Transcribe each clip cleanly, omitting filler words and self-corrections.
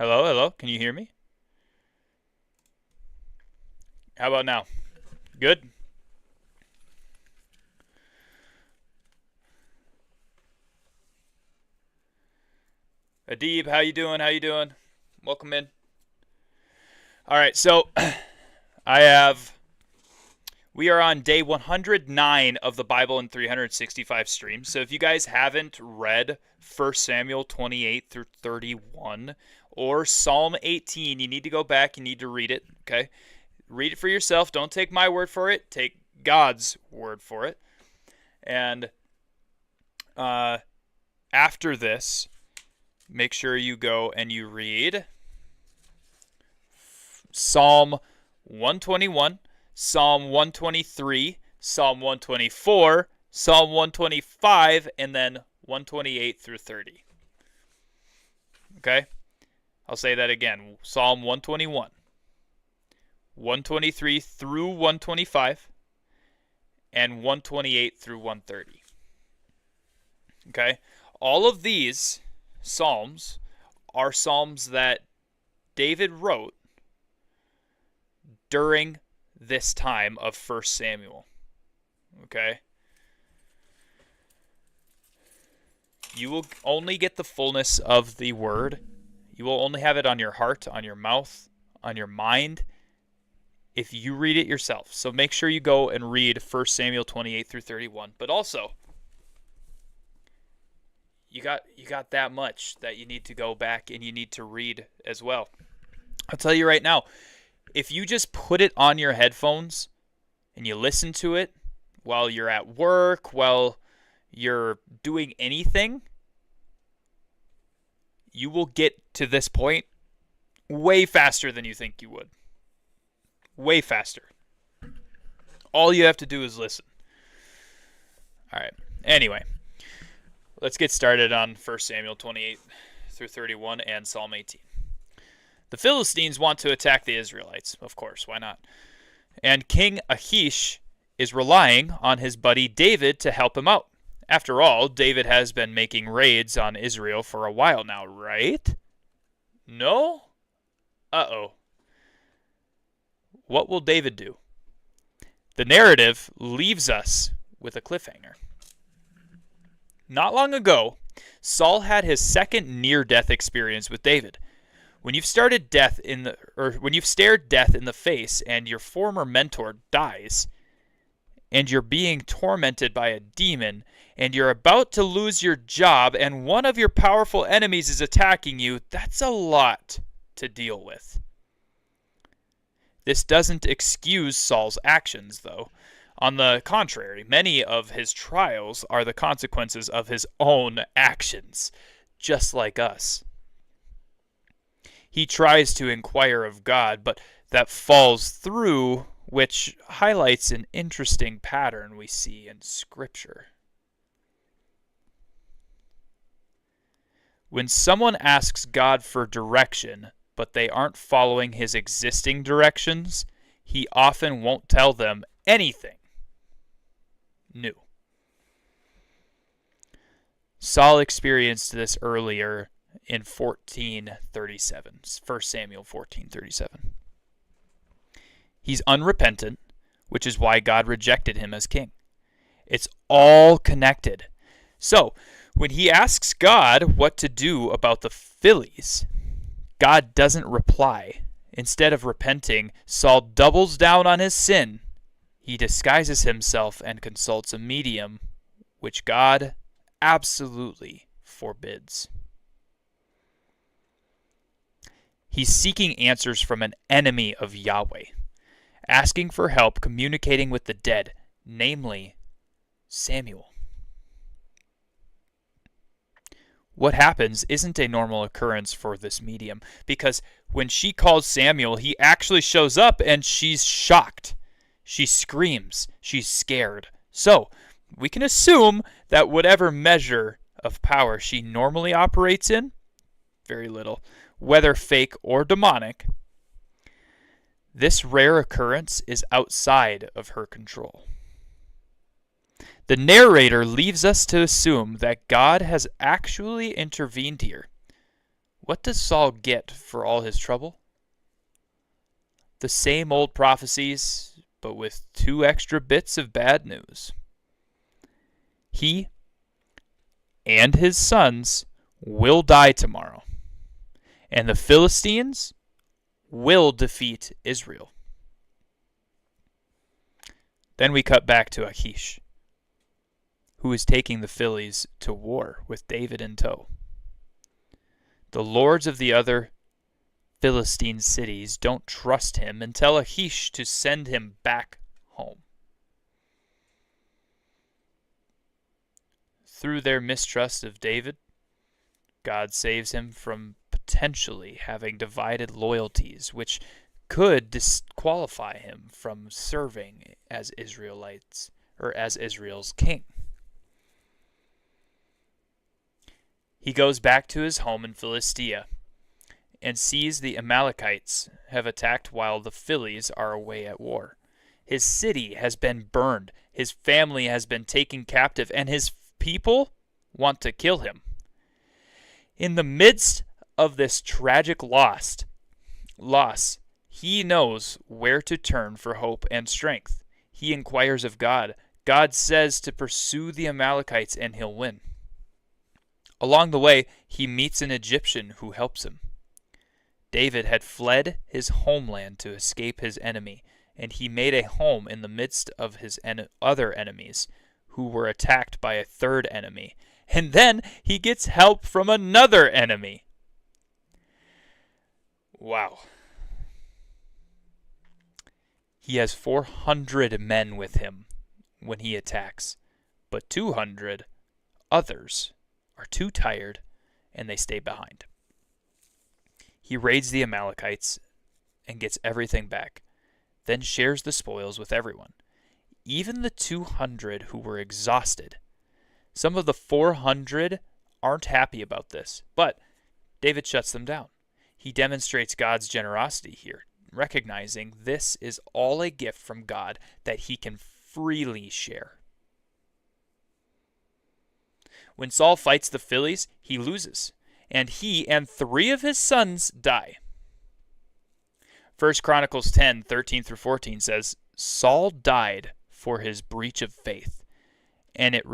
Hello, hello. Can you hear me? How about now? Good. Adib, how you doing? How you doing? Welcome in. All right, so I have we are on day 109 of the Bible in 365 streams. So if you guys haven't read 1 Samuel 28 through 31 or Psalm 18, you need to go back, you need to read it, okay? Read it for yourself. Don't take my word for it. Take God's word for it. And after this, make sure you go and you read Psalm 121, Psalm 123, Psalm 124, Psalm 125, and then 128 through 30. Okay? I'll say that again. Psalm 121, 123 through 125, and 128 through 130. Okay? All of these Psalms are Psalms that David wrote during this time of 1 Samuel. Okay? You will only get the fullness of the word. You will only have it on your heart, on your mouth, on your mind, if you read it yourself. So make sure you go and read 1 Samuel 28 through 31. But also, you got that much that you need to go back and you need to read as well. I'll tell you right now, if you just put it on your headphones and you listen to it while you're at work, while you're doing anything, you will get to this point way faster than you think you would. Way faster. All you have to do is listen. All right. Anyway, let's get started on 1 Samuel 28 through 31 and Psalm 18. The Philistines want to attack the Israelites. Of course, why not? And King Achish is relying on his buddy David to help him out. After all, David has been making raids on Israel for a while now, right? No? Uh-oh. What will David do? The narrative leaves us with a cliffhanger. Not long ago, Saul had his second near-death experience with David. When you've stared death in the face and your former mentor dies, and you're being tormented by a demon, and you're about to lose your job, and one of your powerful enemies is attacking you, that's a lot to deal with. This doesn't excuse Saul's actions, though. On the contrary, many of his trials are the consequences of his own actions, just like us. He tries to inquire of God, but that falls through, which highlights an interesting pattern we see in Scripture. When someone asks God for direction, but they aren't following his existing directions, he often won't tell them anything new. Saul experienced this earlier in 14:37, 1 Samuel 14:37. He's unrepentant, which is why God rejected him as king. It's all connected. So, when he asks God what to do about the Phillies, God doesn't reply. Instead of repenting, Saul doubles down on his sin. He disguises himself and consults a medium, which God absolutely forbids. He's seeking answers from an enemy of Yahweh, asking for help communicating with the dead, namely Samuel. What happens isn't a normal occurrence for this medium, because when she calls Samuel, he actually shows up and she's shocked. She screams. She's scared. So, we can assume that whatever measure of power she normally operates in, very little, whether fake or demonic, this rare occurrence is outside of her control. The narrator leaves us to assume that God has actually intervened here. What does Saul get for all his trouble? The same old prophecies, but with 2 extra bits of bad news. He and his sons will die tomorrow, and the Philistines will defeat Israel. Then we cut back to Achish, who is taking the Phillies to war with David in tow. The lords of the other Philistine cities don't trust him and tell Achish to send him back home. Through their mistrust of David, God saves him from potentially having divided loyalties, which could disqualify him from serving as Israelites or as Israel's king. He goes back to his home in Philistia and sees the Amalekites have attacked while the Phillies are away at war. His city has been burned, his family has been taken captive, and his people want to kill him. In the midst of this tragic loss, he knows where to turn for hope and strength. He inquires of God. God says to pursue the Amalekites and he'll win. Along the way, he meets an Egyptian who helps him. David had fled his homeland to escape his enemy, and he made a home in the midst of his other enemies, who were attacked by a third enemy. And then he gets help from another enemy. Wow. He has 400 men with him when he attacks, but 200 others are too tired and they stay behind. He raids the Amalekites and gets everything back, then shares the spoils with everyone, even the 200 who were exhausted. Some of the 400 aren't happy about this, but David shuts them down. He demonstrates God's generosity here, recognizing this is all a gift from God that he can freely share. When Saul fights the Phillies, he loses, and he and 3 of his sons die. 1 Chronicles 10:13-14 says, Saul died for his breach of faith, and it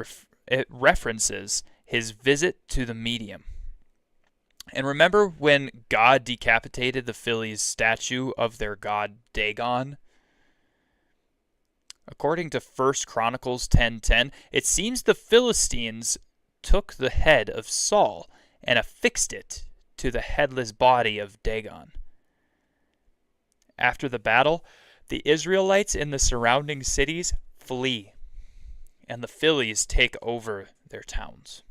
references his visit to the medium. And remember when God decapitated the Phillies' statue of their god Dagon? According to 1 Chronicles 10:10, it seems the Philistines took the head of Saul and affixed it to the headless body of Dagon. After the battle, the Israelites in the surrounding cities flee, and the Phillies take over their towns.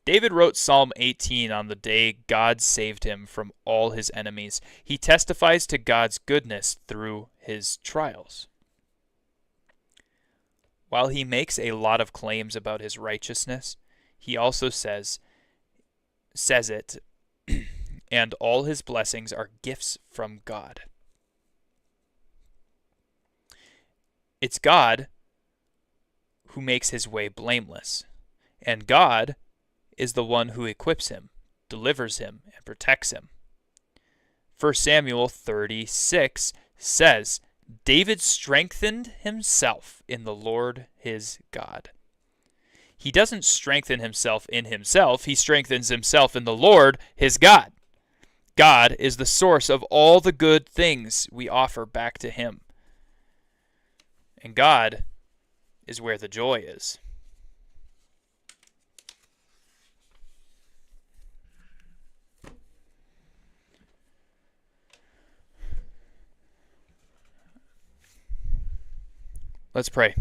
David wrote Psalm 18 on the day God saved him from all his enemies. He testifies to God's goodness through his trials. While he makes a lot of claims about his righteousness, he also says it, and all his blessings are gifts from God. It's God who makes his way blameless, and God is the one who equips him, delivers him, and protects him. 1 Samuel 36 says, David strengthened himself in the Lord his God. He doesn't strengthen himself in himself, he strengthens himself in the Lord his God. God is the source of all the good things we offer back to him. And God is where the joy is. Let's pray.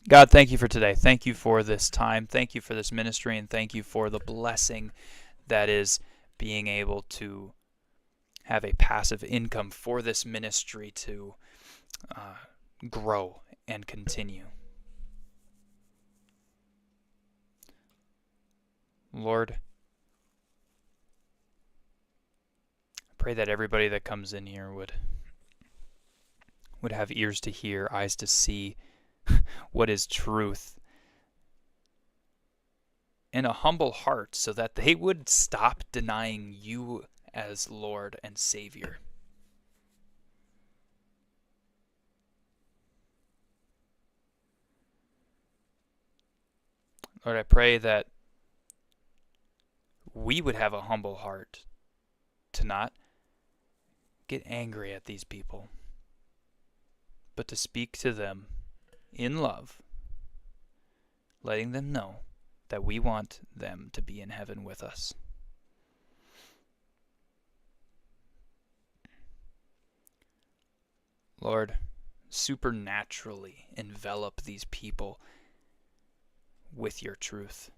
God, thank you for today. Thank you for this time. Thank you for this ministry, and thank you for the blessing that is being able to have a passive income for this ministry to grow and continue. Lord, I pray that everybody that comes in here would have ears to hear, eyes to see what is truth, and a humble heart so that they would stop denying you as Lord and Savior. Lord, I pray that we would have a humble heart to not get angry at these people, but to speak to them in love, letting them know that we want them to be in heaven with us. Lord, supernaturally envelop these people with your truth.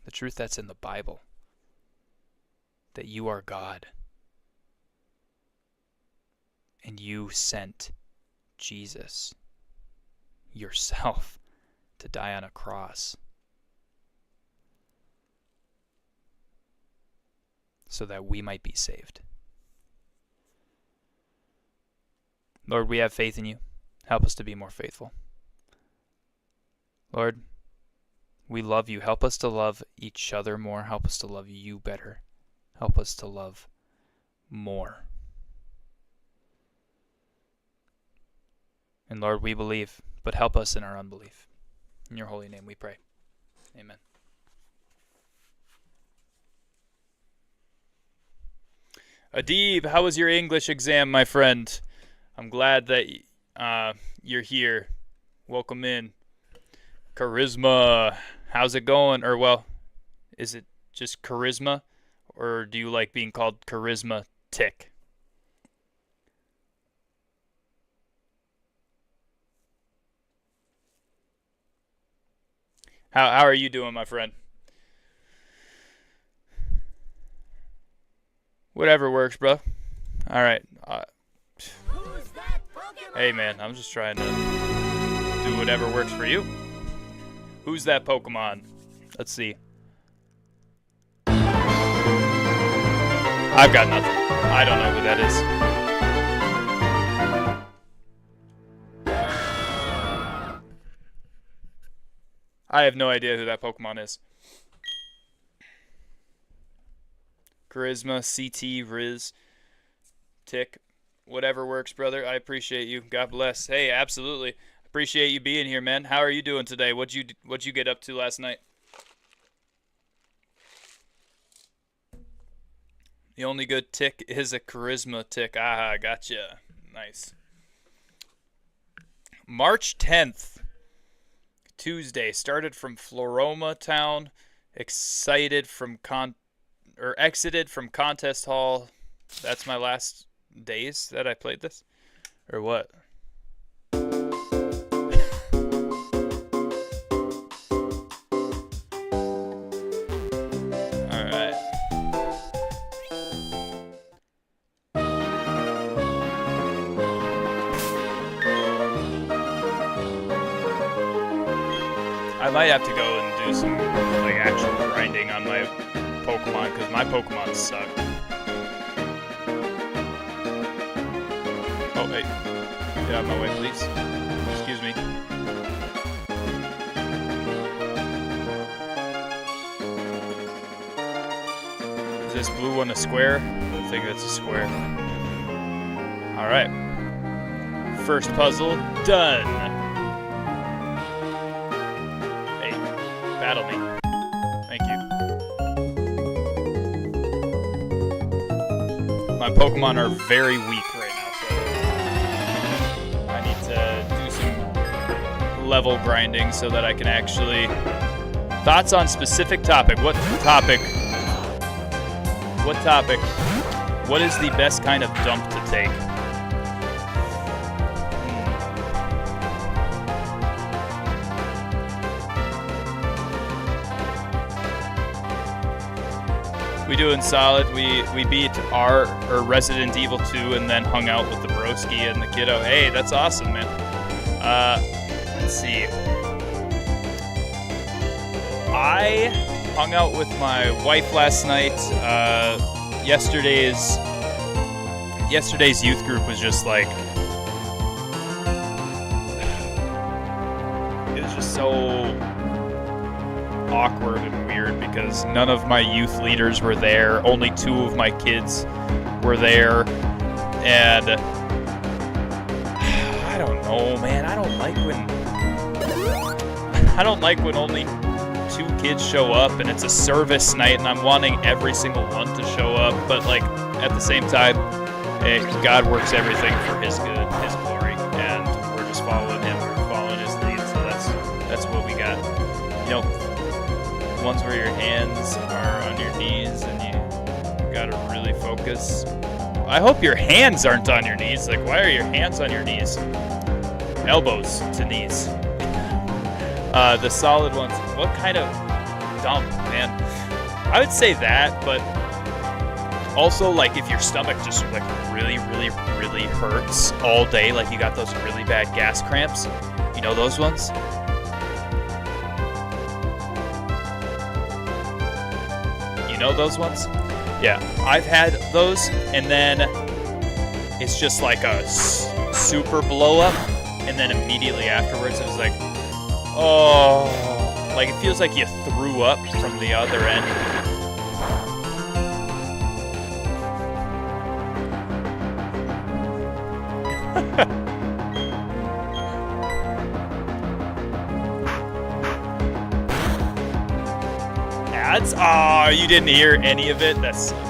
The truth that's in the Bible, that you are God, and you sent Jesus yourself to die on a cross so that we might be saved. Lord, we have faith in you. Help us to be more faithful. Lord, we love you. Help us to love each other more. Help us to love you better. Help us to love more. And Lord, we believe, but help us in our unbelief. In your holy name we pray. Amen. Adib, how was your English exam, my friend? I'm glad that you're here. Welcome in. Charisma, how's it going? Or, well, is it just charisma? Or do you like being called charisma tick? How are you doing, my friend? Whatever works, bro. All right. Hey, man, I'm just trying to do whatever works for you. Who's that Pokemon? Let's see. I've got nothing. I don't know who that is. I have no idea who that Pokemon is. Charisma, CT, Riz, Tick. Whatever works, brother. I appreciate you. God bless. Hey, absolutely. Appreciate you being here, man. How are you doing today? What'd you get up to last night? The only good tick is a charisma tick. Ah, gotcha. Nice. March 10th, Tuesday. Started from Floroma Town. Exited from Contest Hall. That's my last days that I played this? Or what? Alright. I might have to go and do some like actual grinding on my Pokemon, because my Pokemon suck. Oh, hey. Get out of my way, please. Excuse me. Is this blue one a square? I think that's a square. Alright. First puzzle done. Hey, battle me. Thank you. My Pokemon are very weak right now, so I need to do some level grinding so that I can actually... Thoughts on specific topic. What topic? What topic? What is the best kind of dump to take? We doing solid. We beat Resident Evil 2 and then hung out with the broski and the kiddo. Hey, that's awesome, man. Let's see. I hung out with my wife last night. Yesterday's youth group was just like, it was just so awkward and weird because none of my youth leaders were there. Only 2 of my kids were there, and I don't know, man. I don't like when only 2 kids show up and it's a service night and I'm wanting every single one to show up, but like at the same time, God works everything for His good, His glory, and we're just following Him. We're following His lead, so that's what we got. You know, ones where your hands are on your knees and you gotta really focus. I hope your hands aren't on your knees. Like, why are your hands on your knees? Elbows to knees. The solid ones. What kind of dump, man? I would say that, but also, like, if your stomach just, like, really, really, really hurts all day, like you got those really bad gas cramps, you know those ones? You know those ones? Yeah, I've had those, and then it's just like a super blow up, and then immediately afterwards it was like, oh, like it feels like you threw up from the other end. Ads? Oh, you didn't hear any of it? That sucks.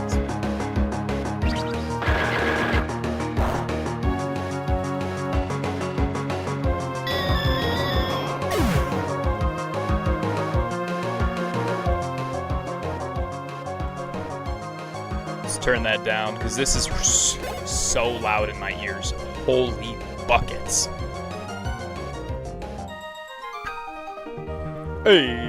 Turn that down because this is so loud in my ears. Holy buckets. Hey.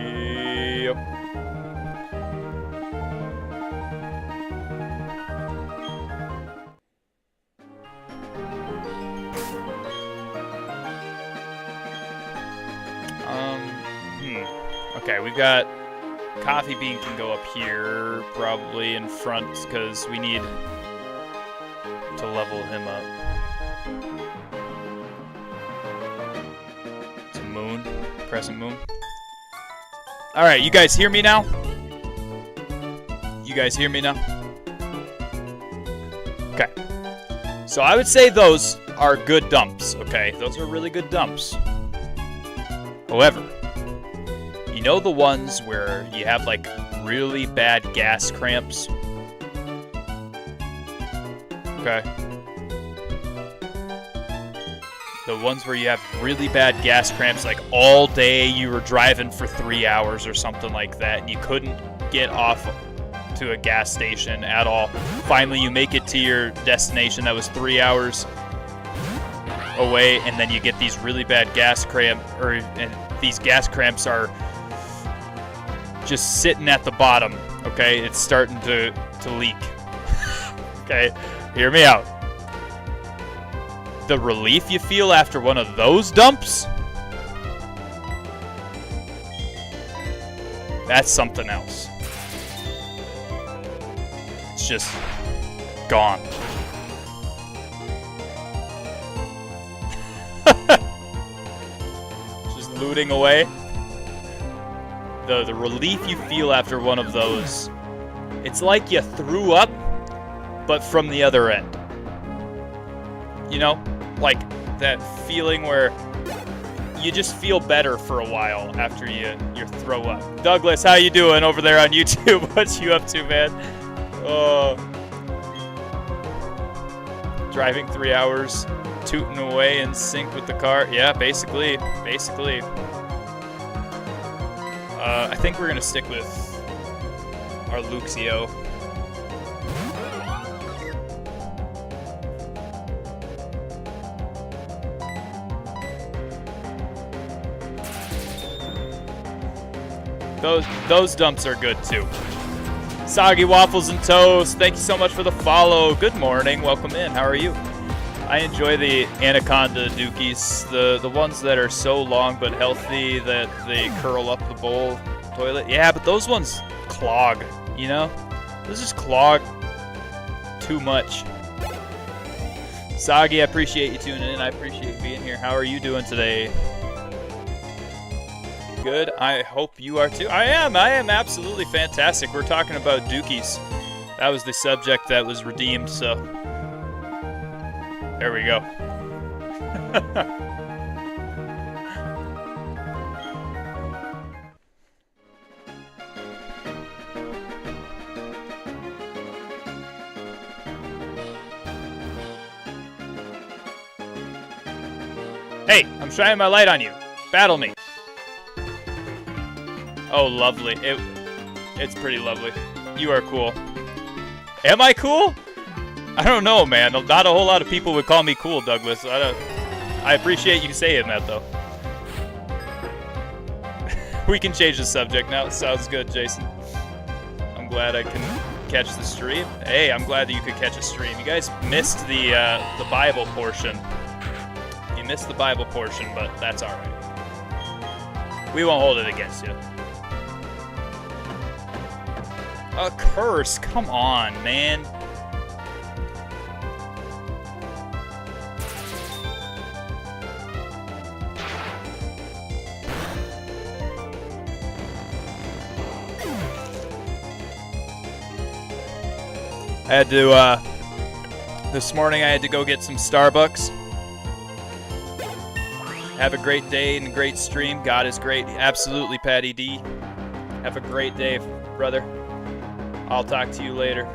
Okay, we've got Coffee Bean can go up here, probably in front, because we need to level him up. It's a moon, crescent moon. Alright, you guys hear me now? You guys hear me now? Okay. So I would say those are good dumps, okay? Those are really good dumps. However, you know the ones where you have like really bad gas cramps? Okay. The ones where you have really bad gas cramps, like all day you were driving for 3 hours or something like that, and you couldn't get off to a gas station at all. Finally, you make it to your destination that was 3 hours away, and then you get these really bad gas cramps, and these gas cramps are just sitting at the bottom. Okay, it's starting to leak. Okay, hear me out. The relief you feel after one of those dumps, that's something else. It's just gone. Just looting away. The relief you feel after one of those, it's like you threw up, but from the other end. You know? Like that feeling where you just feel better for a while after you throw up. Douglas, how you doing over there on YouTube? What you up to, man? Oh, driving 3 hours, tooting away in sync with the car. Yeah, basically. I think we're gonna stick with our Luxio. Those dumps are good too. Soggy Waffles and Toast, thank you so much for the follow. Good morning, welcome in. How are you? I enjoy the Anaconda Dookies, the ones that are so long but healthy that they curl up the bowl toilet. Yeah, but those ones clog, you know? Those just clog too much. Soggy, I appreciate you tuning in. I appreciate being here. How are you doing today? Good. I hope you are too. I am absolutely fantastic. We're talking about Dookies. That was the subject that was redeemed, so there we go. Hey, I'm shining my light on you. Battle me. Oh, lovely. It's pretty lovely. You are cool. Am I cool? I don't know, man. Not a whole lot of people would call me cool, Douglas. I appreciate you saying that, though. We can change the subject now. It sounds good, Jason. I'm glad I can catch the stream. Hey, I'm glad that you could catch a stream. You guys missed the Bible portion. You missed the Bible portion, but that's all right. We won't hold it against you. A curse? Come on, man. I had to, this morning I had to go get some Starbucks. Have a great day and a great stream. God is great. Absolutely, Patty D. Have a great day, brother. I'll talk to you later.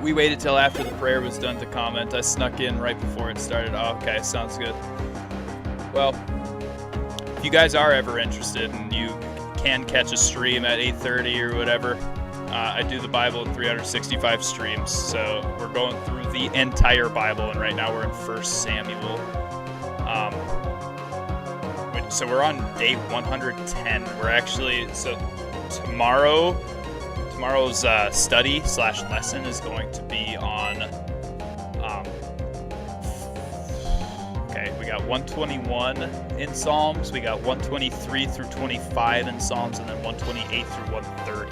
We waited till after the prayer was done to comment. I snuck in right before it started. Oh, okay, sounds good. Well, if you guys are ever interested and you can catch a stream at 8:30 or whatever, I do the Bible in 365 streams. So we're going through the entire Bible, and right now we're in 1 Samuel. So we're on day 110. We're actually, so tomorrow's study / lesson is going to be on, okay, we got 121 in Psalms, we got 123 through 25 in Psalms, and then 128 through 130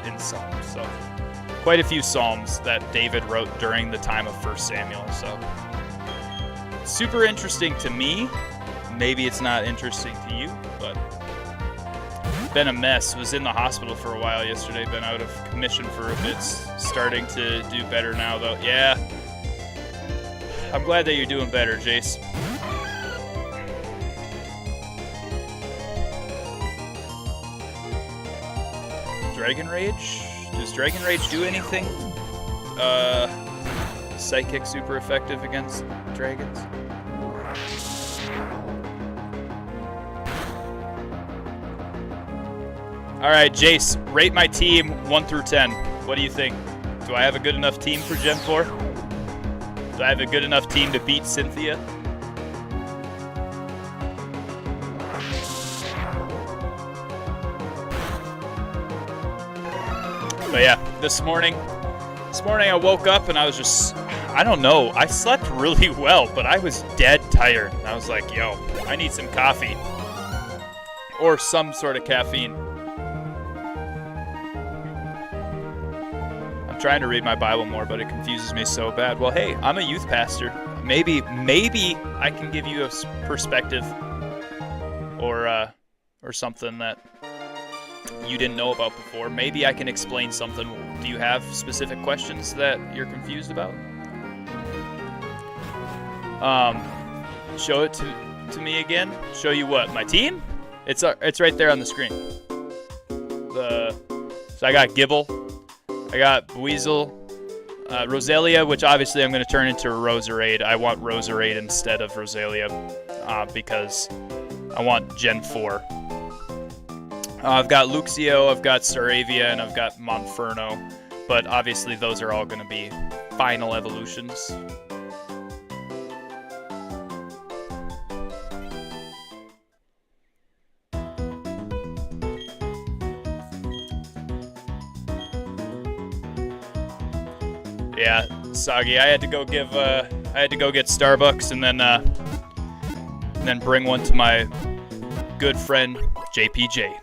in Psalms. So quite a few Psalms that David wrote during the time of 1 Samuel. So super interesting to me. Maybe it's not interesting to you, but been a mess. Was in the hospital for a while yesterday. Been out of commission for a bit. Starting to do better now, though. Yeah. I'm glad that you're doing better, Jace. Dragon Rage? Does Dragon Rage do anything? Psychic super effective against dragons? Alright, Jace, rate my team 1 through 10. What do you think? Do I have a good enough team for Gen 4? Do I have a good enough team to beat Cynthia? But yeah, this morning I woke up and I was just, I don't know, I slept really well, but I was dead tired. I was like, yo, I need some coffee. Or some sort of caffeine. I'm trying to read my Bible more, but it confuses me so bad. Well, hey, I'm a youth pastor. Maybe I can give you a perspective or something that you didn't know about before. Maybe I can explain something. Do you have specific questions that you're confused about? Show it to me again. Show you what? My team? It's right there on the screen. So I got Gibble, I got Weasel, Rosalia, which obviously I'm going to turn into a Roserade. I want Roserade instead of Rosalia because I want Gen 4. I've got Luxio, I've got Staravia, and I've got Monferno, but obviously those are all going to be final evolutions. Yeah, Soggy, I had to go get Starbucks and then bring one to my good friend JPJ.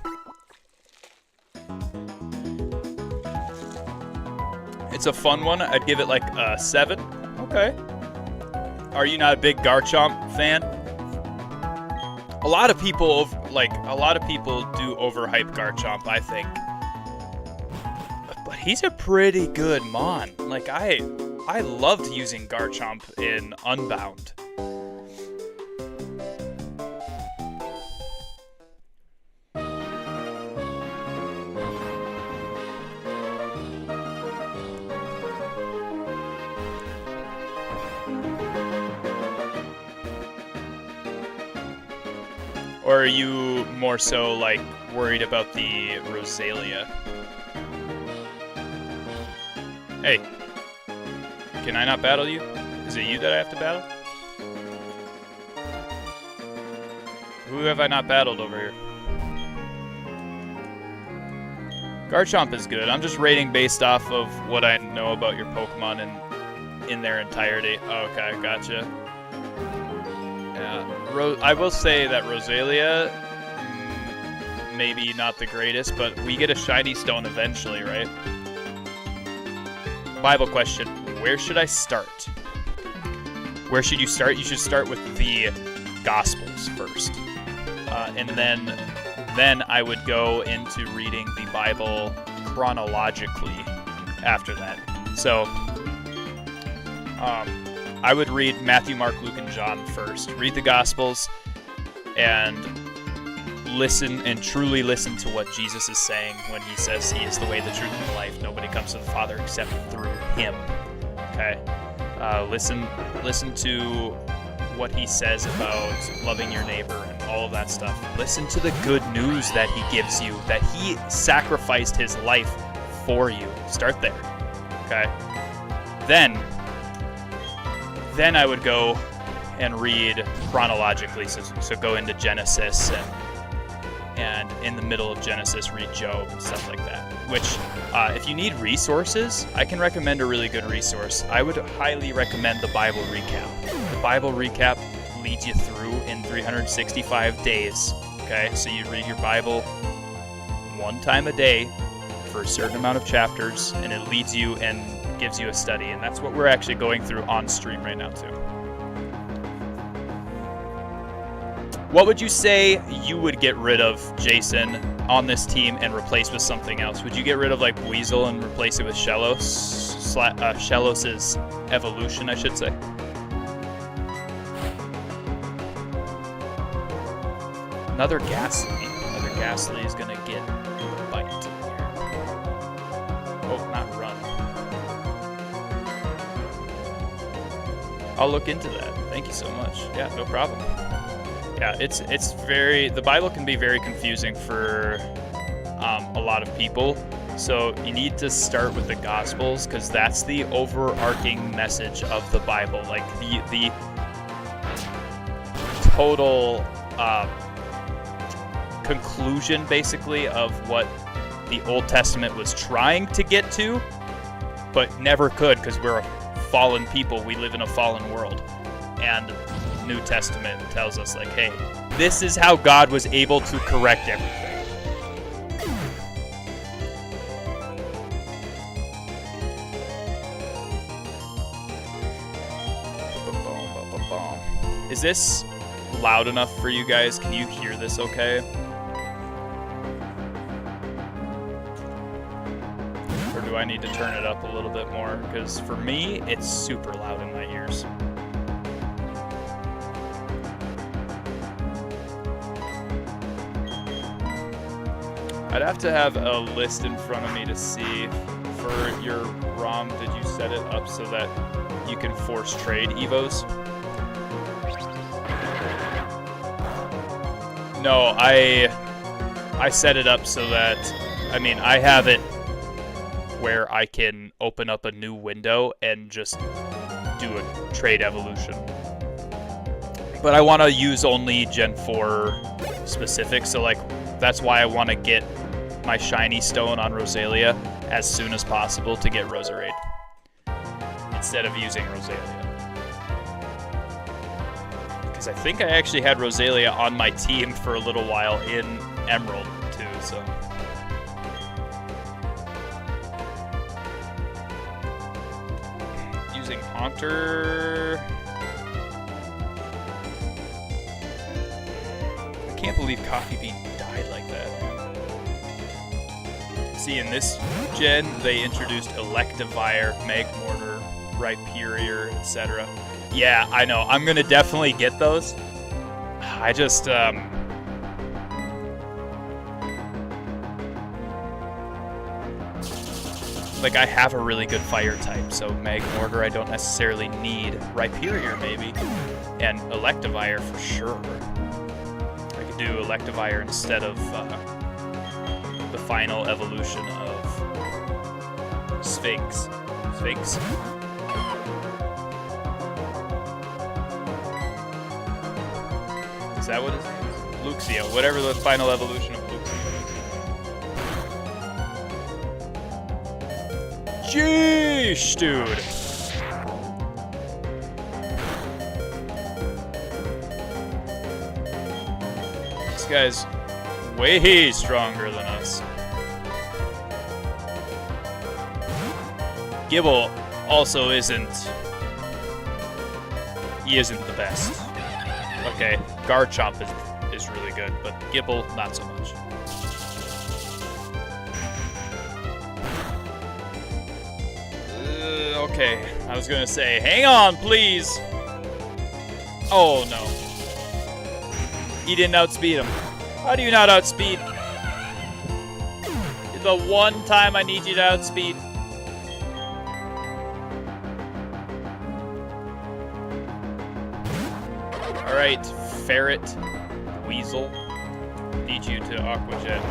It's a fun one. I'd give it like a 7. Okay. Are you not a big Garchomp fan? A lot of people do overhype Garchomp, I think. But he's a pretty good mon. Like I loved using Garchomp in Unbound. Or are you more so, like, worried about the Rosalia? Hey, can I not battle you? Is it you that I have to battle? Who have I not battled over here? Garchomp is good. I'm just rating based off of what I know about your Pokemon in their entirety. Okay, gotcha. Yeah. I will say that Rosalia, maybe not the greatest, but we get a shiny stone eventually, right? Bible question, where should I start? Where should you start? You should start with the Gospels first. And then I would go into reading the Bible chronologically after that. So, I would read Matthew, Mark, Luke, and John first. Read the Gospels and listen and truly listen to what Jesus is saying when he says he is the way, the truth, and the life. Nobody comes to the Father except through him. Okay? Listen to what he says about loving your neighbor and all of that stuff. Listen to the good news that he gives you, that he sacrificed his life for you. Start there. Okay? Then I would go and read chronologically, so go into Genesis and in the middle of Genesis read Job and stuff like that. Which, if you need resources, I can recommend a really good resource. I would highly recommend the Bible Recap. The Bible Recap leads you through in 365 days. Okay, so you read your Bible one time a day for a certain amount of chapters, and it leads you and gives you a study, and that's what we're actually going through on stream right now too. What would you say you would get rid of, Jason, on this team and replace with something else? Would you get rid of like Weasel and replace it with Shellos' evolution, I should say? Another Ghastly is gonna get bite here. I'll look into that. Thank you so much. Yeah, no problem. Yeah, it's very, the Bible can be very confusing for a lot of people. So you need to start with the Gospels, because that's the overarching message of the Bible. Like the total conclusion, basically, of what the Old Testament was trying to get to, but never could, because we're a fallen people. We live in a fallen world. And New Testament tells us, like, hey, this is how God was able to correct everything. Is this loud enough for you guys? Can you hear this okay? Or do I need to turn it up a little bit more? Because for me, it's super loud in my ears. I'd have to have a list in front of me to see. For your ROM, did you set it up so that you can force trade evos? No, I set it up so that, I mean, I have it where I can open up a new window and just do a trade evolution. But I want to use only Gen 4 specific, so like that's why I want to get my shiny stone on Rosalia as soon as possible to get Roserade instead of using Rosalia. Because I think I actually had Rosalia on my team for a little while in Emerald too, so. Using Haunter. I can't believe Coffee Bean died like that. See, in this gen, they introduced Electivire, Magmortar, Rhyperior, etc. Yeah, I know. I'm gonna definitely get those. I just, like, I have a really good fire type, so Magmortar I don't necessarily need. Rhyperior maybe, and Electivire for sure. I could do Electivire instead of the final evolution of Sphinx. Sphinx? Is that what it is? Luxio, whatever the final evolution of Luxio is. Jeesh, dude! This guy's way stronger than us. Gibble also isn't... He isn't the best. Okay, Garchomp is really good, but Gibble, not so much. Okay, I was gonna say, hang on, please! Oh, no. He didn't outspeed him. How do you not outspeed? The one time I need you to outspeed. Alright, Ferret, Weasel, need you to Aqua Jet.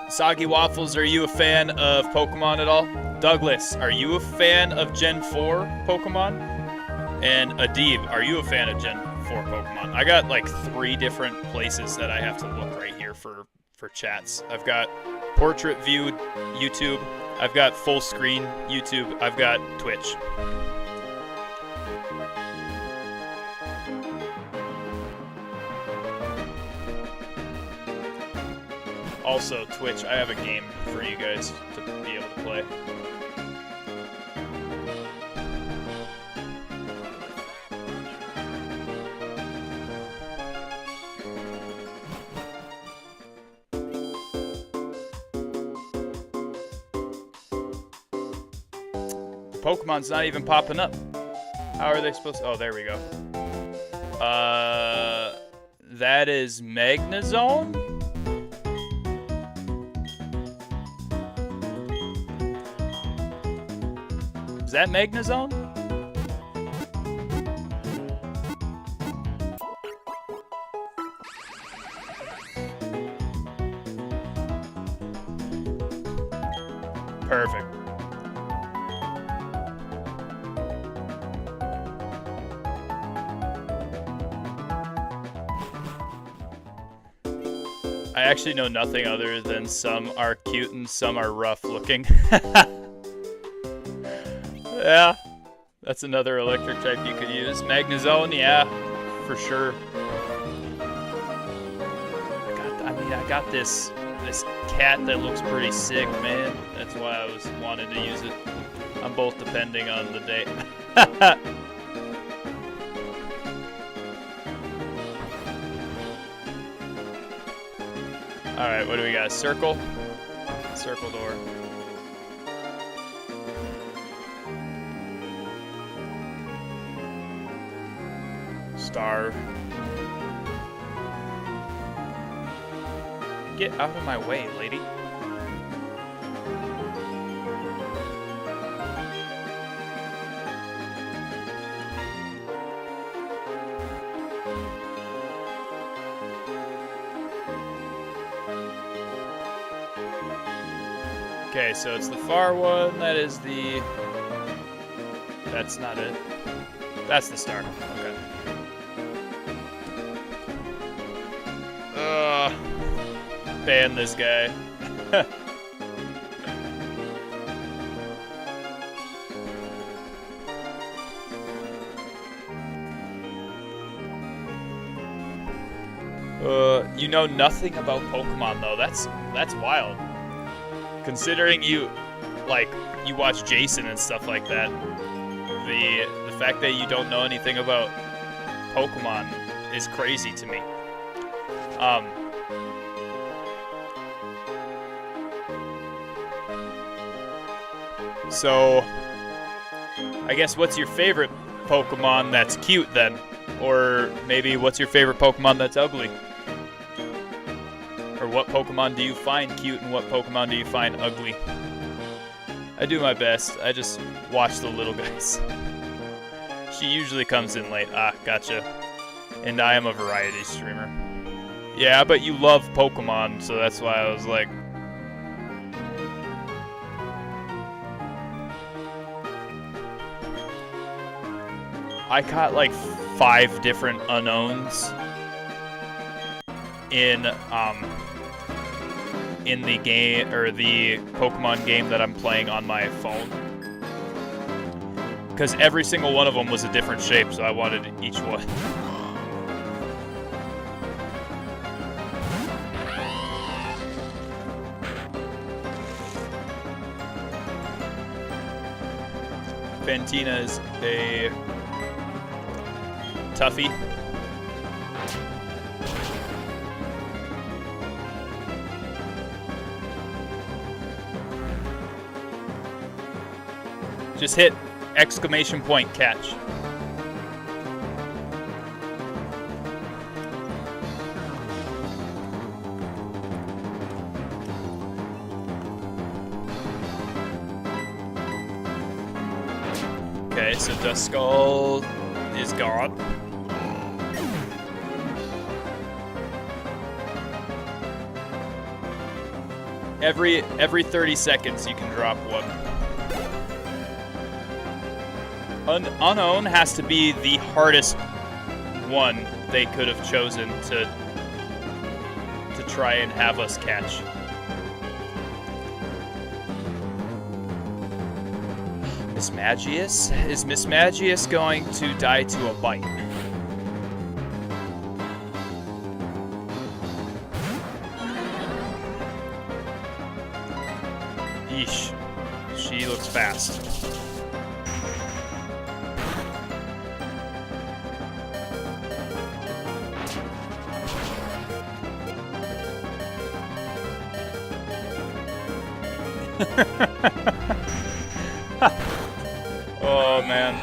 Soggy Waffles, are you a fan of Pokemon at all? Douglas, are you a fan of Gen 4 Pokemon? And Adib, are you a fan of Gen 4 Pokemon? I got like 3 different places that I have to look right here for chats. I've got portrait view YouTube, I've got full screen YouTube, I've got Twitch. Also, Twitch, I have a game for you guys to be able to play. Pokemon's not even popping up. How are they supposed to... Oh, there we go. That is Magnezone? Is that Magnezone? Perfect. I actually know nothing other than some are cute and some are rough looking. Yeah, that's another electric type you could use. Magnezone, yeah, for sure. I got this cat that looks pretty sick, man. That's why I wanted to use it. I'm both depending on the day. All right, what do we got? Circle? Circle door. Star. Get out of my way, lady. Okay, so it's the far one. That is the... That's not it. That's the star. Okay. Ban this guy. You know nothing about Pokemon though. That's wild. Considering you watch Jason and stuff like that. The fact that you don't know anything about Pokemon is crazy to me. So, I guess what's your favorite Pokemon that's cute then? Or maybe what's your favorite Pokemon that's ugly? Or what Pokemon do you find cute and what Pokemon do you find ugly? I do my best. I just watch the little guys. She usually comes in late. Ah, gotcha. And I am a variety streamer. Yeah, but you love Pokemon, so that's why I was like... I caught like 5 different unknowns in the game, or the Pokemon game that I'm playing on my phone. Because every single one of them was a different shape, so I wanted each one. Fantina is a toughie. Just hit exclamation point catch. Okay, so Duskull is gone. Every 30 seconds you can drop one. Unknown has to be the hardest one they could have chosen to try and have us catch. Miss Magius? Is Miss Magius going to die to a bite? Yeesh. She looks fast. Oh man.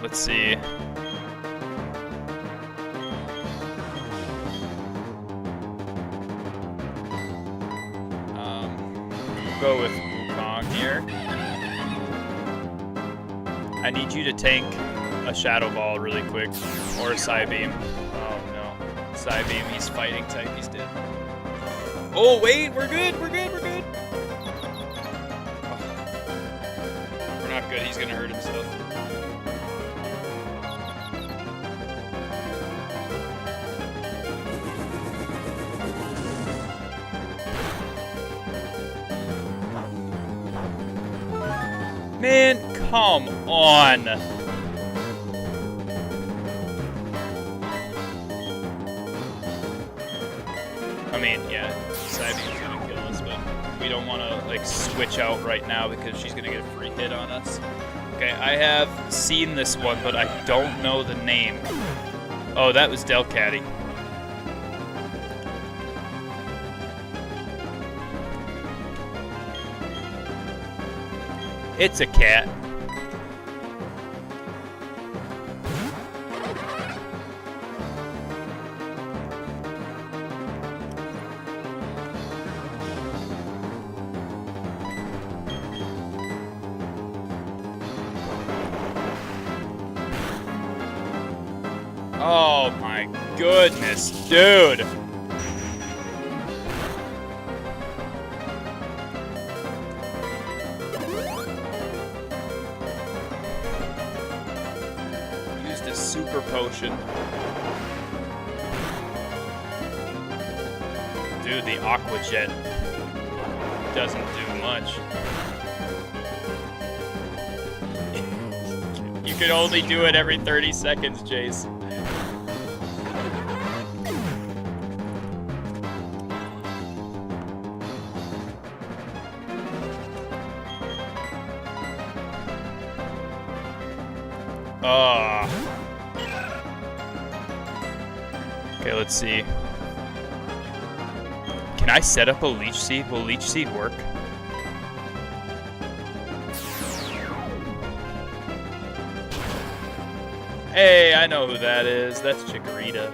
Let's see. We'll go with Wukong here. I need you to tank a Shadow Ball really quick, or a Psybeam. Oh no, Psybeam, he's fighting type, he's dead. Oh wait, we're good, we're good, we're good. Oh. We're not good, he's gonna hurt himself. Man, come on. I mean, yeah, Psybeam's gonna kill us, but we don't want to like switch out right now because she's gonna get a free hit on us. Okay, I have seen this one, but I don't know the name. Oh, that was Delcatty. It's a cat. Oh my goodness, dude. Used a super potion. Dude, the Aqua Jet doesn't do much. You can only do it every 30 seconds, Jace. Okay, let's see. Can I set up a Leech Seed? Will Leech Seed work? Hey, I know who that is. That's Chikorita.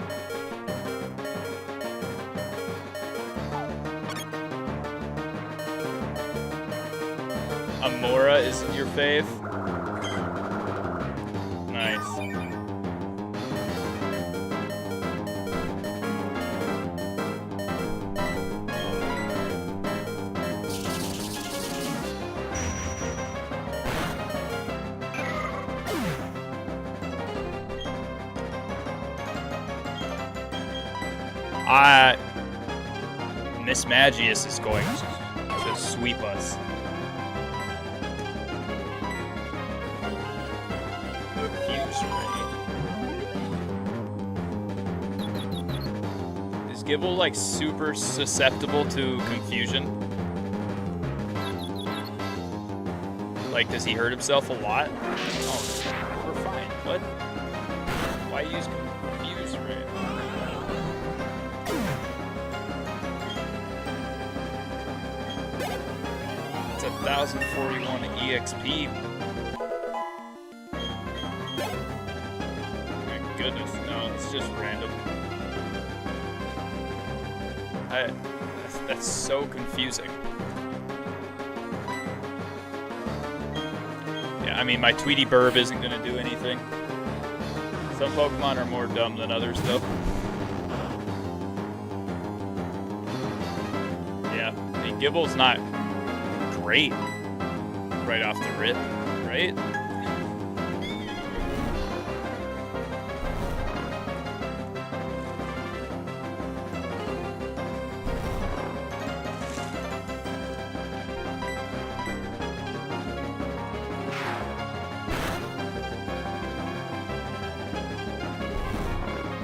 Amora isn't your fave? Nice. Miss Magius is going to sweep us. Is Gibble like super susceptible to confusion? Like, does he hurt himself a lot? Oh, we're fine. What? Why use Confuse Ray? It's 1,041 EXP. My goodness, no, it's just random. That's so confusing. Yeah, I mean, my Tweety Burb isn't going to do anything. Some Pokemon are more dumb than others, though. Yeah, I mean, Gibble's not great right off the rip, right?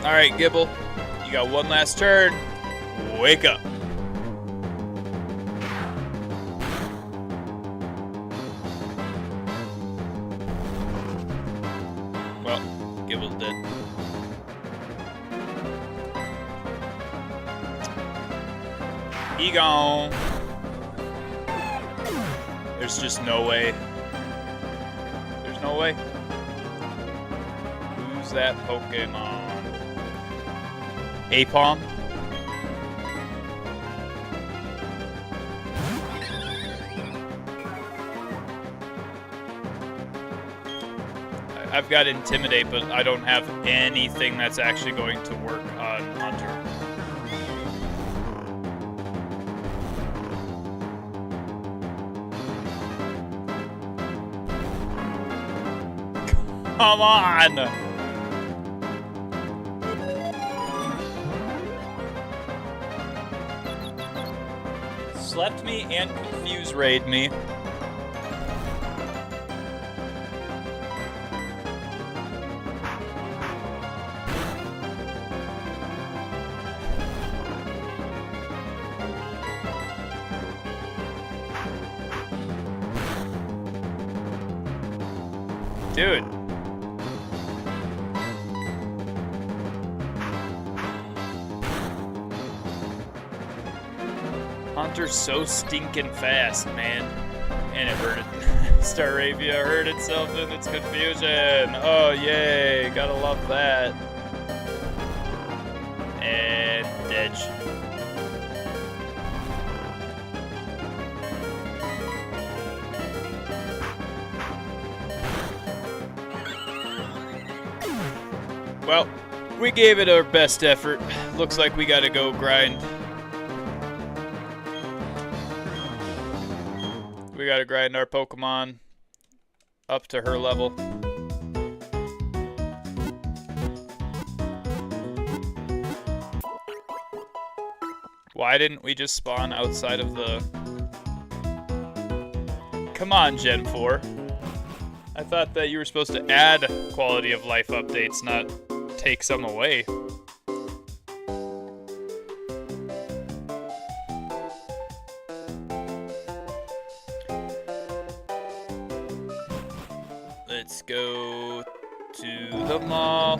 All right, Gibble, you got one last turn. Wake up. Well, Gibble's dead. He gone. There's just no way. There's no way. Who's that Pokemon? Apom? I've got Intimidate, but I don't have anything that's actually going to work on Hunter. Come on! Slept me and Confuse Raid me. Dude. Hunter's so stinking fast, man. And it hurt it. Staravia hurt itself in its confusion. Oh, yay. Gotta love that. And ditch. Well, we gave it our best effort. Looks like we gotta go grind. We gotta grind our Pokemon up to her level. Why didn't we just spawn outside of the... Come on, Gen 4. I thought that you were supposed to add quality of life updates, not take some away. Let's go to the mall.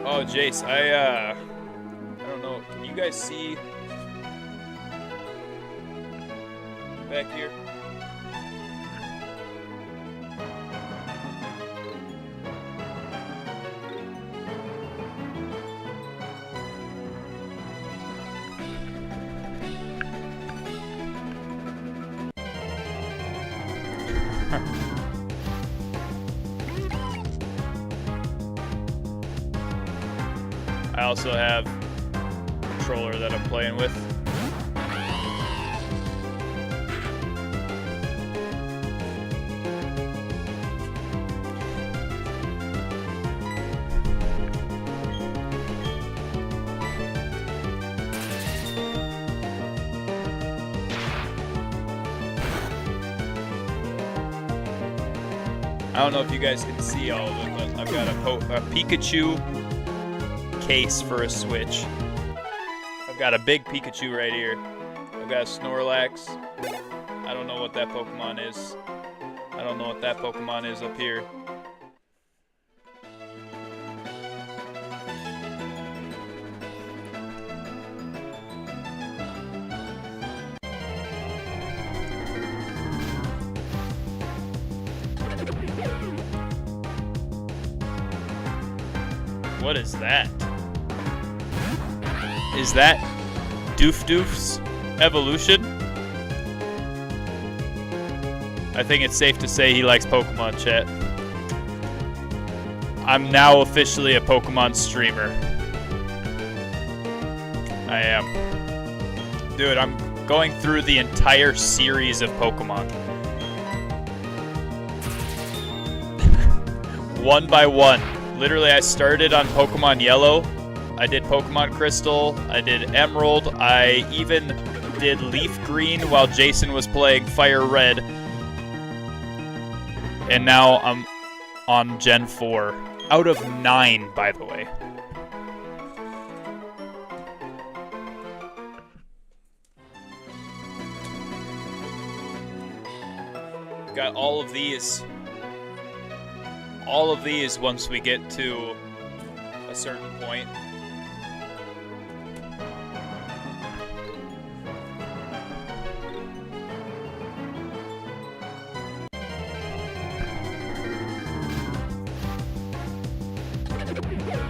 Oh, Jace, I don't know. Can you guys see back here? I also have a controller that I'm playing with. I don't know if you guys can see all of it, but I've got a Pikachu case for a Switch. I've got a big Pikachu right here. I've got a Snorlax. I don't know what that Pokemon is. I don't know what that Pokemon is up here. What is that? Is that Doof's evolution? I think it's safe to say he likes Pokemon, chat. I'm now officially a Pokemon streamer. I am. Dude, I'm going through the entire series of Pokemon. One by one. Literally, I started on Pokemon Yellow. I did Pokemon Crystal. I did Emerald. I even did Leaf Green while Jason was playing Fire Red. And now I'm on Gen 4. Out of 9, by the way. Got all of these. All of these once we get to a certain point.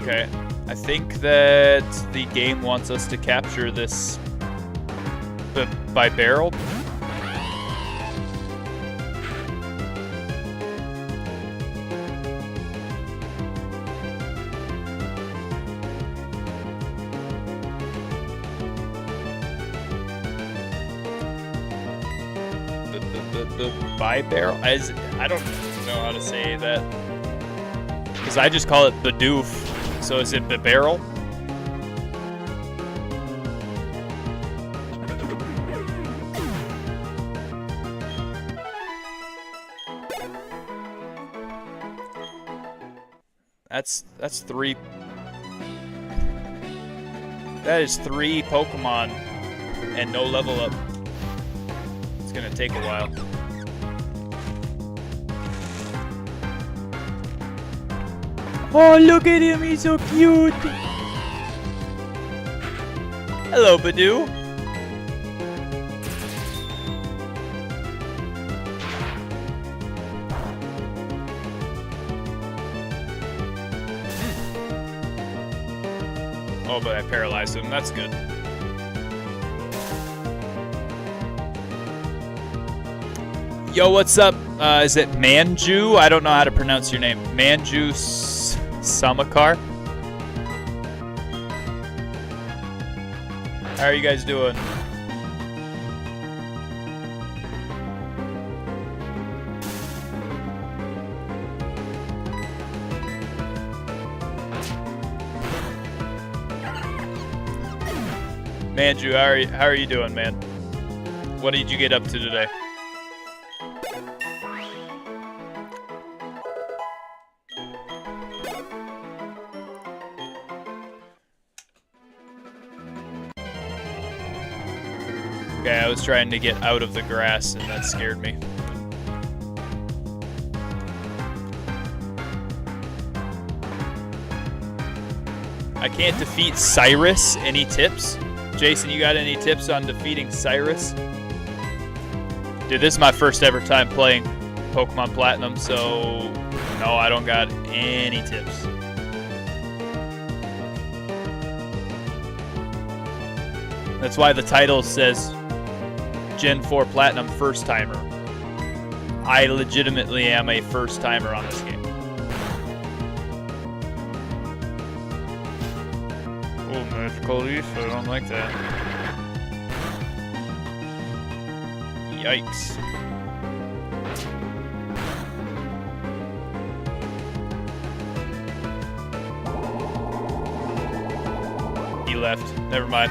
Okay. I think that the game wants us to capture this by barrel. By barrel? I don't know how to say that. Because I just call it Bidoof. So is it the barrel? That's 3. That is 3 Pokemon and no level up. It's gonna take a while. Oh, look at him, he's so cute. Hello, Badoo. Oh, but I paralyzed him. That's good. Yo, what's up? Is it Manju? I don't know how to pronounce your name. Manju Samakar? How are you guys doing? Manju, how are you doing, man? What did you get up to today? Okay, I was trying to get out of the grass and that scared me. I can't defeat Cyrus. Any tips? Jason, you got any tips on defeating Cyrus? Dude, this is my first ever time playing Pokemon Platinum, so no, I don't got any tips. That's why the title says Gen 4 Platinum First Timer. I legitimately am a first timer on this game. Oh, Magical Leaf, I don't like that. Yikes. He left. Never mind.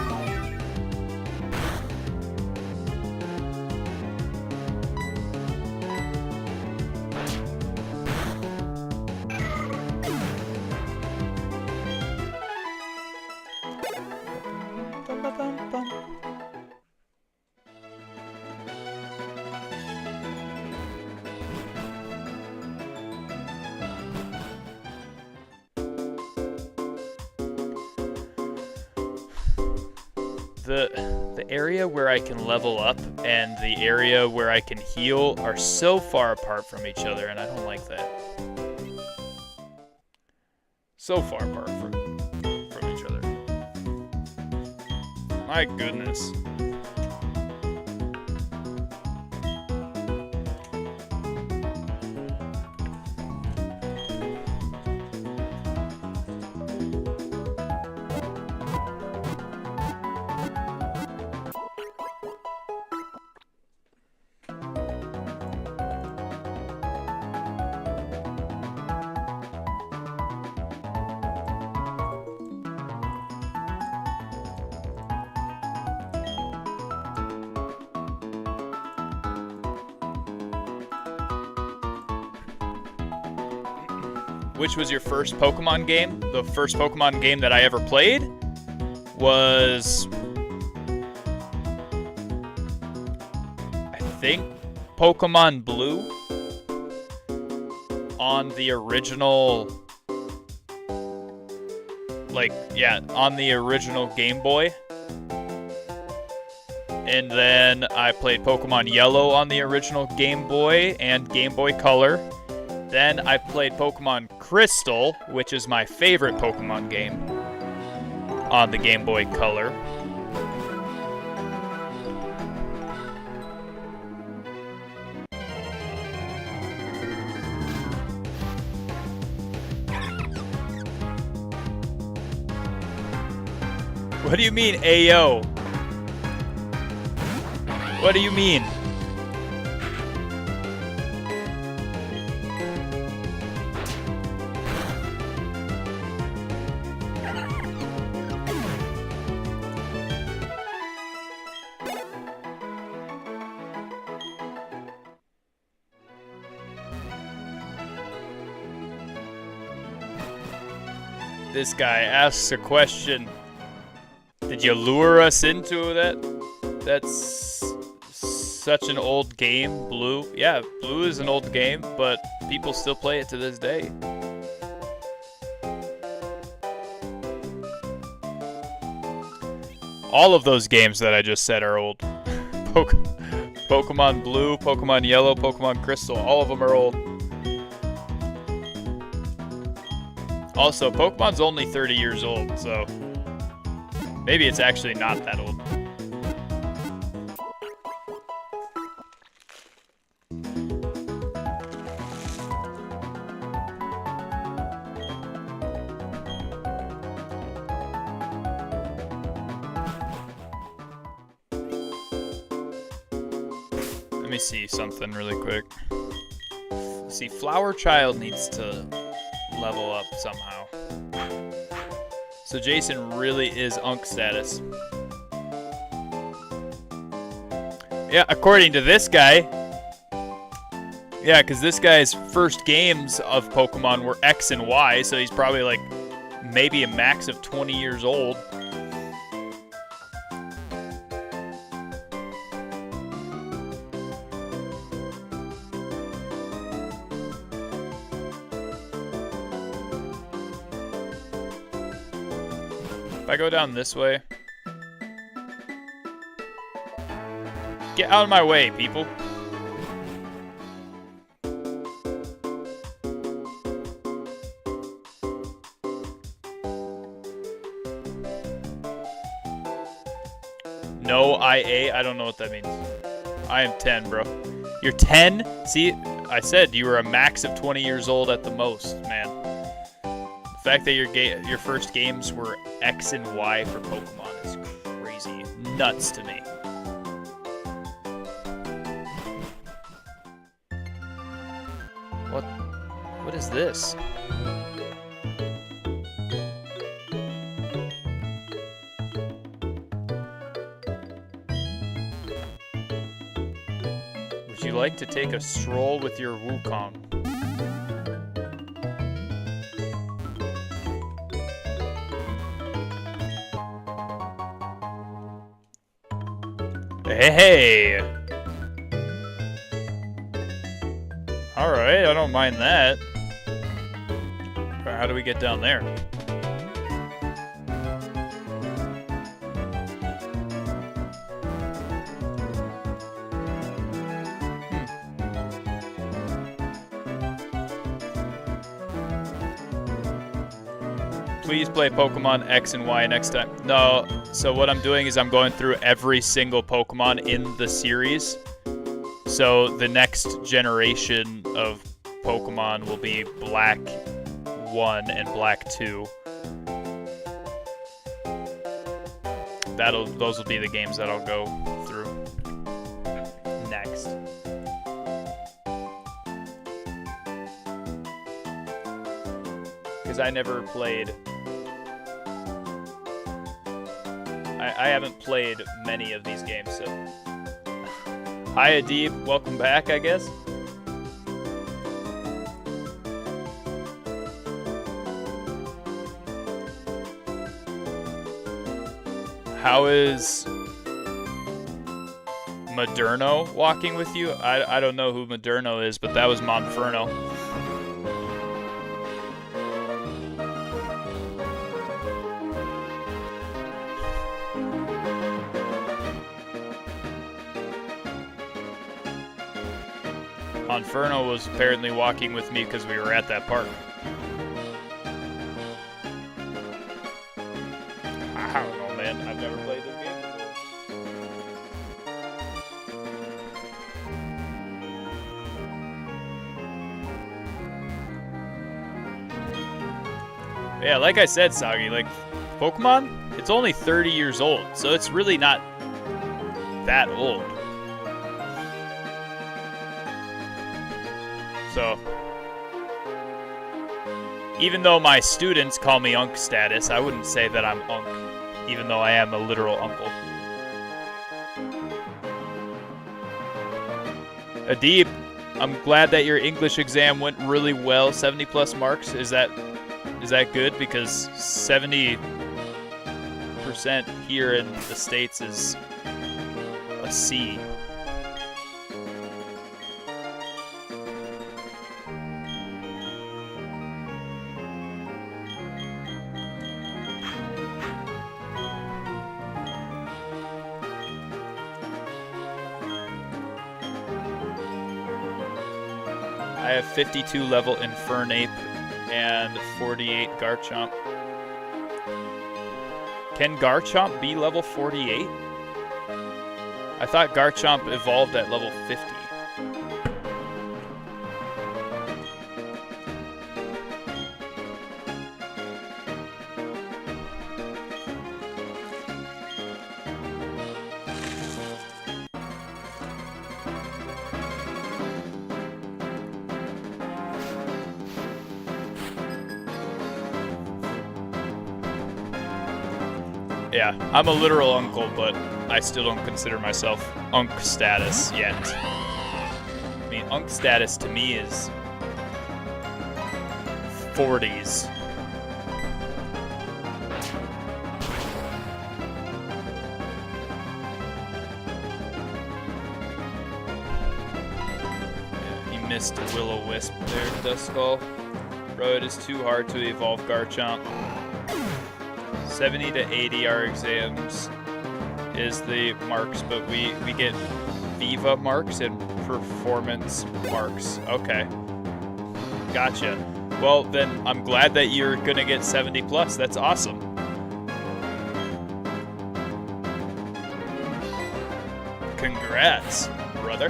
The area where I can level up and the area where I can heal are so far apart from each other, and I don't like that. So far apart from each other. My goodness. Which was your first Pokemon game? The first Pokemon game that I ever played was, I think, Pokemon Blue on the original, on the original Game Boy. And then I played Pokemon Yellow on the original Game Boy and Game Boy Color. Then I played Pokemon Crystal, which is my favorite Pokemon game on the Game Boy Color. What do you mean, Ayo? What do you mean? This guy asks a question. Did you lure us into that? That's such an old game, Blue. Yeah, Blue is an old game, but people still play it to this day. All of those games that I just said are old. Pokemon Blue, Pokemon Yellow, Pokemon Crystal, all of them are old. Also, Pokemon's only 30 years old, so maybe it's actually not that old. Let me see something really quick. See, Flower Child needs to level up somehow. So Jason really is Unk status. Yeah, according to this guy. Yeah, because this guy's first games of Pokemon were X and Y, so he's probably like maybe a max of 20 years old. If I go down this way... Get out of my way, people. No IA? I don't know what that means. I am 10, bro. You're 10? See, I said you were a max of 20 years old at the most, man. The fact that your first games were X and Y for Pokemon is crazy. Nuts to me. What is this? Would you like to take a stroll with your Wukong? Hey! Alright, I don't mind that. How do we get down there? Please play Pokemon X and Y next time. No, so what I'm doing is I'm going through every single Pokemon in the series. So the next generation of Pokemon will be Black 1 and Black 2. Those will be the games that I'll go through next. Because I never played... I haven't played many of these games, so... Hi, Adib. Welcome back, I guess. How is Moderno walking with you? I don't know who Moderno is, but that was Monferno. Monferno was apparently walking with me because we were at that park. I don't know, man. I've never played this game. Yeah, like I said, Soggy, like, Pokemon, it's only 30 years old, so it's really not that old. So, even though my students call me Unk status, I wouldn't say that I'm Unk, even though I am a literal uncle. Adib, I'm glad that your English exam went really well. 70 plus marks. Is that good? Because 70% here in the States is a C. I have 52 level Infernape and 48 Garchomp. Can Garchomp be level 48? I thought Garchomp evolved at level 50. Yeah, I'm a literal uncle, but I still don't consider myself Unk status yet. I mean, Unk status to me is 40s. Yeah, he missed a Will-O-Wisp there, Duskull. Bro, it is too hard to evolve Garchomp. 70 to 80 our exams is the marks, but we get Viva marks and performance marks. Okay. Gotcha. Well, then I'm glad that you're going to get 70 plus. That's awesome. Congrats, brother.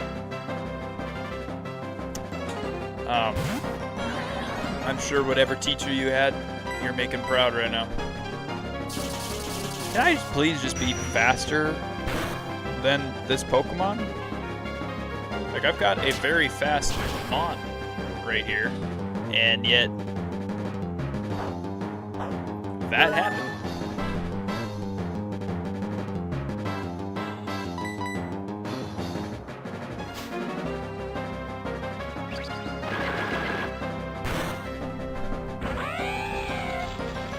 I'm sure whatever teacher you had, you're making proud right now. Can I please just be faster than this Pokemon? Like, I've got a very fast Mon right here, and yet that happened.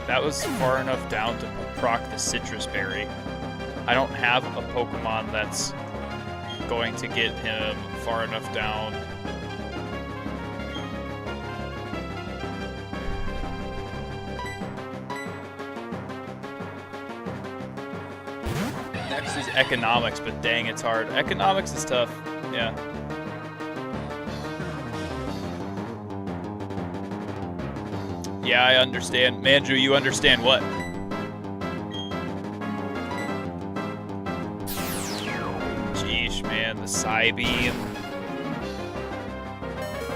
That was far enough down to proc the Citrus Berry. I don't have a Pokemon that's going to get him far enough down. Next is Economics, but dang, it's hard. Economics is tough, yeah. Yeah, I understand. Mandrew, you understand what? Jeesh, man, the Psybeam.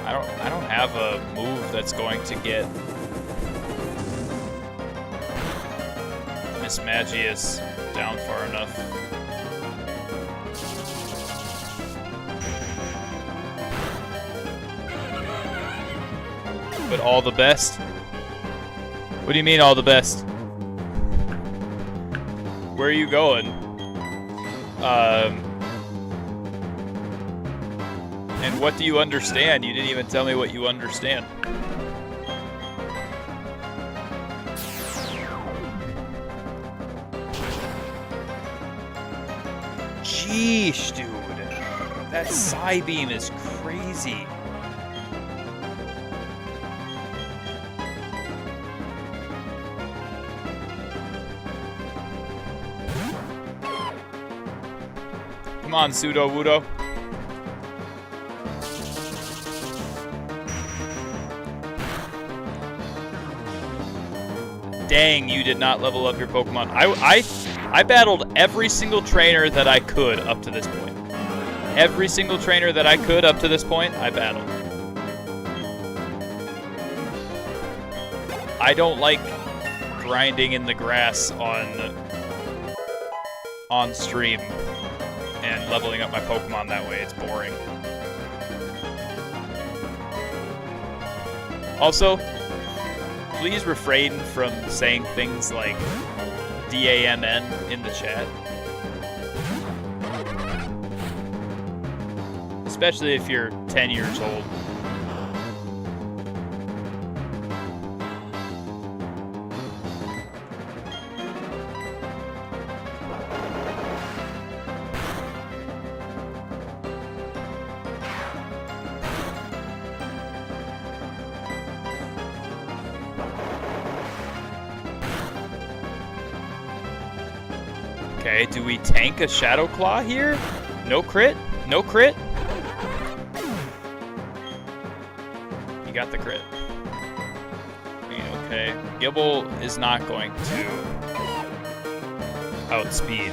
I don't have a move that's going to get Miss Magius down far enough. But all the best? What do you mean all the best? Where are you going? And what do you understand? You didn't even tell me what you understand. Jeesh, dude. That Psybeam is crazy. Come on, Pseudo-Wudo. Dang, you did not level up your Pokemon. I battled every single trainer that I could up to this point. Every single trainer that I could up to this point, I battled. I don't like grinding in the grass on stream and leveling up my Pokemon that way. It's boring. Also, please refrain from saying things like DAMN in the chat. Especially if you're 10 years old. Okay, do we tank a Shadow Claw here? No crit? No crit? You got the crit. Okay, Gibble is not going to outspeed.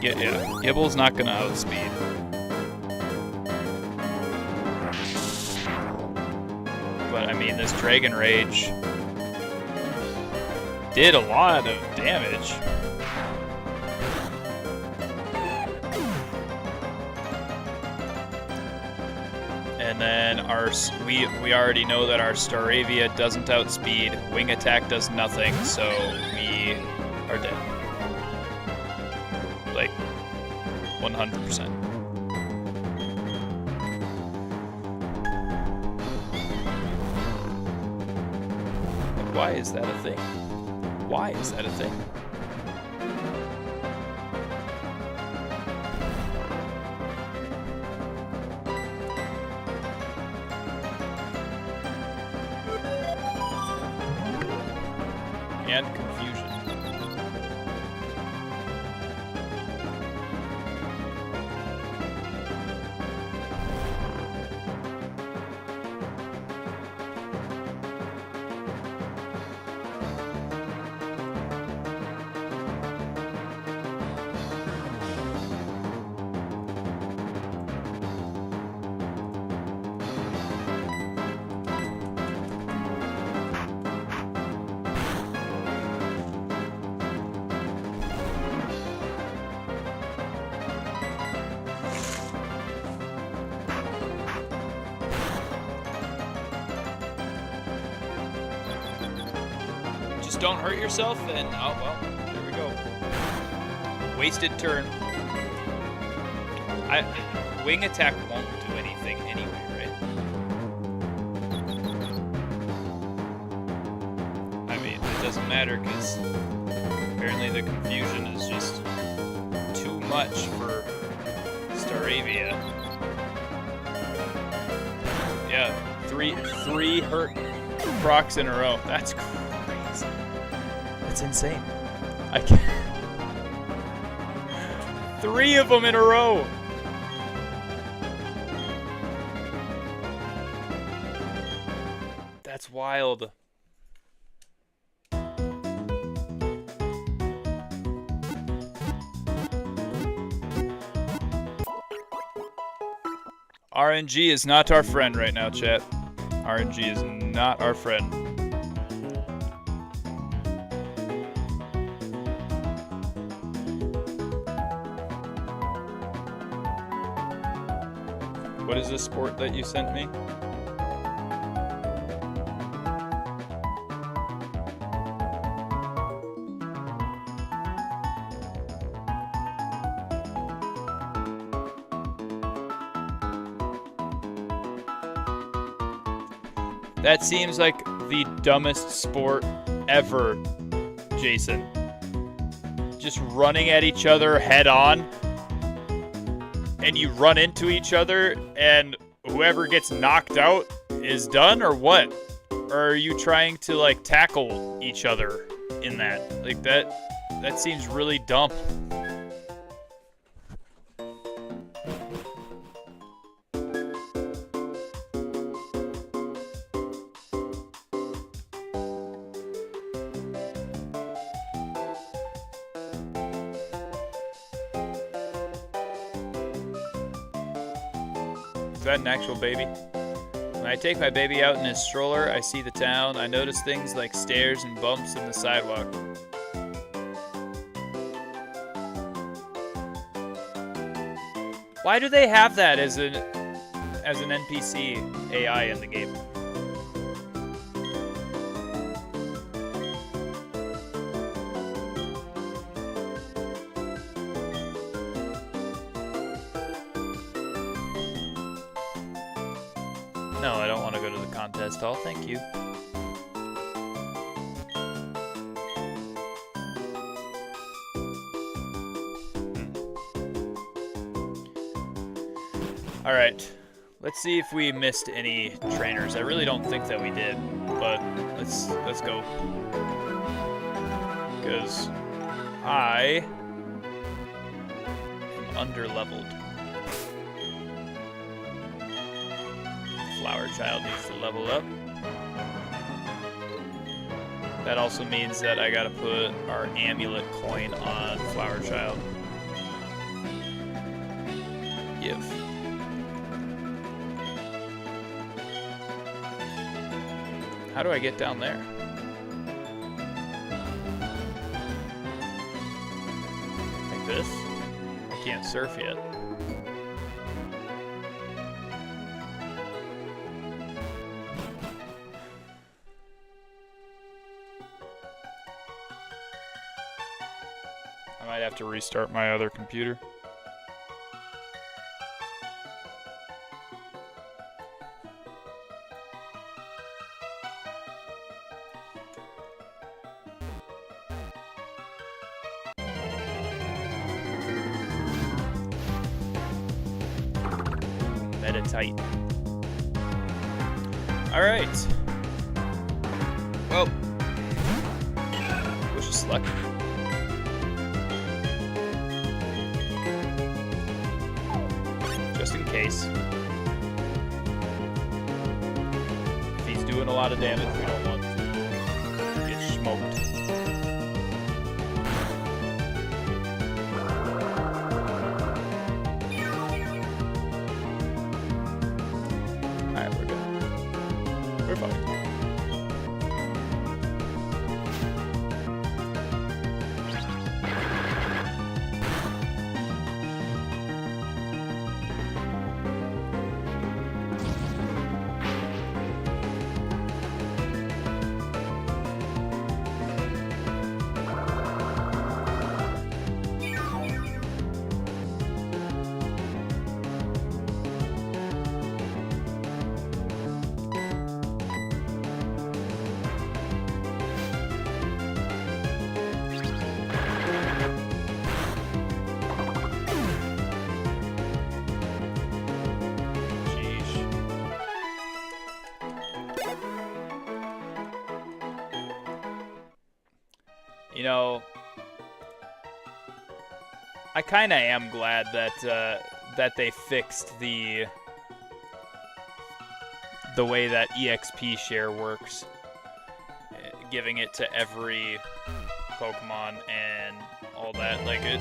Yeah, Gibble's not going to outspeed. But, I mean, this Dragon Rage did a lot of damage. And then we already know that our Staravia doesn't outspeed. Wing attack does nothing, so we are dead. Like 100%. Why is that a thing? Why is that a thing? And confusion. Don't hurt yourself, and oh well, there we go. Wasted turn. Wing attack won't do anything anyway, right? I mean, it doesn't matter because apparently the confusion is just too much for Staravia. Yeah, three hurt procs in a row. That's crazy. That's insane. I can't. 3 of them in a row. That's wild. RNG is not our friend right now, chat. RNG is not our friend. What is this sport that you sent me? That seems like the dumbest sport ever, Jason. Just running at each other head on. And you run into each other, and whoever gets knocked out is done, or what? Or are you trying to, like, tackle each other in that? Like, that seems really dumb. Is that an actual baby? When I take my baby out in his stroller, I see the town. I notice things like stairs and bumps in the sidewalk. Why do they have that as an NPC AI in the game? No, I don't want to go to the contest hall. Thank you. All right, let's see if we missed any trainers. I really don't think that we did, but let's go. Because I am under-leveled. Flower Child needs to level up. That also means that I gotta put our amulet coin on Flower Child. Give. How do I get down there? Like this? I can't surf yet. I might have to restart my other computer. Meditate. All right. Well, wish us luck. Just in case. If he's doing a lot of damage, we don't want to get smoked. Alright, we're good. We're fine. You know, I kind of am glad that that they fixed the way that EXP share works, giving it to every Pokemon and all that. Like it,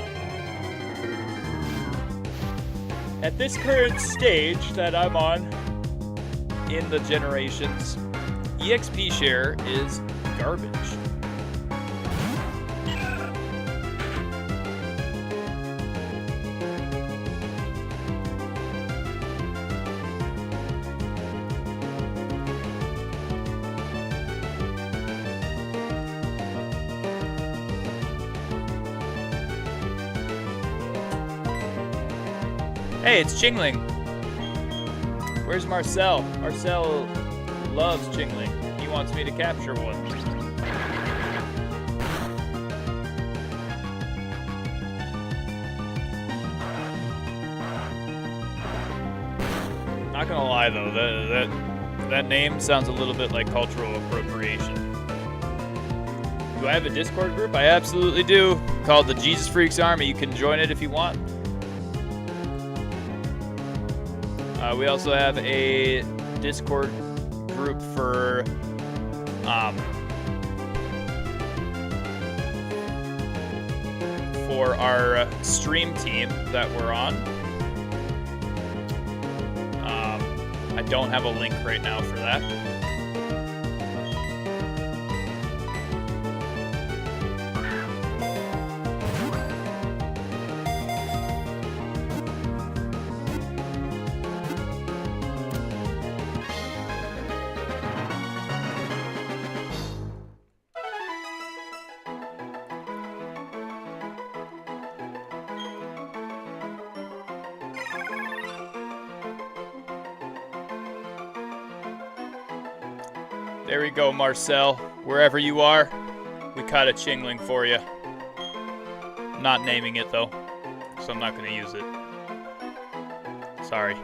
at this current stage that I'm on in the generations, EXP share is garbage. Hey, it's Chingling. Where's Marcel? Marcel loves Chingling. He wants me to capture one. Not gonna lie though, that name sounds a little bit like cultural appropriation. Do I have a Discord group? I absolutely do. Called the Jesus Freaks Army. You can join it if you want. We also have a Discord group for our stream team that we're on. don't have a link right now for that. There we go, Marcel. Wherever you are, we caught a chingling for you. I'm not naming it, though, so I'm not going to use it. Sorry.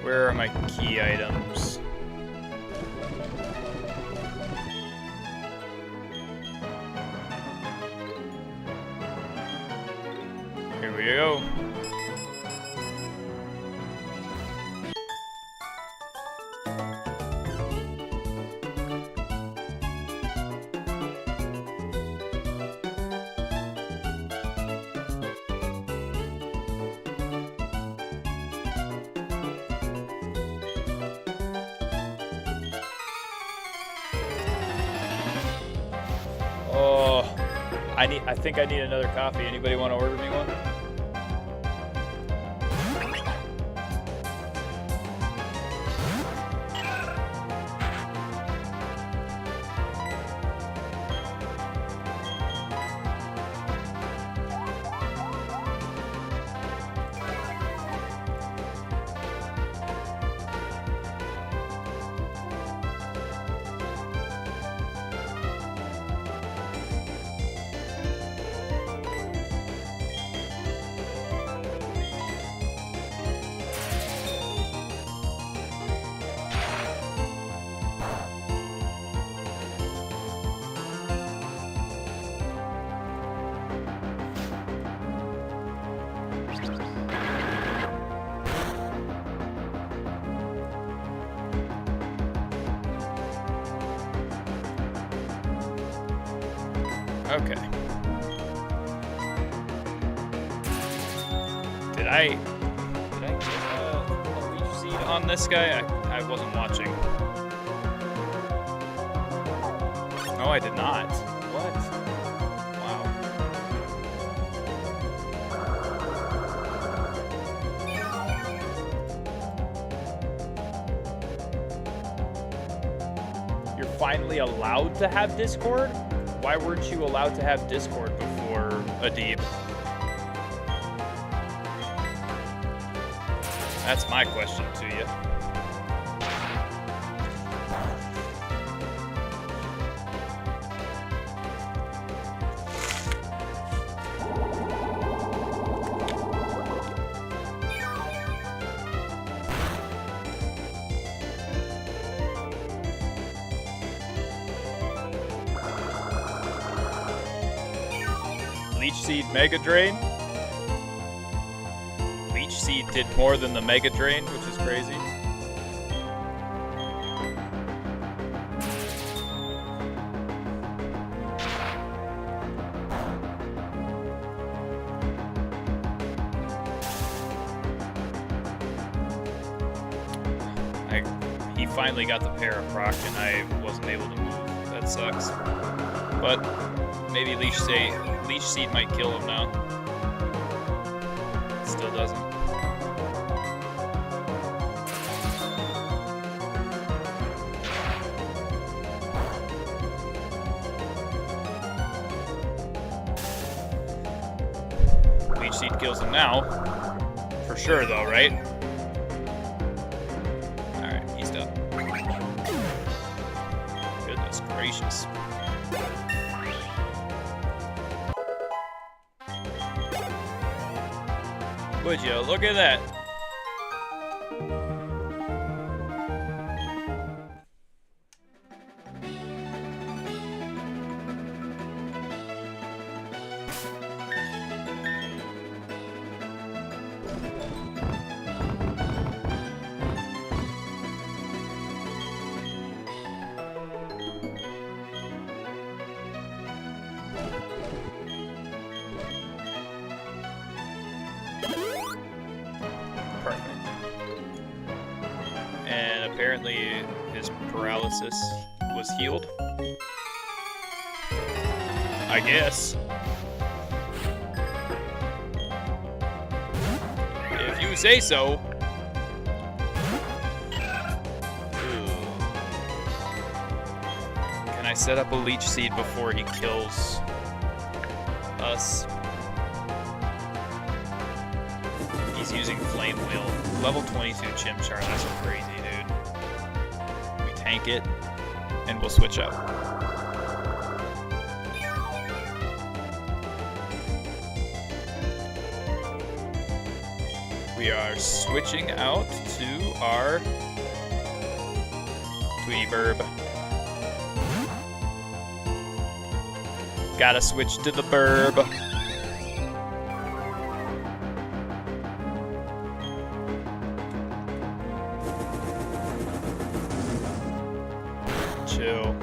Where are my key items? Here we go. Oh, I think I need another coffee. Anybody want to order me one? Okay. Did I get a leech seed on this guy? I wasn't watching. No, I did not. What? Wow. You're finally allowed to have Discord? Why weren't you allowed to have Discord before, Adib? That's my question to you. Leech Seed Mega Drain. Leech Seed did more than the Mega Drain, which is crazy. He finally got the Paraproc and I wasn't able to move. That sucks. But maybe Leech Seed might kill him now. It still doesn't. Leech Seed kills him now. For sure though, right? Alright, he's done. Goodness gracious. Would you? Look at that. apparently his paralysis was healed. I guess. If you say so. Can I set up a leech seed before he kills us? He's using Flame Wheel. Level 22 Chimchar, that's crazy, dude. We tank it, and we'll switch out. We are switching out to our Tweeburb. Gotta switch to the burb. Chill.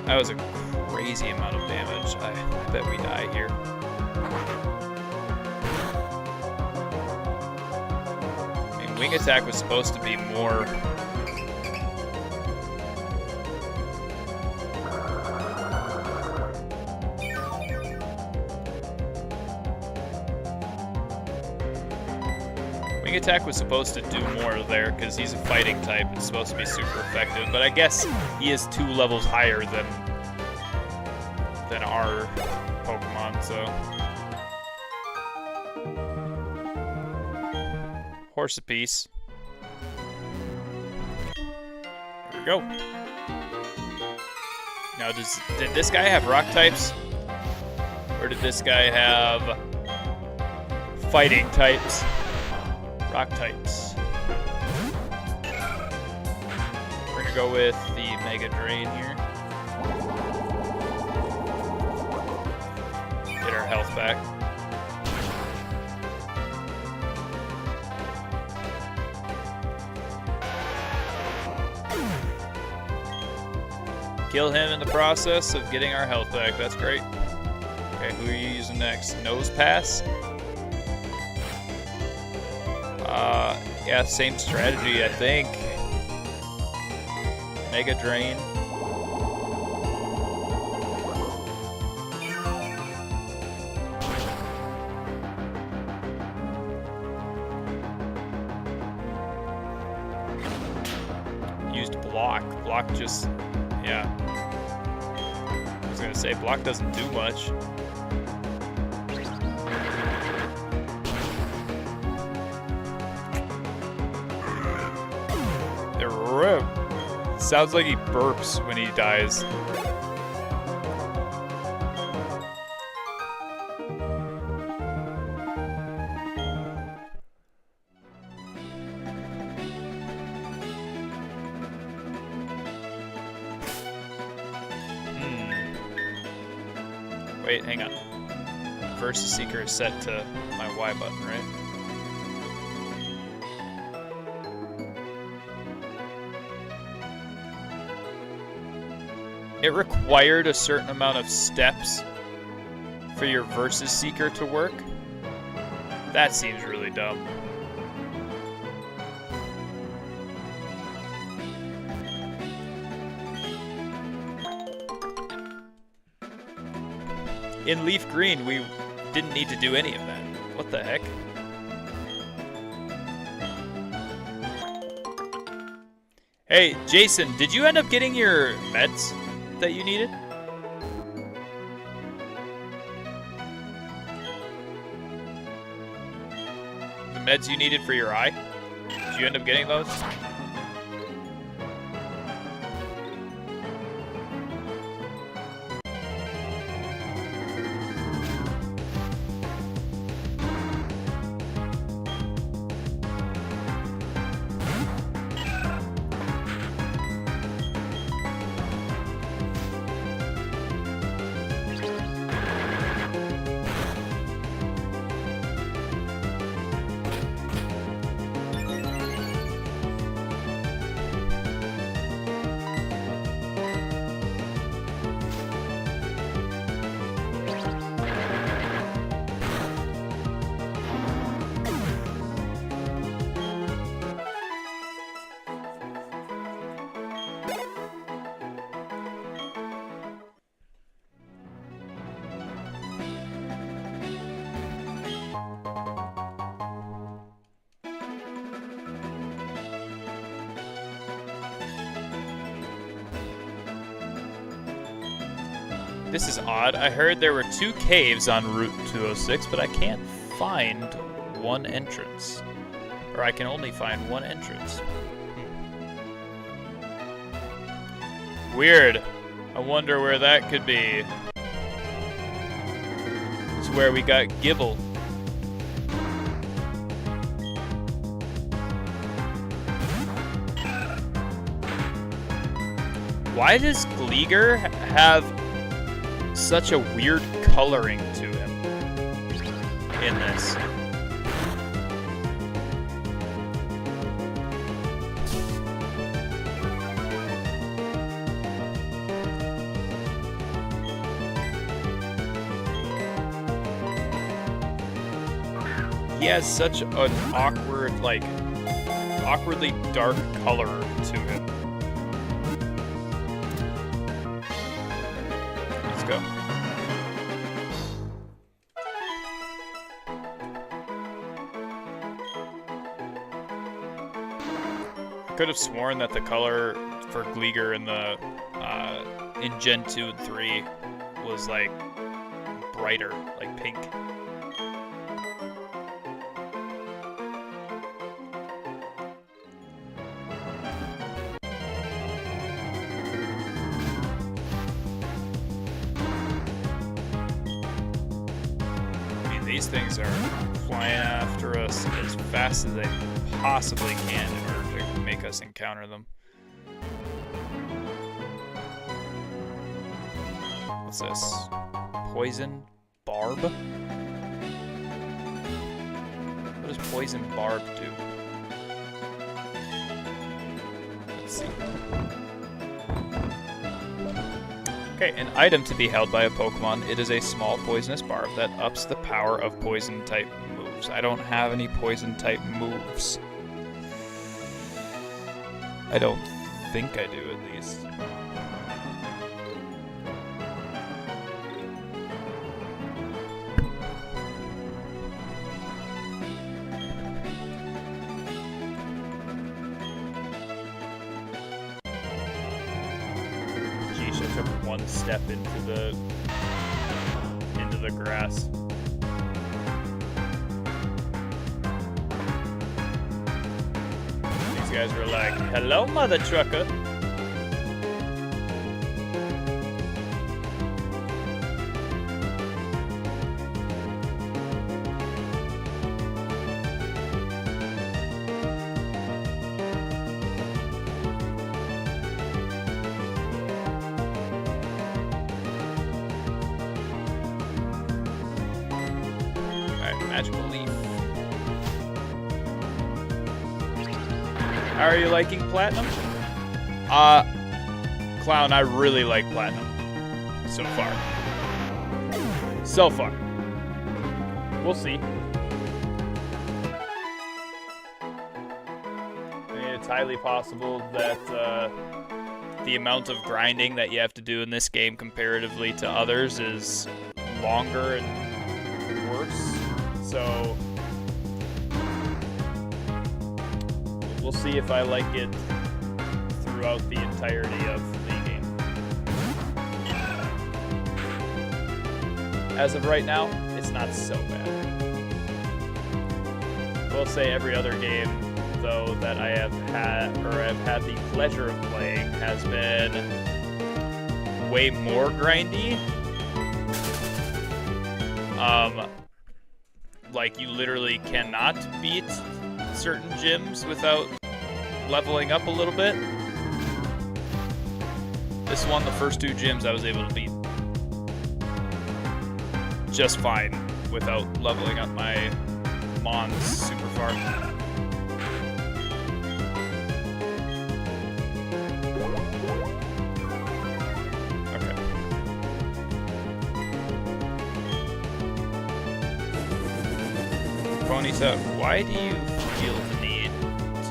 That was a crazy amount of damage. I bet we die here. I mean, Wing Attack was supposed to be more... Wing Attack was supposed to do more there because he's a fighting type. It's supposed to be super effective, but I guess he is 2 levels higher than our Pokemon, so. Horse apiece. Here we go. Now, did this guy have rock types? Or did this guy have fighting types? Rock types. We're gonna go with the Mega Drain here. Get our health back. Kill him in the process of getting our health back. That's great. Okay, who are you using next? Nose Pass? Yeah, same strategy, I think. Mega Drain. Used Block. Block just, yeah. I was gonna say, Block doesn't do much. Sounds like he burps when he dies. Wait, hang on. Versus Seeker is set to my Y button, right? It required a certain amount of steps for your Versus Seeker to work. That seems really dumb. In Leaf Green, we didn't need to do any of that. What the heck? Hey, Jason, did you end up getting your meds that you needed? The meds you needed for your eye? Did you end up getting those? This is odd. I heard there were 2 caves on Route 206, but I can't find one entrance. Or I can only find one entrance. Weird. I wonder where that could be. It's where we got Gibble. Why does Gleeger have such a weird coloring to him in this? He has such an awkward, like, awkwardly dark color to him. Let's go. Could have sworn that the color for Gleeger in the in Gen 2 and 3 was like brighter, like pink. These things are flying after us as fast as they possibly can in order to make us encounter them. What's this? Poison Barb? What does Poison Barb do? Let's see. Okay, an item to be held by a Pokemon. It is a small poisonous barb that ups the power of poison-type moves. I don't have any poison-type moves. I don't think I do, at least. Took one step into the grass. These guys were like, "Hello, mother trucker." Magical leaf. How are you liking Platinum? Clown, I really like Platinum. So far. So far. We'll see. I mean, it's highly possible that the amount of grinding that you have to do in this game comparatively to others is longer and worse. So we'll see if I like it throughout the entirety of the game. As of right now, it's not so bad. I will say every other game, though, that I have had, or have had the pleasure of playing, has been way more grindy. Like, you literally cannot beat certain gyms without leveling up a little bit. This one, the first 2 gyms I was able to beat just fine without leveling up my Mons super far. Ponyta, why do you feel the need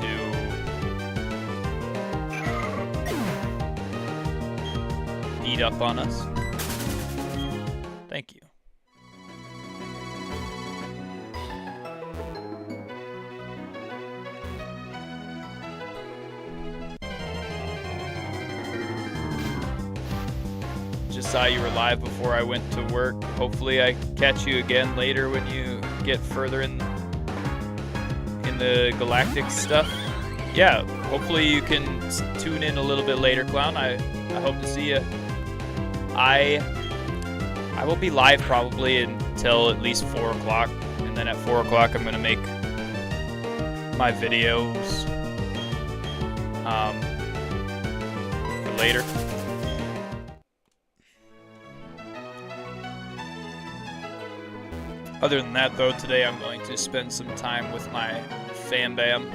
to beat up on us? Thank you. saw you were live before I went to work. Hopefully I catch you again later when you get further in the galactic stuff. Yeah, hopefully you can tune in a little bit later, Clown. I hope to see you. I will be live probably until at least 4 o'clock, and then at 4 o'clock I'm going to make my videos for later. Other than that, though, today I'm going to spend some time with my fam bam.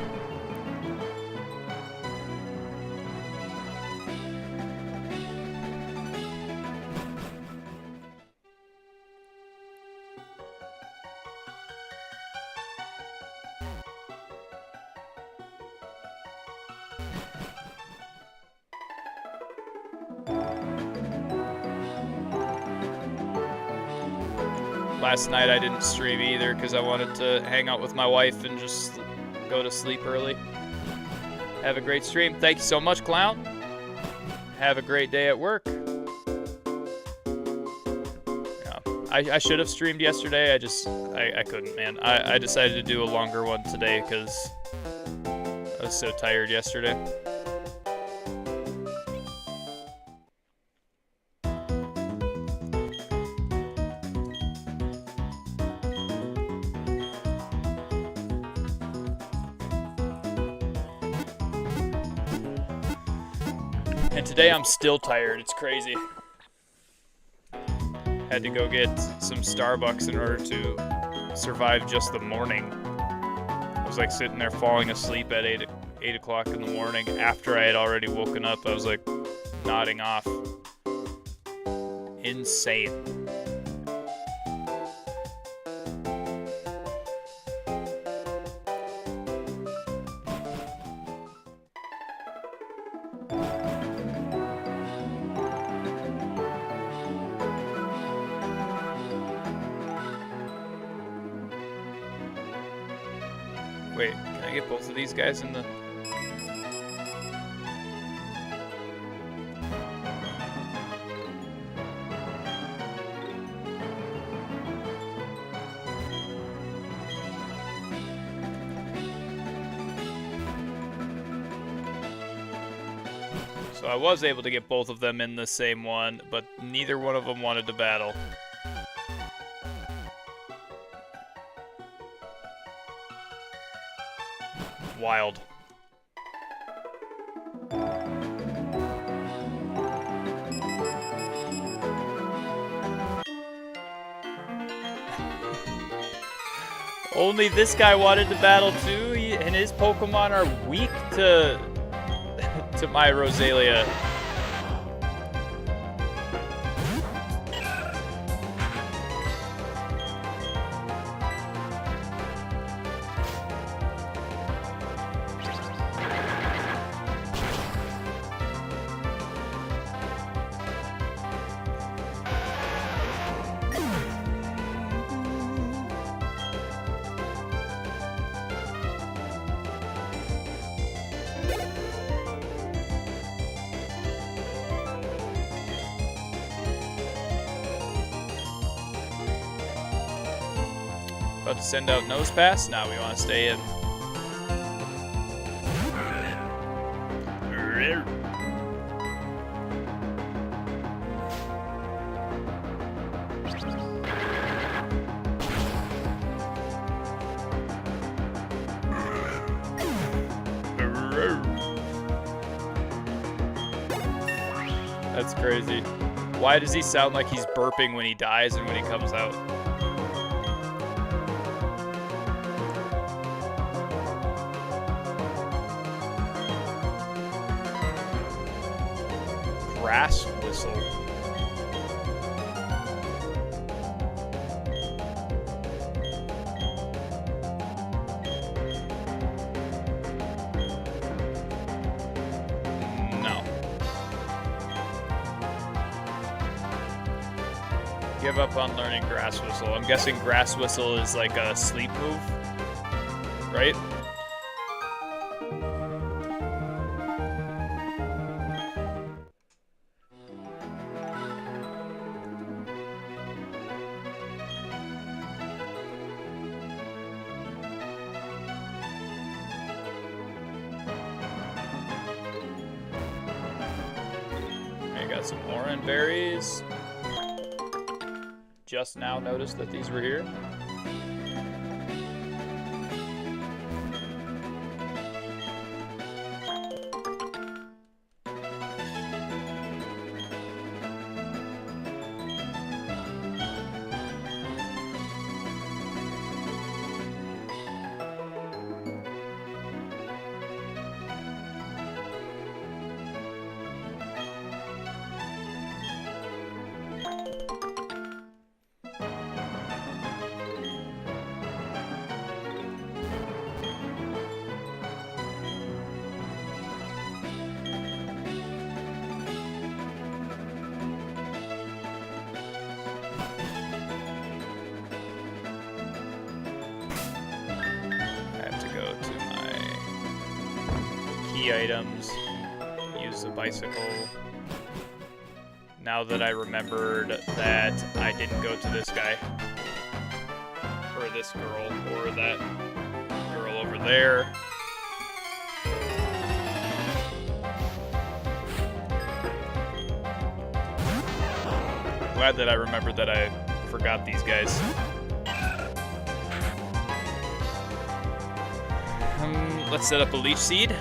Last night I didn't stream either because I wanted to hang out with my wife and just go to sleep early. Have a great stream. Thank you so much, Clown. Have a great day at work. Yeah, I should have streamed yesterday. I couldn't, man. I decided to do a longer one today because I was so tired yesterday. And today I'm still tired. It's crazy. Had to go get some Starbucks in order to survive just the morning. I was like sitting there falling asleep at 8 o'clock in the morning after I had already woken up. I was like nodding off. Insane. Wait, can I get both of these guys in the... So I was able to get both of them in the same one, but neither one of them wanted to battle. Wild. Only this guy wanted to battle too, and his Pokemon are weak to my Rosalia. About to send out Nose Pass. Now we want to stay in. That's crazy. Why does he sound like he's burping when he dies and when he comes out? Grass whistle. No. Give up on learning grass whistle. I'm guessing grass whistle is like a sleep move, right? Got some orange berries. Just now noticed that these were here. Items, use the bicycle. Now that I remembered that I didn't go to this guy, or this girl, or that girl over there. Glad that I remembered that I forgot these guys. Let's set up a leech seed.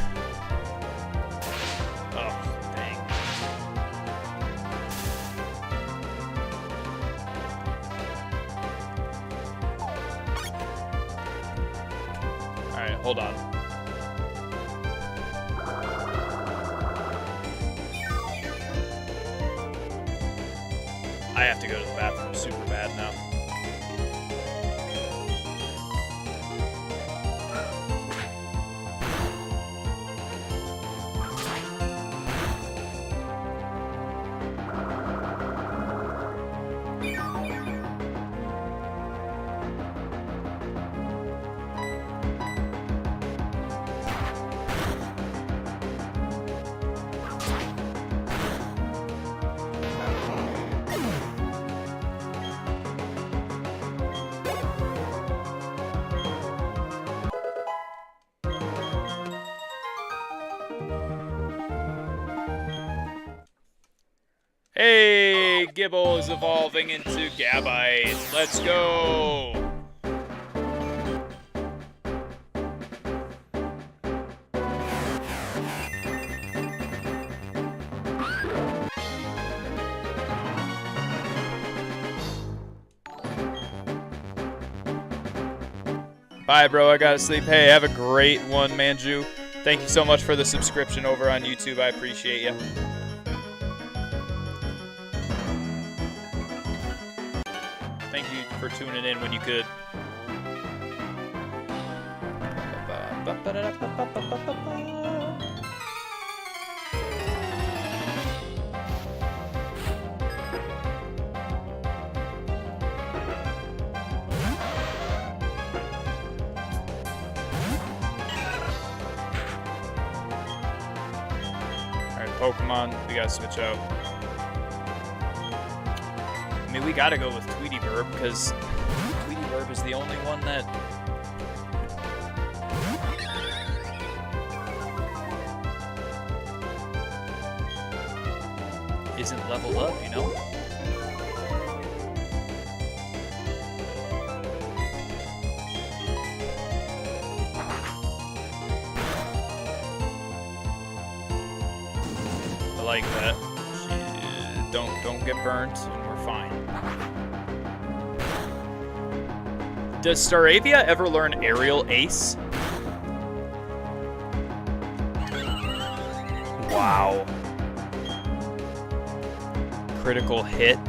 Hold on. I have to go to the bathroom super bad now. Hey, Gibble is evolving into Gabite. Let's go. Bye, bro. I gotta sleep. Hey, have a great one, Manju. Thank you so much for the subscription over on YouTube. I appreciate you. Thank you for tuning in when you could. Alright, Pokemon, we gotta switch out. I mean, we gotta go with Tweety Bird because Tweety Bird is the only one that isn't leveled up, you know? I like that. Don't get burnt, and we're fine. Does Staravia ever learn Aerial Ace? Wow. Critical hit.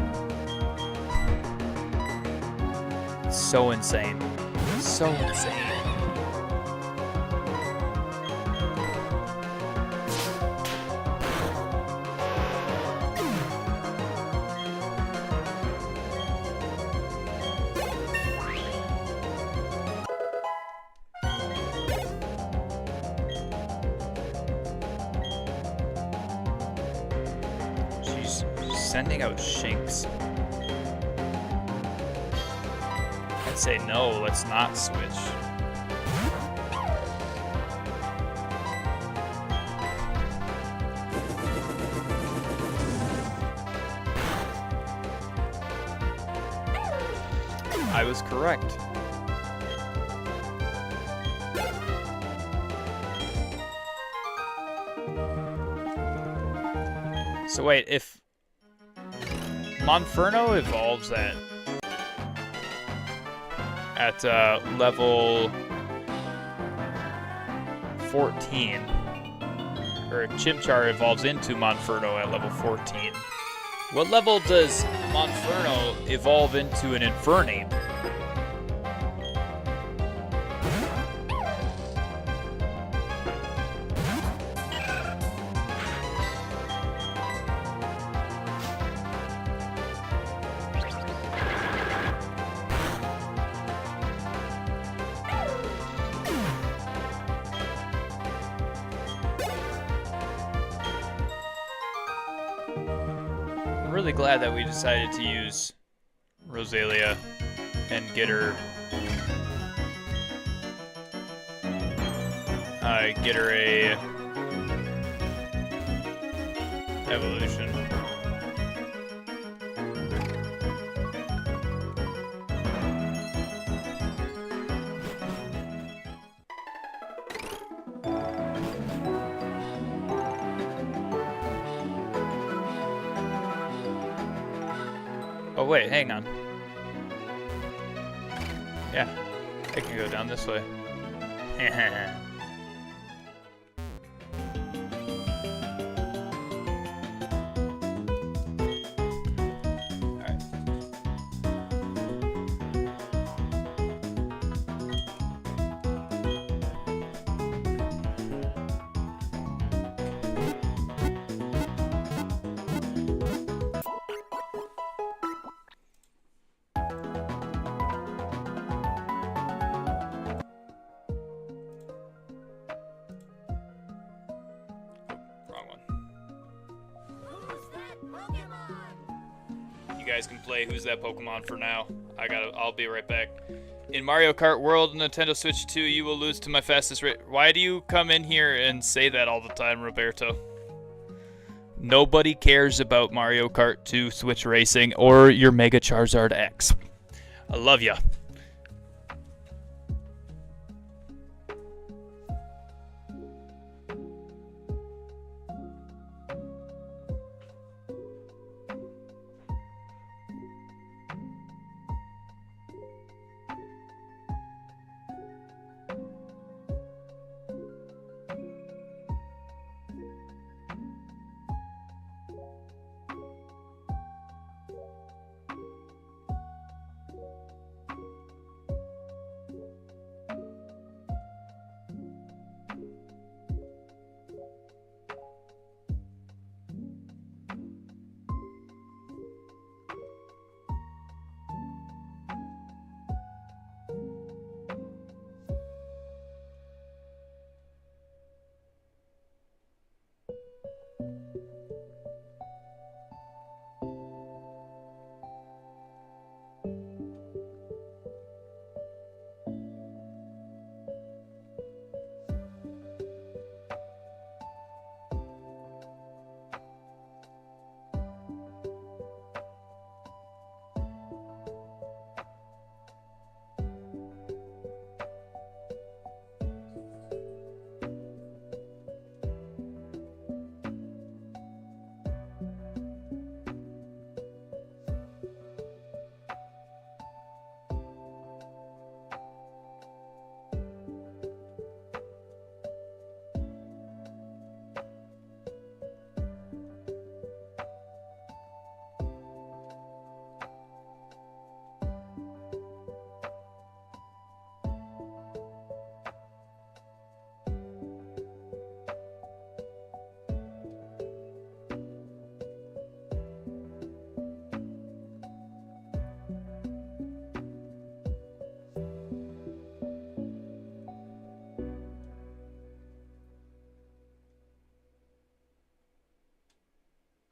So insane. So insane. Sending out Shinx. I'd say no, let's not switch. I was correct. So wait, if Monferno evolves at level 14, or Chimchar evolves into Monferno at level 14, what level does Monferno evolve into an Infernape? I'm really glad that we decided to use Rosalia and get her a evolution. Oh wait, hang on. Yeah, I can go down this way. You guys can play Who's That Pokemon for now. I'll be right back. In Mario Kart World Nintendo Switch 2, you will lose to my fastest rate. Why do you come in here and say that all the time, Roberto? Nobody cares about Mario Kart 2 Switch Racing or your Mega Charizard X. I love ya.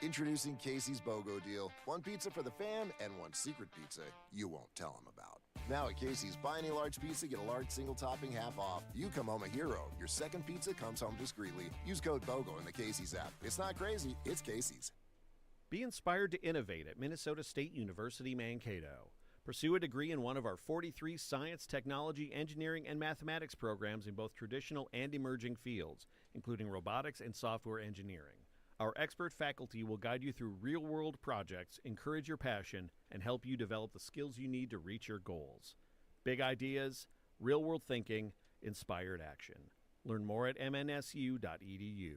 Introducing Casey's BOGO deal. One pizza for the fan and one secret pizza you won't tell them about. Now at Casey's, buy any large pizza, get a large single topping half off. You come home a hero. Your second pizza comes home discreetly. Use code BOGO in the Casey's app. It's not crazy, it's Casey's. Be inspired to innovate at Minnesota State University Mankato. Pursue a degree in one of our 43 science, technology, engineering, and mathematics programs in both traditional and emerging fields, including robotics and software engineering. Our expert faculty will guide you through real-world projects, encourage your passion, and help you develop the skills you need to reach your goals. Big ideas, real-world thinking, inspired action. Learn more at mnsu.edu.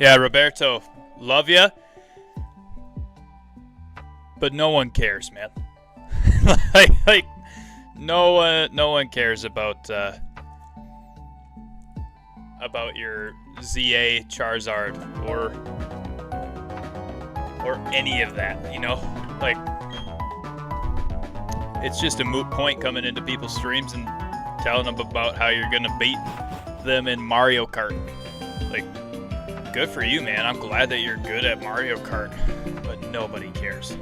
Yeah, Roberto, love ya, but no one cares, man. like no one cares about your ZA Charizard or any of that, you know? Like, it's just a moot point coming into people's streams and telling them about how you're gonna beat them in Mario Kart. Like, good for you, man. I'm glad that you're good at Mario Kart, but nobody cares.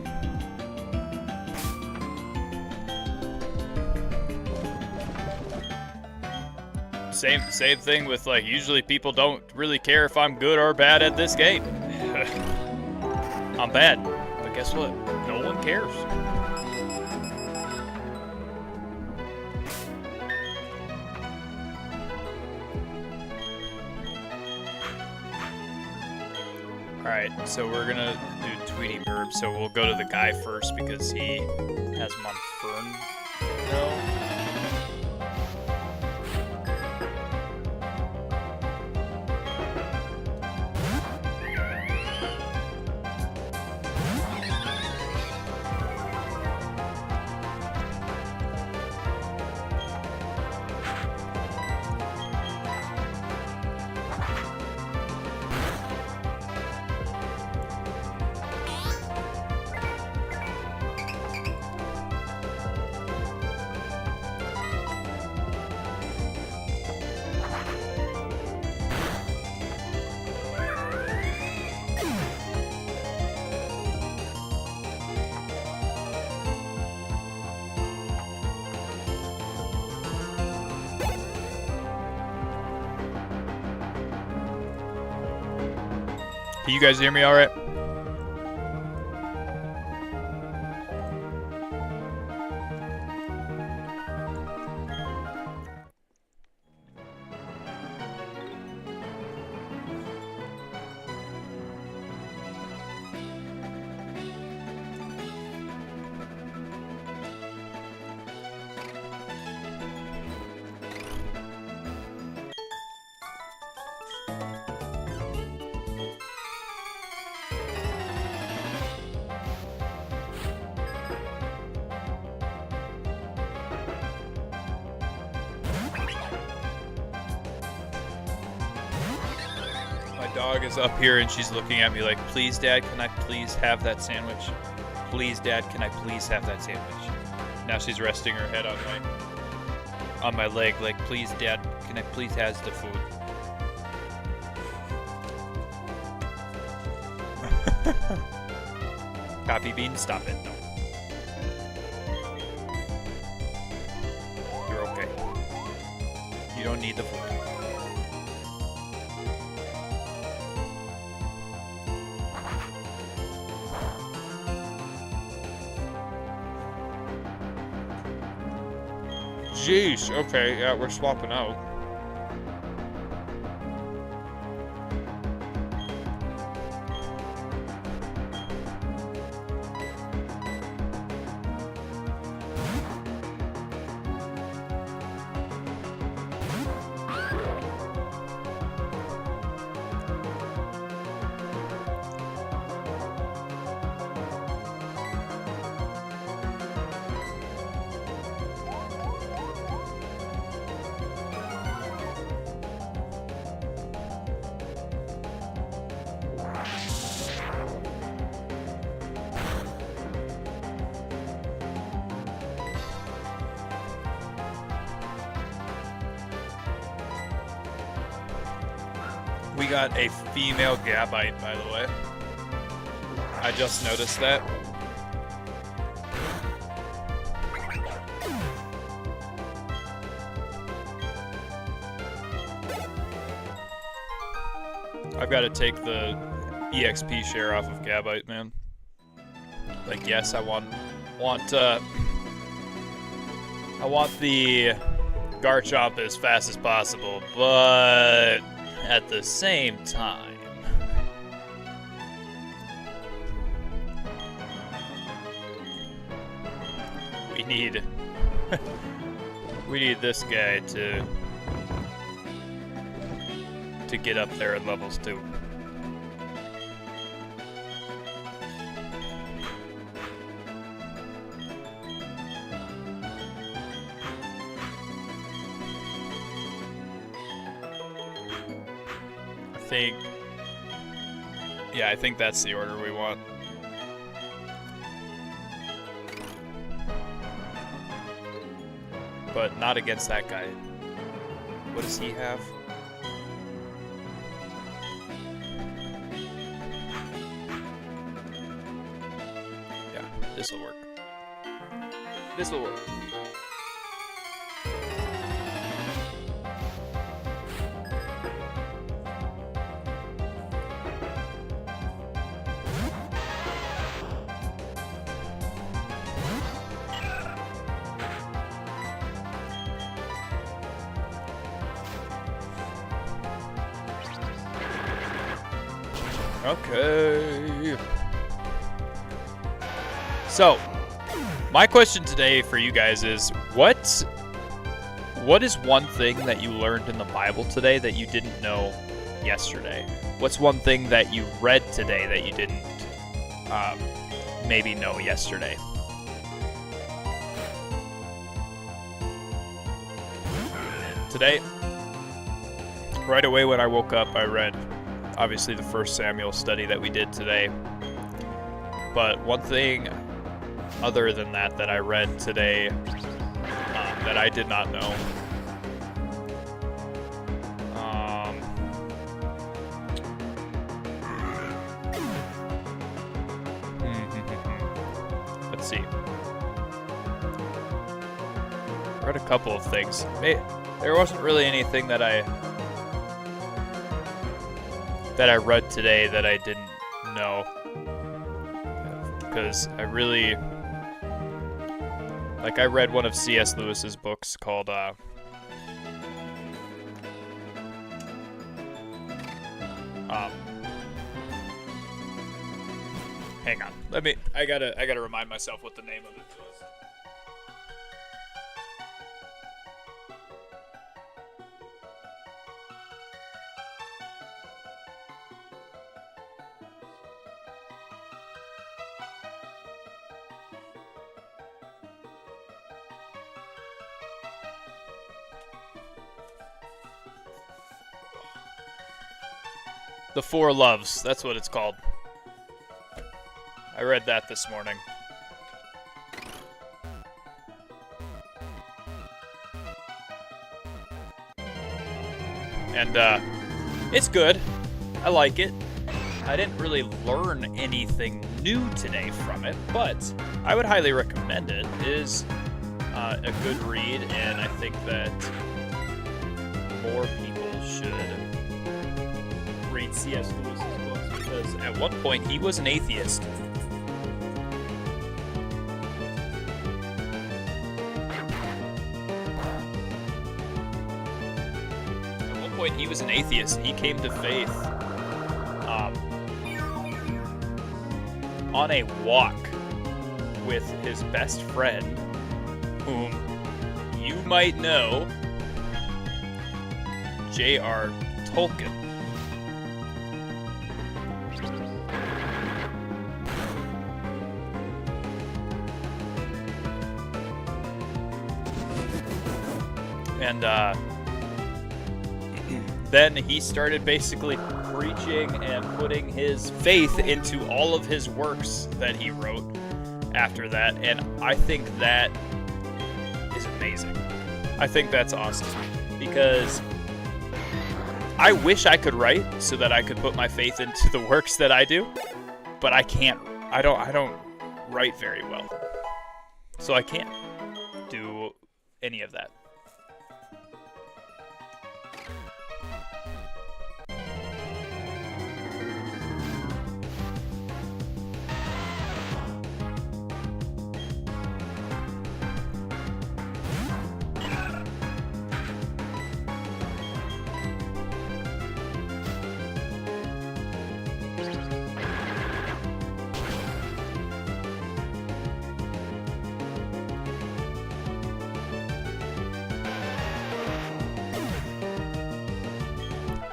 Same thing with, like, usually people don't really care if I'm good or bad at this game. I'm bad, but guess what? No one cares. Alright, so we're gonna do Tweety Bird, so we'll go to the guy first because he has him on Fern. No. Can you guys hear me all right? Dog is up here and she's looking at me like, please, Dad, can I please have that sandwich? Please, Dad, can I please have that sandwich? Now she's resting her head on my leg like, please, Dad, Can I please has the food? Coffee bean, stop it. No. You're okay. You don't need the food. Jeez, okay, yeah, we're swapping out. We got a female Gabite, by the way. I just noticed that. I've got to take the EXP share off of Gabite, man. Like, yes, I want the Garchomp as fast as possible, but at the same time, we need this guy to get up there in levels too. I think that's the order we want. But not against that guy. What does he have? Yeah, this'll work. This'll work. Okay. So, my question today for you guys is, what is one thing that you learned in the Bible today that you didn't know yesterday? What's one thing that you read today that you didn't maybe know yesterday? Today, right away when I woke up, I read obviously the first Samuel study that we did today. But one thing other than that I read today that I did not know. Let's see. I read a couple of things. There wasn't really anything that I read today that I didn't know, because I read one of C.S. Lewis's books called hang on, I gotta remind myself what the name of it was. The Four Loves, that's what it's called. I read that this morning. And it's good. I like it. I didn't really learn anything new today from it, but I would highly recommend it. It is a good read, and I think that more people should read C.S. Lewis's books, because at one point he was an atheist. At one point he was an atheist. He came to faith on a walk with his best friend, whom you might know, J.R. Tolkien. And then he started basically preaching and putting his faith into all of his works that he wrote after that, and I think that is amazing. I think that's awesome, because I wish I could write so that I could put my faith into the works that I do, but I can't. I don't write very well, so I can't do any of that.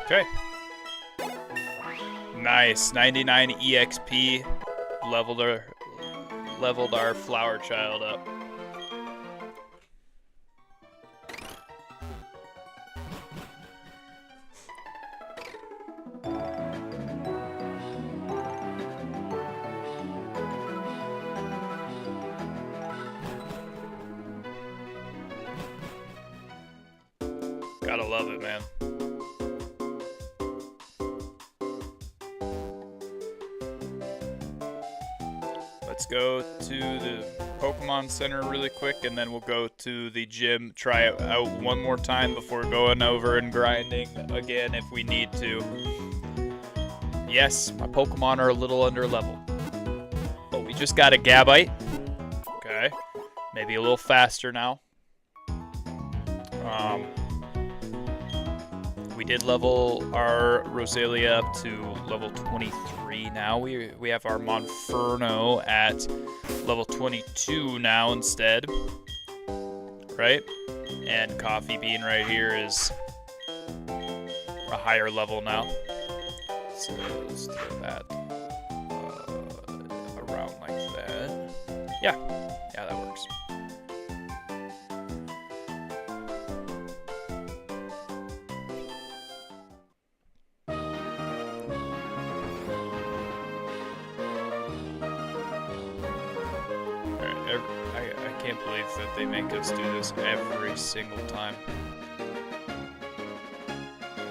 Okay. Nice. 99 EXP. Leveled our flower child up. Gotta love it, man. Let's go to the Pokemon Center really quick, and then we'll go to the gym, try it out one more time before going over and grinding again if we need to. Yes, my Pokemon are a little under level, but we just got a Gabite. Okay, maybe a little faster now. We did level our Roselia up to level 23 now. We have our Monferno at level 22 now instead, right? And Coffee Bean right here is a higher level now. So let's throw that around like that. Yeah, that works. I can't believe that they make us do this every single time.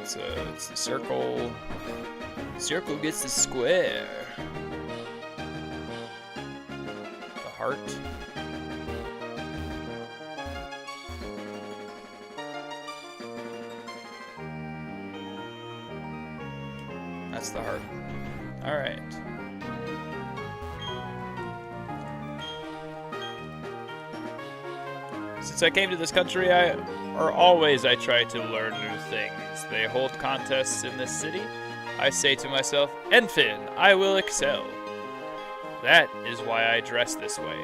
It's the circle. Circle gets the square. The heart. That's the heart. All right. Since I came to this country, I try to learn new things. They hold contests in this city. I say to myself, Enfin, I will excel. That is why I dress this way.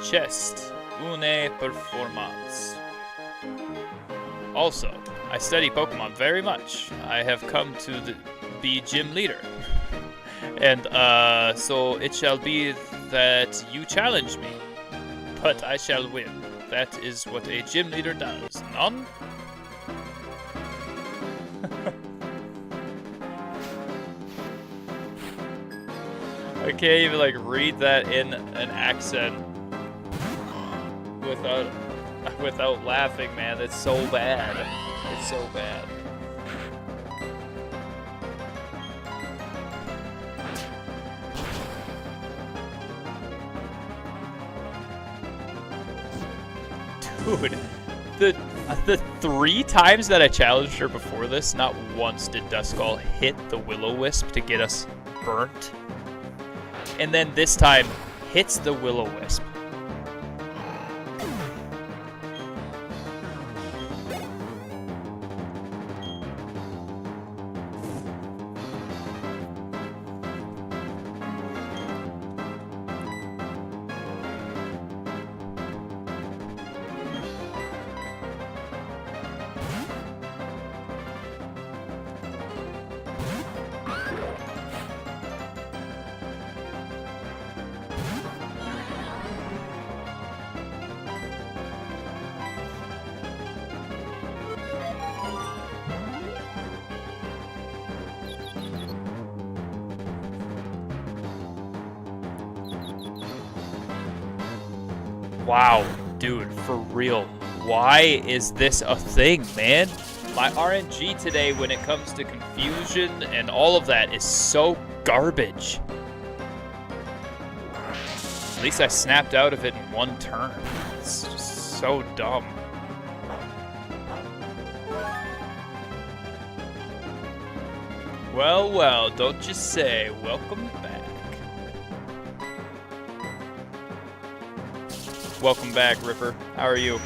Chest, une performance. Also, I study Pokemon very much. I have come to be gym leader. And so it shall be that you challenge me, but I shall win. That is what a gym leader does, none? I can't even read that in an accent without laughing, man. It's so bad. It's so bad. Dude, the 3 times that I challenged her before this, not once did Duskull hit the Will-O-Wisp to get us burnt. And then this time, hits the Will-O-Wisp. Wow, dude, for real. Why is this a thing, man? My RNG today when it comes to confusion and all of that is so garbage. At least I snapped out of it in 1 turn. It's just so dumb. Well, well, don't you say. Welcome back. Welcome back, Ripper. How are you?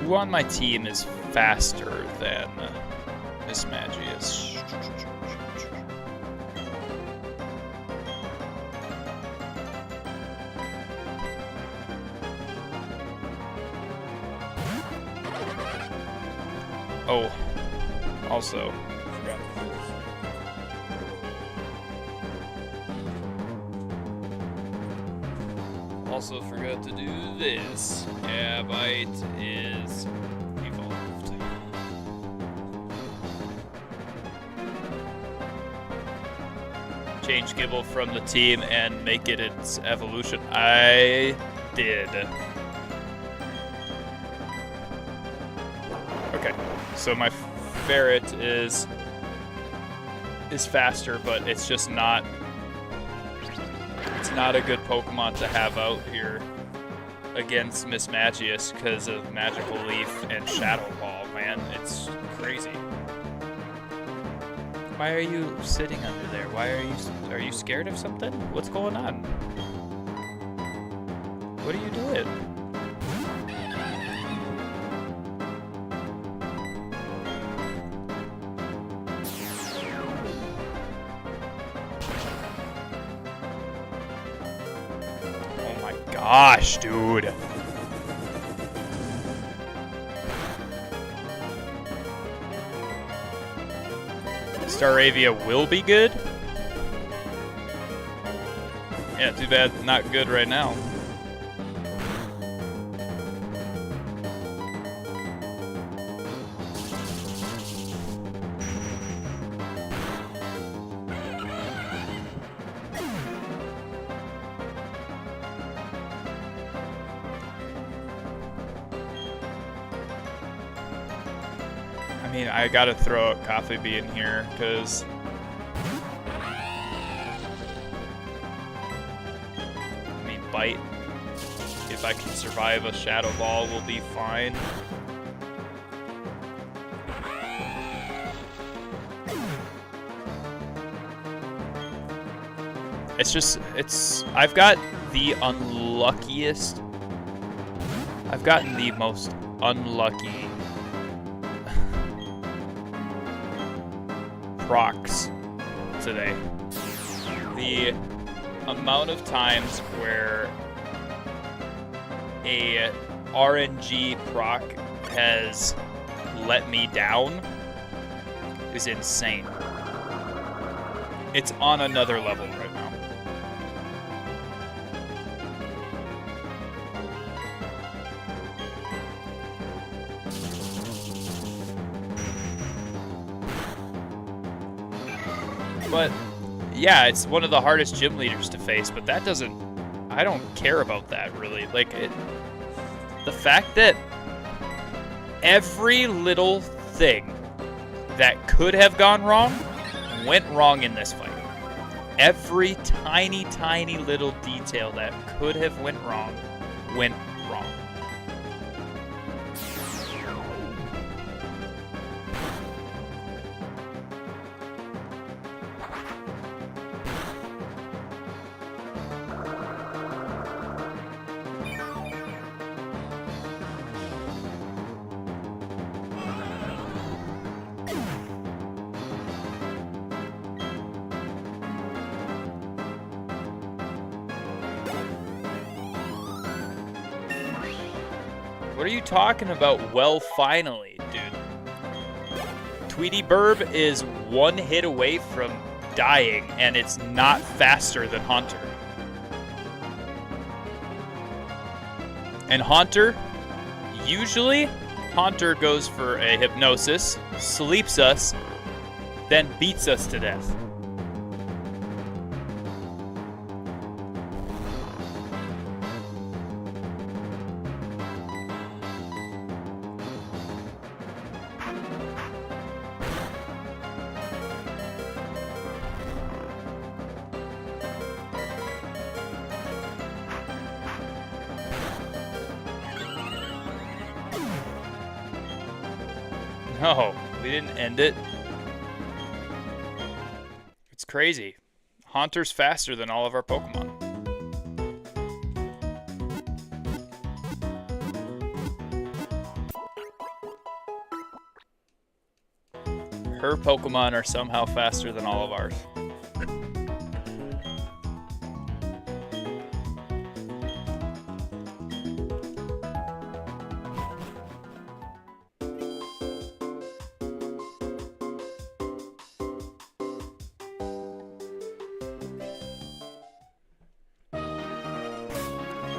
Who on my team is faster than Miss Magius? Oh, also, forgot to do this. Also forgot to do this. Yeah, Bite is evolved. Change Gibble from the team and make it its evolution. I did. Okay. So my ferret is faster, but it's just not. It's not a good Pokemon to have out here against Miss Magius because of Magical Leaf and Shadow Ball. Man, it's crazy. Why are you sitting under there? Why are you scared of something? What's going on? What are you doing? Gosh, dude. Staravia will be good? Yeah, too bad not good right now. I mean, I gotta throw out Coffee Bean here, because I mean, Bite, if I can survive a Shadow Ball, will be fine. I've got the unluckiest, I've gotten the most unlucky procs today. The amount of times where a RNG proc has let me down is insane. It's on another level right now. But yeah, it's one of the hardest gym leaders to face, but that doesn't, I don't care about that really. Like the fact that every little thing that could have gone wrong went wrong in this fight. Every tiny, tiny little detail that could have went wrong went wrong. What are you talking about? Well, finally, dude. Tweety Burb is one hit away from dying, and it's not faster than Haunter. And Haunter, usually, Haunter goes for a hypnosis, sleeps us, then beats us to death. No, we didn't end it. It's crazy. Haunter's faster than all of our Pokemon. Her Pokemon are somehow faster than all of ours.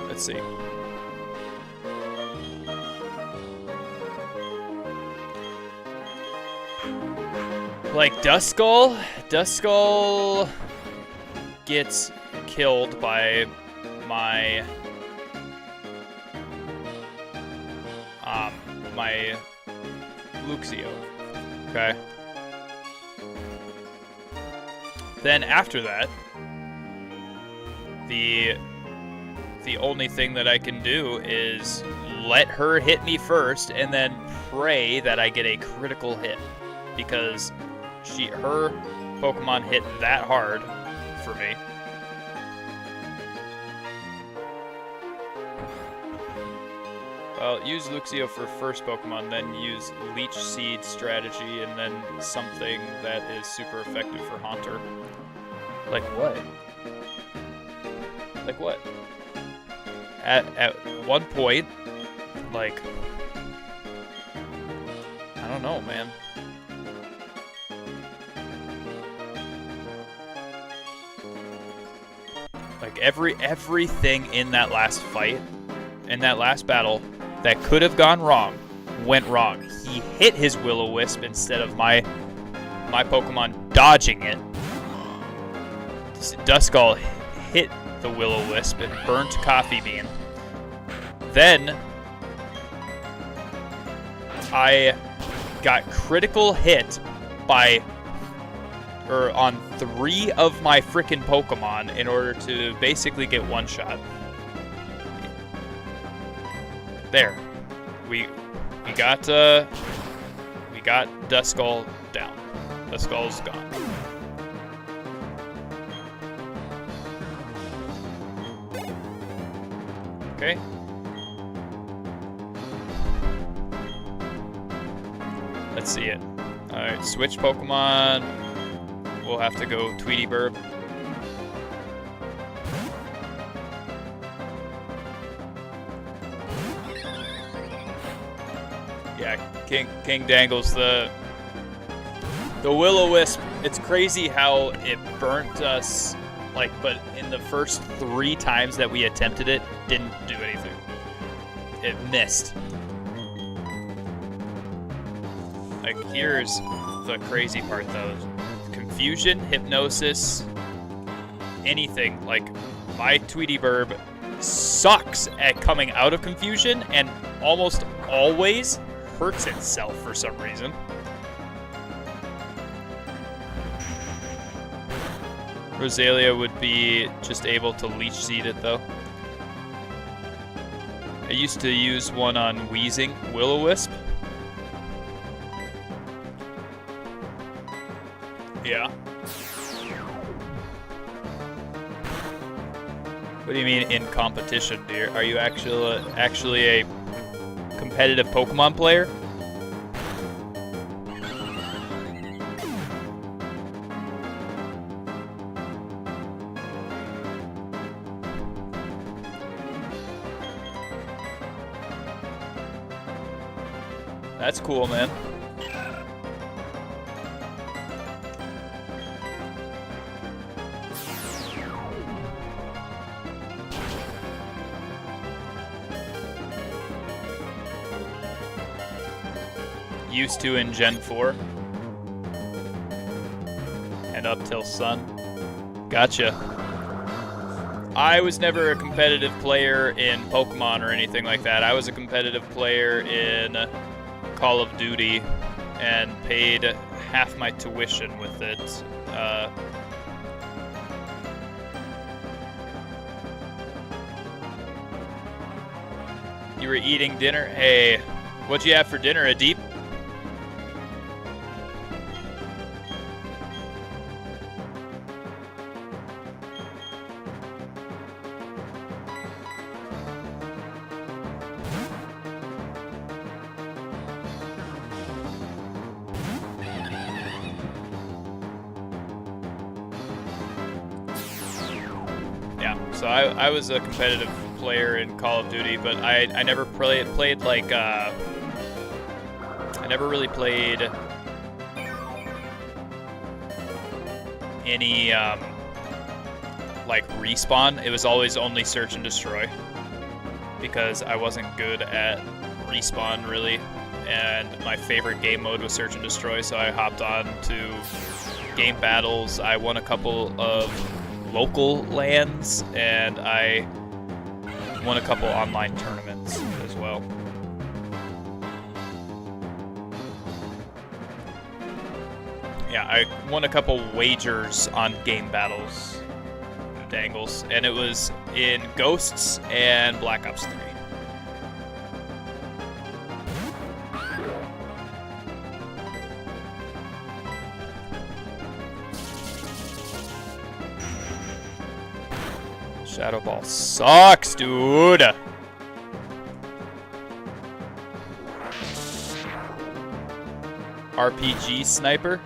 Let's see. Like Duskull gets killed by my my Luxio. Okay. Then after that, the only thing that I can do is let her hit me first and then pray that I get a critical hit, because her Pokemon hit that hard for me. Well, use Luxio for first Pokemon, then use Leech Seed strategy, and then something that is super effective for Haunter. Like what? Like what? At one point, like, I don't know, man. Like everything in that last fight, in that last battle, that could have gone wrong, went wrong. He hit his Will-O-Wisp instead of my Pokemon dodging it. Duskull hit the Will-O-Wisp and burnt Coffee Bean. Then I got critical hit on 3 of my frickin' Pokemon in order to basically get one shot. There. We got Duskull down. Duskull's gone. Okay. Let's see it. Alright, switch Pokemon. We'll have to go Tweety Burb. Yeah, King Dangles the Will-O-Wisp. It's crazy how it burnt us, like, but in the first 3 times that we attempted it, didn't do anything. It missed. Like, here's the crazy part, though. Confusion, hypnosis, anything. Like, my Tweety Burb sucks at coming out of confusion and almost always hurts itself for some reason. Rosalia would be just able to leech seed it though. I used to use one on Wheezing Will-O-Wisp. Yeah. What do you mean in competition, dear? Are you actually a competitive Pokemon player? That's cool, man. Used to in Gen 4. And up till Sun. Gotcha. I was never a competitive player in Pokemon or anything like that. I was a competitive player in Call of Duty and paid half my tuition with it. You were eating dinner? Hey, what'd you have for dinner, Adeep? So I was a competitive player in Call of Duty, but I never played like I never really played any like respawn. It was always only search and destroy because I wasn't good at respawn really, and my favorite game mode was search and destroy. So I hopped on to game battles. I won a couple of local lands, and I won a couple online tournaments as well. Yeah, I won a couple wagers on game battles, dangles, and it was in Ghosts and Black Ops 3. Shadow Ball sucks, dude. RPG Sniper.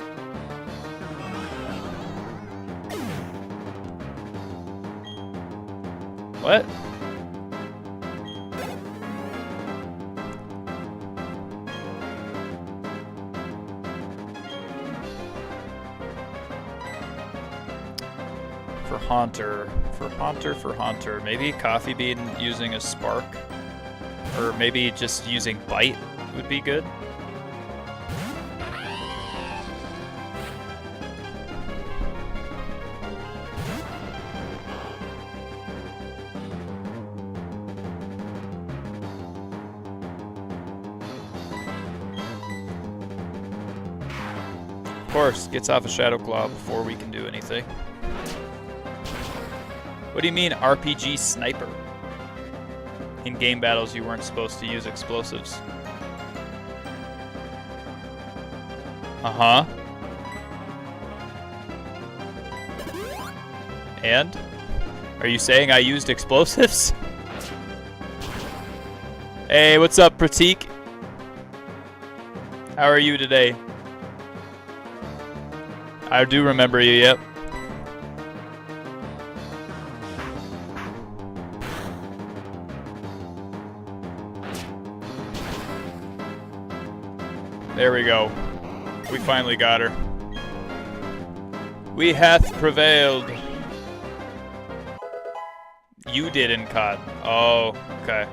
What? For Haunter. Maybe Coffee Bean using a Spark. Or maybe just using Bite would be good. Of course, gets off a Shadow Claw before we can do anything. What do you mean RPG Sniper? In game battles, you weren't supposed to use explosives. Uh-huh. And? Are you saying I used explosives? Hey, what's up, Pratik? How are you today? I do remember you, yep. There we go. We finally got her. We hath prevailed. You did in COD. Oh, okay.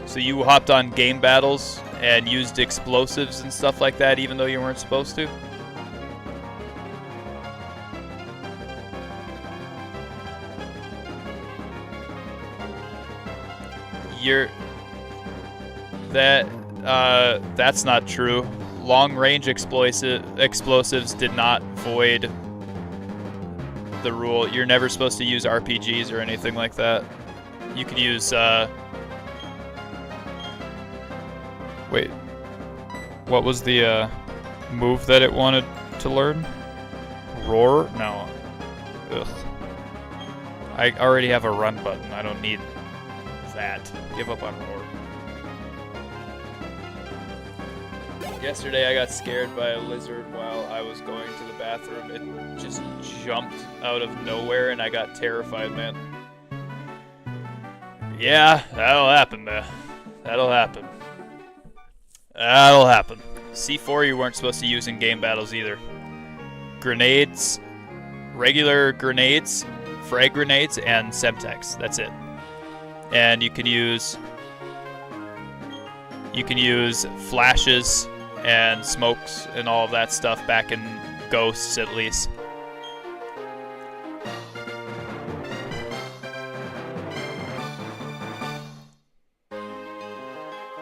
So you hopped on game battles and used explosives and stuff like that even though you weren't supposed to? That's not true. Long-range explosives did not void the rule. You're never supposed to use RPGs or anything like that. You could use, wait. What was the, move that it wanted to learn? Roar? No. Ugh. I already have a run button. I don't need that. Give up on roar. Yesterday I got scared by a lizard while I was going to the bathroom. It just jumped out of nowhere and I got terrified, man. Yeah, that'll happen, man. That'll happen. That'll happen. C4 you weren't supposed to use in game battles either. Grenades, regular grenades, frag grenades, and Semtex. That's it. And you can use flashes and smokes and all of that stuff back in Ghosts, at least.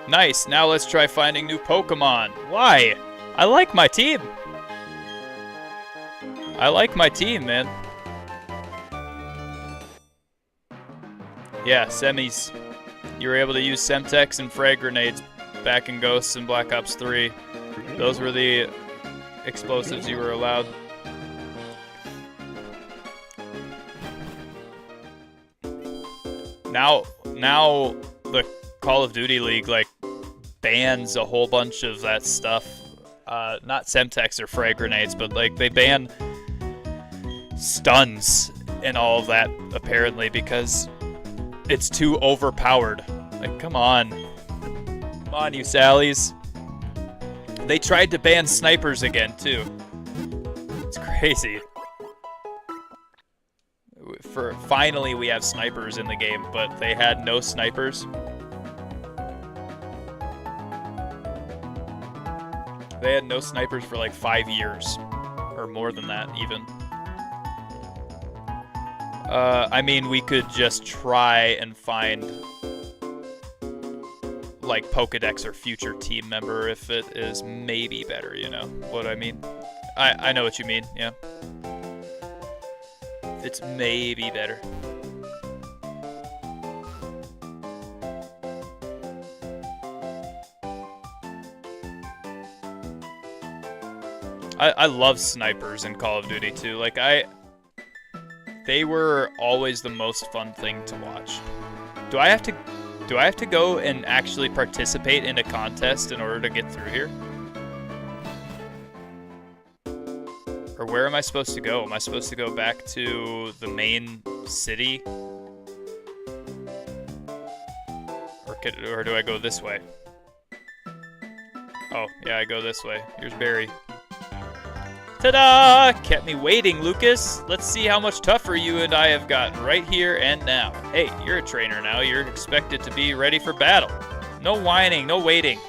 Nice, now let's try finding new Pokemon. Why? I like my team. I like my team, man. Yeah, semis. You were able to use Semtex and frag grenades back in Ghosts and Black Ops 3. Those were the explosives you were allowed. Now the Call of Duty League like bans a whole bunch of that stuff. Not Semtex or frag grenades, but like they ban stuns and all of that apparently because it's too overpowered. Like, come on. Come on, you Sallies. They tried to ban snipers again, too. It's crazy. Finally, we have snipers in the game, but they had no snipers. They had no snipers for like 5 years. Or more than that, even. I mean, we could just try and find like Pokedex or future team member if it is maybe better, you know what I mean? I know what you mean, yeah. It's maybe better. I love snipers in Call of Duty too. Like they were always the most fun thing to watch. Do I have to go and actually participate in a contest in order to get through here? Or where am I supposed to go? Am I supposed to go back to the main city? Or do I go this way? Oh, yeah, I go this way. Here's Barry. Ta-da! Kept me waiting, Lucas. Let's see how much tougher you and I have gotten right here and now. Hey, you're a trainer now. You're expected to be ready for battle. No whining, no waiting.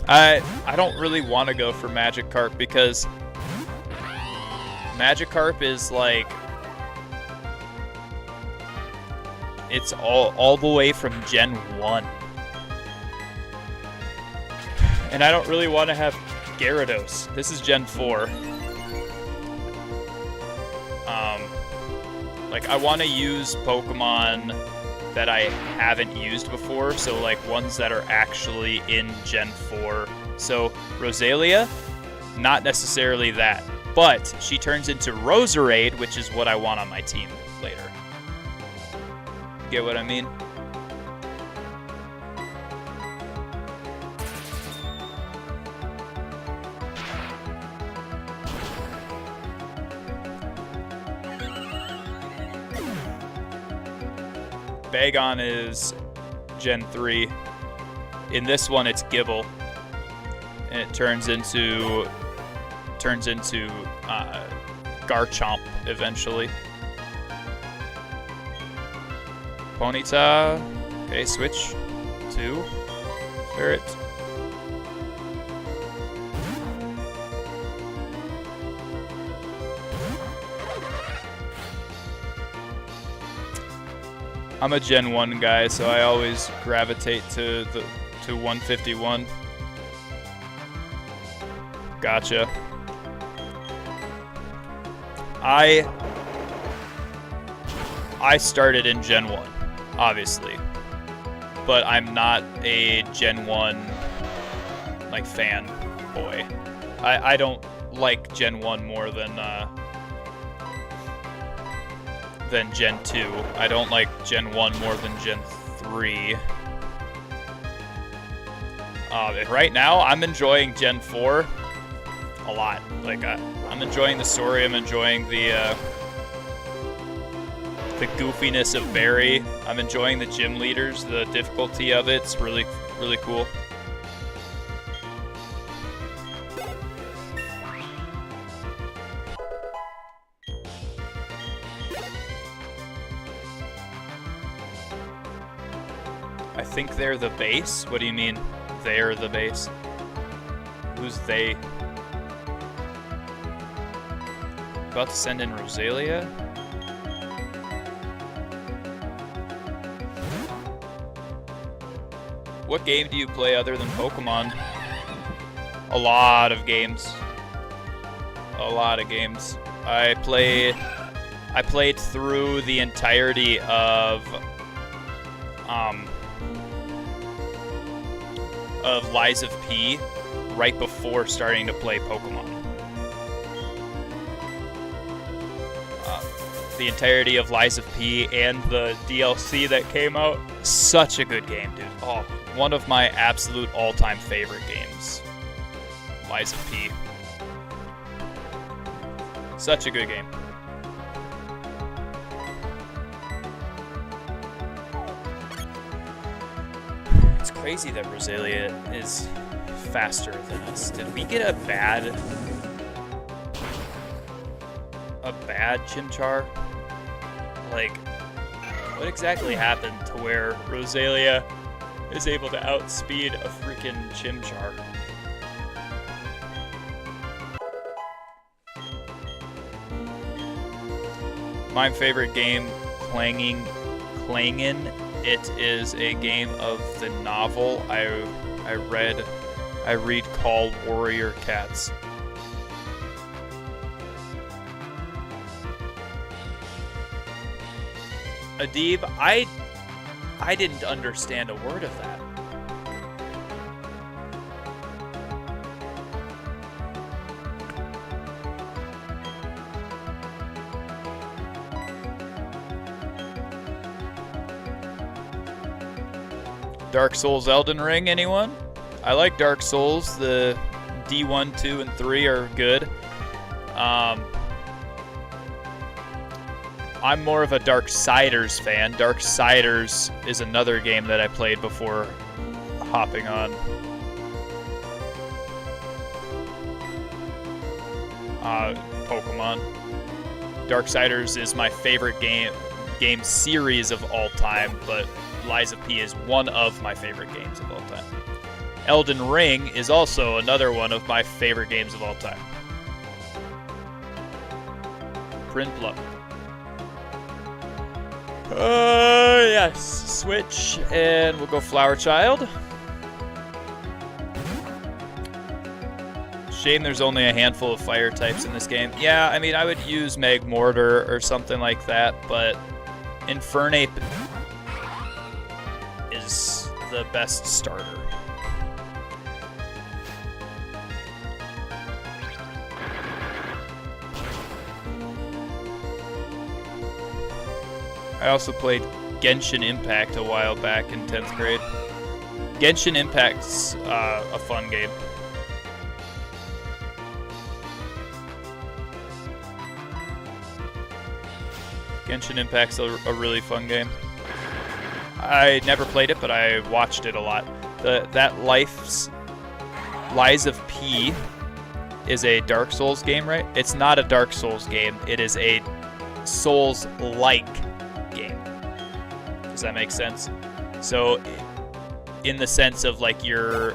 I don't really want to go for Magikarp because Magikarp is like it's all the way from Gen 1. And I don't really want to have Gyarados. This is Gen 4. Like, I want to use Pokemon that I haven't used before, so like ones that are actually in Gen 4. So Rosalia, not necessarily that, but she turns into Roserade, which is what I want on my team later. Get what I mean? Bagon is Gen 3. In this one, it's Gible, and it turns into Garchomp eventually. Ponyta. Okay, switch to Ferret. I'm a Gen 1 guy, so I always gravitate to 151. Gotcha. I started in Gen 1, obviously, but I'm not a Gen 1 like fan boy. I don't like Gen 1 more than Gen 2. I don't like Gen 1 more than Gen 3. Right now, I'm enjoying Gen 4 a lot. Like, I'm enjoying the story. I'm enjoying the goofiness of Barry. I'm enjoying the gym leaders. The difficulty of it's really, really cool. I think they're the base. What do you mean, they're the base? Who's they? About to send in Rosalia? What game do you play other than Pokemon? A lot of games. A lot of games. I played through the entirety of Lies of P right before starting to play Pokemon. The entirety of Lies of P and the DLC that came out. Such a good game, dude. Oh, one of my absolute all-time favorite games. Lies of P. Such a good game. It's crazy that Rosalia is faster than us. Did we get a bad Chimchar? Like, what exactly happened to where Rosalia is able to outspeed a freaking Chimchar? My favorite game, Clangin'. It is a game of the novel I read called Warrior Cats. Adib, I didn't understand a word of that. Dark Souls Elden Ring, anyone? I like Dark Souls. The D1, 2, and 3 are good. I'm more of a Darksiders fan. Darksiders is another game that I played before hopping on. Pokemon. Darksiders is my favorite game series of all time, but Lies of P is one of my favorite games of all time. Elden Ring is also another one of my favorite games of all time. Prinplup. Yes. Switch, and we'll go Flower Child. Shame there's only a handful of fire types in this game. Yeah, I mean, I would use Magmortar or something like that, but Infernape is the best starter. I also played Genshin Impact a while back in 10th grade. Genshin Impact's a fun game. Genshin Impact's a really fun game. I never played it, but I watched it a lot. That Lies of P is a Dark Souls game, right? It's not a Dark Souls game. It is a Souls-like game. Does that make sense? So, in the sense of like you're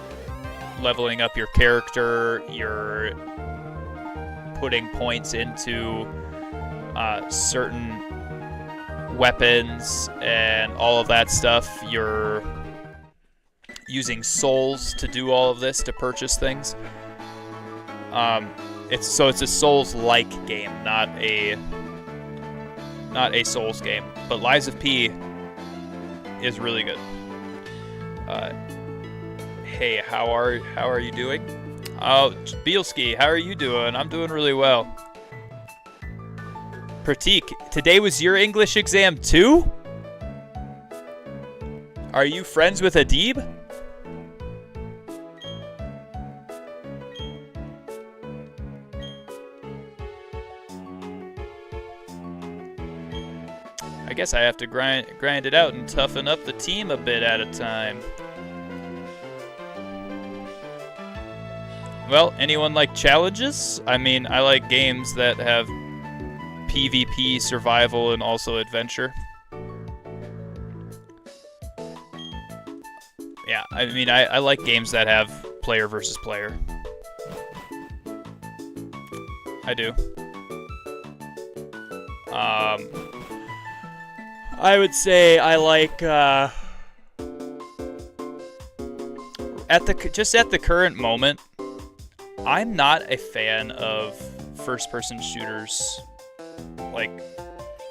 leveling up your character, you're putting points into certain weapons and all of that stuff. You're using souls to do all of this, to purchase things. It's a Souls-like game, not a Souls game. But Lies of P is really good. Hey, how are you doing? Oh, Bielski, how are you doing? I'm doing really well. Pratik, today was your English exam too? Are you friends with Adib? I guess I have to grind it out and toughen up the team a bit at a time. Well, anyone like challenges? I mean, I like games that have PvP, survival, and also adventure. Yeah, I mean, I like games that have player versus player. I do. I would say I like, at the current moment, I'm not a fan of first-person shooters. Like,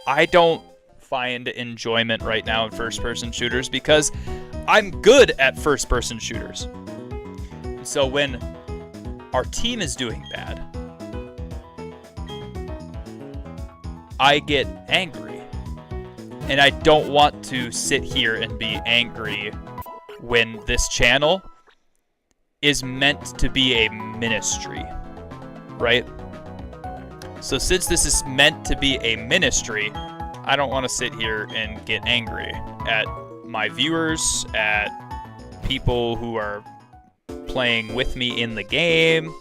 I don't find enjoyment right now in first-person shooters because I'm good at first-person shooters. So when our team is doing bad, I get angry. And I don't want to sit here and be angry when this channel is meant to be a ministry, right? So since this is meant to be a ministry, I don't want to sit here and get angry at my viewers, at people who are playing with me in the game,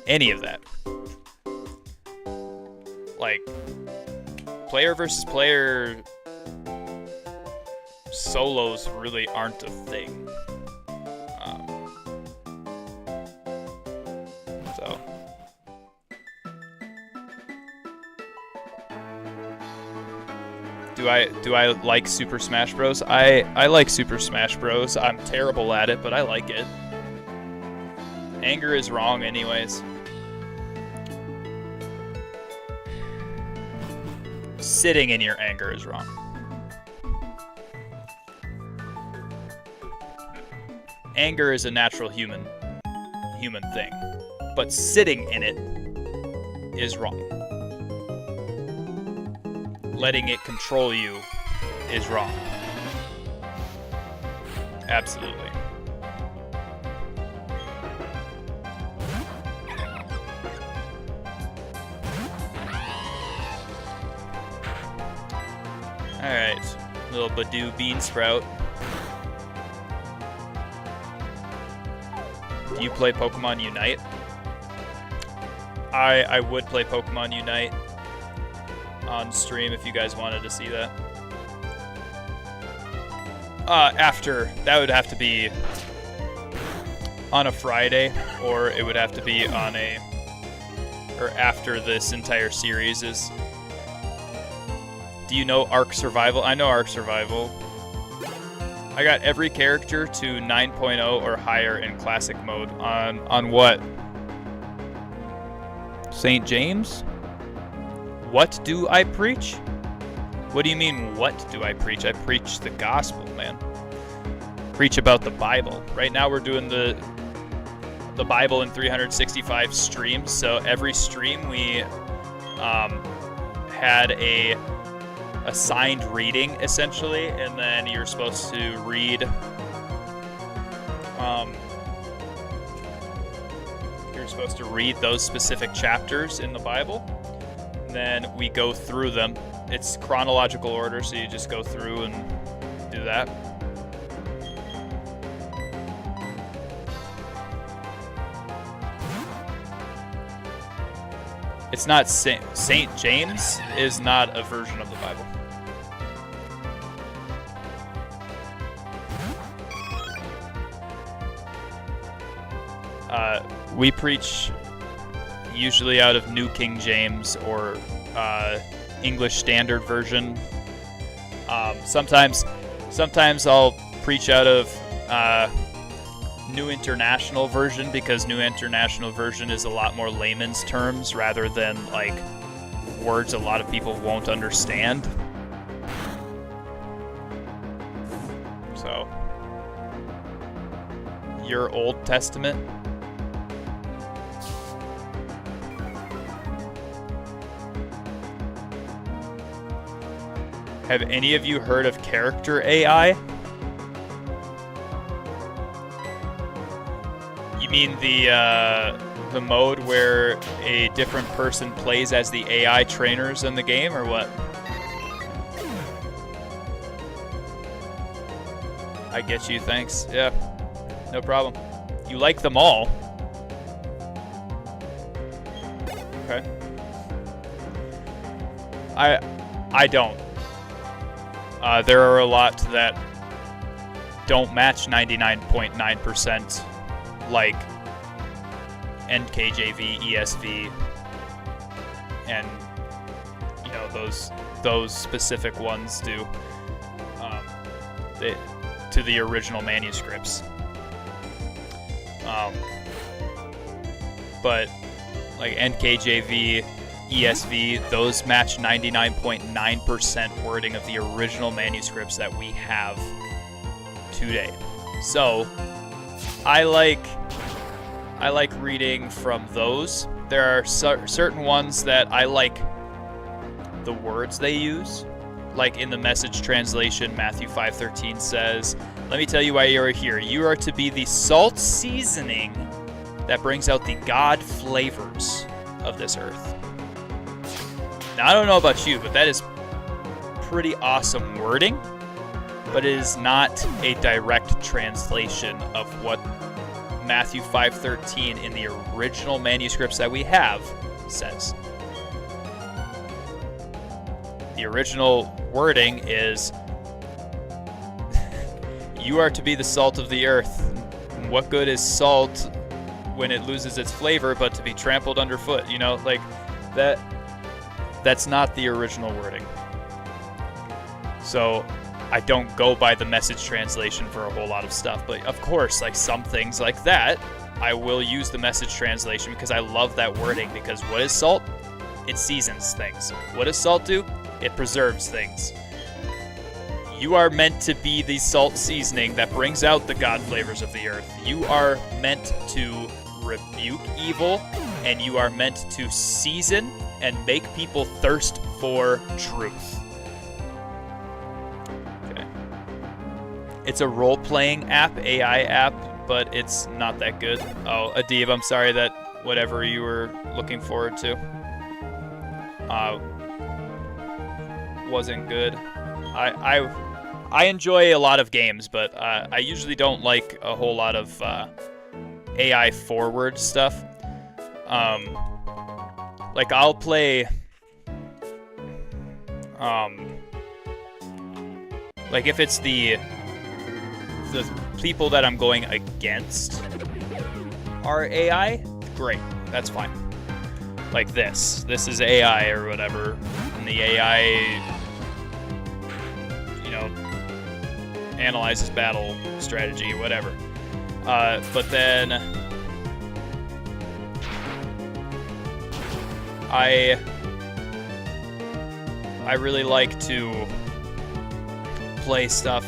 any of that. Like, player versus player solos really aren't a thing. So do I like Super Smash Bros? I like Super Smash Bros. I'm terrible at it, but I like it. Anger is wrong anyways. Sitting in your anger is wrong. Anger is a natural human thing, but sitting in it is wrong. Letting it control you is wrong. Absolutely. Alright, little Badoo Bean Sprout. Do you play Pokemon Unite? I would play Pokemon Unite on stream if you guys wanted to see that. That would have to be on a Friday, or it would have to be on or after this entire series is. Do you know Ark Survival? I know Ark Survival. I got every character to 9.0 or higher in classic mode. On what? St. James? What do I preach? What do you mean, what do I preach? I preach the gospel, man. Preach about the Bible. Right now we're doing the Bible in 365 streams. So every stream we had a assigned reading, essentially, and then you're supposed to read those specific chapters in the Bible, and then we go through them. It's chronological order, so you just go through and do that. It's not St. James is not a version of the Bible. We preach usually out of New King James or English Standard Version. Sometimes I'll preach out of New International Version, because New International Version is a lot more layman's terms rather than like words a lot of people won't understand. So, your Old Testament. Have any of you heard of character AI? You mean the mode where a different person plays as the AI trainers in the game, or what? I get you, thanks. Yeah, no problem. You like them all. Okay. I don't. There are a lot that don't match 99.9%, like NKJV, ESV, and you know those specific ones do to the original manuscripts. But like NKJV, ESV, those match 99.9% wording of the original manuscripts that we have today. So I like reading from those. There are certain ones that I like the words they use. Like in the Message translation, Matthew 5:13 says, "Let me tell you why you are here. You are to be the salt seasoning that brings out the God flavors of this earth." Now, I don't know about you, but that is pretty awesome wording, but it is not a direct translation of what Matthew 5:13 in the original manuscripts that we have says. The original wording is, "You are to be the salt of the earth. What good is salt when it loses its flavor but to be trampled underfoot?" You know, like that. That's not the original wording. So I don't go by the Message translation for a whole lot of stuff. But of course, like some things like that, I will use the Message translation because I love that wording. Because what is salt? It seasons things. What does salt do? It preserves things. You are meant to be the salt seasoning that brings out the God flavors of the earth. You are meant to rebuke evil, and you are meant to season and make people thirst for truth. Okay. It's a role-playing app, AI app, but it's not that good. Oh, Adib, I'm sorry that whatever you were looking forward to wasn't good. I enjoy a lot of games, but I usually don't like a whole lot of AI forward stuff. Like I'll play like if it's the people that I'm going against are AI, great, that's fine. Like this is AI or whatever, and the AI, you know, analyzes battle strategy, whatever. But then I really like to play stuff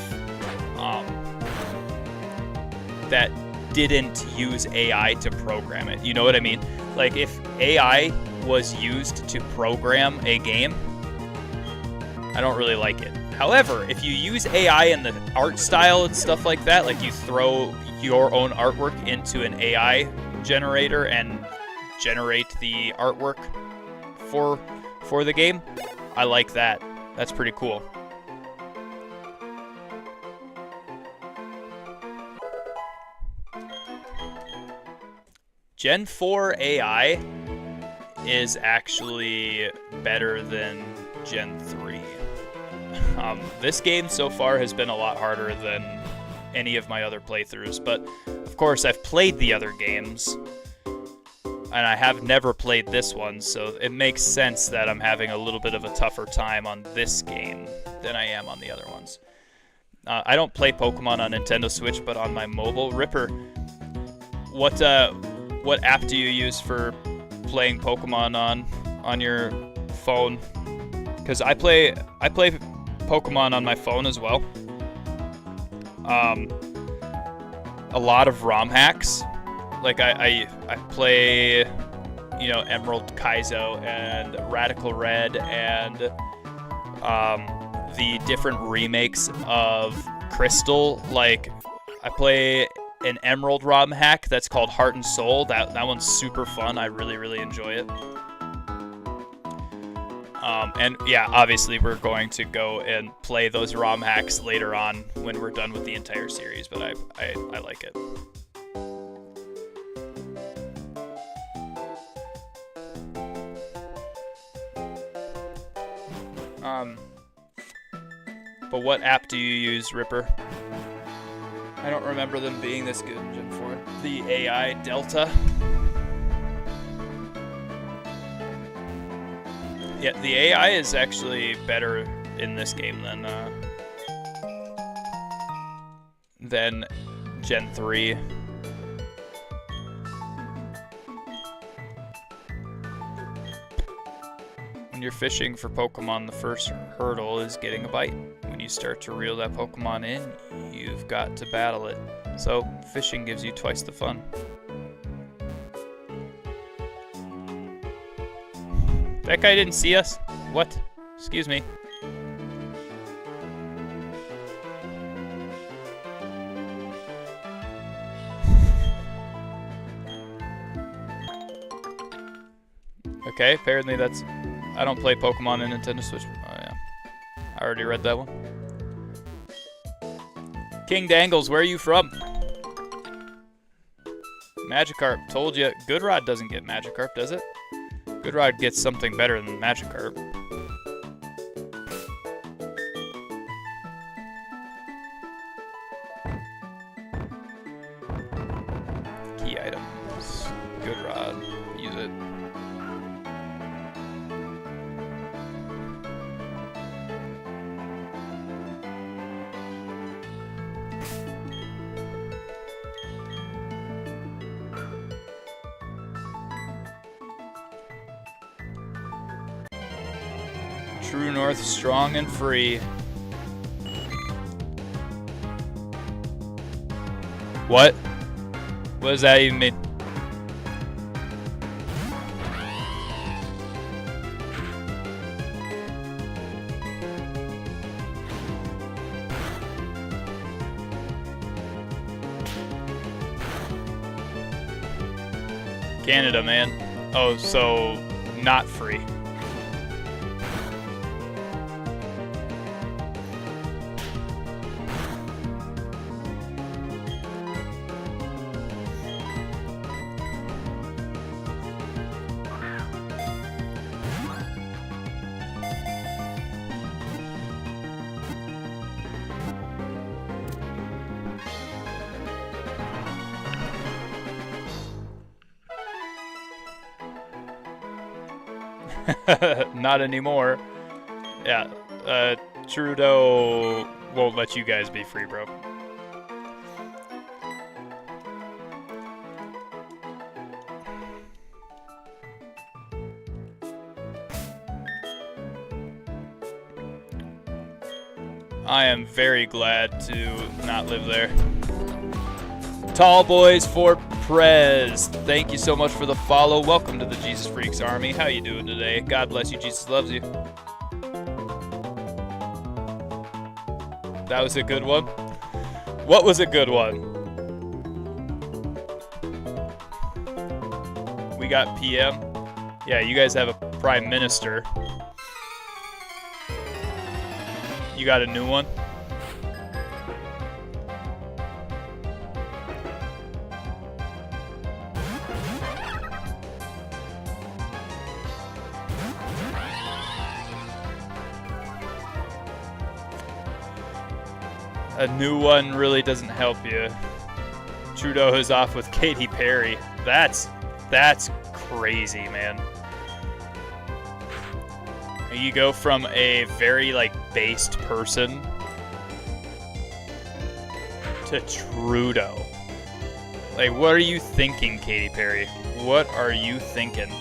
that didn't use AI to program it. You know what I mean? Like if AI was used to program a game, I don't really like it. However, if you use AI in the art style and stuff like that, like you throw your own artwork into an AI generator and generate the artwork for the game, I like that. That's pretty cool. Gen 4 AI is actually better than Gen 3. This game so far has been a lot harder than any of my other playthroughs, but of course I've played the other games, and I have never played this one, so it makes sense that I'm having a little bit of a tougher time on this game than I am on the other ones. I don't play Pokemon on Nintendo Switch, but on my mobile. Ripper, what app do you use for playing Pokemon on your phone? Because I play Pokemon on my phone as well. A lot of ROM hacks. Like I play, Emerald Kaizo and Radical Red and the different remakes of Crystal. Like I play an Emerald ROM hack that's called Heart and Soul. That one's super fun. I really, really enjoy it. And yeah, obviously we're going to go and play those ROM hacks later on when we're done with the entire series, but I like it. But what app do you use, Ripper? I don't remember them being this good in Gen 4. The AI Delta. Yeah, the AI is actually better in this game than Gen 3. When you're fishing for Pokemon, the first hurdle is getting a bite. When you start to reel that Pokemon in, you've got to battle it. So, fishing gives you twice the fun. That guy didn't see us? What? Excuse me. Okay, apparently that's... I don't play Pokemon in Nintendo Switch. Oh, yeah. I already read that one. King Dangles, where are you from? Magikarp, told you. Goodrod doesn't get Magikarp, does it? Goodrod gets something better than Magikarp. Key items. Goodrod. Use it. True North, strong and free. What? What does that even mean? Canada, man. Oh, so not free. Not anymore. Yeah, Trudeau won't let you guys be free, bro. I am very glad to not live there. Tall Boys for Prez, thank you so much for the follow. Welcome to the Jesus Freaks Army. How you doing today? God bless you. Jesus loves you. That was a good one. What was a good one? We got PM. Yeah, you guys have a Prime Minister. You got a new one? A new one really doesn't help you. Trudeau is off with Katy Perry. That's crazy, man. You go from a very, like, based person to Trudeau. Like, what are you thinking, Katy Perry? What are you thinking?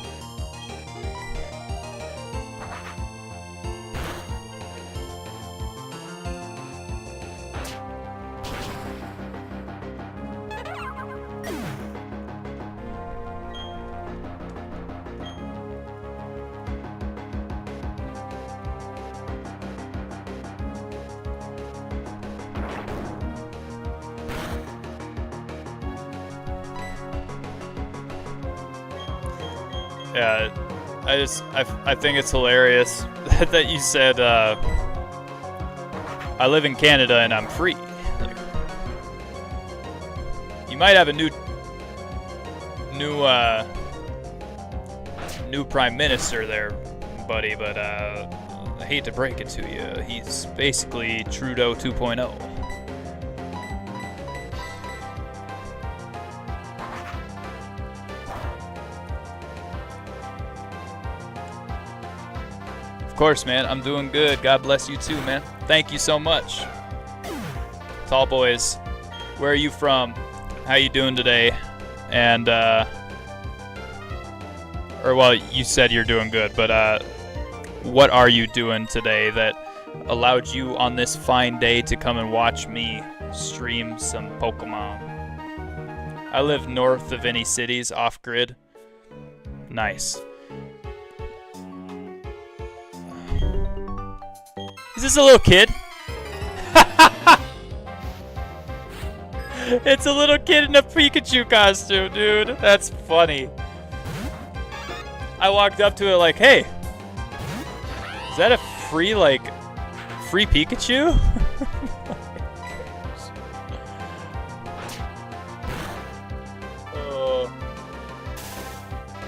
Yeah, I think it's hilarious that you said, I live in Canada and I'm free. Like, you might have a new prime minister there, buddy, but I hate to break it to you, he's basically Trudeau 2.0. Of course, man. I'm doing good. God bless you too, man. Thank you so much. Tall boys, where are you from? How you doing today? And well, you said you're doing good, but what are you doing today that allowed you on this fine day to come and watch me stream some Pokemon? I live north of any cities, off grid. Nice. Is this a little kid? It's a little kid in a Pikachu costume, dude. That's funny. I walked up to it like, hey, is that a free Pikachu? Oh,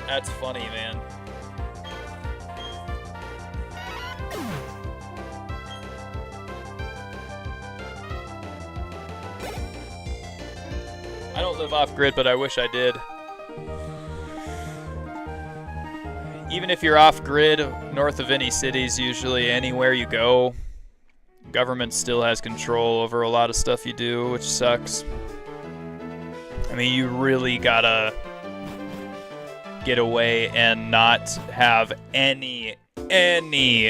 that's funny, man. I don't live off-grid, but I wish I did. Even if you're off-grid, north of any cities, usually anywhere you go, government still has control over a lot of stuff you do, which sucks. I mean, you really gotta get away and not have any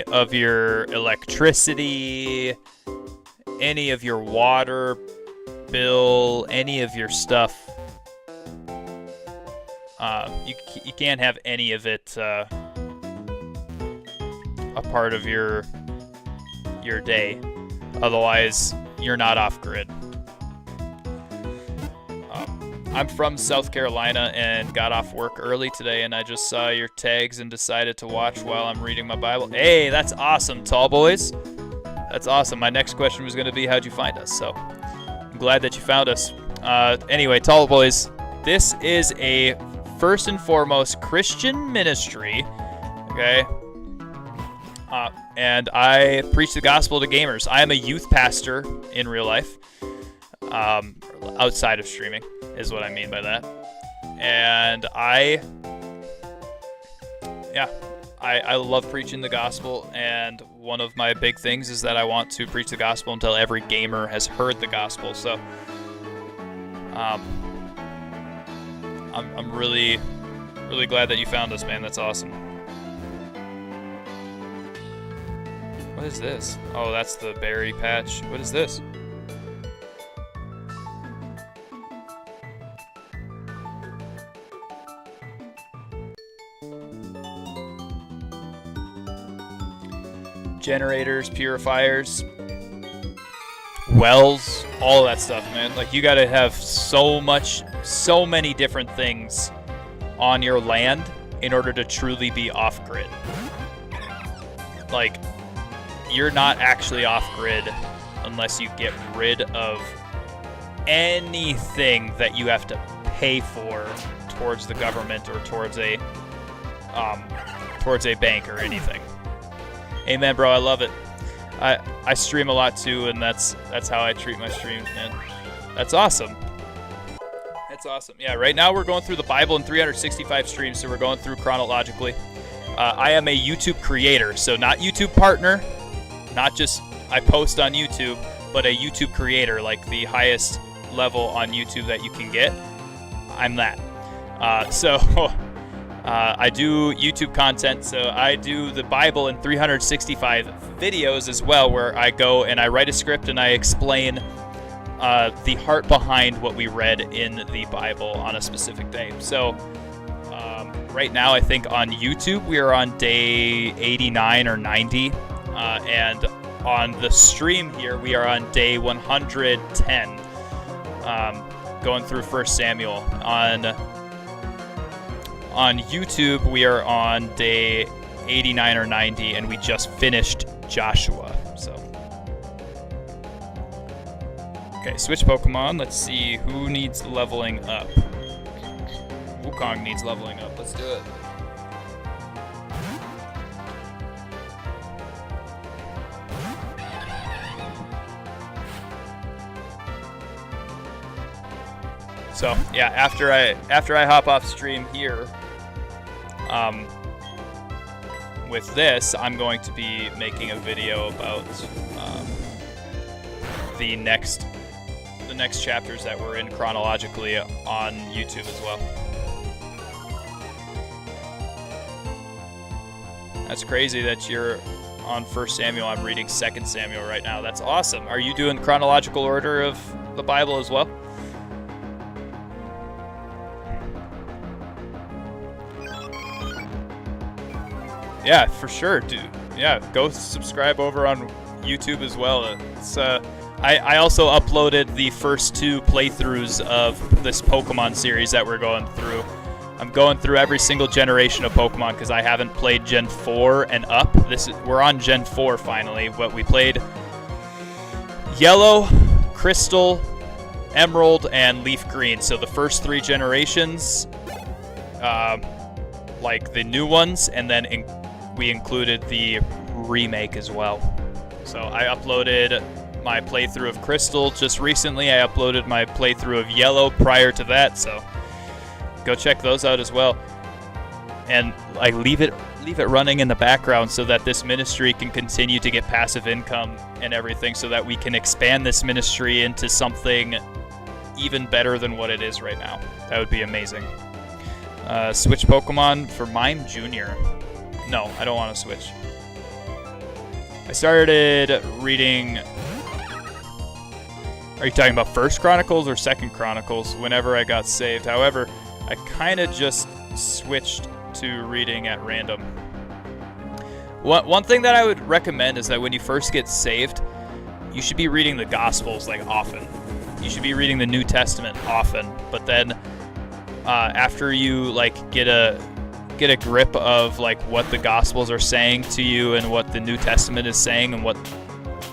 of your electricity, any of your water bill, any of your stuff. You can't have any of it a part of your day. Otherwise, you're not off grid. I'm from South Carolina and got off work early today, and I just saw your tags and decided to watch while I'm reading my Bible. Hey, that's awesome, tall boys. That's awesome. My next question was going to be, how'd you find us? So I'm glad that you found us. Anyway, tall boys, this is a first and foremost Christian ministry, okay? And I preach the gospel to gamers. I am a youth pastor in real life, outside of streaming is what I mean by that. And I love preaching the gospel, and one of my big things is that I want to preach the gospel until every gamer has heard the gospel. So I'm really glad that you found us, man. That's awesome. What is this? Oh, that's the berry patch. What is this? Generators, purifiers, wells, all that stuff, man. Like, you gotta have so many different things on your land in order to truly be off-grid. Like, you're not actually off-grid unless you get rid of anything that you have to pay for towards the government or towards a bank or anything. Amen, bro. I love it. I stream a lot too, and that's how I treat my streams, man. That's awesome. That's awesome. Yeah, right now we're going through the Bible in 365 streams, so we're going through chronologically. I am a YouTube creator, so not YouTube partner, not just I post on YouTube, but a YouTube creator, like the highest level on YouTube that you can get. I'm that. So I do YouTube content, so I do the Bible in 365 videos as well, where I go and I write a script and I explain the heart behind what we read in the Bible on a specific day. So right now, I think on YouTube we are on day 89 or 90, and on the stream here we are on day 110, going through 1 Samuel. On YouTube we are on day 89 or 90, and we just finished Joshua. So okay, switch Pokemon. Let's see who needs leveling up. Wukong needs leveling up. Let's do it. So yeah, after I hop off stream here, with this, I'm going to be making a video about the next chapters that we're in chronologically on YouTube as well. That's crazy that you're on 1 Samuel. I'm reading 2 Samuel right now. That's awesome. Are you doing chronological order of the Bible as well? Yeah, for sure, dude. Yeah, go subscribe over on YouTube as well. It's I also uploaded the first 2 playthroughs of this Pokemon series that we're going through. I'm going through every single generation of Pokemon because I haven't played Gen 4 and up. We're on Gen 4 finally, but we played Yellow, Crystal, Emerald, and Leaf Green. So the first 3 generations, like the new ones, and then we included the remake as well. So I uploaded my playthrough of Crystal just recently. I uploaded my playthrough of Yellow prior to that, so go check those out as well. And like leave it running in the background so that this ministry can continue to get passive income and everything, so that we can expand this ministry into something even better than what it is right now. That would be amazing. Switch Pokemon for Mime Jr. No, I don't want to switch. I started reading... Are you talking about First Chronicles or Second Chronicles? Whenever I got saved. However, I kind of just switched to reading at random. One thing that I would recommend is that when you first get saved, you should be reading the Gospels like often. You should be reading the New Testament often. But then after you like get a grip of like what the Gospels are saying to you and what the New Testament is saying and what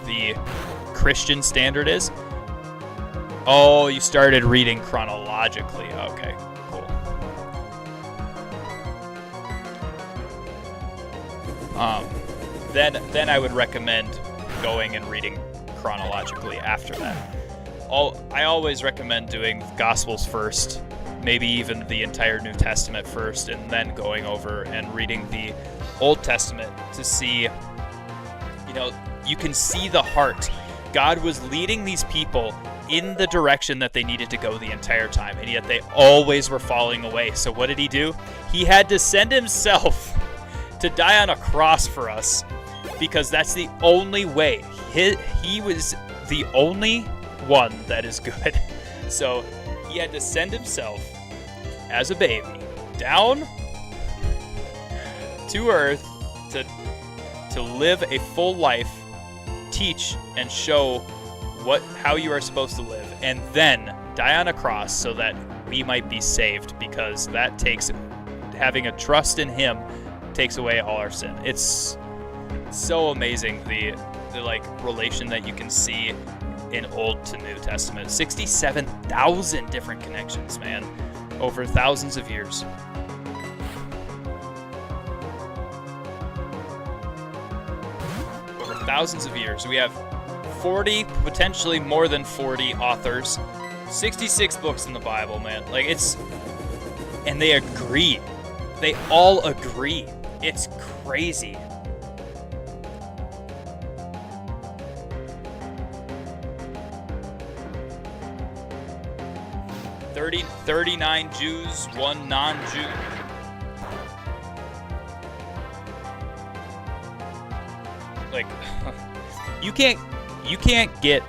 the Christian standard is. Oh, you started reading chronologically. Okay, cool. Then I would recommend going and reading chronologically after that. I always recommend doing Gospels first, maybe even the entire New Testament first, and then going over and reading the Old Testament to see, you can see the heart. God was leading these people in the direction that they needed to go the entire time, and yet they always were falling away. So what did he do? He had to send himself to die on a cross for us, because that's the only way. He was the only one that is good. So he had to send himself as a baby down to earth to live a full life, teach and show how you are supposed to live, and then die on a cross so that we might be saved, because that takes having a trust in him takes away all our sin. It's so amazing the like relation that you can see in Old to New Testament. 67,000 different connections, man, over thousands of years. Over thousands of years. We have 40, potentially more than 40 authors 66 books in the Bible, man. Like, it's... And they agree. They all agree. It's crazy. $39 39 Jews, 1 non-Jew. Like, you can't get...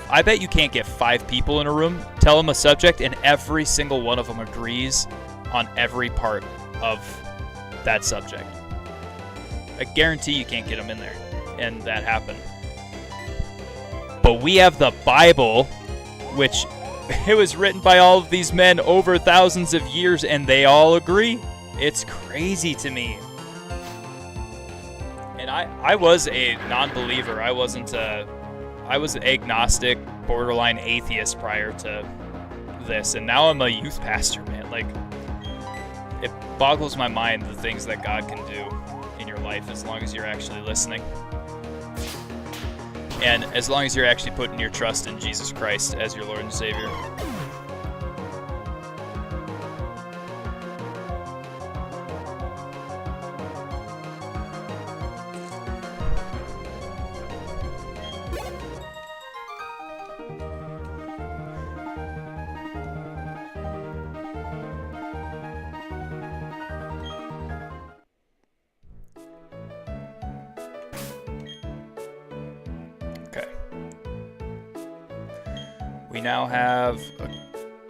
I bet you can't get 5 people in a room, tell them a subject, and every single one of them agrees on every part of that subject. I guarantee you can't get them in there, and that happened. But we have the Bible, which it was written by all of these men over thousands of years, and they all agree. It's crazy to me. And I was a non-believer. I was agnostic, borderline atheist prior to this, and now I'm a youth pastor, man. Like, it boggles my mind the things that God can do in your life as long as you're actually listening. And as long as you're actually putting your trust in Jesus Christ as your Lord and Savior. Okay. We now have...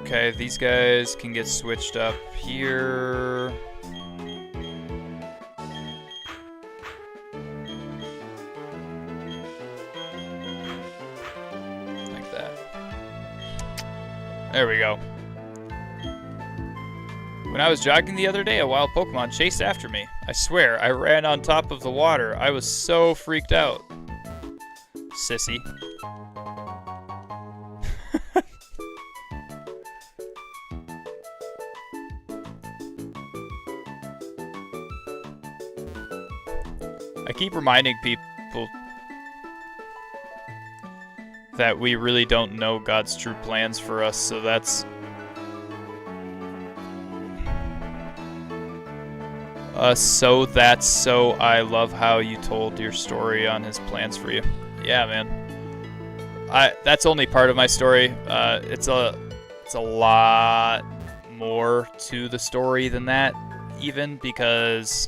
Okay, these guys can get switched up here. Like that. There we go. When I was jogging the other day, a wild Pokemon chased after me. I swear, I ran on top of the water. I was so freaked out. Sissy. I keep reminding people that we really don't know God's true plans for us, so that's... So I love how you told your story on his plans for you. Yeah, man. That's only part of my story. It's a lot more to the story than that, even, because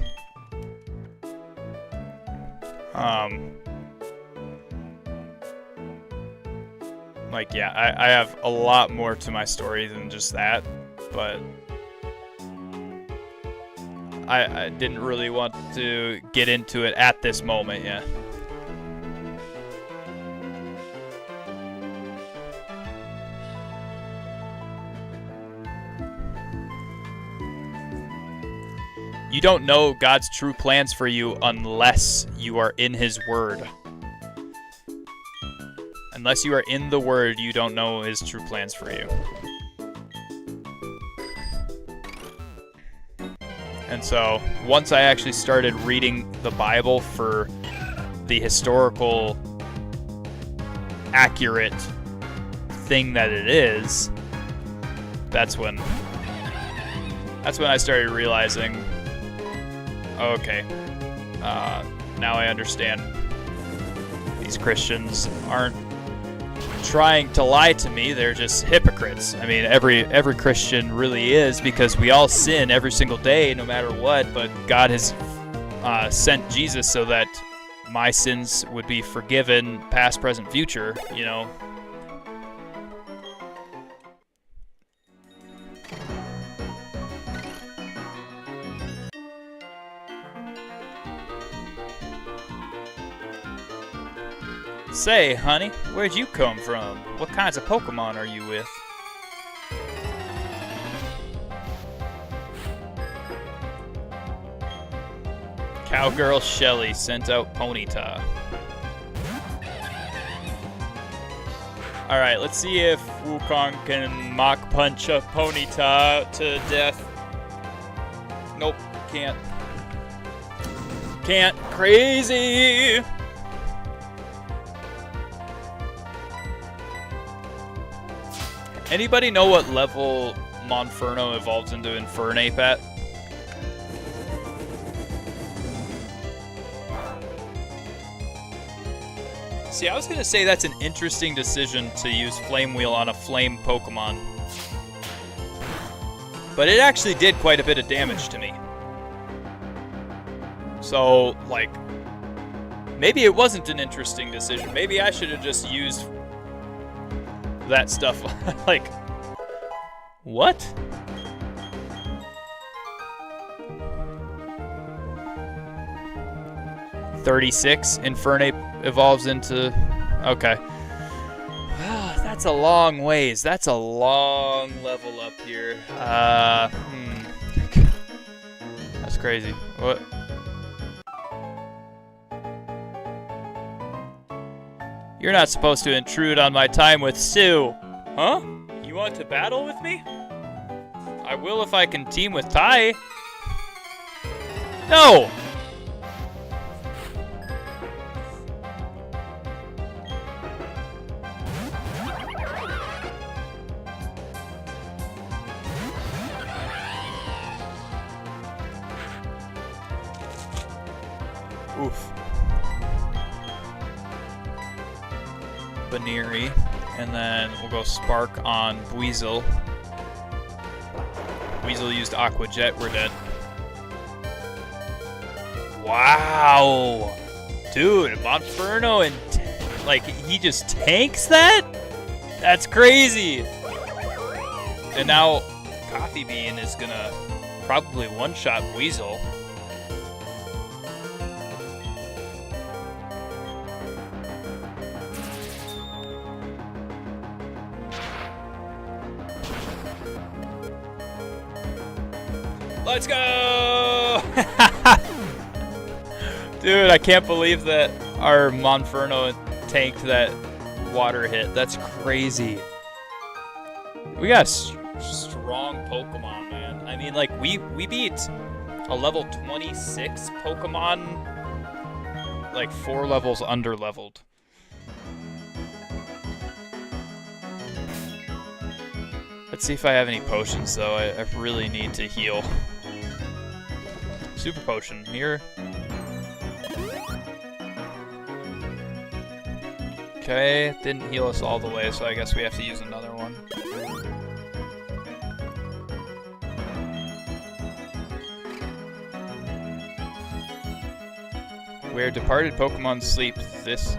like, yeah, I have a lot more to my story than just that, but I didn't really want to get into it at this moment, yeah. You don't know God's true plans for you unless you are in His Word. Unless you are in the Word, you don't know His true plans for you. And so, once I actually started reading the Bible for the historical, accurate thing that it is, that's when I started realizing, okay, now I understand. These Christians aren't trying to lie to me, they're just hypocrites. I mean, every Christian really is, because we all sin every single day, no matter what, but God has sent Jesus so that my sins would be forgiven, past, present, future, you know. Say, honey, where'd you come from? What kinds of Pokemon are you with? Cowgirl Shelly sent out Ponyta. Alright, let's see if Wukong can Mach Punch a Ponyta to death. Nope, can't. Can't. Crazy! Anybody know what level Monferno evolves into Infernape at? See, I was going to say that's an interesting decision to use Flame Wheel on a Flame Pokemon. But it actually did quite a bit of damage to me. So, like, maybe it wasn't an interesting decision. Maybe I should have just used that stuff. Like, what? $36 Infernape evolves into... Okay. That's a long ways. That's a long level up here. That's crazy. What? You're not supposed to intrude on my time with Sue. Huh? You want to battle with me? I will if I can team with Tai. No! Oof. Baneri, and then we'll go Spark on Weasel. Weasel used Aqua Jet, we're dead. Wow! Dude, Monferno and like he just tanks that? That's crazy! And now Coffee Bean is gonna probably one-shot Weasel. Let's go! Dude, I can't believe that our Monferno tanked that water hit. That's crazy. We got a strong Pokemon, man. I mean, like, we beat a level 26 Pokemon, like, 4 levels under-leveled. Let's see if I have any potions, though. I really need to heal. Super Potion here. Okay, didn't heal us all the way, so I guess we have to use another one. Where departed Pokemon sleep, this...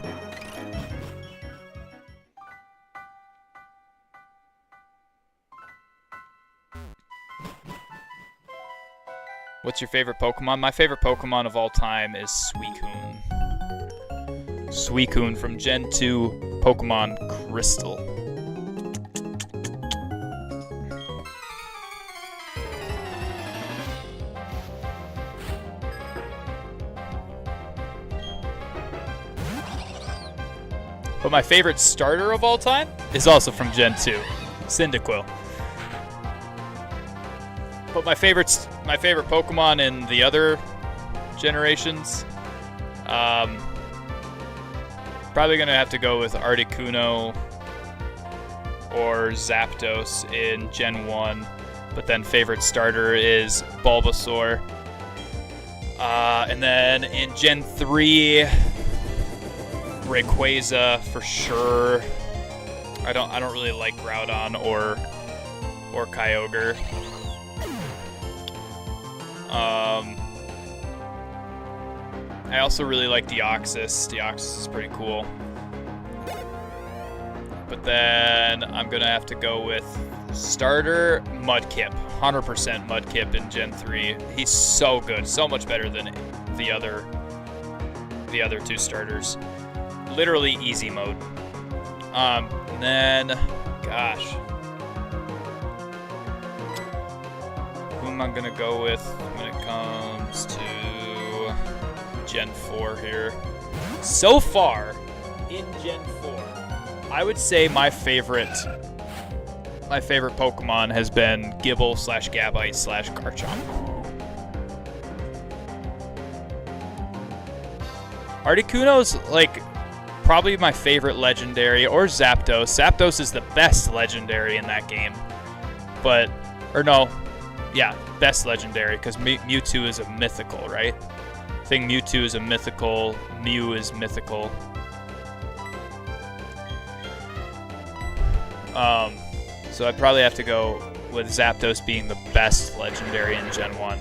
What's your favorite Pokemon? My favorite Pokemon of all time is Suicune. Suicune from Gen 2 Pokemon Crystal. But my favorite starter of all time is also from Gen 2, Cyndaquil. But my favorite Pokemon in the other generations, probably gonna have to go with Articuno or Zapdos in Gen 1. But then favorite starter is Bulbasaur. And then in Gen 3, Rayquaza for sure. I don't really like Groudon or Kyogre. I also really like Deoxys. Deoxys is pretty cool. But then I'm gonna have to go with starter Mudkip. 100% Mudkip in Gen 3. He's so good, so much better than the other two starters. Literally easy mode. And then, gosh, who am I gonna go with when it comes to Gen 4 here? So far in Gen 4, I would say my favorite Pokemon has been Gible / Gabite / Garchomp. Articuno's like probably my favorite legendary, or Zapdos. Zapdos is the best legendary in that game. But, or no, yeah, best legendary, because Mewtwo is a mythical, right? I think Mewtwo is a mythical, Mew is mythical. So I'd probably have to go with Zapdos being the best legendary in Gen 1.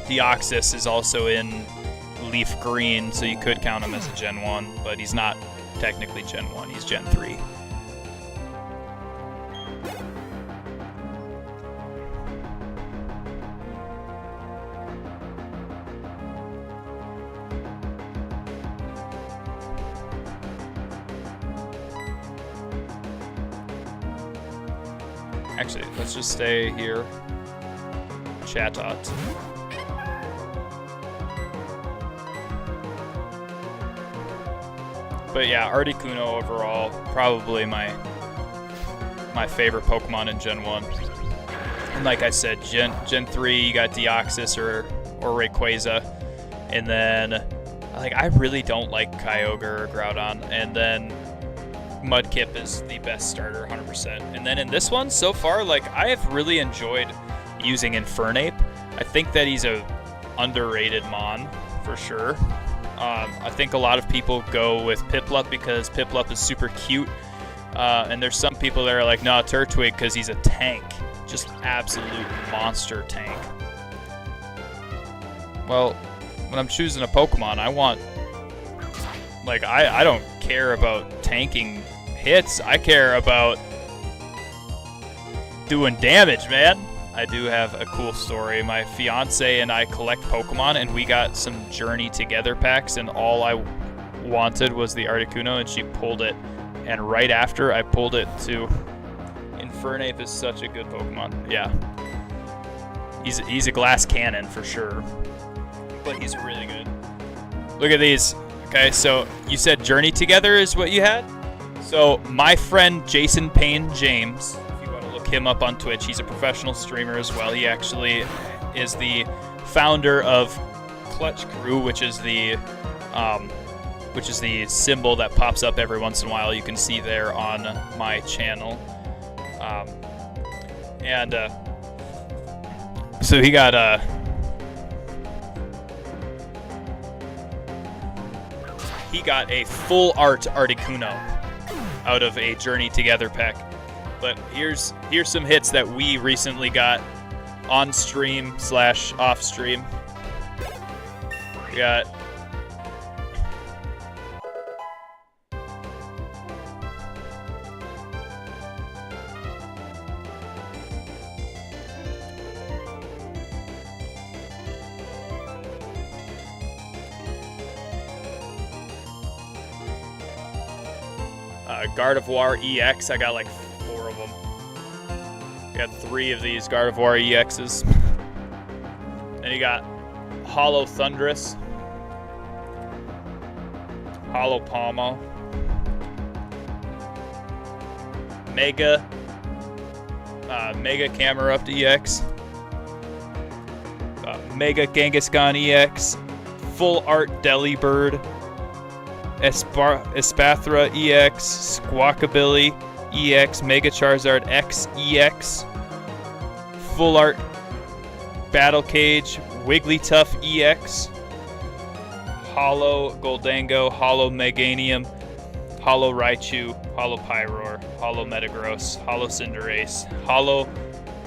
Deoxys is also in Leaf Green, so you could count him as a Gen 1, but he's not technically Gen 1, he's Gen 3. Actually, let's just stay here. Chatot. But yeah, Articuno overall, probably my favorite Pokemon in Gen 1. And like I said, Gen 3, you got Deoxys or Rayquaza. And then, like, I really don't like Kyogre or Groudon. And then Mudkip is the best starter, 100%. And then in this one, so far, like, I have really enjoyed using Infernape. I think that he's a underrated Mon, for sure. I think a lot of people go with Piplup because Piplup is super cute. And there's some people that are like, nah, Turtwig because he's a tank. Just absolute monster tank. Well, when I'm choosing a Pokemon, I want... Like, I don't care about tanking hits. I care about doing damage, man. I do have a cool story. My fiance and I collect Pokemon, and we got some Journey Together packs, and all I wanted was the Articuno, and she pulled it. And right after I pulled it too. Infernape is such a good Pokemon. Yeah. He's a glass cannon for sure. But he's really good. Look at these. Okay, so you said Journey Together is what you had? So my friend Jason Payne James, if you want to look him up on Twitch, he's a professional streamer as well. He actually is the founder of Clutch Crew, which is the symbol that pops up every once in a while. You can see there on my channel. So he got a full art Articuno out of a Journey Together pack. But here's some hits that we recently got on stream / off stream. We got Gardevoir EX. I got like 4 of them. Got 3 of these Gardevoir EXs. Then you got Hollow Thundurus, Hollow Palmo, Mega Camerupt EX, Mega Kangaskhan EX, Full Art Delibird, Espathra EX, Squawkabilly EX, Mega Charizard X EX, Full Art Battle Cage, Wigglytuff EX, Hollow Goldango, Hollow Meganium, Hollow Raichu, Hollow Pyroar, Hollow Metagross, Hollow Cinderace, Hollow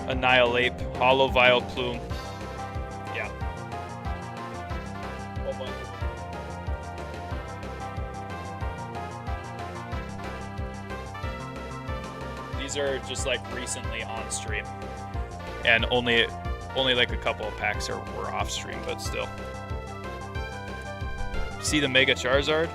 Annihilape, Hollow Vileplume. Yeah. Whole bunch. These are just like recently on stream, and only like a couple of packs were off stream, but still. See the Mega Charizard?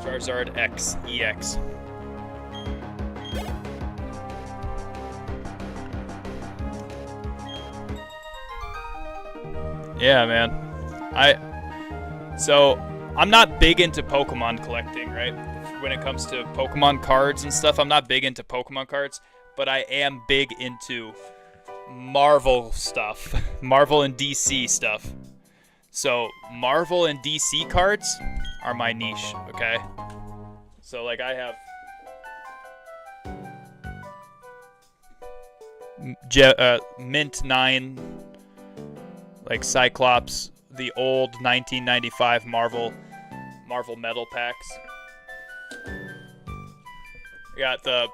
Charizard X EX. Yeah, man. So I'm not big into Pokemon collecting, right? When it comes to Pokemon cards and stuff, I'm not big into Pokemon cards, but I am big into Marvel stuff. Marvel and DC stuff. So Marvel and DC cards are my niche, okay? So like I have Mint 9, like Cyclops, the old 1995 Marvel Metal packs. I got the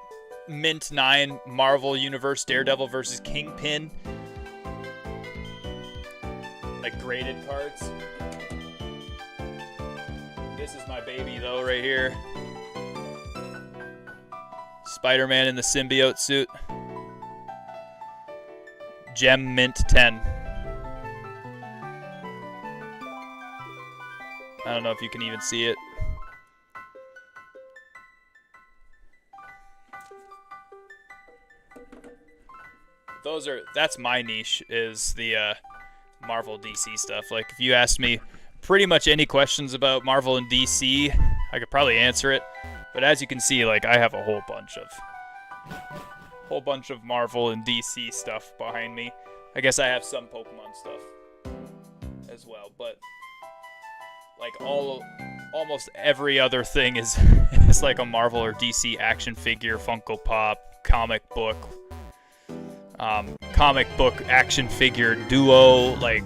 Mint 9 Marvel Universe Daredevil versus Kingpin, like graded cards. This is my baby though right here. Spider-Man in the symbiote suit. Gem Mint 10. I don't know if you can even see it. That's my niche, is the Marvel DC stuff. Like if you asked me pretty much any questions about Marvel and DC, I could probably answer it. But as you can see, like I have a whole bunch of Marvel and DC stuff behind me. I guess I have some Pokemon stuff as well, but like almost every other thing is like a Marvel or DC action figure, Funko Pop, comic book action figure duo, like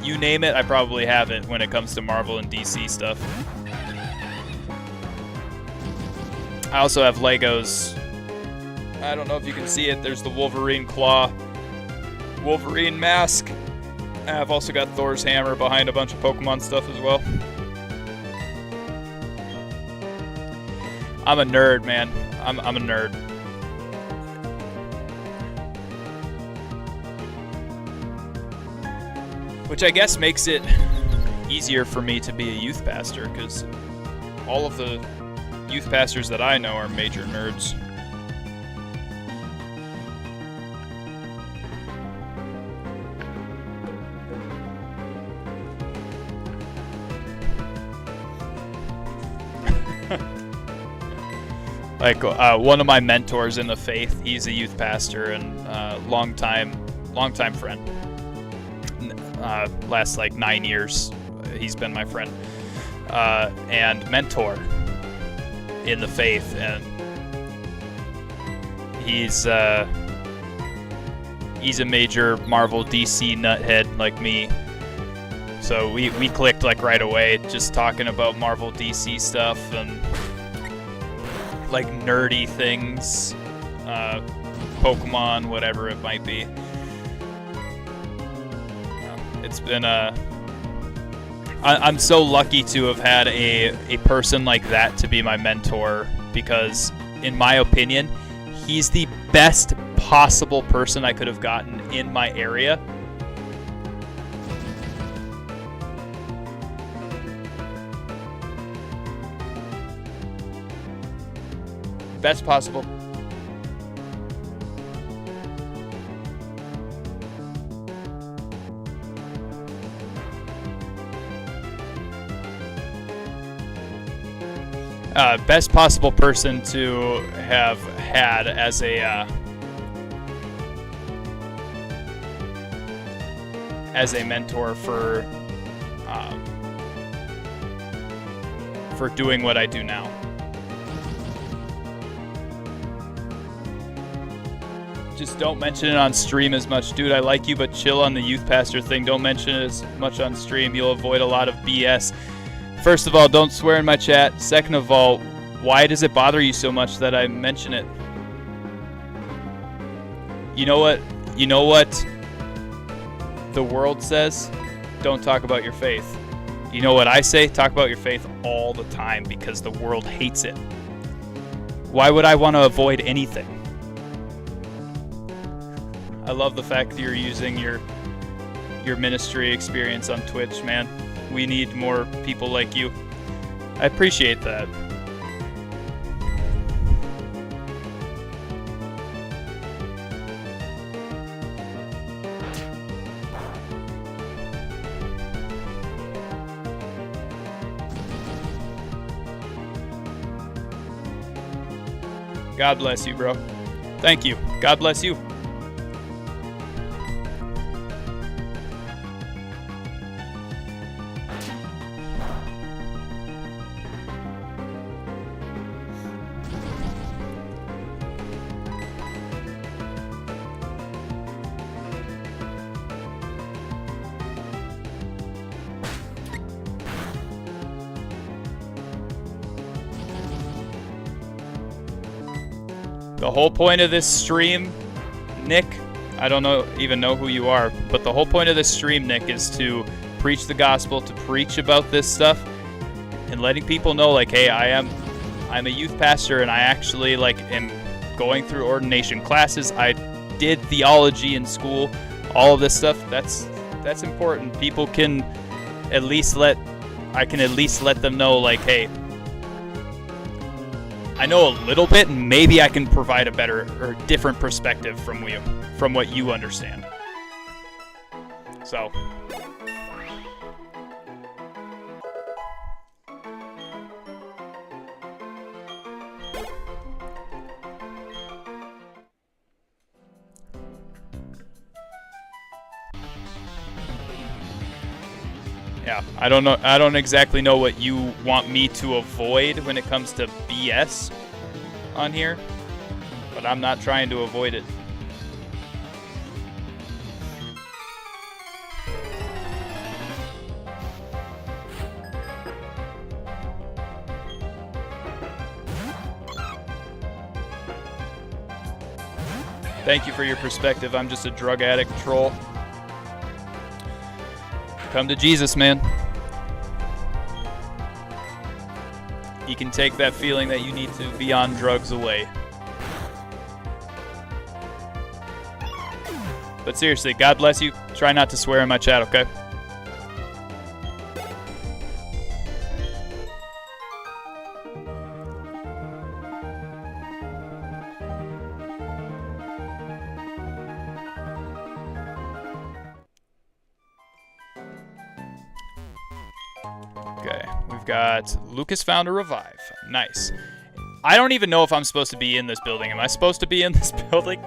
you name it, I probably have it when it comes to Marvel and DC stuff. I also have Legos. I don't know if you can see it. There's the Wolverine claw, Wolverine mask. I've also got Thor's hammer behind a bunch of Pokemon stuff as well. I'm a nerd, man. I'm a nerd. Which I guess makes it easier for me to be a youth pastor, because all of the youth pastors that I know are major nerds. Like one of my mentors in the faith, he's a youth pastor and longtime friend. Last like 9 years, he's been my friend and mentor in the faith, and he's a major Marvel DC nuthead like me. So we clicked like right away, just talking about Marvel DC stuff and like nerdy things, Pokemon, whatever it might be. It's been I'm so lucky to have had a person like that to be my mentor, because in my opinion, he's the best possible person I could have gotten in my area. Best possible. Best possible person to have had as a mentor for doing what I do now. Just don't mention it on stream as much. Dude, I like you, but chill on the youth pastor thing. Don't mention it as much on stream. You'll avoid a lot of BS. First of all, don't swear in my chat. Second of all, why does it bother you so much that I mention it? You know what the world says? Don't talk about your faith. You know what I say? Talk about your faith all the time, because the world hates it. Why would I want to avoid anything? I love the fact that you're using your ministry experience on Twitch, man. We need more people like you. I appreciate that. God bless you, bro. Thank you. God bless you. The whole point of this stream, Nick, I don't even know who you are, but the whole point of this stream, Nick, is to preach the gospel, to preach about this stuff, and letting people know, like, hey, I'm a youth pastor, and I actually, like, am going through ordination classes. I did theology in school, all of this stuff. That's important. People can at least let them know, like, hey, I know a little bit, and maybe I can provide a better or different perspective from what you understand. So, yeah, I don't exactly know what you want me to avoid when it comes to BS on here, but I'm not trying to avoid it. Thank you for your perspective. I'm just a drug addict troll. Come to Jesus, man. He can take that feeling that you need to be on drugs away. But seriously, God bless you. Try not to swear in my chat, okay? Okay, we've got Lucas found a revive. Nice. I don't even know if I'm supposed to be in this building. Am I supposed to be in this building?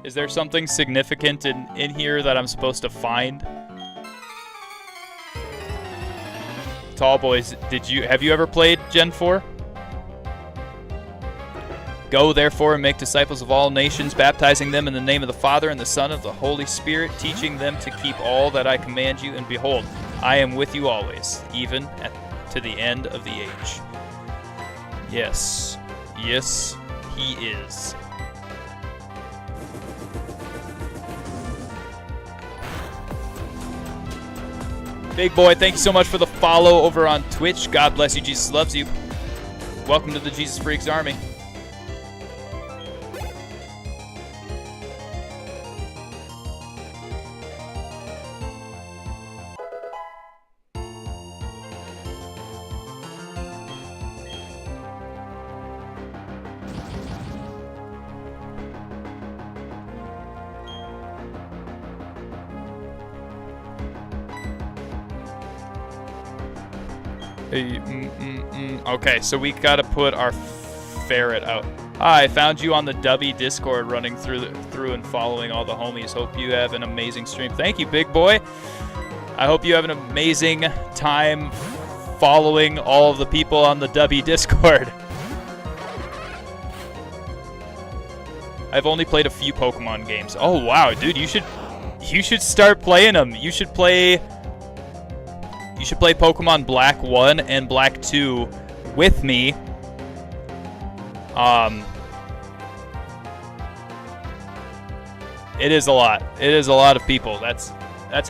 Is there something significant in here that I'm supposed to find? Tall boys, have you ever played Gen 4? Go therefore and make disciples of all nations, baptizing them in the name of the Father and the Son and the Holy Spirit, teaching them to keep all that I command you, and behold, I am with you always, even to the end of the age. Yes. Yes, he is. Big boy, thank you so much for the follow over on Twitch. God bless you. Jesus loves you. Welcome to the Jesus Freaks Army. Okay, so we gotta put our ferret out. Hi, I found you on the Dubby Discord, running through and following all the homies. Hope you have an amazing stream. Thank you, big boy. I hope you have an amazing time following all of the people on the Dubby Discord. I've only played a few Pokemon games. Oh wow, dude, you should start playing them. You should play Pokemon Black 1 and Black 2 with me. It is a lot. It is a lot of people. That's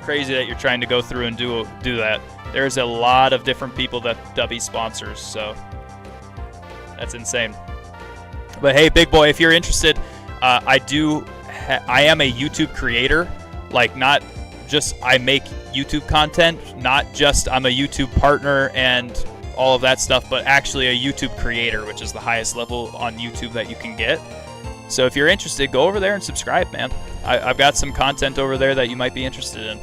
crazy that you're trying to go through and do that. There's a lot of different people that Dubby sponsors, so that's insane. But hey, big boy, if you're interested, I am a YouTube creator. Like, not just I make YouTube content, not just I'm a YouTube partner and all of that stuff, but actually a YouTube creator, which is the highest level on YouTube that you can get. So if you're interested, go over there and subscribe, man. I've got some content over there that you might be interested in.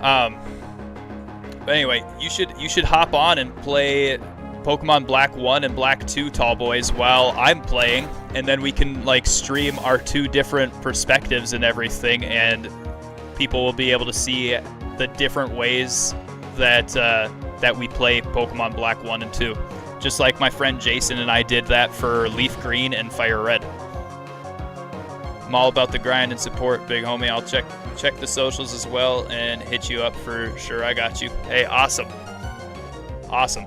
But anyway, you should hop on and play Pokemon Black 1 and Black 2 tall boys while I'm playing, and then we can like stream our 2 different perspectives and everything, and people will be able to see the different ways that that we play Pokemon Black 1 and 2. Just like my friend Jason and I did that for Leaf Green and Fire Red. I'm all about the grind and support, big homie. I'll check the socials as well and hit you up for sure. I got you. Hey, awesome. Awesome.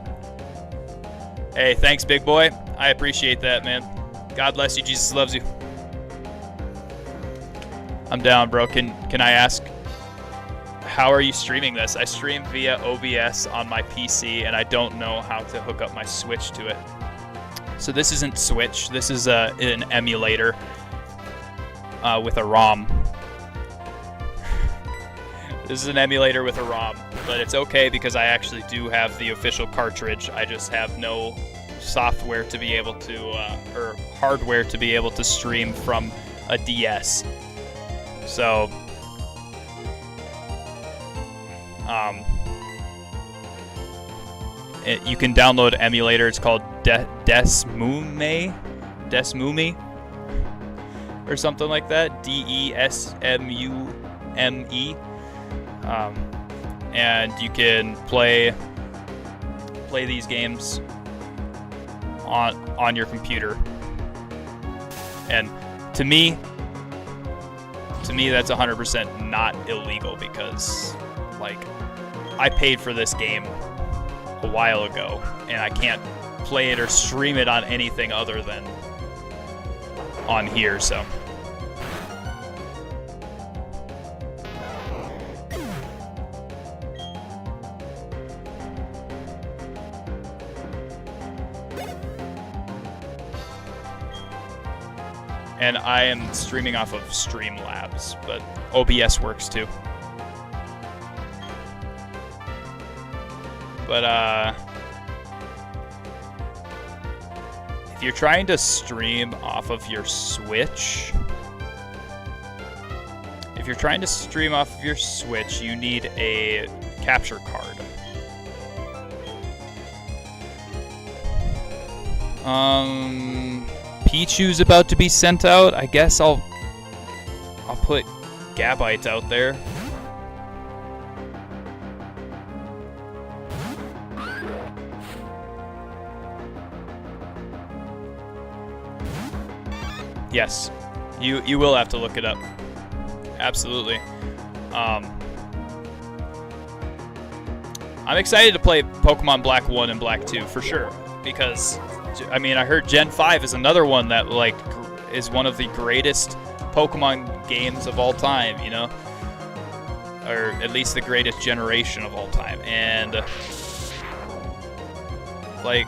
Hey, thanks, big boy. I appreciate that, man. God bless you. Jesus loves you. I'm down, bro. Can I ask, how are you streaming this? I stream via OBS on my PC, and I don't know how to hook up my Switch to it. So this isn't Switch. This is an emulator with a ROM. This is an emulator with a ROM, but it's okay because I actually do have the official cartridge. I just have no software to be able to, or hardware to be able to stream from a DS. So, you can download an emulator. It's called Desmume, or something like that. DESMUME. And you can play these games on your computer. And to me that's 100% not illegal, because like I paid for this game a while ago and I can't play it or stream it on anything other than on here. So and I am streaming off of Streamlabs, but OBS works too. But if you're trying to stream off of your Switch, you need a capture card. Pichu's about to be sent out. I guess I'll put Gabite out there. Yes, you will have to look it up. Absolutely. I'm excited to play Pokemon Black 1 and Black 2 for sure, because I mean, I heard Gen 5 is another one that like is one of the greatest Pokemon games of all time, you know? Or at least the greatest generation of all time. And like,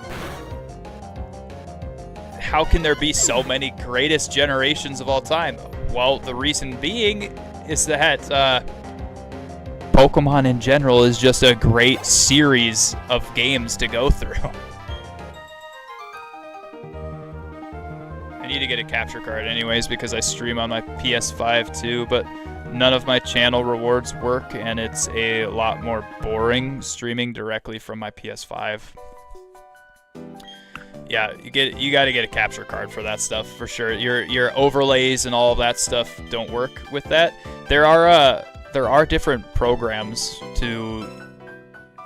how can there be so many greatest generations of all time? Well, the reason being is that Pokemon in general is just a great series of games to go through. I need to get a capture card anyways because I stream on my PS5 too, but none of my channel rewards work, and it's a lot more boring streaming directly from my PS5. Yeah, you got to get a capture card for that stuff for sure. Your overlays and all of that stuff don't work with that. There are different programs to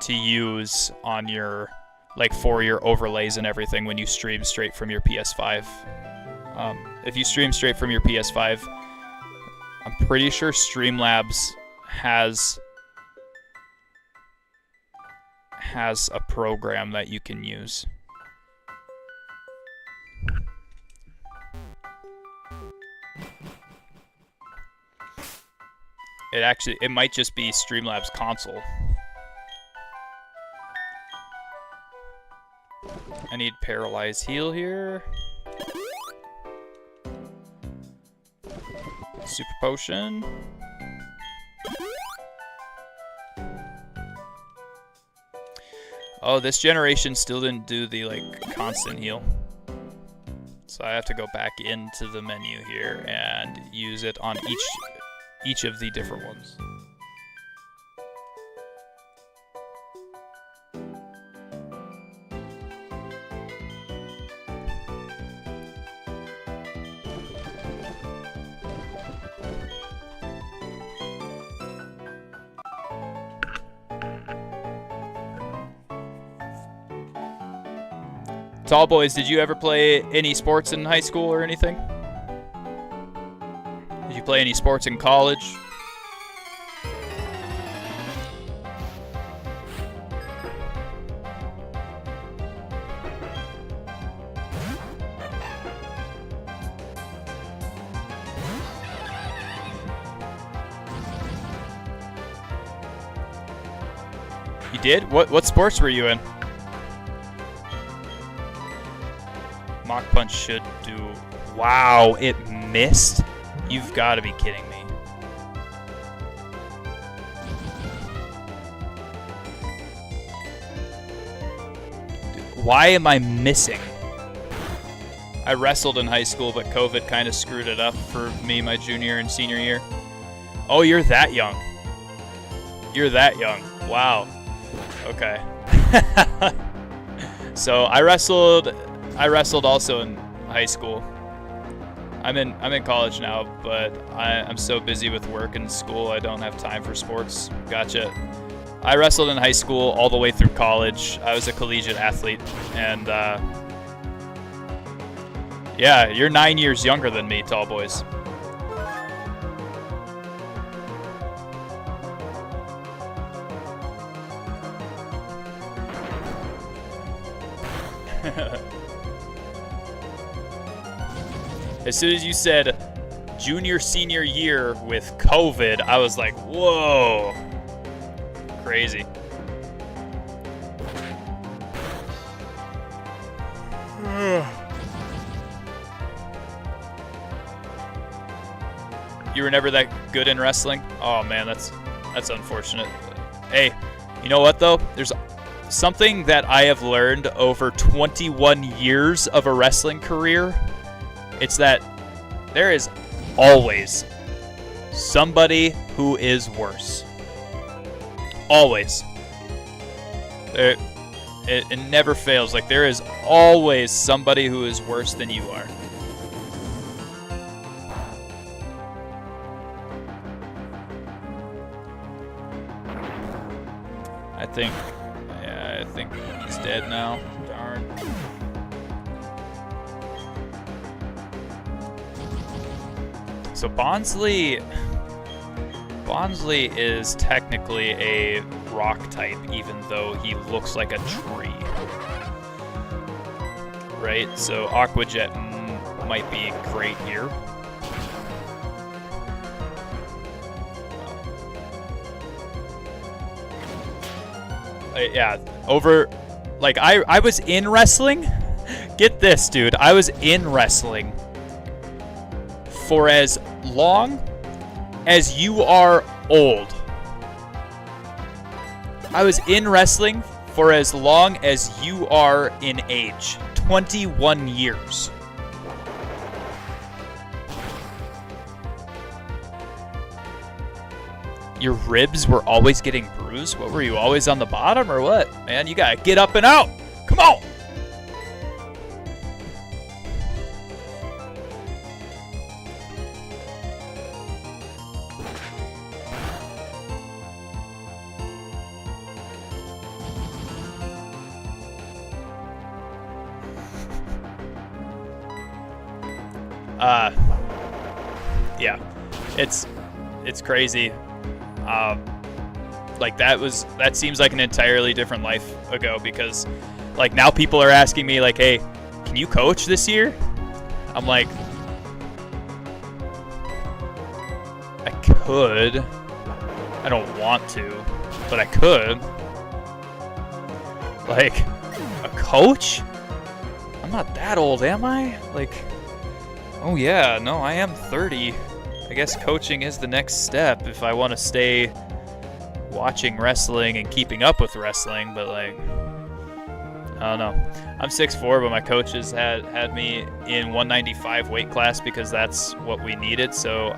use on your, like, for your overlays and everything when you stream straight from your PS5. If you stream straight from your PS5, I'm pretty sure Streamlabs has a program that you can use. It might just be Streamlabs console. I need Paralyze Heal here. Super Potion. Oh, this generation still didn't do the, like, constant heal. So I have to go back into the menu here and use it on each of the different ones. Tall boys, did you ever play any sports in high school or anything? Did you play any sports in college? You did? What sports were you in? Mock punch should do. Wow, it missed? You've got to be kidding me. Dude, why am I missing? I wrestled in high school, but COVID kind of screwed it up for me my junior and senior year. Oh, you're that young. You're that young. Wow. Okay. So I wrestled also in high school. I'm in college now, but I'm so busy with work and school I don't have time for sports. Gotcha. I wrestled in high school all the way through college. I was a collegiate athlete, and yeah, you're 9 years younger than me, tall boys. As soon as you said junior, senior year with COVID, I was like, whoa. Crazy. You were never that good in wrestling? Oh man, that's unfortunate. Hey, you know what though? There's something that I have learned over 21 years of a wrestling career. It's that there is always somebody who is worse. Always. It never fails. Like, there is always somebody who is worse than you are. I think he's dead now. Darn. So Bonsley is technically a rock type, even though he looks like a tree. Right? So Aquajet might be great here. Yeah, over, like, I was in wrestling. Get this, dude. I was in wrestling for as long as you are old. I was in wrestling for as long as you are in age. 21 years. Your ribs were always getting bruised? What, were you always on the bottom or what? Man, you gotta get up and out. Come on! Yeah, it's crazy. Like that seems like an entirely different life ago, because like now people are asking me like, hey, can you coach this year? I'm like, I could. I don't want to, but I could. Like, a coach? I'm not that old, am I? Like, oh yeah, no, I am 30. I guess coaching is the next step if I want to stay watching wrestling and keeping up with wrestling, but like, I don't know. I'm 6'4", but my coaches had me in 195 weight class because that's what we needed, so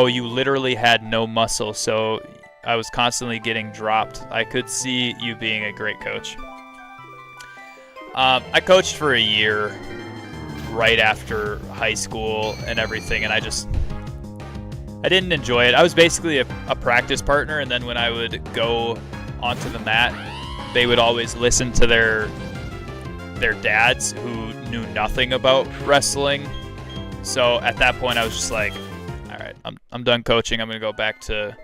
you literally had no muscle, so I was constantly getting dropped. I could see you being a great coach. I coached for a year right after high school and everything, and I didn't enjoy it. I was basically a practice partner, and then when I would go onto the mat, they would always listen to their dads who knew nothing about wrestling. So at that point, I was just like, all right, I'm done coaching. I'm gonna go back to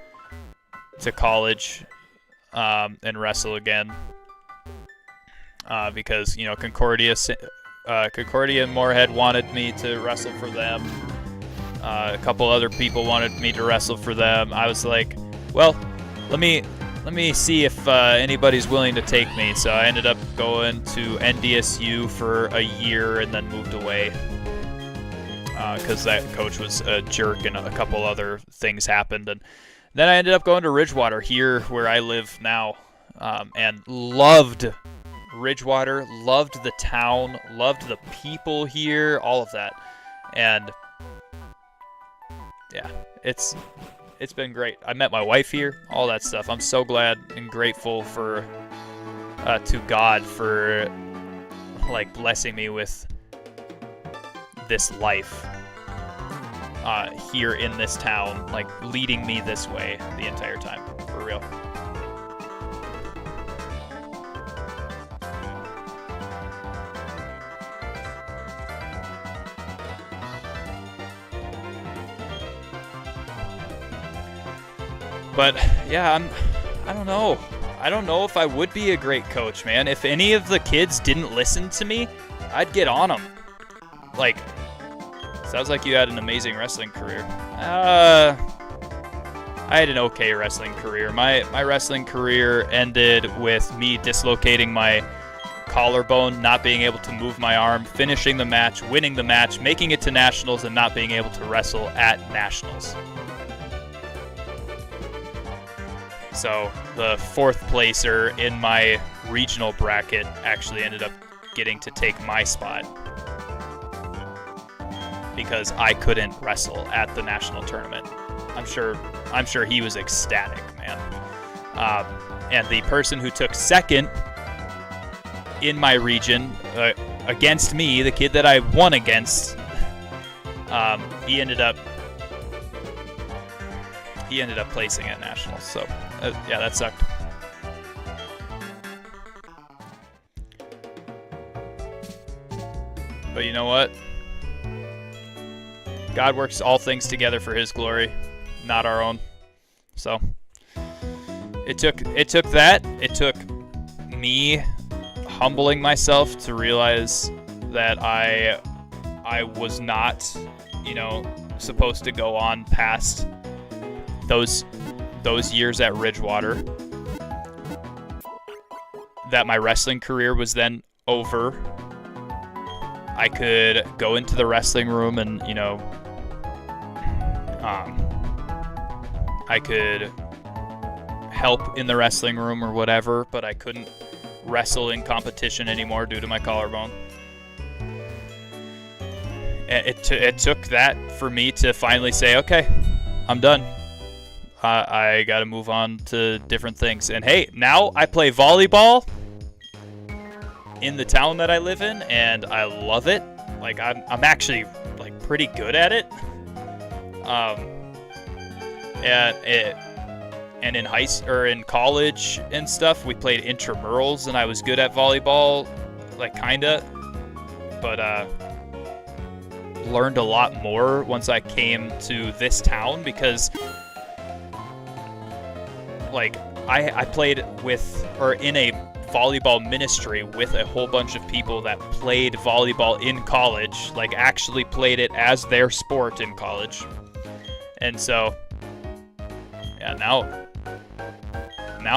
college and wrestle again, because Concordia and Moorhead wanted me to wrestle for them. A couple other people wanted me to wrestle for them. I was like, well, let me see if anybody's willing to take me. So I ended up going to NDSU for a year and then moved away because that coach was a jerk and a couple other things happened. And then I ended up going to Ridgewater here where I live now, and loved Ridgewater, loved the town, loved the people here, all of that. And yeah, it's been great. I met my wife here, all that stuff. I'm so glad and grateful for to God for like blessing me with this life here in this town, like leading me this way the entire time, for real. But yeah, I don't know. I don't know if I would be a great coach, man. If any of the kids didn't listen to me, I'd get on them. Like, sounds like you had an amazing wrestling career. I had an okay wrestling career. My wrestling career ended with me dislocating my collarbone, not being able to move my arm, finishing the match, winning the match, making it to nationals, and not being able to wrestle at nationals. So the fourth placer in my regional bracket actually ended up getting to take my spot because I couldn't wrestle at the national tournament. I'm sure he was ecstatic, man. And the person who took second in my region against me, the kid that I won against, he ended up placing at nationals. So yeah, that sucked. But you know what? God works all things together for His glory, not our own. So it took that. It took me humbling myself to realize that I was not, supposed to go on past those years at Ridgewater. That my wrestling career was then over. I could go into the wrestling room and, I could help in the wrestling room or whatever, but I couldn't wrestle in competition anymore due to my collarbone. It took that for me to finally say, okay, I'm done. I got to move on to different things. And hey, now I play volleyball in the town that I live in, and I love it. Like I'm actually like pretty good at it. And in college and stuff, we played intramurals, and I was good at volleyball, like kinda. But learned a lot more once I came to this town because, like, I played with or in a volleyball ministry with a whole bunch of people that played volleyball in college, like actually played it as their sport in college. And so, yeah, now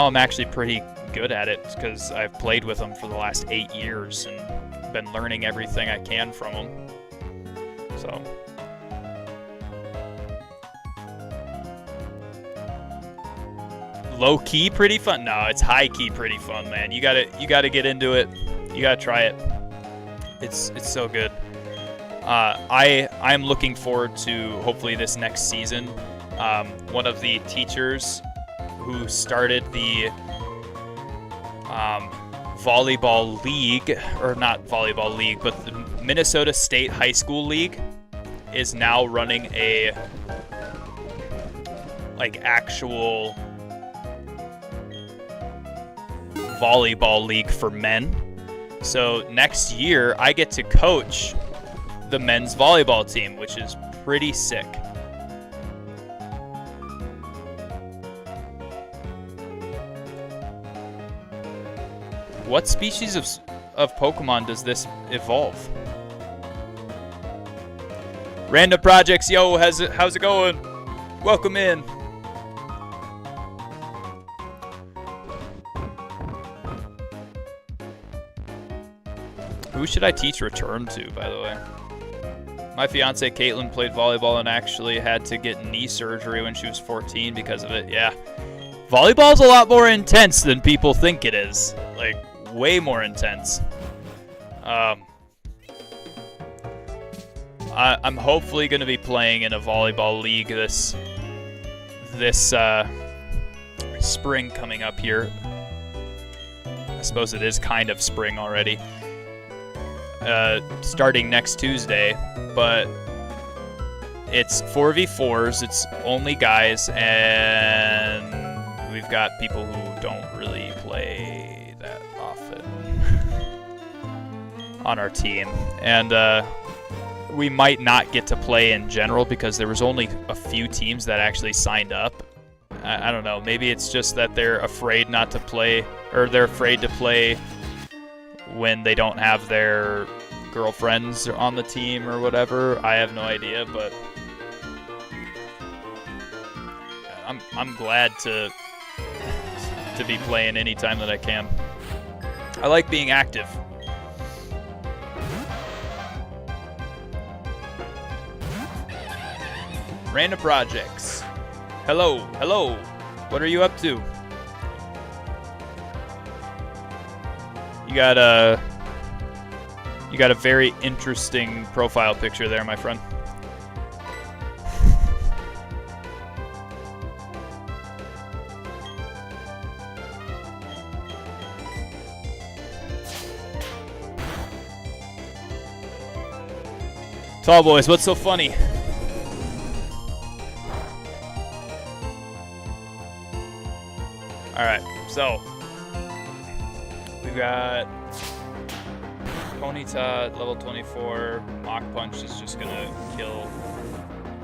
I'm actually pretty good at it because I've played with them for the last 8 years and been learning everything I can from them. So, low key pretty fun. No, it's high key pretty fun, man. You gotta get into it. You gotta try it. It's so good. I'm looking forward to hopefully this next season. One of the teachers who started the volleyball league, or not volleyball league, but the Minnesota State High School League, is now running a actual volleyball league for men. So next year, I get to coach the men's volleyball team, which is pretty sick. What species of Pokemon does this evolve? Random Projects, yo, how's it going? Welcome in. Who should I teach return to, by the way? My fiance Caitlin played volleyball and actually had to get knee surgery when she was 14 because of it. Yeah. Volleyball's a lot more intense than people think it is. Like, way more intense. I'm hopefully going to be playing in a volleyball league this spring coming up here. I suppose it is kind of spring already. Starting next Tuesday, but it's 4v4s, it's only guys, and we've got people who don't really play that often on our team, and we might not get to play in general because there was only a few teams that actually signed up. I don't know, maybe it's just that they're afraid not to play, or they're afraid to play when they don't have their girlfriends on the team or whatever. I have no idea, but I'm glad to be playing anytime that I can. I like being active. Random Projects. Hello. What are you up to? You got a very interesting profile picture there, my friend. Tall boys, what's so funny? Alright, so we've got Ponyta, level 24. Mach Punch is just gonna kill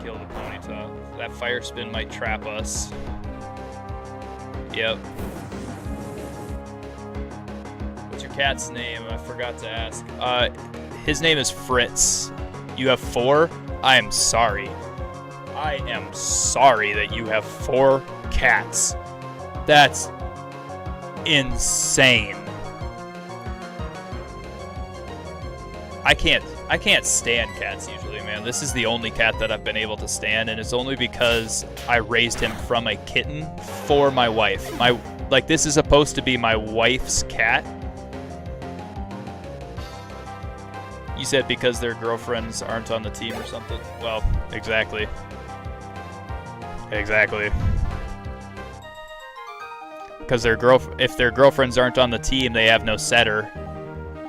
the Ponyta. That Fire Spin might trap us. Yep. What's your cat's name? I forgot to ask. His name is Fritz. You have 4? I am sorry. I am sorry that you have 4 cats. That's insane. I can't stand cats usually, man. This is the only cat that I've been able to stand, and it's only because I raised him from a kitten for my wife. This is supposed to be my wife's cat. You said because their girlfriends aren't on the team or something? Well, exactly. Exactly. Because if their girlfriends aren't on the team, they have no setter.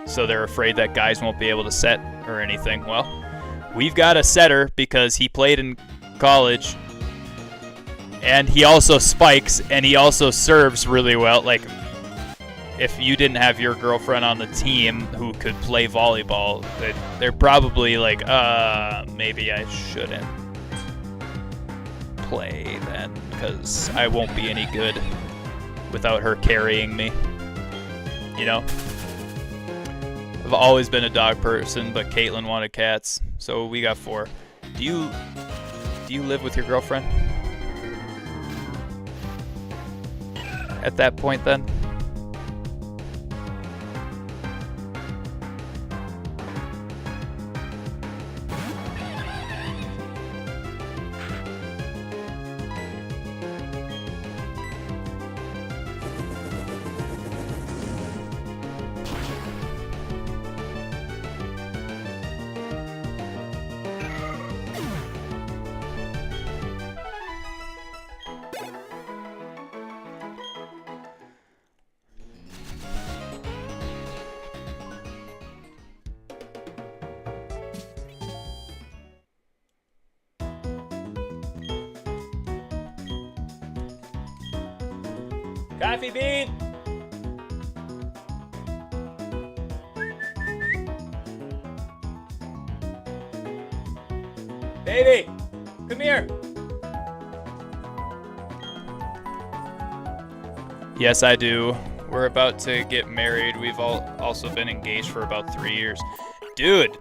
So they're afraid that guys won't be able to set or anything. Well, we've got a setter because he played in college, and he also spikes, and he also serves really well. Like, if you didn't have your girlfriend on the team who could play volleyball, they're probably like, maybe I shouldn't play then, because I won't be any good without her carrying me, you know? I've always been a dog person, but Caitlin wanted cats, so we got 4. Do you live with your girlfriend? At that point, then? Coffee bean! Baby, come here. Yes, I do. We're about to get married. We've also been engaged for about 3 years. Dude,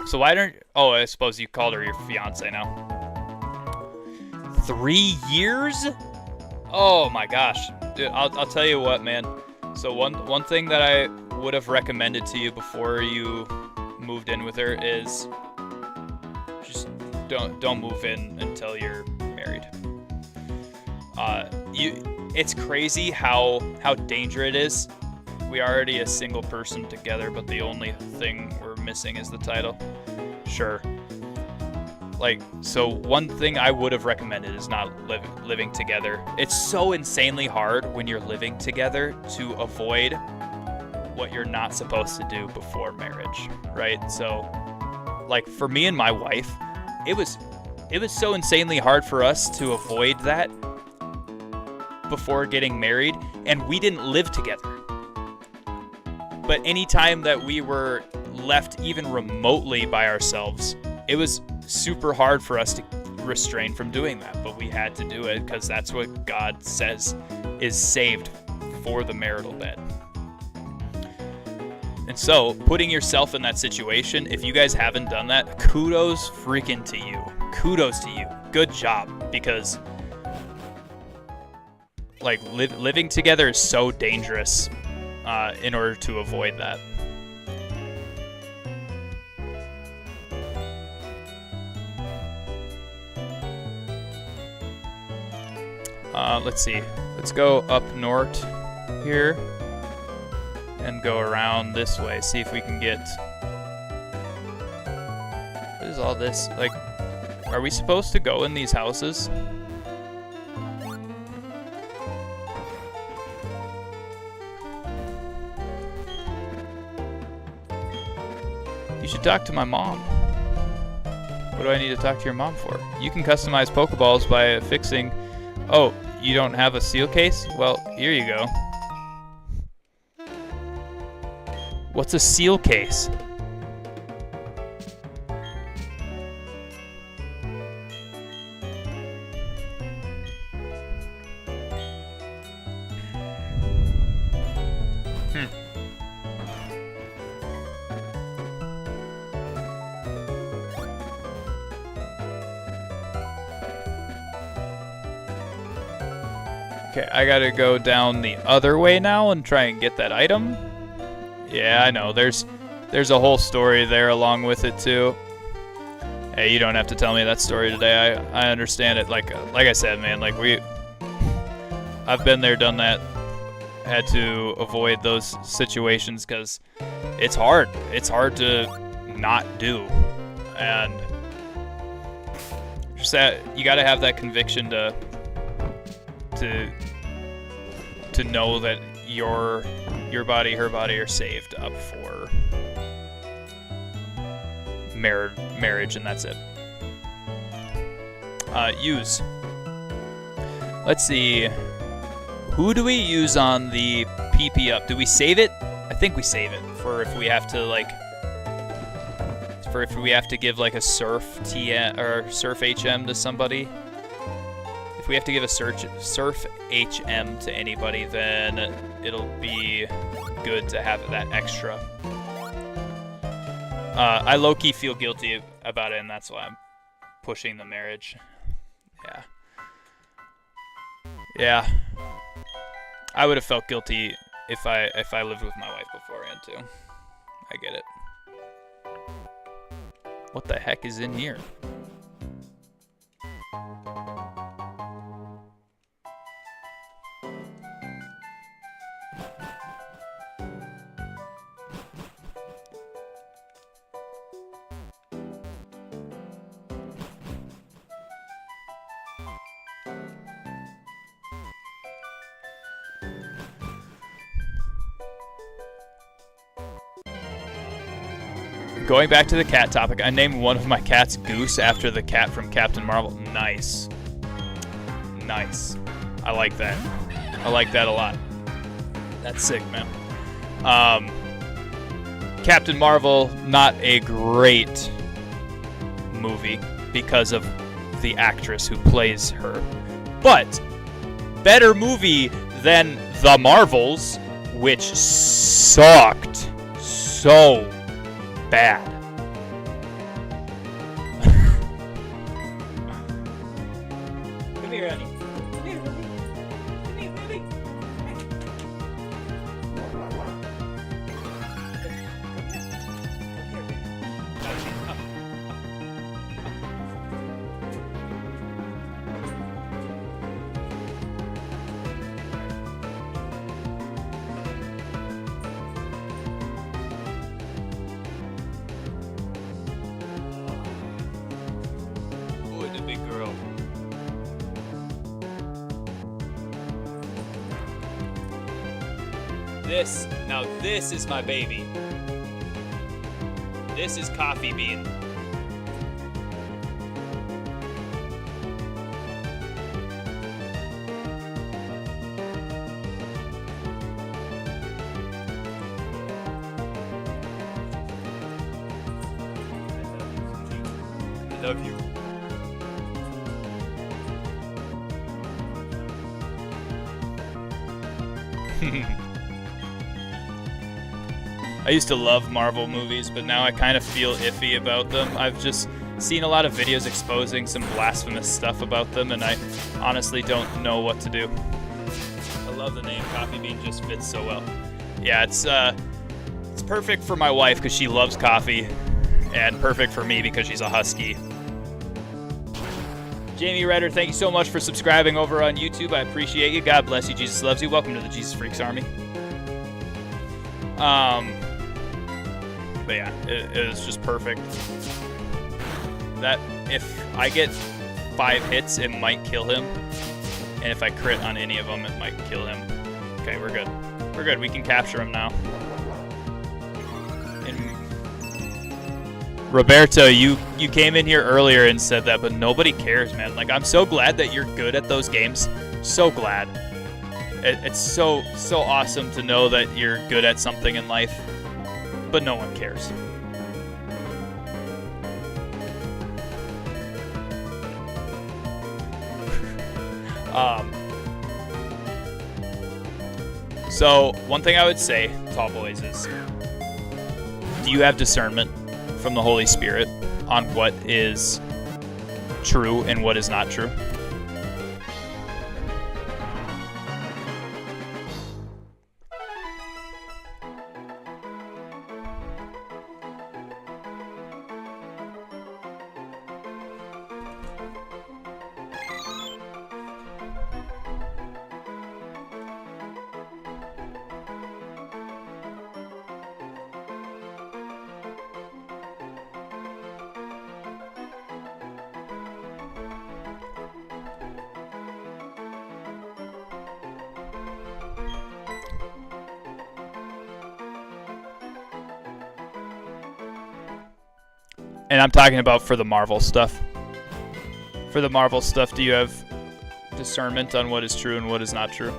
so why don't... Oh, I suppose you called her your fiance now. 3 years? Oh my gosh. Dude, I'll tell you what, man. So one thing that I would have recommended to you before you moved in with her is just don't move in until you're married. It's crazy how dangerous it is. We are already a single person together, but the only thing we're missing is the title. Sure. So one thing I would have recommended is not living together. It's so insanely hard when you're living together to avoid what you're not supposed to do before marriage, right? So, for me and my wife, it was so insanely hard for us to avoid that before getting married, and we didn't live together. But anytime that we were left even remotely by ourselves, it was super hard for us to restrain from doing that, but we had to do it because that's what God says is saved for the marital bed. And so, putting yourself in that situation, if you guys haven't done that, kudos freaking to you. Kudos to you. Good job, because living together is so dangerous in order to avoid that. Let's see. Let's go up north here and go around this way. See if we can get... What is all this? Are we supposed to go in these houses? You should talk to my mom. What do I need to talk to your mom for? You can customize Pokeballs by fixing... Oh, you don't have a seal case? Well, here you go. What's a seal case? Okay, I gotta go down the other way now and try and get that item. Yeah, I know. There's a whole story there along with it too. Hey, you don't have to tell me that story today. I understand it. Like I said, man. I've been there, done that. Had to avoid those situations because it's hard. It's hard to not do, and just that you got to have that conviction to know that your body, her body are saved up for marriage, and that's it. Use. Let's see. Who do we use on the PP up? Do we save it? I think we save it for if we have to give a surf TM or surf HM to somebody. If we have to give a surf HM to anybody, then it'll be good to have that extra. I low-key feel guilty about it, and that's why I'm pushing the marriage. Yeah. I would have felt guilty if I lived with my wife beforehand too. I get it. What the heck is in here? Going back to the cat topic, I named one of my cats Goose after the cat from Captain Marvel. Nice. Nice. I like that. I like that a lot. That's sick, man. Captain Marvel, not a great movie. because of the actress who plays her. But better movie than The Marvels, which sucked so bad. Come here, honey. Come here, baby. Come here, baby. Boy, the big girl. This is my baby. This is Coffee Bean. I love you. I used to love Marvel movies, but now I kind of feel iffy about them. I've just seen a lot of videos exposing some blasphemous stuff about them, and I honestly don't know what to do. I love the name. Coffee Bean just fits so well. Yeah, it's perfect for my wife because she loves coffee, and perfect for me because she's a husky. Jamie Redder, thank you so much for subscribing over on YouTube. I appreciate you. God bless you. Jesus loves you. Welcome to the Jesus Freaks Army. But yeah, it was just perfect. That if I get 5 hits, it might kill him. And if I crit on any of them, it might kill him. Okay, we're good. We're good. We can capture him now. And Roberto, you came in here earlier and said that, but nobody cares, man. Like, I'm so glad that you're good at those games. So glad. It's so awesome to know that you're good at something in life, but no one cares. So one thing I would say, Tall Boys, is do you have discernment from the Holy Spirit on what is true and what is not true? And I'm talking about for the Marvel stuff. For the Marvel stuff, do you have discernment on what is true and what is not true?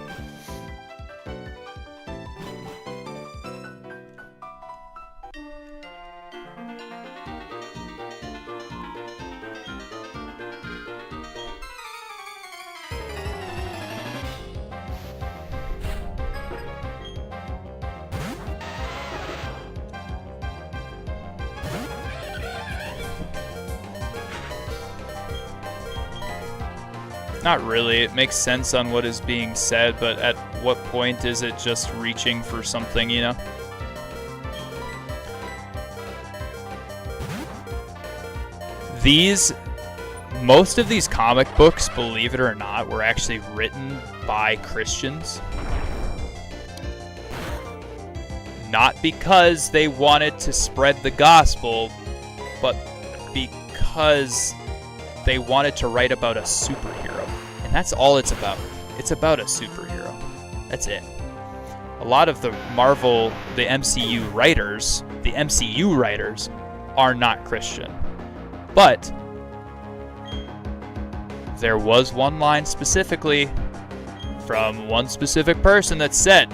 Not really. It makes sense on what is being said, but at what point is it just reaching for something, you know? Most of these comic books, believe it or not, were actually written by Christians. Not because they wanted to spread the gospel, but because they wanted to write about a superhero. And that's all it's about. It's about a superhero. That's it. A lot of the Marvel, the MCU writers are not Christian. But there was one line specifically from one specific person that said,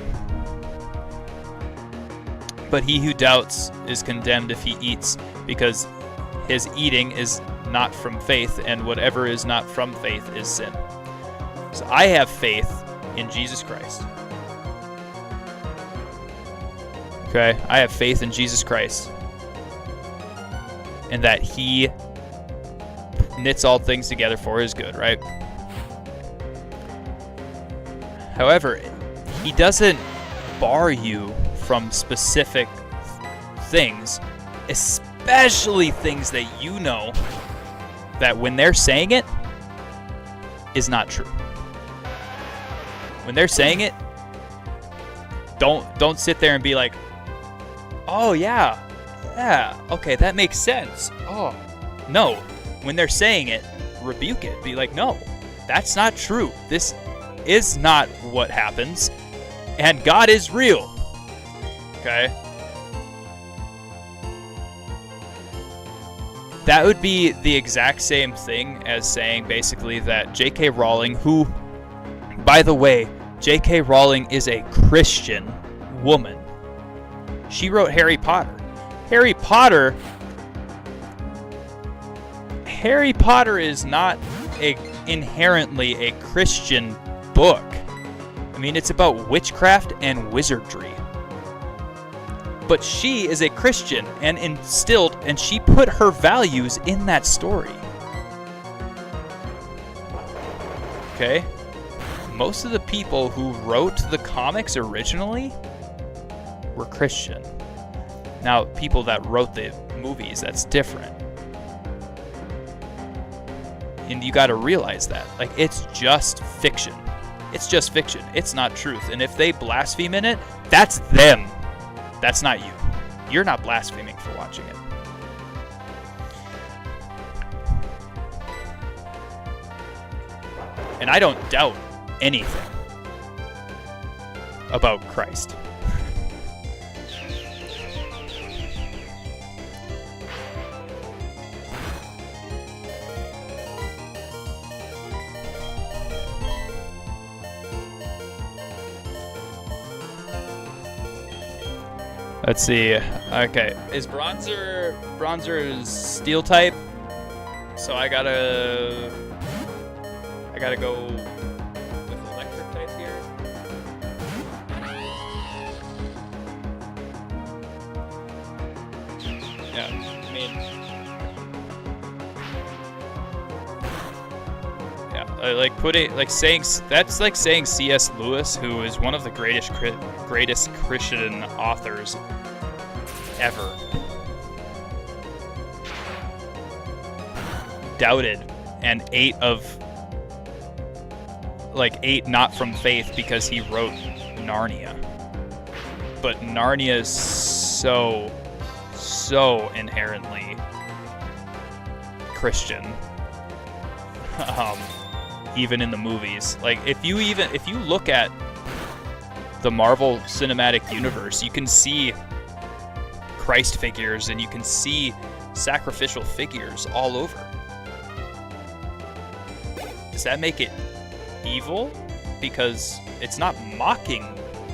"But he who doubts is condemned if he eats, because his eating is not from faith, and whatever is not from faith is sin. So I have faith in Jesus Christ. Okay, I have faith in Jesus Christ, and that he knits all things together for his good, right? However, he doesn't bar you from specific things, especially things that you know that when they're saying it is not true. When they're saying it, don't sit there and be like, oh yeah, okay, that makes sense. Oh, no. When they're saying it, rebuke it. Be like, no, that's not true. This is not what happens. And God is real. Okay? That would be the exact same thing as saying basically that J.K. Rowling, who, by the way, J.K. Rowling is a Christian woman. She wrote Harry Potter. Harry Potter is not inherently a Christian book. I mean, it's about witchcraft and wizardry. But she is a Christian and instilled, and she put her values in that story. Okay? Most of the people who wrote the comics originally were Christian. Now, people that wrote the movies, that's different. And you gotta realize that. Like, it's just fiction. It's just fiction. It's not truth. And if they blaspheme in it, that's them. That's not you. You're not blaspheming for watching it. And I don't doubt anything about Christ. Let's see. Okay, is bronzer is steel type, so I gotta go with electric type here. Yeah, I mean, yeah, like saying that's like saying C.S. Lewis, who is one of the greatest Christian authors ever, doubted and ate not from faith because he wrote Narnia. But Narnia is so inherently Christian. Even in the movies. Like, if you look at the Marvel Cinematic Universe, you can see Christ figures and you can see sacrificial figures all over. Does that make it evil? Because it's not mocking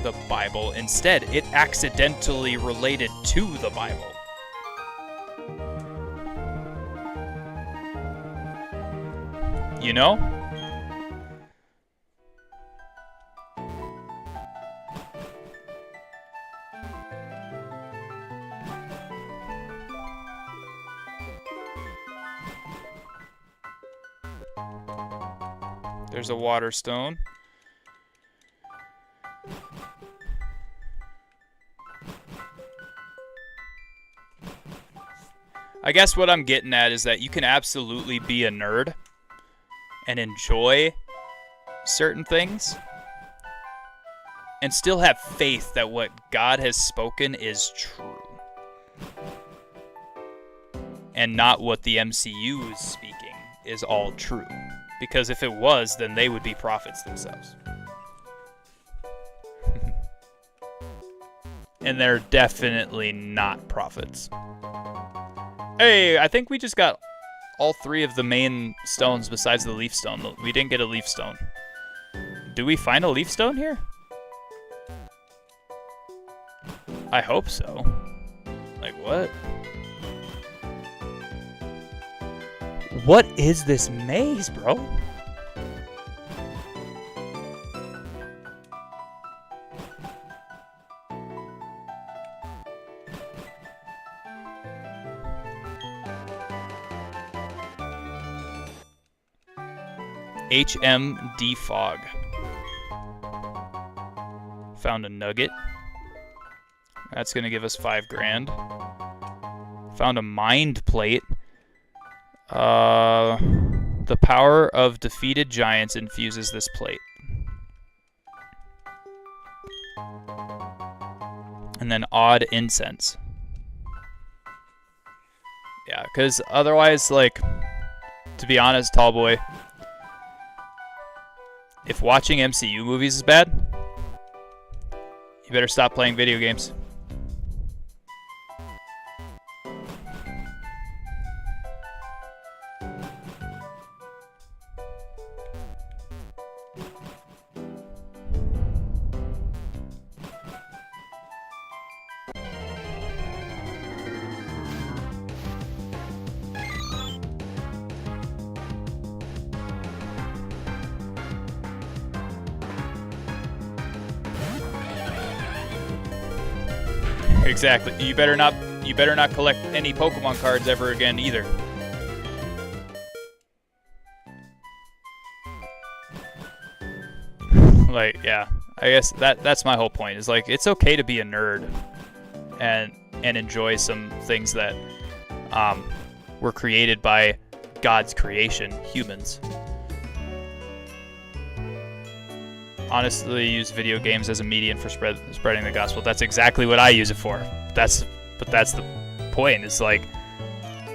the Bible. Instead, it accidentally related to the Bible. You know? There's a water stone. I guess what I'm getting at is that you can absolutely be a nerd and enjoy certain things and still have faith that what God has spoken is true. And not what the MCU is speaking is all true. Because if it was, then they would be prophets themselves. And they're definitely not prophets. Hey, I think we just got all three of the main stones besides the leaf stone. We didn't get a leaf stone. Do we find a leaf stone here? I hope so. Like, what? What is this maze, bro? HMD Fog. Found a nugget. That's going to give us 5 grand. Found a mind plate. The power of defeated giants infuses this plate. And then odd incense. Yeah, because otherwise, like, to be honest, tall boy, if watching MCU movies is bad, you better stop playing video games. Exactly. You better not collect any Pokemon cards ever again either. Like, yeah. I guess that's my whole point. Is like it's okay to be a nerd and enjoy some things that were created by God's creation, humans. Honestly, use video games as a medium for spreading the gospel. That's exactly what I use it for. That's the point. It's like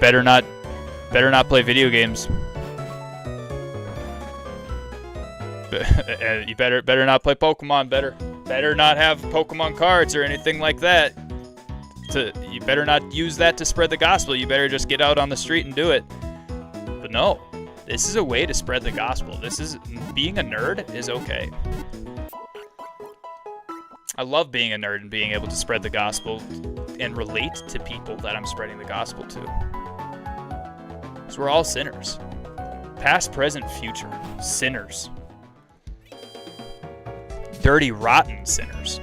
better not play video games. You better not play Pokemon. Better not have Pokemon cards or anything like that. You better not use that to spread the gospel. You better just get out on the street and do it. But no. This is a way to spread the gospel. Being a nerd is okay. I love being a nerd and being able to spread the gospel and relate to people that I'm spreading the gospel to. Because we're all sinners. Past, present, future. Sinners. Dirty, rotten sinners.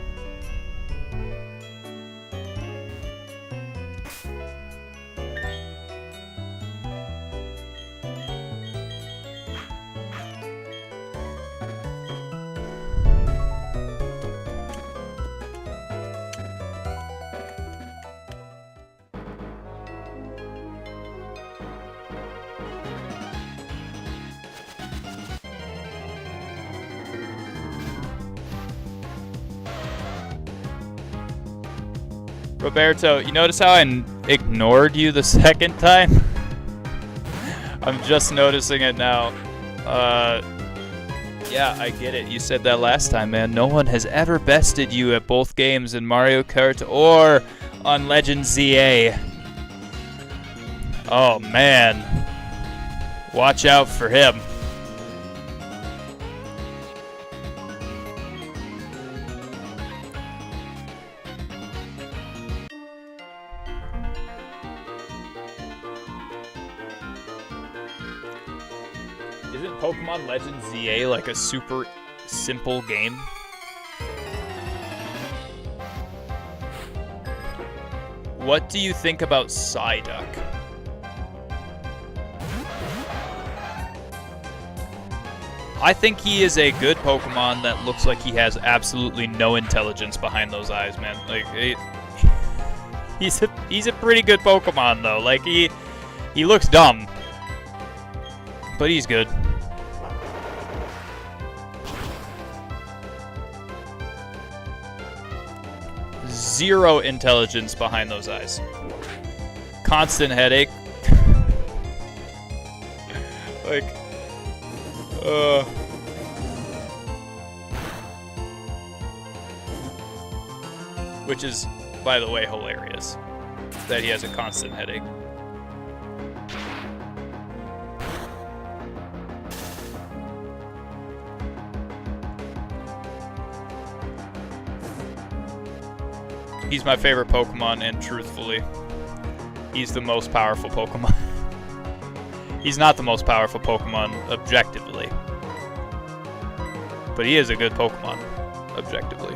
Roberto, you notice how I ignored you the second time? I'm just noticing it now. Yeah, I get it. You said that last time, man. No one has ever bested you at both games in Mario Kart or on Legend ZA. Oh, man. Watch out for him. Isn't Pokemon Legends ZA like a super simple game? What do you think about Psyduck? I think he is a good Pokemon that looks like he has absolutely no intelligence behind those eyes, man. Like, he's a pretty good Pokemon though. Like he looks dumb, but he's good. Zero intelligence behind those eyes. Constant headache. Like, which is, by the way, hilarious that he has a constant headache. He's my favorite Pokemon, and truthfully, he's the most powerful Pokemon. He's not the most powerful Pokemon objectively. But he is a good Pokemon objectively.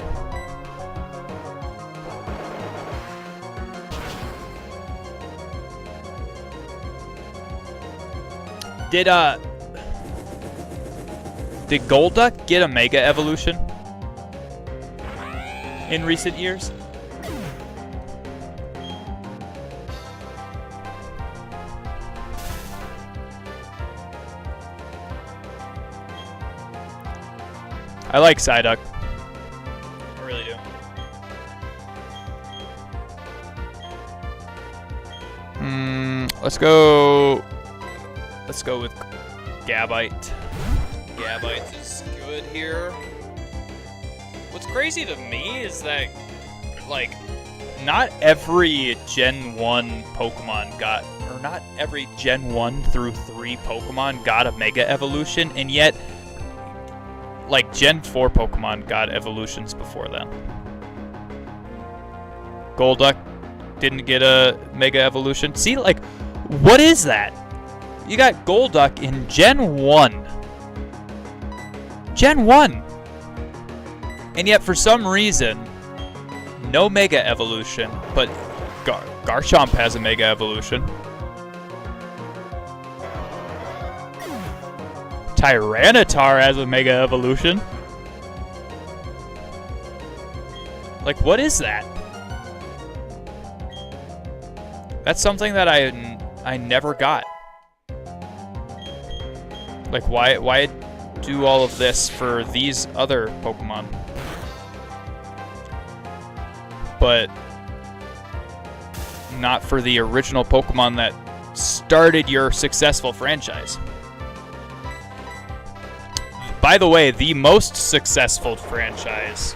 Did Golduck get a Mega Evolution in recent years? I like Psyduck. I really do. Let's go with Gabite. Gabite is good here. What's crazy to me is that, like, not every Gen 1 Pokemon got, or not every Gen 1 through 3 Pokemon got a Mega Evolution, and yet, like, Gen 4 Pokemon got evolutions before then. Golduck didn't get a Mega Evolution. See, like, what is that? You got Golduck in Gen 1. Gen 1! And yet, for some reason, no Mega Evolution, but Garchomp has a Mega Evolution. Tyranitar has a Mega Evolution. Like, what is that? That's something that I never got. Like, why do all of this for these other Pokemon? But not for the original Pokemon that started your successful franchise. By the way, the most successful franchise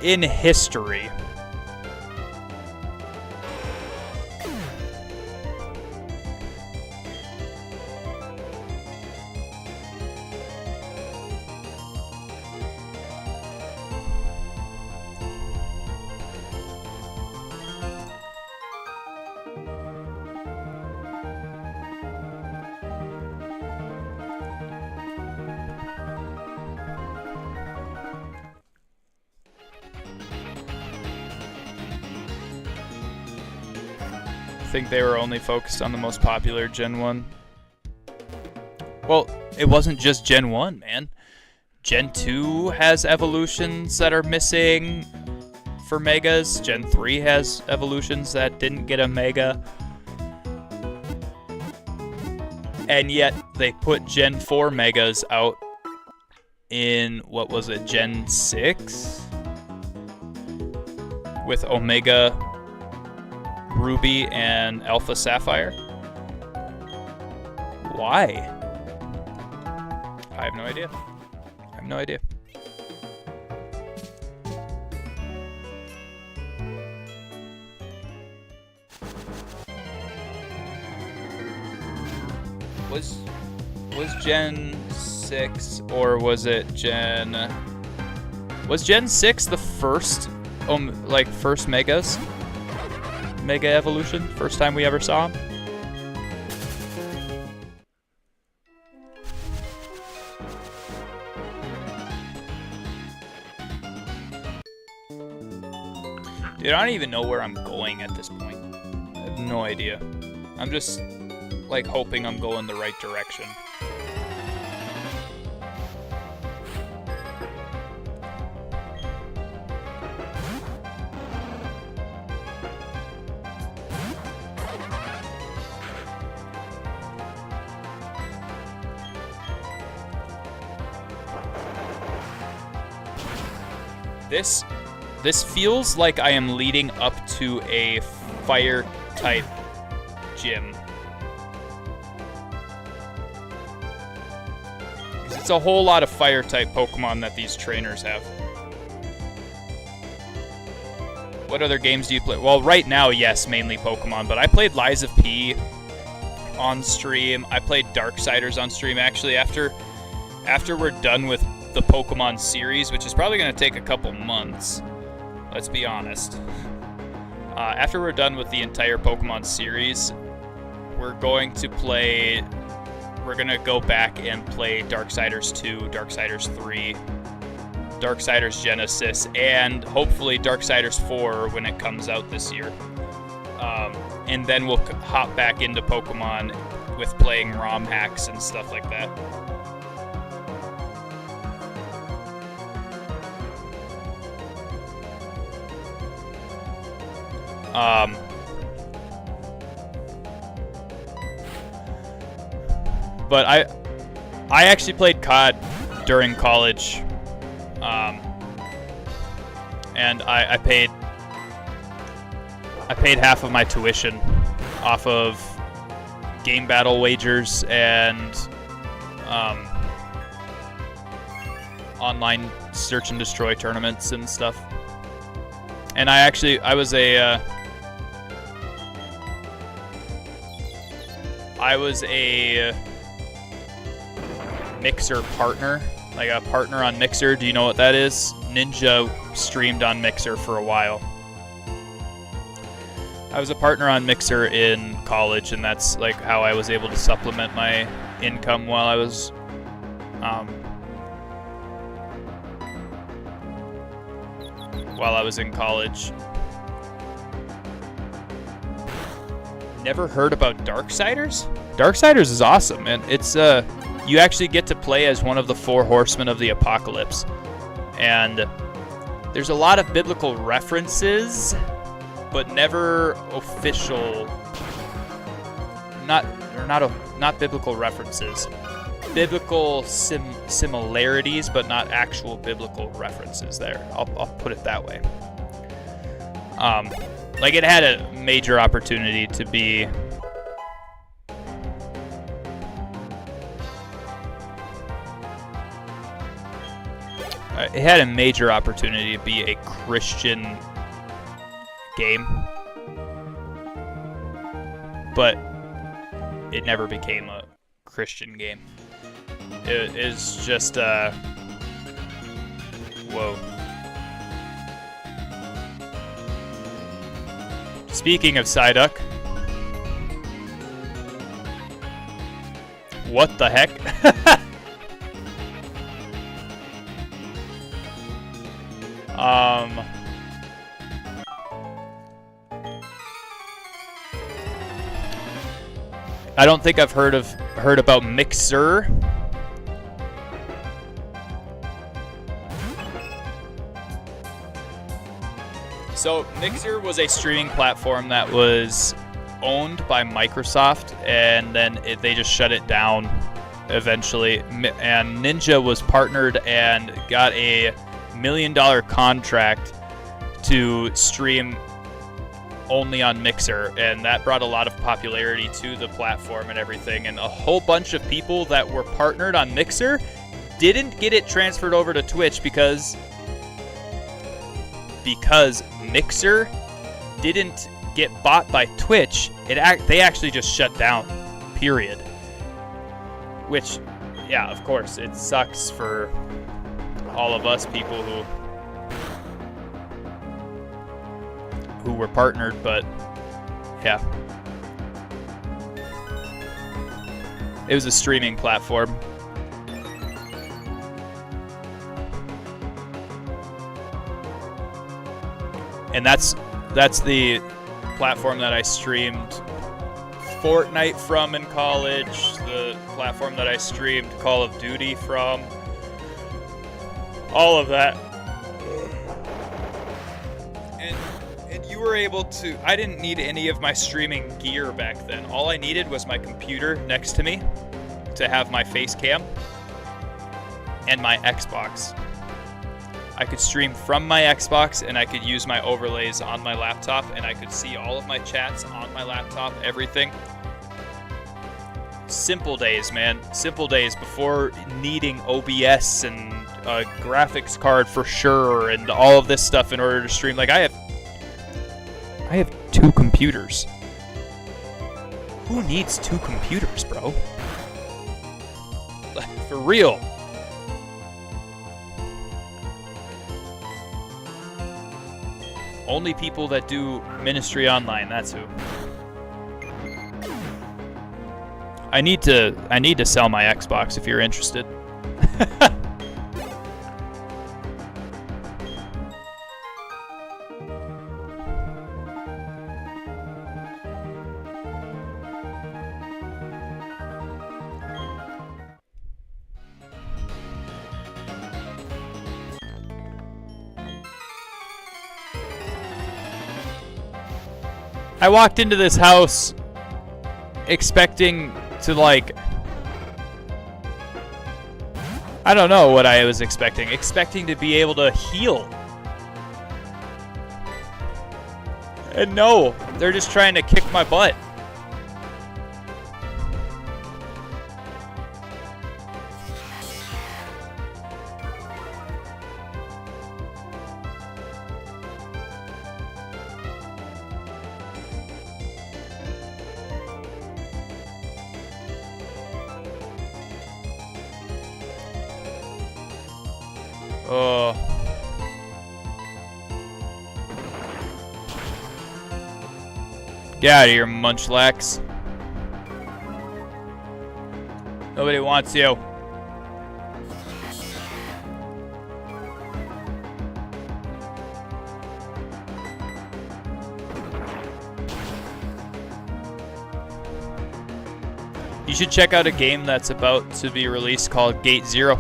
in history. I think they were only focused on the most popular Gen 1. Well, it wasn't just Gen 1, man. Gen 2 has evolutions that are missing for Megas. Gen 3 has evolutions that didn't get a Mega. And yet, they put Gen 4 Megas out in, what was it, Gen 6? With Omega Ruby and Alpha Sapphire? Why? I have no idea. I have no idea. Was Gen 6 or was it Gen... Was Gen 6 the first, first Megas? Mega Evolution? First time we ever saw him? Dude, I don't even know where I'm going at this point. I have no idea. I'm just, like, hoping I'm going the right direction. This feels like I am leading up to a fire type gym. It's a whole lot of fire type Pokemon that these trainers have. What other games do you play? Well, right now, yes, mainly Pokemon, but I played Lies of P on stream. I played Darksiders on stream. Actually, after we're done with the Pokemon series, which is probably going to take a couple months, let's be honest. After we're done with the entire Pokemon series, we're going to go back and play Darksiders 2, Darksiders 3, Darksiders Genesis, and hopefully Darksiders 4 when it comes out this year. And then we'll hop back into Pokemon with playing ROM hacks and stuff like that. But I actually played COD during college, and I paid half of my tuition off of game battle wagers and online search and destroy tournaments and stuff. And I was a Mixer partner, like a partner on Mixer. Do you know what that is? Ninja streamed on Mixer for a while. I was a partner on Mixer in college, and that's like how I was able to supplement my income while I was in college. Never heard about Darksiders? Darksiders is awesome, and it's you actually get to play as one of the 4 horsemen of the apocalypse. And there's a lot of biblical references, but never official. Not biblical references. Biblical similarities, but not actual biblical references there. I'll put it that way. Like, it had a major opportunity to be a Christian game, but it never became a Christian game. It is just whoa. Speaking of Psyduck, what the heck? I don't think I've heard about Mixer. So Mixer was a streaming platform that was owned by Microsoft, and then they just shut it down eventually. And Ninja was partnered and got a $1 million contract to stream only on Mixer, and that brought a lot of popularity to the platform and everything. And a whole bunch of people that were partnered on Mixer didn't get it transferred over to Twitch because Mixer didn't get bought by Twitch. They actually just shut down, period. Which, yeah, of course, it sucks for all of us people who were partnered, but yeah. It was a streaming platform. And that's the platform that I streamed Fortnite from in college, the platform that I streamed Call of Duty from, all of that. And you were able to, I didn't need any of my streaming gear back then. All I needed was my computer next to me to have my face cam and my Xbox. I could stream from my Xbox, and I could use my overlays on my laptop, and I could see all of my chats on my laptop, everything. Simple days, man. Simple days before needing OBS and a graphics card for sure, and all of this stuff in order to stream. Like, I have 2 computers. Who needs 2 computers, bro? Like, for real. Only people that do ministry online, that's who. I need to sell my Xbox if you're interested. I walked into this house expecting to, like, I don't know what I was expecting. Expecting to be able to heal. And no, they're just trying to kick my butt. Oh. Get out of here, Munchlax. Nobody wants you. You should check out a game that's about to be released called Gate Zero.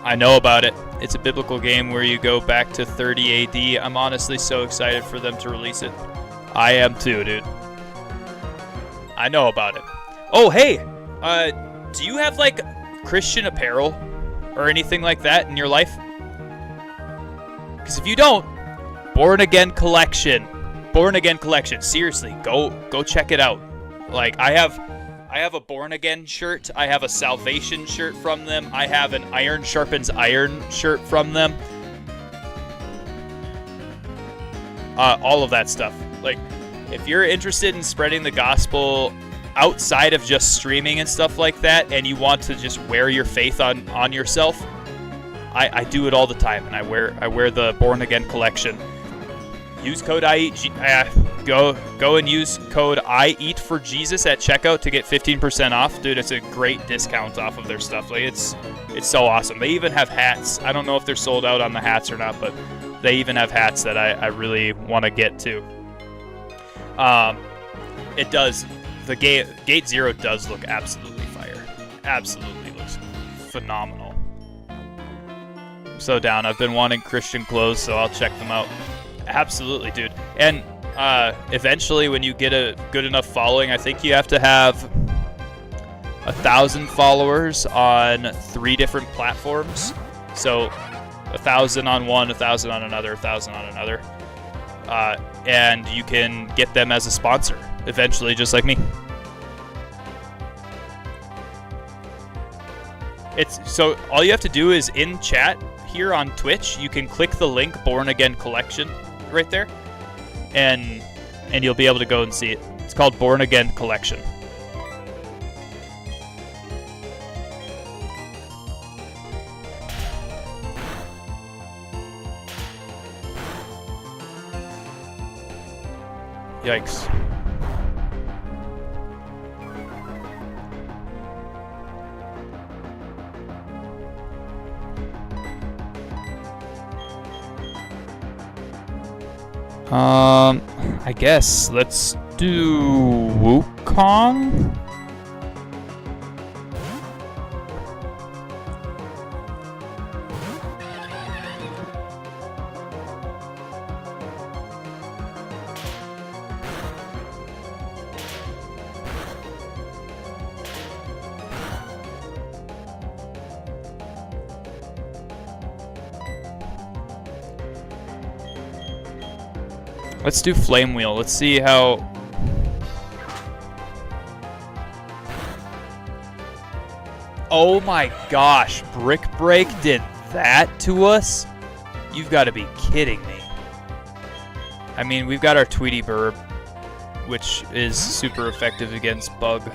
I know about it. It's a biblical game where you go back to 30 AD. I'm honestly so excited for them to release it. I am too, dude. I know about it. Oh, hey! Do you have, like, Christian apparel or anything like that in your life? Because if you don't, Born Again Collection. Born Again Collection. Seriously, go check it out. Like, I have a Born Again shirt. I have a Salvation shirt from them. I have an Iron Sharpens Iron shirt from them. All of that stuff. Like, if you're interested in spreading the gospel outside of just streaming and stuff like that, and you want to just wear your faith on yourself, I do it all the time, and I wear the Born Again collection. Use code go and use code IEATFORJESUS at checkout to get 15% off. Dude, it's a great discount off of their stuff. Like, it's so awesome. They even have hats. I don't know if they're sold out on the hats or not, but they even have hats that I really want to get to. It does. The Gate Zero does look absolutely fire. Absolutely looks phenomenal. I'm so down. I've been wanting Christian clothes, so I'll check them out. Absolutely, dude. And eventually, when you get a good enough following, I think you have to have 1,000 followers on 3 different platforms. So 1,000 on one, 1,000 on another, 1,000 on another. And you can get them as a sponsor eventually, just like me. So all you have to do is in chat here on Twitch, you can click the link Born Again Collection right there, and you'll be able to go and see it. It's called Born Again Collection. Yikes. I guess let's do Wukong. Let's do Flame Wheel. Let's see how... Oh my gosh, Brick Break did that to us? You've got to be kidding me. I mean, we've got our Tweety Burb, which is super effective against Bug. I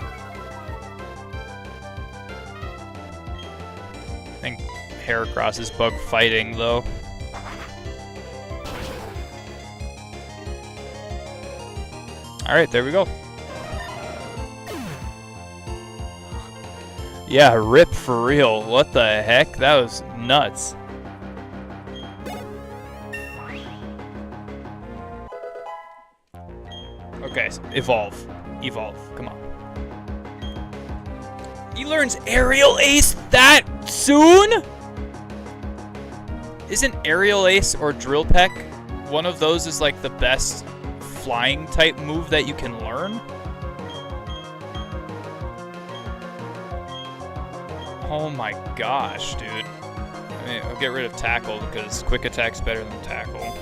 think Heracross is Bug fighting, though. Alright, there we go. Yeah, rip for real. What the heck? That was nuts. Okay, so evolve. Evolve. Come on. He learns Aerial Ace that soon? Isn't Aerial Ace or Drill Peck one of those is like the best flying type move that you can learn? Oh my gosh, dude. I mean, I'll get rid of tackle because quick attack's better than tackle.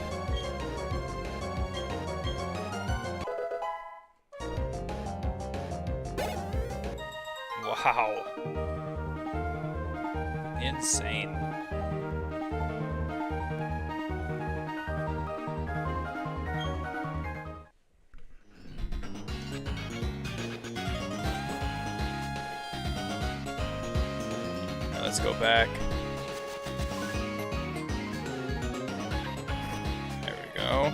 Wow. Insane. Now let's go back. There we go.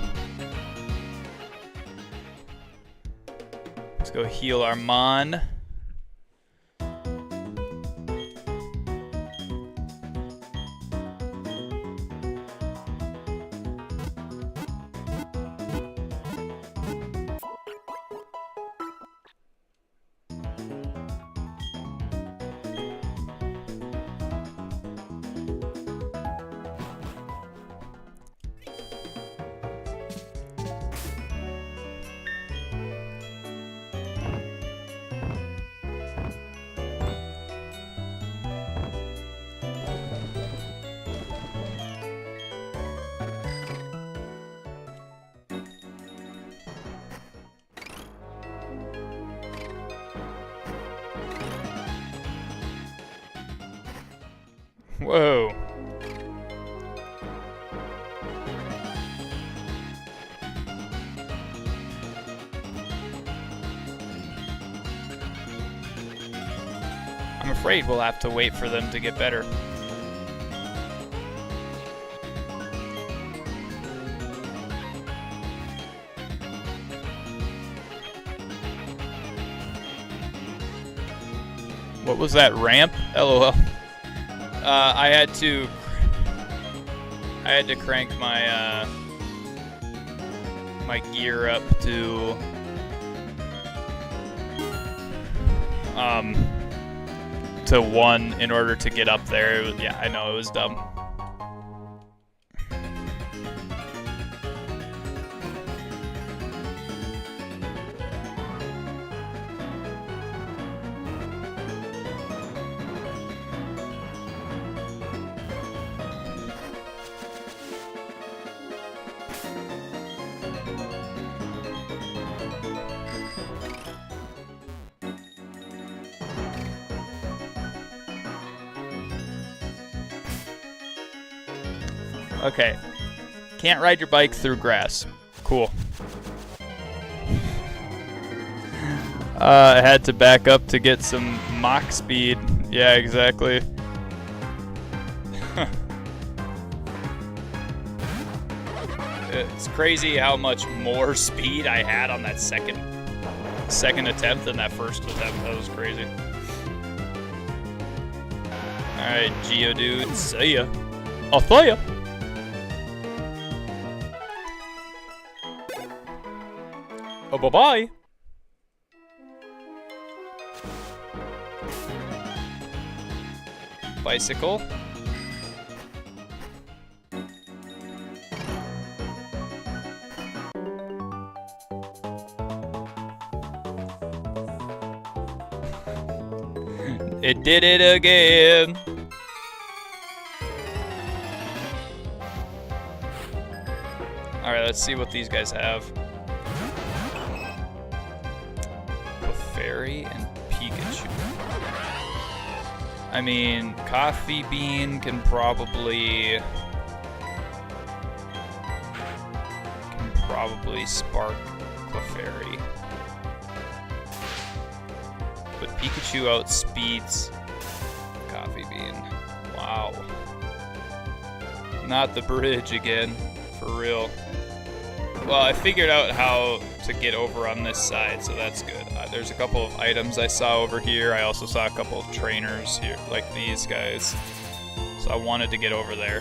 Let's go heal our Mon. Whoa. I'm afraid we'll have to wait for them to get better. What was that ramp? LOL. I had to crank my my gear up to 1 in order to get up there. Yeah, I know, it was dumb. Okay. Can't ride your bike through grass. Cool. I had to back up to get some Mach speed. Yeah, exactly. It's crazy how much more speed I had on that second attempt than that first attempt. That was crazy. Alright, Geodude, see ya. I'll see ya. Oh, bye-bye. Bicycle. It did it again. Alright, let's see what these guys have. Fairy and Pikachu. I mean, Coffee Bean can probably spark Clefairy. But Pikachu outspeeds Coffee Bean. Wow. Not the bridge again, for real. Well, I figured out how to get over on this side, so that's good. There's a couple of items I saw over here. I also saw a couple of trainers here, like these guys. So I wanted to get over there.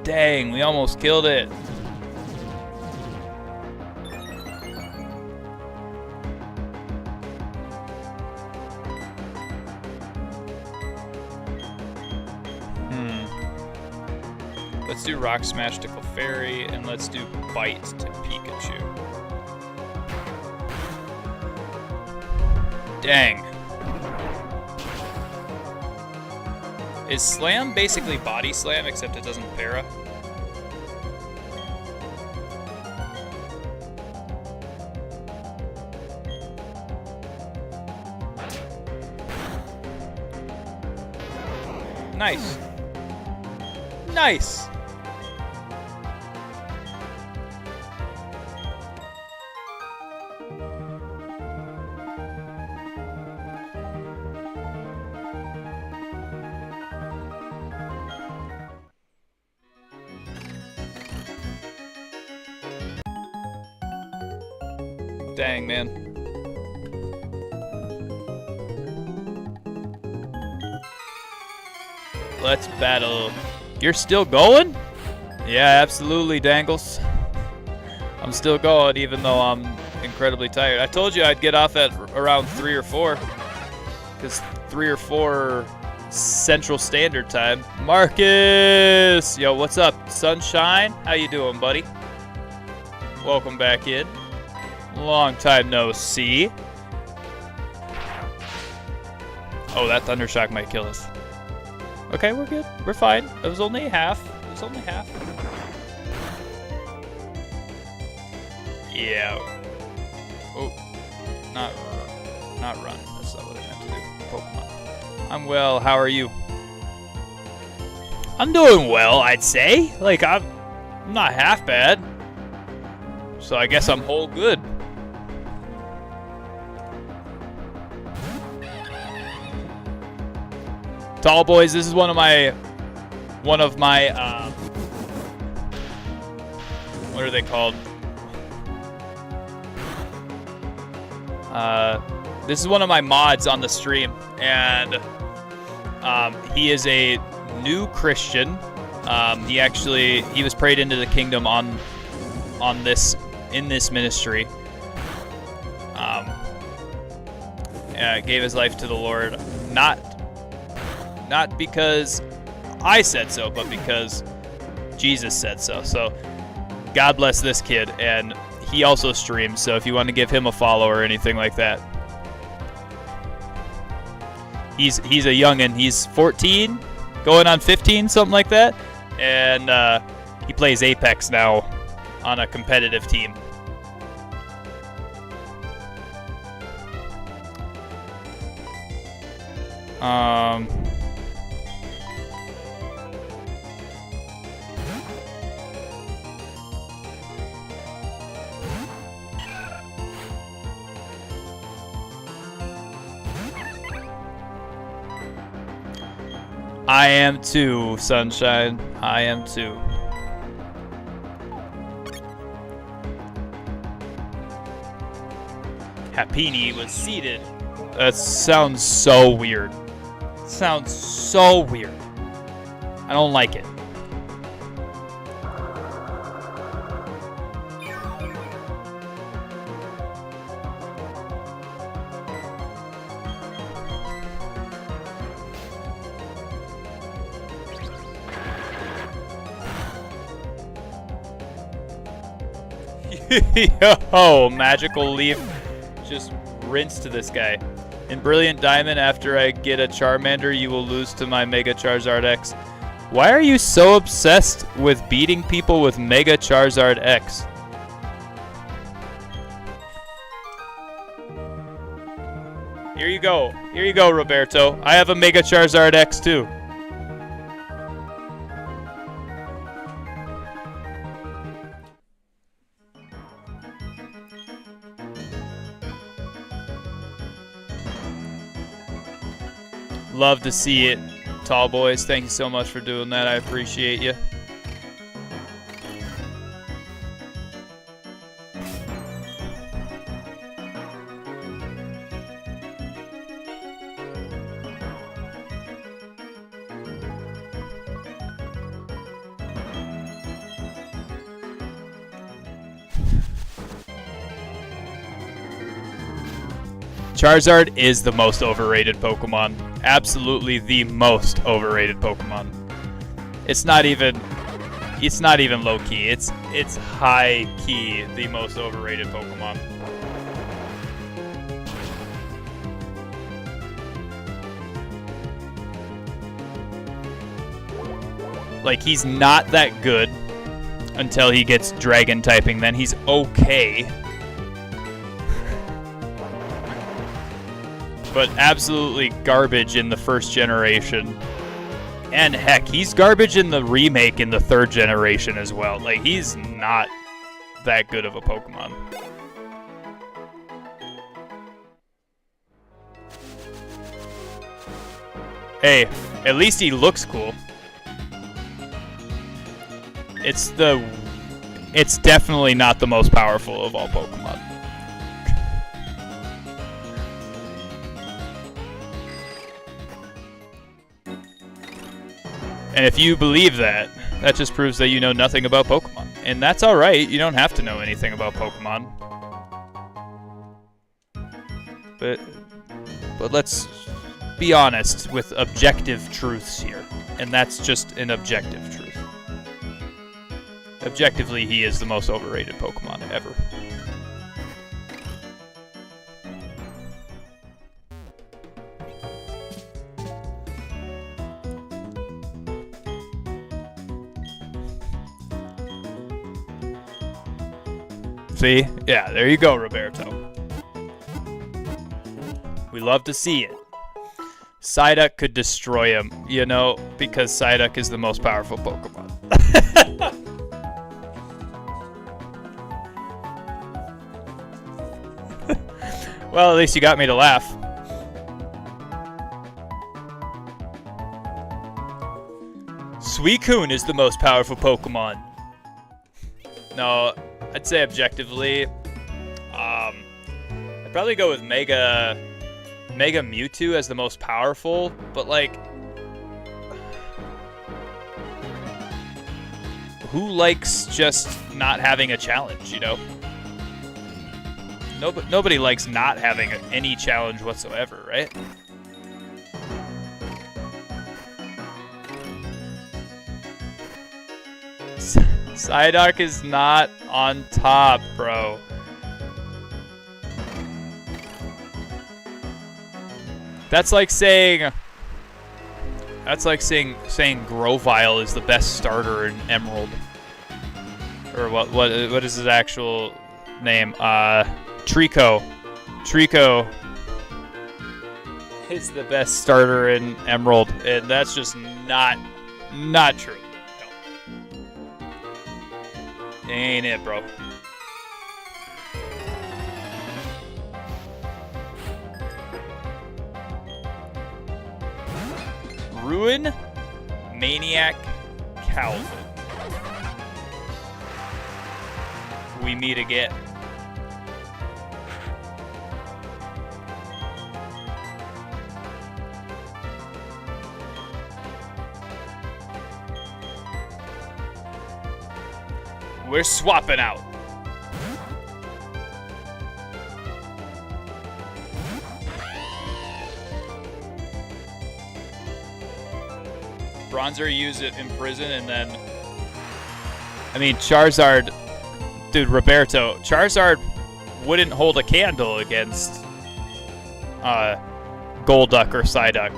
Dang, we almost killed it. Let's do Rock Smash to Clefairy, and let's do Bite to Pikachu. Dang. Is Slam basically Body Slam, except it doesn't para? Nice. Nice. Dang, man. Let's battle. You're still going? Yeah, absolutely, Dangles. I'm still going, even though I'm incredibly tired. I told you I'd get off at around 3 or 4. Because 3 or 4 Central Standard Time. Marcus! Yo, what's up, Sunshine? How you doing, buddy? Welcome back in. Long time no see. Oh, that Thundershock might kill us. Okay, we're good. We're fine. It was only half. It was only half. Yeah. Oh, not run. That's not what I meant to do. Pokemon. I'm well. How are you? I'm doing well, I'd say. Like, I'm not half bad. So I guess I'm whole good. Tall boys, this is one of my what are they called? This is one of my mods on the stream, and he is a new Christian. He was prayed into the kingdom in this ministry. Gave his life to the Lord, not because I said so, but because Jesus said so. So God bless this kid, and he also streams, so if you want to give him a follow or anything like that. He's a youngin'. He's 14, going on 15, something like that, and he plays Apex now on a competitive team. I am too, Sunshine. I am too. Happini was seated. That sounds so weird. Sounds so weird. I don't like it. Yo, magical leaf just rinsed this guy. In Brilliant Diamond, after I get a Charmander, you will lose to my Mega Charizard X. Why are you so obsessed with beating people with Mega Charizard X? Here you go. Here you go, Roberto. I have a Mega Charizard X too. Love to see it, Tall Boys. Thank you so much for doing that. I appreciate you. Charizard is the most overrated Pokemon. Absolutely the most overrated Pokemon. It's not even low key. It's high key the most overrated Pokemon. Like, he's not that good until he gets Dragon typing, then he's okay. But absolutely garbage in the first generation. And heck, he's garbage in the remake in the third generation as well. Like, he's not that good of a Pokemon. Hey, at least he looks cool. It's definitely not the most powerful of all Pokemon. And if you believe that, that just proves that you know nothing about Pokemon. And that's alright, you don't have to know anything about Pokemon. But let's be honest with objective truths here. And that's just an objective truth. Objectively, he is the most overrated Pokemon ever. See? Yeah, there you go, Roberto. We love to see it. Psyduck could destroy him, you know, because Psyduck is the most powerful Pokemon. Well, at least you got me to laugh. Suicune is the most powerful Pokemon. No, I'd say objectively, I'd probably go with Mega Mewtwo as the most powerful, but like, who likes just not having a challenge, you know? Nobody likes not having any challenge whatsoever, right? Psyduck is not on top, bro. That's like saying Grovyle is the best starter in Emerald. Or what is his actual name? Trico. Trico is the best starter in Emerald, and that's just not true. No. Ain't it, bro? Ruin Maniac Calvin. We meet again. We're swapping out. Bronzer used it in prison, and then, I mean, Charizard, dude, Roberto, Charizard wouldn't hold a candle against Golduck or Psyduck.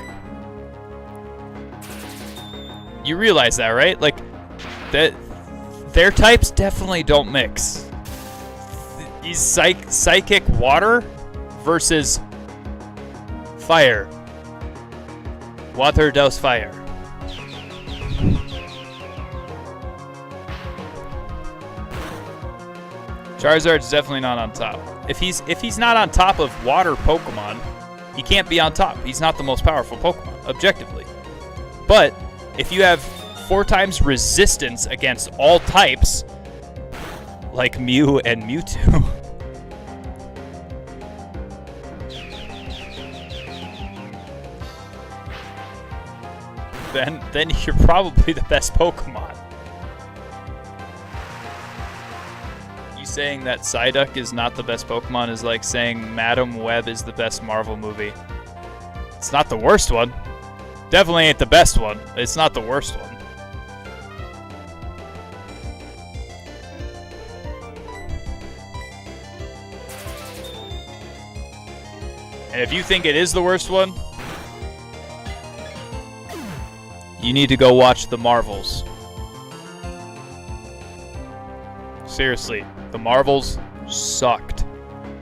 You realize that, right? Like, that their types definitely don't mix. He's psychic water versus fire. Water does fire. Charizard's definitely not on top. If he's not on top of water Pokemon, he can't be on top. He's not the most powerful Pokemon, objectively. But if you have 4 times resistance against all types, like Mew and Mewtwo, then you're probably the best Pokemon. You saying that Psyduck is not the best Pokemon is like saying Madam Web is the best Marvel movie. It's not the worst one. Definitely ain't the best one. It's not the worst one. And if you think it is the worst one, you need to go watch The Marvels. Seriously, The Marvels sucked.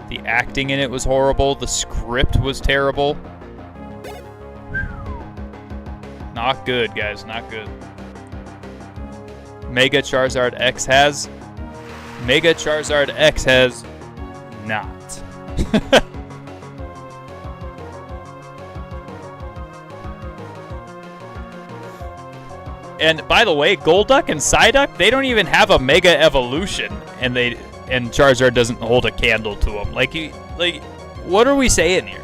The acting in it was horrible. The script was terrible. Not good, guys. Not good. Mega Charizard X has. Mega Charizard X has not. And by the way, Golduck and Psyduck, they don't even have a Mega Evolution, and Charizard doesn't hold a candle to them. Like, what are we saying here?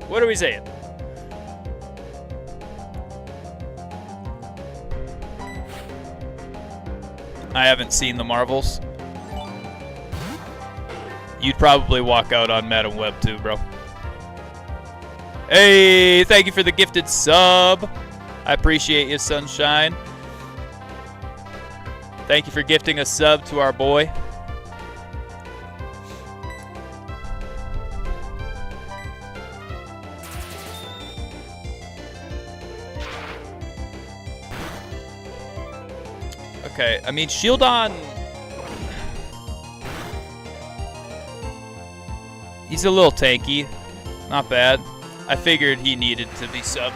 What are we saying? I haven't seen The Marvels. You'd probably walk out on Madam Web too, bro. Hey, thank you for the gifted sub. I appreciate you, Sunshine. Thank you for gifting a sub to our boy. Okay, I mean, Shieldon... He's a little tanky. Not bad. I figured he needed to be subbed.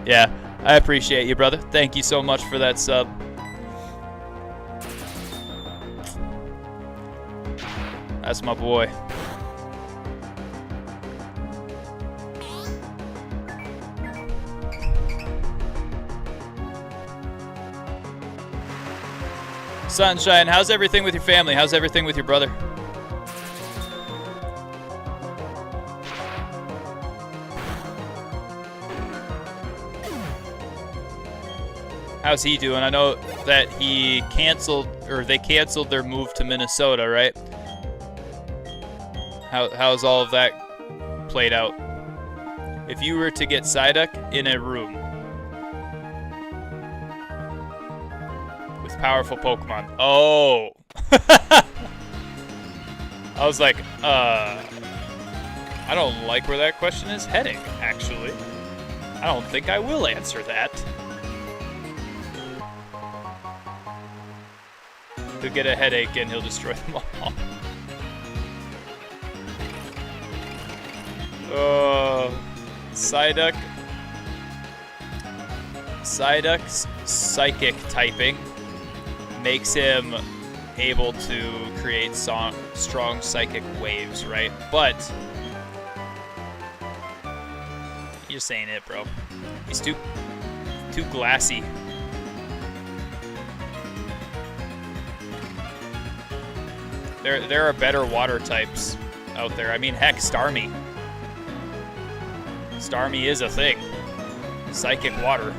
Yeah, I appreciate you, brother. Thank you so much for that sub. That's my boy. Sunshine, how's everything with your family? How's everything with your brother? How's he doing? I know that he canceled, or they canceled their move to Minnesota, right? How's all of that played out? If you were to get Psyduck in a room with powerful Pokemon. Oh. I was like, I don't like where that question is heading, actually. I don't think I will answer that. He'll get a headache and he'll destroy them all. Psyduck's psychic typing makes him able to create strong psychic waves, right? But you're saying it, bro. He's too glassy. There are better water types out there. I mean, heck, Starmie. Starmie is a thing. Psychic water.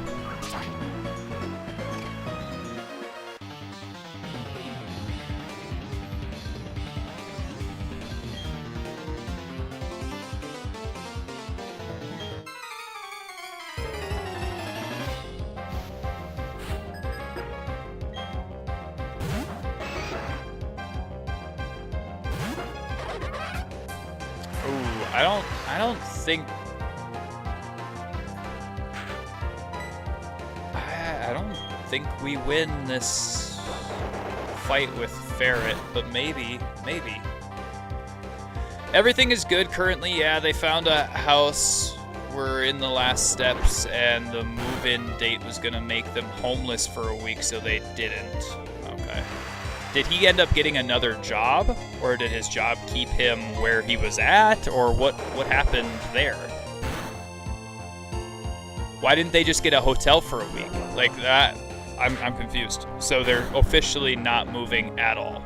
I don't think we win this fight with Ferret, but maybe. Everything is good currently. Yeah, they found a house. We're in the last steps, and the move-in date was gonna make them homeless for a week, so they didn't. Okay. Did he end up getting another job, or did his job keep him where he was at, or what happened there? Why didn't they just get a hotel for a week? Like that, I'm confused. So they're officially not moving at all.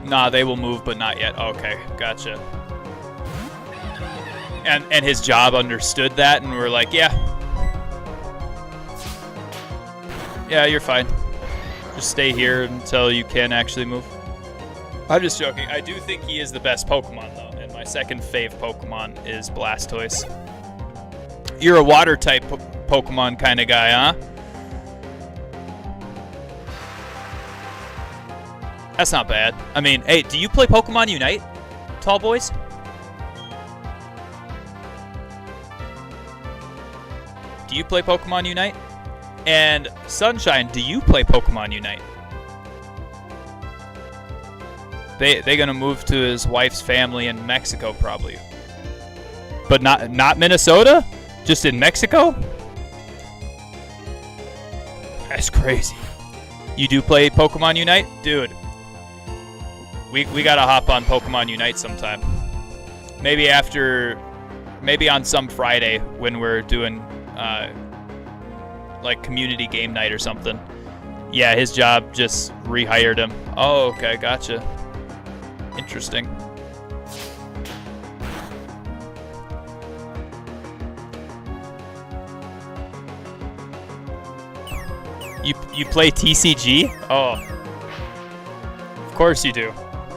Nah, they will move, but not yet. Okay, gotcha. And his job understood that, and we're like, yeah. Yeah, you're fine. Just stay here until you can actually move. I'm just joking. I do think he is the best Pokemon, though, and my second fave Pokemon is Blastoise. You're a water-type Pokemon kind of guy, huh? That's not bad. I mean, hey, do you play Pokemon Unite, tall boys? Do you play Pokemon Unite? And Sunshine, do you play Pokemon Unite? They gonna move to his wife's family in Mexico probably. But not Minnesota? Just in Mexico? That's crazy. You do play Pokemon Unite? Dude. We gotta hop on Pokemon Unite sometime. Maybe on some Friday when we're doing like community game night or something. Yeah, his job just rehired him. Oh, okay, gotcha. Interesting. You play TCG? Oh. Of course you do.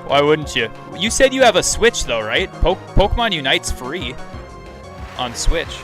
Why wouldn't you? You said you have a Switch though, right? Pokemon Unite's free on Switch.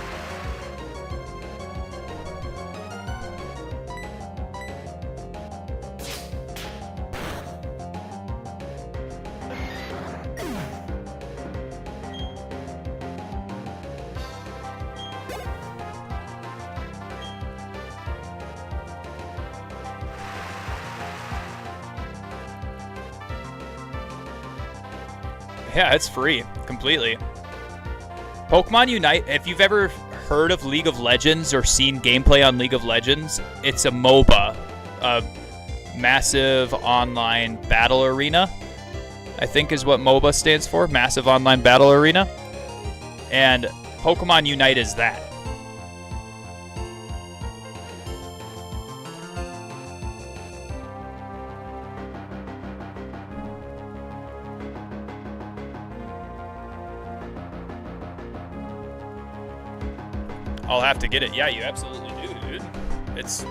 Yeah, it's free, completely. Pokemon Unite, if you've ever heard of League of Legends or seen gameplay on League of Legends, it's a MOBA, a massive online battle arena, I think is what MOBA stands for, massive online battle arena. And Pokemon Unite is that. I'll have to get it. Yeah, you absolutely do, dude. It's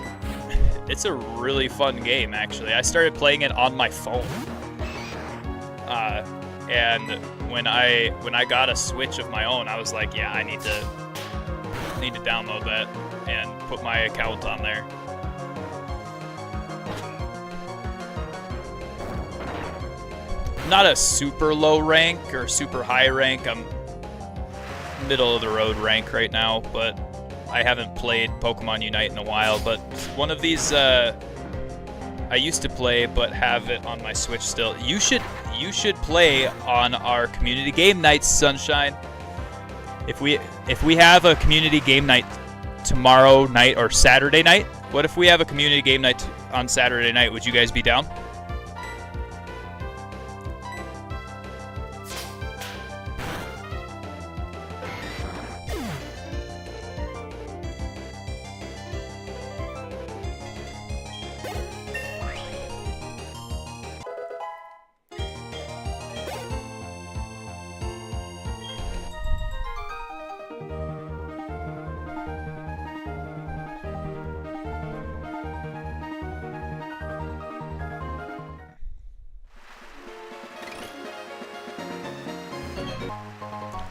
a really fun game, actually. I started playing it on my phone. And when I got a Switch of my own, I was like, yeah, I need to download that and put my account on there. I'm not a super low rank or super high rank. I'm middle of the road rank right now, but I haven't played Pokemon Unite in a while. But one of these I used to play but have it on my Switch still. You should play on our community game nights, Sunshine. If we have a community game night tomorrow night or Saturday night, what if we have a community game night on Saturday night? Would you guys be down?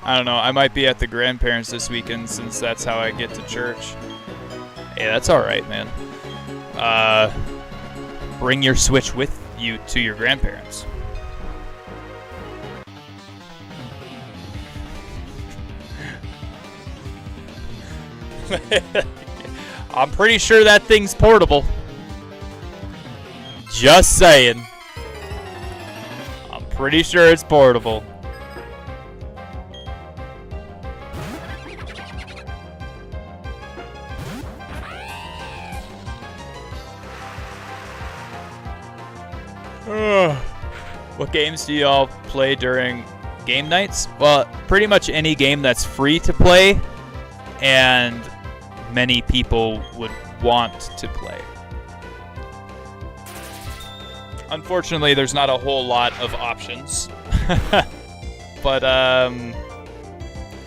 I don't know. I might be at the grandparents this weekend since that's how I get to church. Hey, that's all right, man. Bring your Switch with you to your grandparents. I'm pretty sure that thing's portable. Just saying. I'm pretty sure it's portable. What games do y'all play during game nights? Well, pretty much any game that's free to play and many people would want to play. Unfortunately, there's not a whole lot of options. But,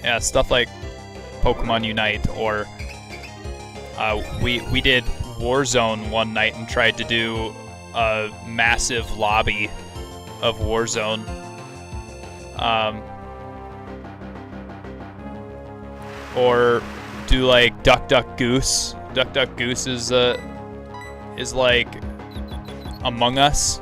yeah, stuff like Pokemon Unite, or we did Warzone one night and tried to do a massive lobby of Warzone. Or do like Duck Duck Goose. Duck Duck Goose is like Among Us.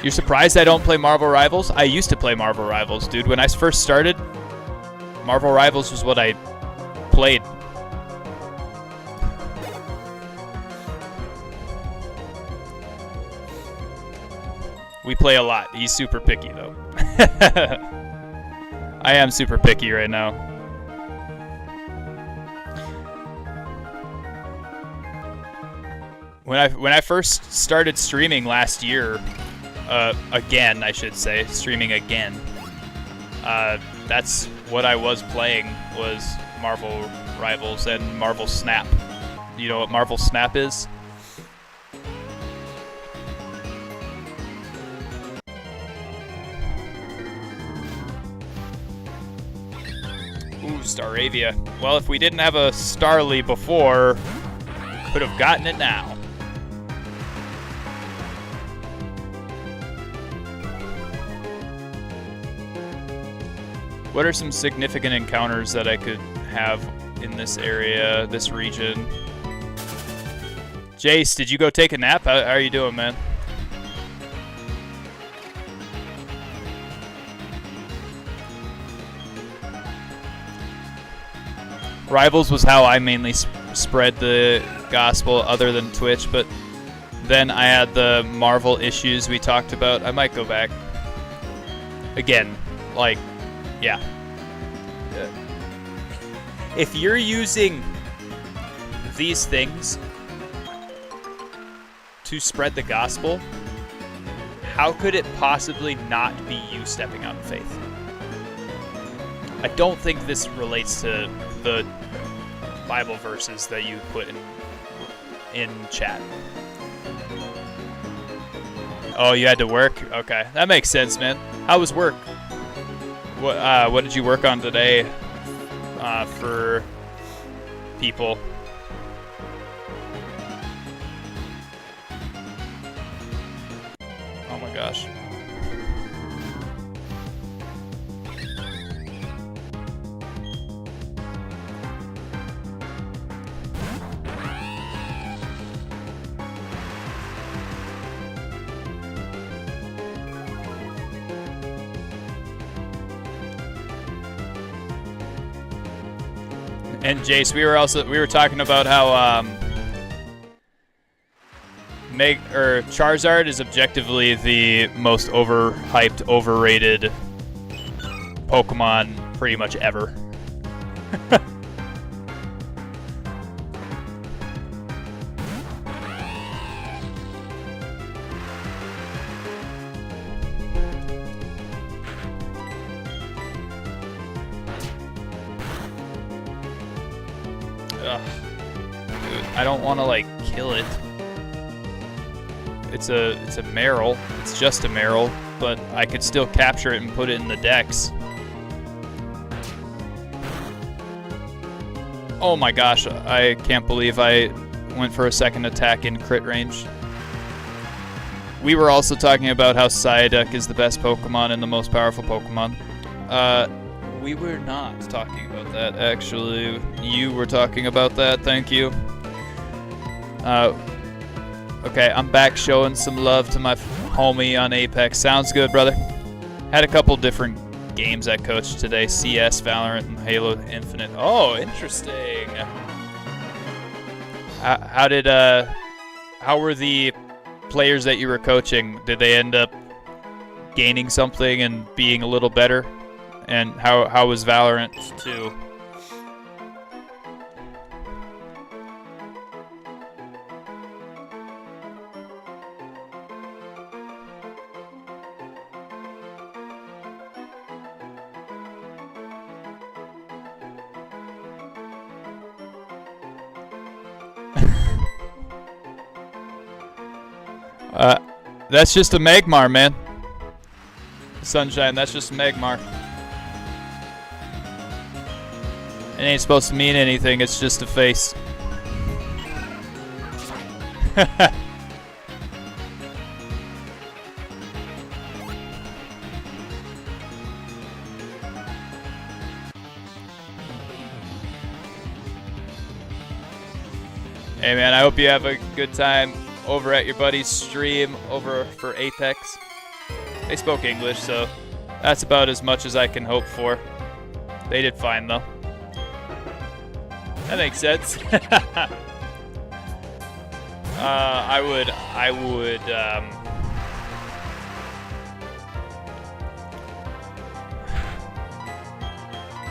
You're surprised I don't play Marvel Rivals? I used to play Marvel Rivals, dude. When I first started, Marvel Rivals was what I played. We play a lot. He's super picky, though. I am super picky right now. When I first started streaming last year, again, I should say, streaming again, that's what I was playing, was Marvel Rivals and Marvel Snap. You know what Marvel Snap is? Ooh, Staravia. Well, if we didn't have a Starly before, could have gotten it now. What are some significant encounters that I could have in this area, this region? Jace, did you go take a nap? How are you doing, man? Rivals was how I mainly spread the gospel, other than Twitch, but then I had the Marvel issues we talked about. I might go back. Again, like, yeah. If you're using these things to spread the gospel, how could it possibly not be you stepping out in faith? I don't think this relates to the Bible verses that you put in chat. Oh, you had to work? Okay, that makes sense, man. How was work? What did you work on today for people? Oh my gosh. And Jace, we were talking about how Charizard is objectively the most overhyped, overrated Pokemon pretty much ever. Ugh. Dude, I don't want to like kill it. It's a Meryl. It's just a Meryl, but I could still capture it and put it in the dex. Oh my gosh, I can't believe I went for a second attack in crit range. We were also talking about how Psyduck is the best Pokemon and the most powerful Pokemon. We were not talking about that, actually. You were talking about that, thank you. Okay, I'm back showing some love to my homie on Apex. Sounds good, brother. Had a couple different games I coached today. CS, Valorant, and Halo Infinite. Oh, interesting. How were the players that you were coaching? Did they end up gaining something and being a little better? And how was Valorant too? That's just a Magmar, man. Sunshine, that's just a Magmar. It ain't supposed to mean anything, it's just a face. Hey man, I hope you have a good time over at your buddy's stream over for Apex. They spoke English, so that's about as much as I can hope for. They did fine though. That makes sense.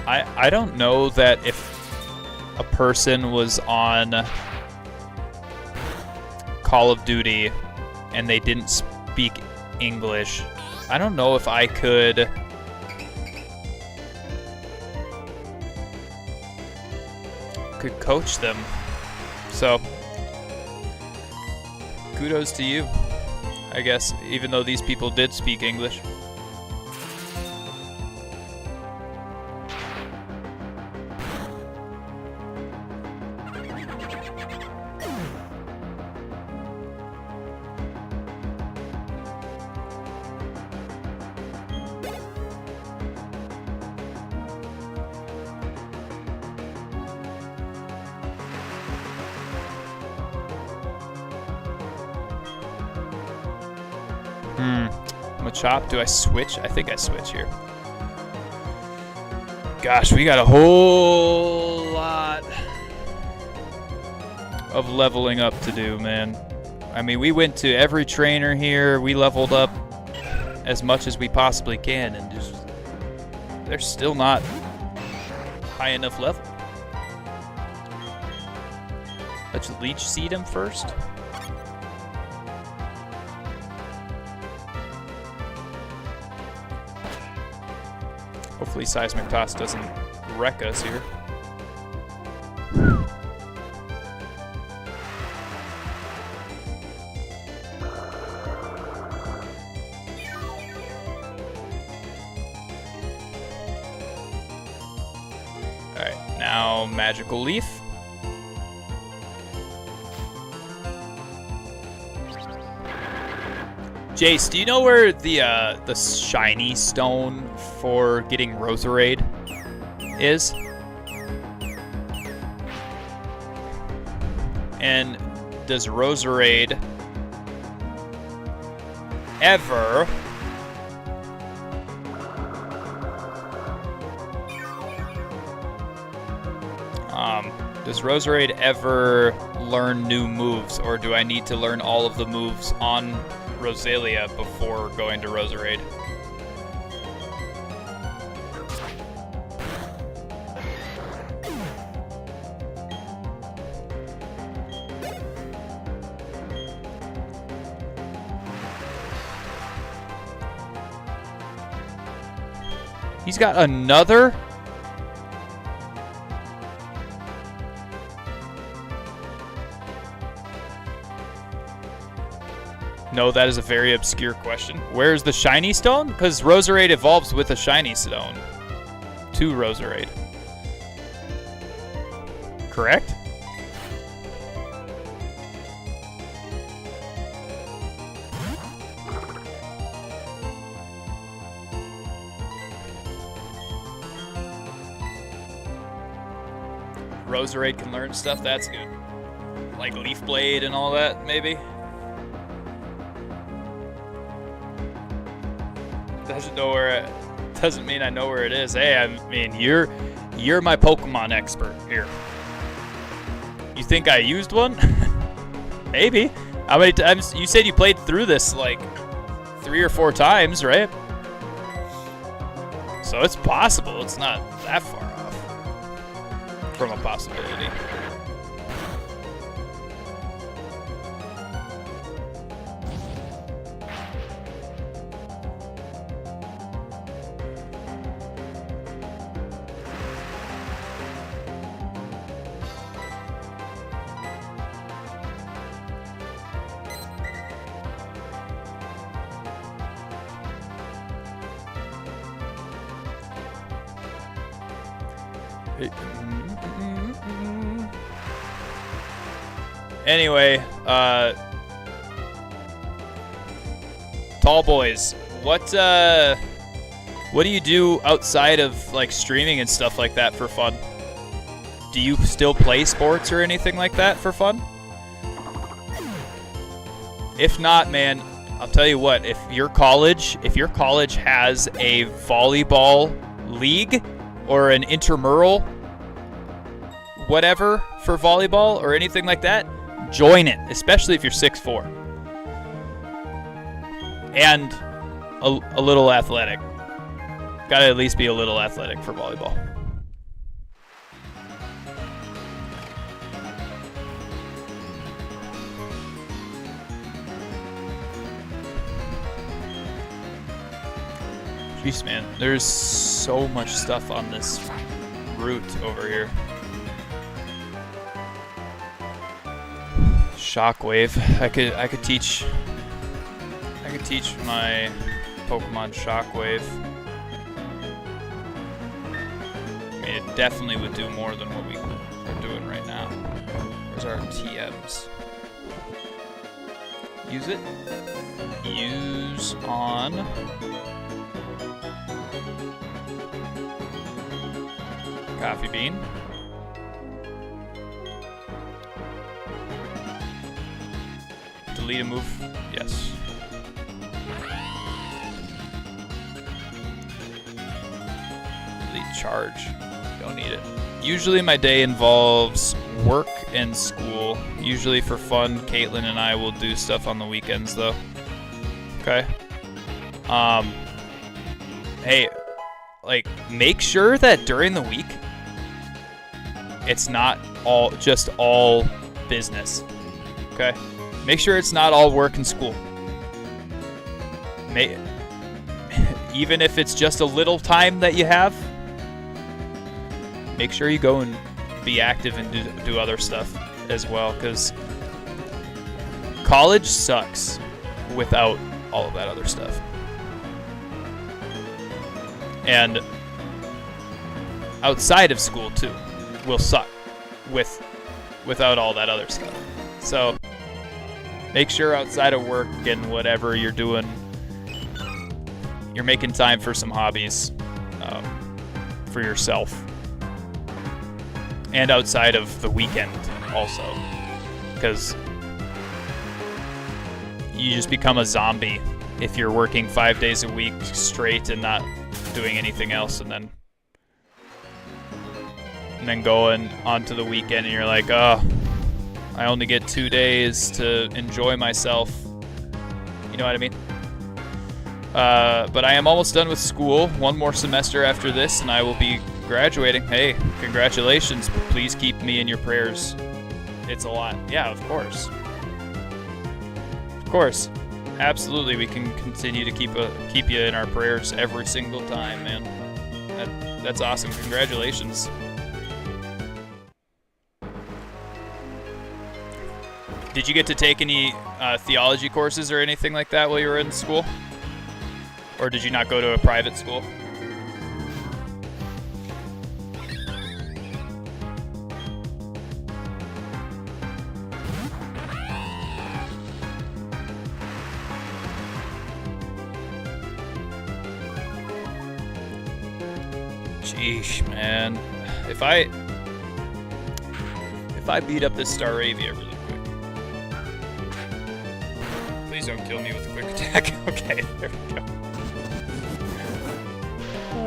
I don't know that if a person was on Call of Duty and they didn't speak English, I don't know if I could coach them. So kudos to you, I guess, even though these people did speak English. Machop, do I switch? I think I switch here. Gosh, we got a whole lot of leveling up to do, man. I mean, we went to every trainer here. We leveled up as much as we possibly can, and just they're still not high enough level. Let's leech seed him first. Hopefully Seismic Toss doesn't wreck us here. Alright, now Magical Leaf. Jace, do you know where the shiny stone for getting Roserade is? And does Roserade ever learn new moves, or do I need to learn all of the moves on Rosalia before going to Roserade? He's got another? No, that is a very obscure question. Where's the shiny stone? Because Roserade evolves with a shiny stone. To Roserade. Correct? Roserade can learn stuff, that's good. Like Leaf Blade and all that, maybe? Doesn't mean I know where it is. Hey, I mean, you're my Pokemon expert here. You think I used one? Maybe. How many times? You said you played through this like 3 or 4 times, right? So it's possible. It's not that far off from a possibility. Anyway, Tall Boys, what do you do outside of like streaming and stuff like that for fun? Do you still play sports or anything like that for fun? If not, man, I'll tell you what, if your college has a volleyball league or an intramural whatever for volleyball or anything like that, join it, especially if you're 6'4". And a little athletic. Gotta at least be a little athletic for volleyball. Jeez, man, there's so much stuff on this route over here. Shockwave. I could teach my Pokemon Shockwave. I mean, it definitely would do more than what we are doing right now. Where's our TMs? Use it. Use on. Coffee bean. Delete a move. Yes. Delete charge. Don't need it. Usually my day involves work and school. Usually for fun, Caitlin and I will do stuff on the weekends though. Okay. Hey, like make sure that during the week it's not all business. Okay? Make sure it's not all work and school. Even if it's just a little time that you have, make sure you go and be active and do other stuff as well, because college sucks without all of that other stuff. And outside of school too will suck without all that other stuff. So make sure outside of work and whatever you're doing, you're making time for some hobbies for yourself. And outside of the weekend also. Because you just become a zombie if you're working 5 days a week straight and not doing anything else, and then going onto the weekend and you're like, oh, I only get 2 days to enjoy myself. You know what I mean? But I am almost done with school. One more semester after this and I will be graduating. Hey, congratulations. Please keep me in your prayers. It's a lot. Yeah, of course. Of course. Absolutely, we can continue to keep you in our prayers every single time, man. That's awesome. Congratulations. Did you get to take any theology courses or anything like that while you were in school? Or did you not go to a private school? Sheesh, man. If I beat up this Staravia really quick. Please don't kill me with a quick attack. Okay, there we go.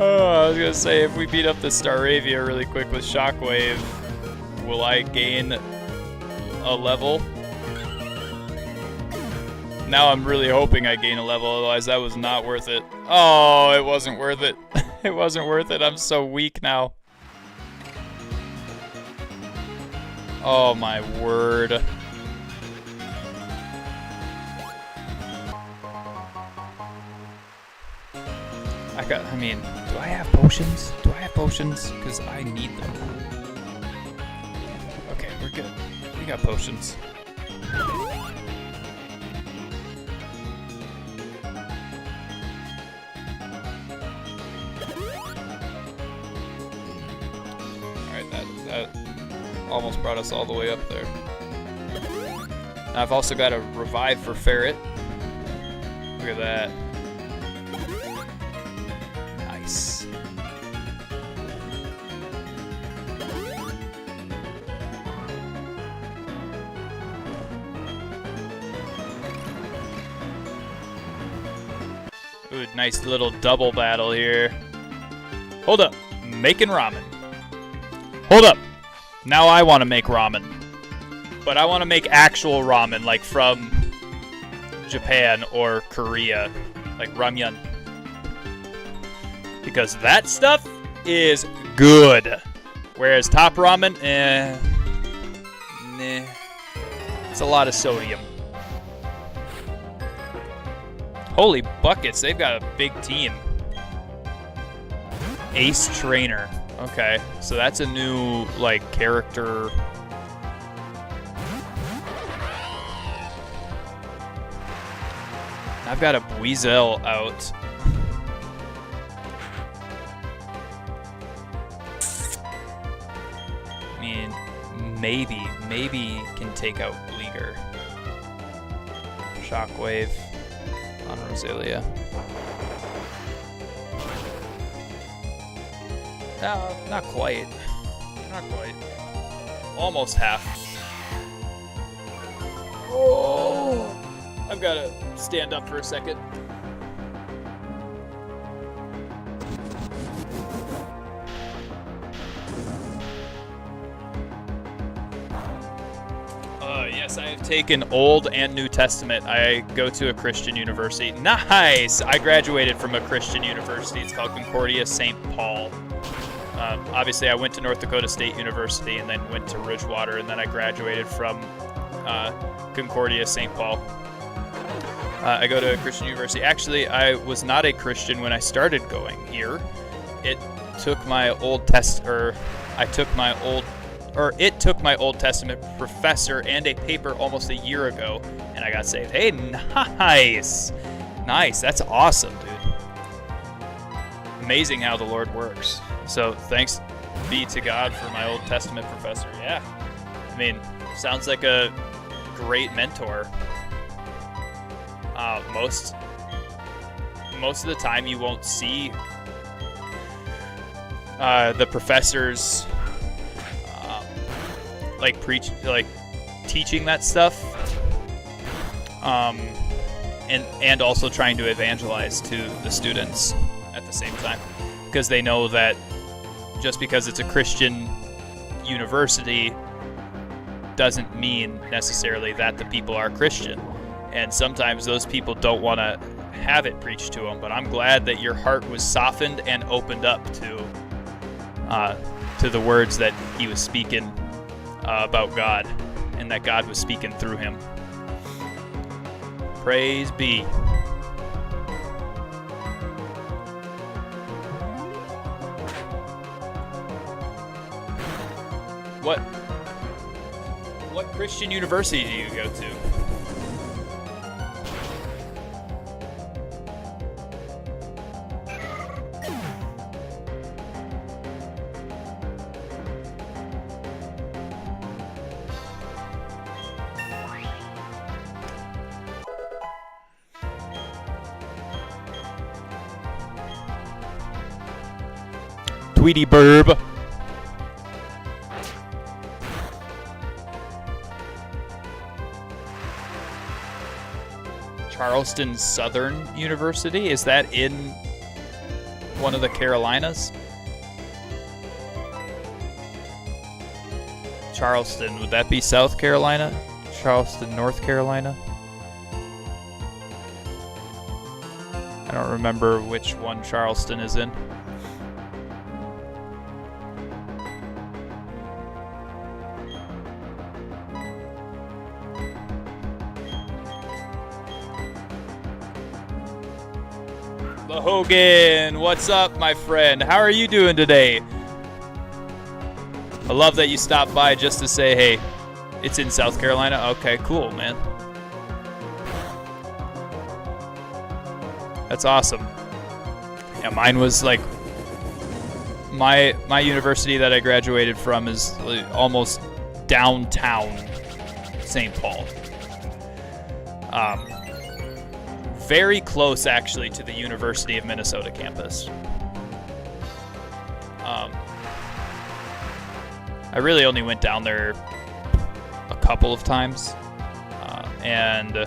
Oh, I was gonna say, if we beat up the Staravia really quick with Shockwave, will I gain a level? Now I'm really hoping I gain a level, otherwise that was not worth it. Oh, it wasn't worth it. It wasn't worth it. I'm so weak now. Oh my word. I mean, do I have potions? Do I have potions? Because I need them. Okay, we're good. We got potions. That almost brought us all the way up there. I've also got a revive for Ferret. Look at that. Nice. Ooh, nice little double battle here. Hold up. Making ramen. Hold up. Now I want to make ramen. But I want to make actual ramen, like from Japan or Korea. Like ramyun. Because that stuff is good. Whereas top ramen, nah. It's a lot of sodium. Holy buckets, they've got a big team. Ace Trainer. Okay, so that's a new, like, character. I've got a Buizel out. I mean, maybe can take out Bleeger. Shockwave on Roselia. No, not quite. Not quite. Almost half. Oh! I've got to stand up for a second. Yes, I have taken Old and New Testament. I go to a Christian university. Nice! I graduated from a Christian university. It's called Concordia St. Paul. Obviously, I went to North Dakota State University and then went to Ridgewater, and then I graduated from Concordia St. Paul. I go to a Christian university. Actually, I was not a Christian when I started going here. It took my Old Testament professor and a paper almost a year ago, and I got saved. Hey, nice! Nice, that's awesome, dude. Amazing how the Lord works. So, thanks be to God for my Old Testament professor. Yeah. I mean, sounds like a great mentor. Most of the time you won't see the professors teaching that stuff, and also trying to evangelize to the students at the same time, because they know that just because it's a Christian university doesn't mean necessarily that the people are Christian, and sometimes those people don't want to have it preached to them. But I'm glad that your heart was softened and opened up to the words that he was speaking about God, and that God was speaking through him. Praise be. What Christian university do you go to? Tweety Burb. Charleston Southern University? Is that in one of the Carolinas? Charleston, would that be South Carolina? Charleston, North Carolina? I don't remember which one Charleston is in. Hogan, what's up, my friend? How are you doing today? I love that you stopped by just to say, hey, it's in South Carolina. Okay, cool, man. That's awesome. Yeah, mine my university that I graduated from is almost downtown St. Paul. Very close, actually, to the University of Minnesota campus. I really only went down there a couple of times, and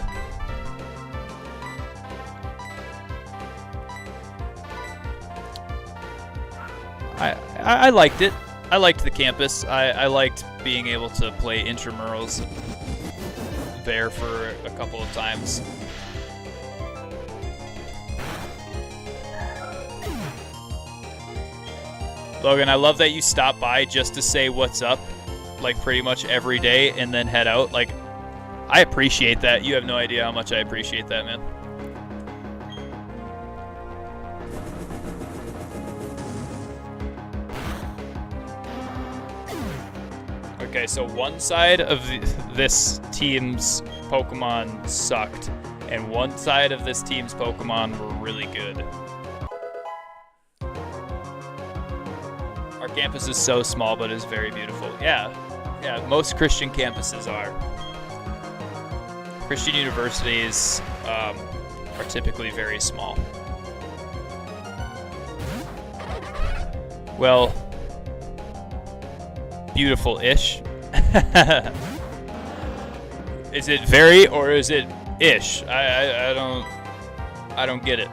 I liked it. I liked the campus. I liked being able to play intramurals there for a couple of times. Logan, I love that you stop by just to say what's up, like pretty much every day, and then head out. Like, I appreciate that. You have no idea how much I appreciate that, man. Okay, so one side of this team's Pokemon sucked, and one side of this team's Pokemon were really good. Our campus is so small, but it's very beautiful. Yeah, most Christian campuses are. Christian universities are typically very small. Well, beautiful-ish. Is it very or is it ish? I don't get it.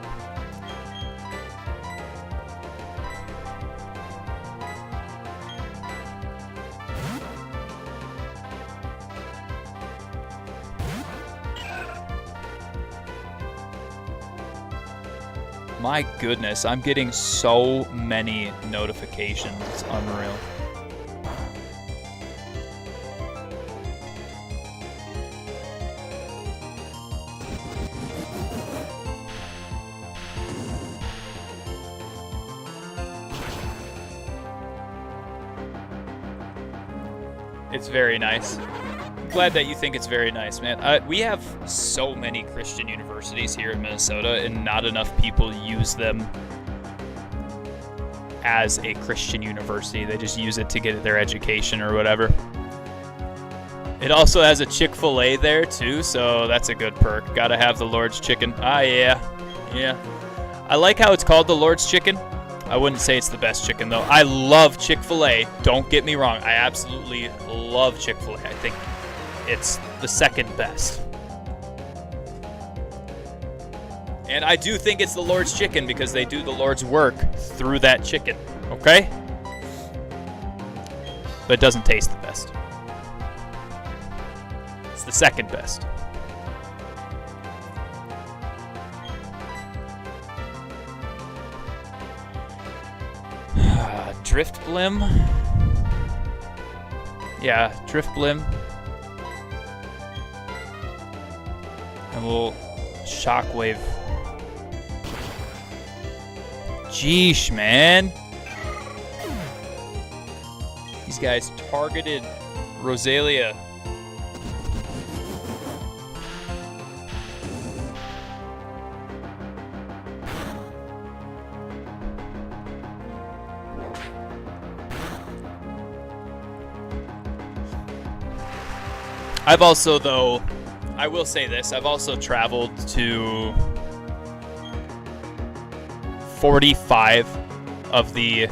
My goodness, I'm getting so many notifications. It's unreal. It's very nice. I'm glad that you think it's very nice, man. We have so many Christian universities here in Minnesota, and not enough people use them as a Christian university. They just use it to get their education or whatever. It also has a Chick-fil-A there too, so that's a good perk. Gotta have the Lord's Chicken. Ah, yeah. I like how it's called the Lord's Chicken. I wouldn't say it's the best chicken, though. I love Chick-fil-A. Don't get me wrong. I absolutely love Chick-fil-A. I think it's the second best. And I do think it's the Lord's Chicken because they do the Lord's work through that chicken. Okay? But it doesn't taste the best. It's the second best. Drift Blim? Yeah, Drift Blim. And we'll Shockwave. Jeesh, man. These guys targeted Rosalia. I've also, though, I will say this, I've also traveled to 45 of the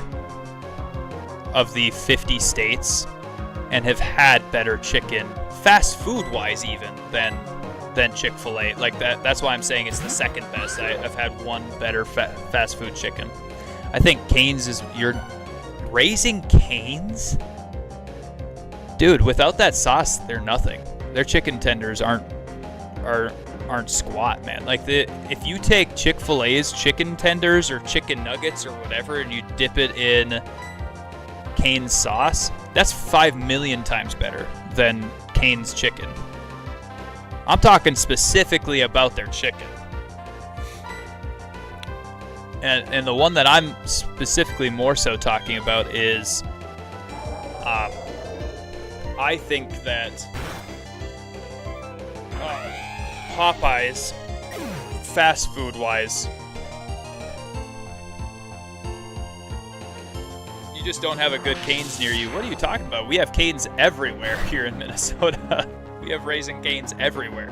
50 states and have had better chicken, fast food wise even, than Chick-fil-A. Like that's why I'm saying it's the second best. I've had one better fast food chicken. I think Cane's is, you're raising Cane's? Dude, without that sauce, they're nothing. Their chicken tenders aren't squat, man. Like if you take Chick-fil-A's chicken tenders or chicken nuggets or whatever and you dip it in Cane's sauce, that's 5 million times better than Cane's chicken. I'm talking specifically about their chicken. And the one that I'm specifically more so talking about is I think that Popeyes, fast food wise, just don't have a good Canes near you. What are you talking about? We have Canes everywhere here in Minnesota. We have Raising Canes everywhere.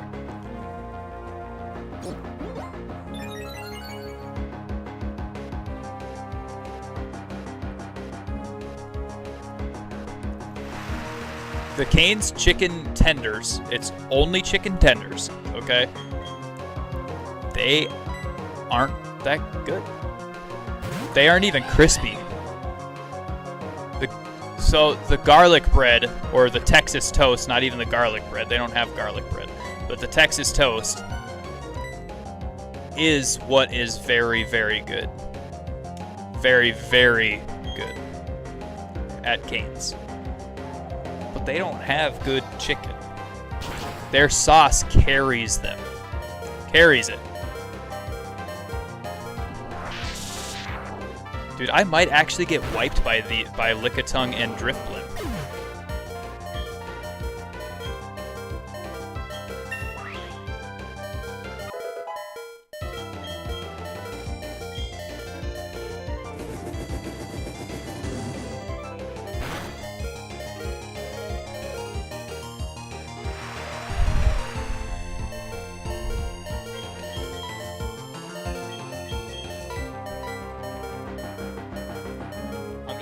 The Canes chicken tenders, it's only chicken tenders, okay? They aren't that good. They aren't even crispy. So the garlic bread, or the Texas toast, not even the garlic bread, they don't have garlic bread, but the Texas toast is what is very, very good. Very, very good at Canes. But they don't have good chicken. Their sauce carries them. Carries it. Dude, I might actually get wiped by Lickitung and Driftblim.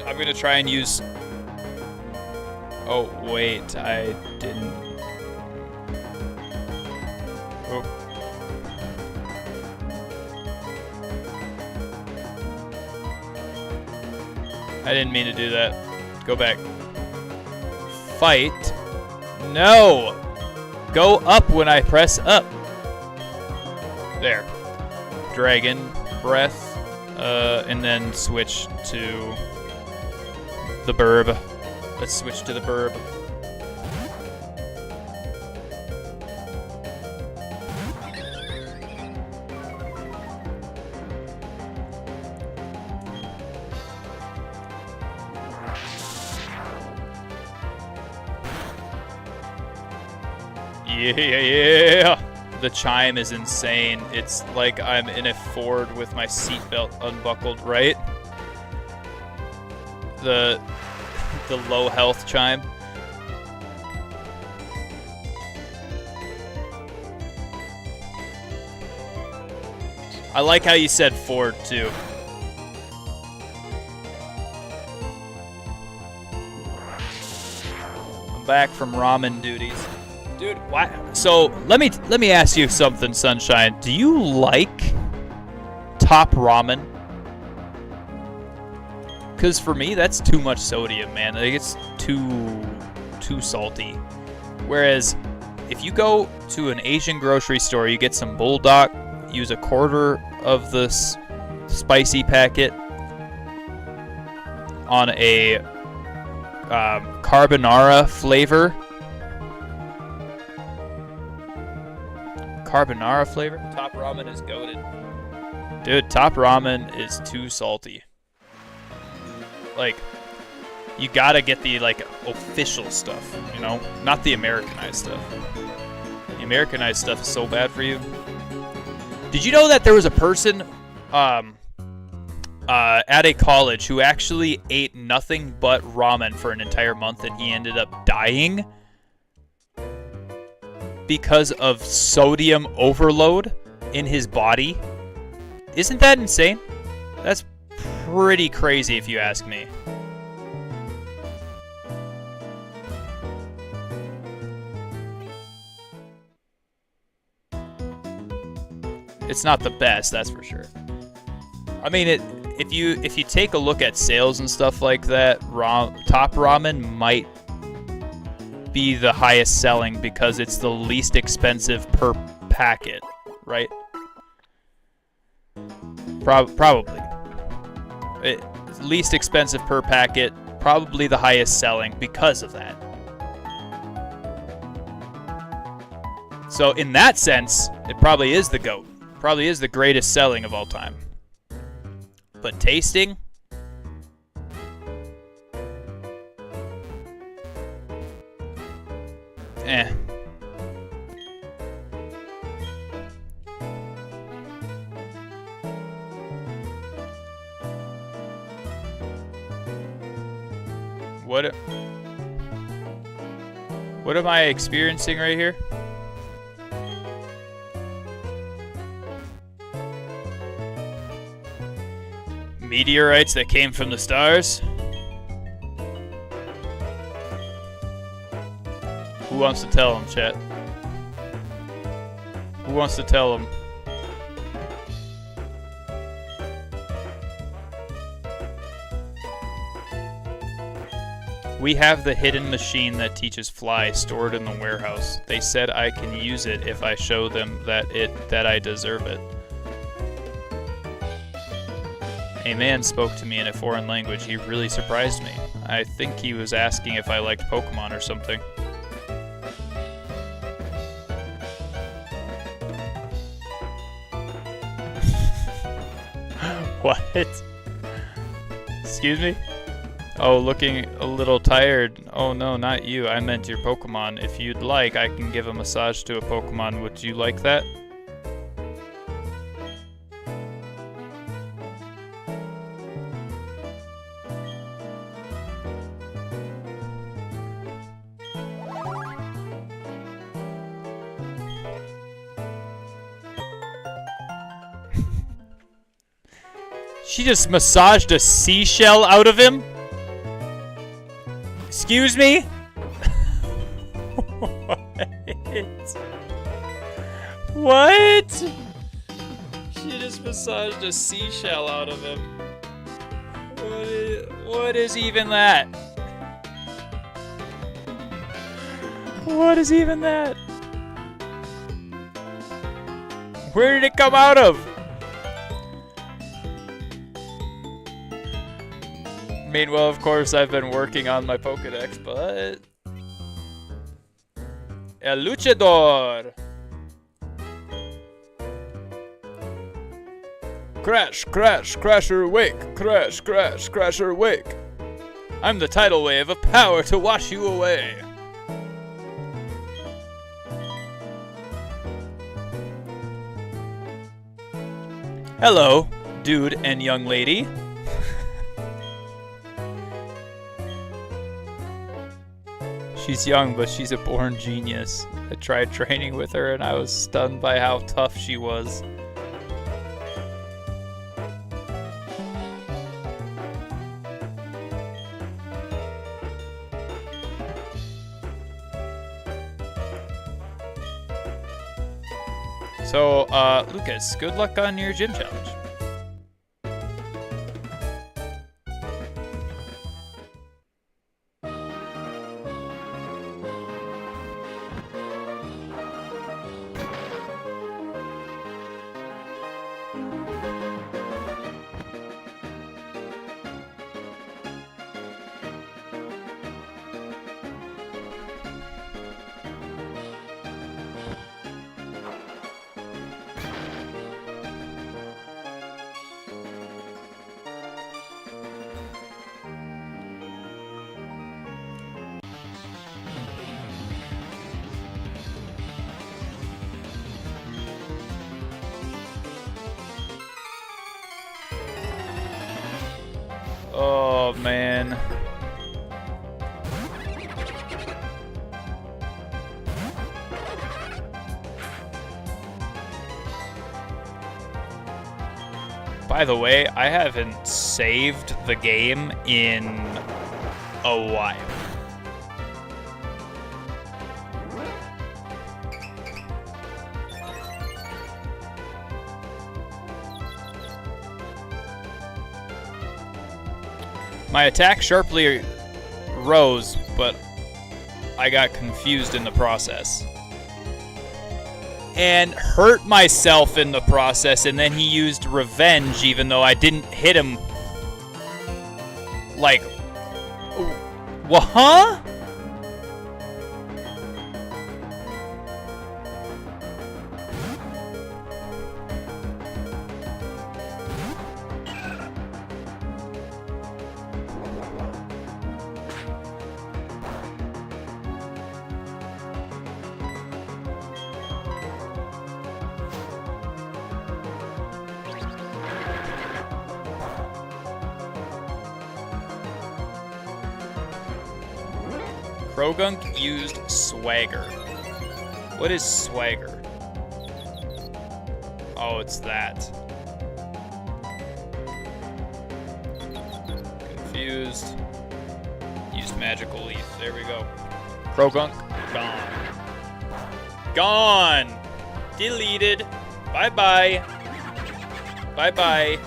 I'm gonna try and use... Oh, wait, I didn't... Oh. I didn't mean to do that. Go back. Fight. No! Go up when I press up. There. Dragon breath. And then switch to the burb. Let's switch to the burb. Yeah! The chime is insane. It's like I'm in a Ford with my seatbelt unbuckled, right? The low health chime. I like how you said Ford too. I'm back from ramen duties. Dude, why? So let me ask you something, Sunshine. Do you like top ramen? Because for me, that's too much sodium, man. Like, it's too salty. Whereas, if you go to an Asian grocery store, you get some bulldog, use a quarter of the spicy packet on a carbonara flavor. Carbonara flavor? Top ramen is goated. Dude, top ramen is too salty. Like, you gotta get the, like, official stuff, you know? Not the Americanized stuff. The Americanized stuff is so bad for you. Did you know that there was a person at a college who actually ate nothing but ramen for an entire month and he ended up dying because of sodium overload in his body? Isn't that insane? That's pretty crazy if you ask me. It's not the best, that's for sure. I mean, if you take a look at sales and stuff like that, top ramen might be the highest selling because it's the least expensive per packet, right? Probably. It's least expensive per packet, probably the highest selling because of that. So in that sense, it probably is the GOAT. Probably is the greatest selling of all time. But tasting? Eh. What am I experiencing right here? Meteorites that came from the stars? Who wants to tell him, chat? Who wants to tell him? We have the hidden machine that teaches fly stored in the warehouse. They said I can use it if I show them that I deserve it. A man spoke to me in a foreign language. He really surprised me. I think he was asking if I liked Pokemon or something. What? Excuse me? Oh, looking a little tired. Oh no, not you. I meant your Pokemon. If you'd like, I can give a massage to a Pokemon. Would you like that? She just massaged a seashell out of him? Excuse me? What? She just massaged a seashell out of him. What is even that? What is even that? Where did it come out of? Meanwhile, of course, I've been working on my Pokedex, but... El Luchador! Crash, crash, crasher, wake! Crash, crash, crasher, wake! I'm the tidal wave of power to wash you away! Hello, dude and young lady. She's young, but she's a born genius. I tried training with her and I was stunned by how tough she was. So, Lucas, good luck on your gym challenge. Oh, man. By the way, I haven't saved the game in a while. My attack sharply rose, but I got confused in the process. And hurt myself in the process, and then he used revenge even though I didn't hit him. Like, what? Huh? Krogunk used swagger. What is swagger? Oh, it's that. Confused. Used magical leaf. There we go. Krogunk, gone. Gone! Deleted. Bye-bye. Bye-bye.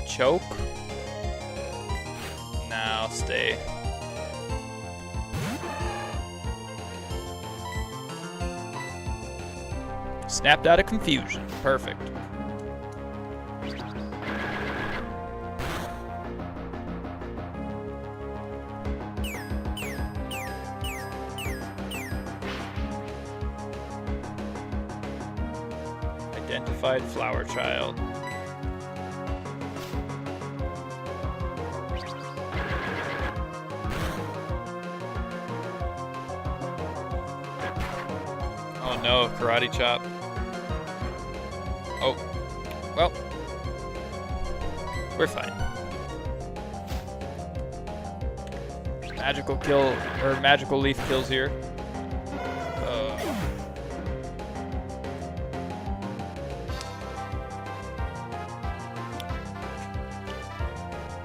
Choke? Nah, I'll stay. Snapped out of confusion. Perfect. Identified flower child. Oh no, karate chop. Oh, well, we're fine. Magical kill, or magical leaf kills here.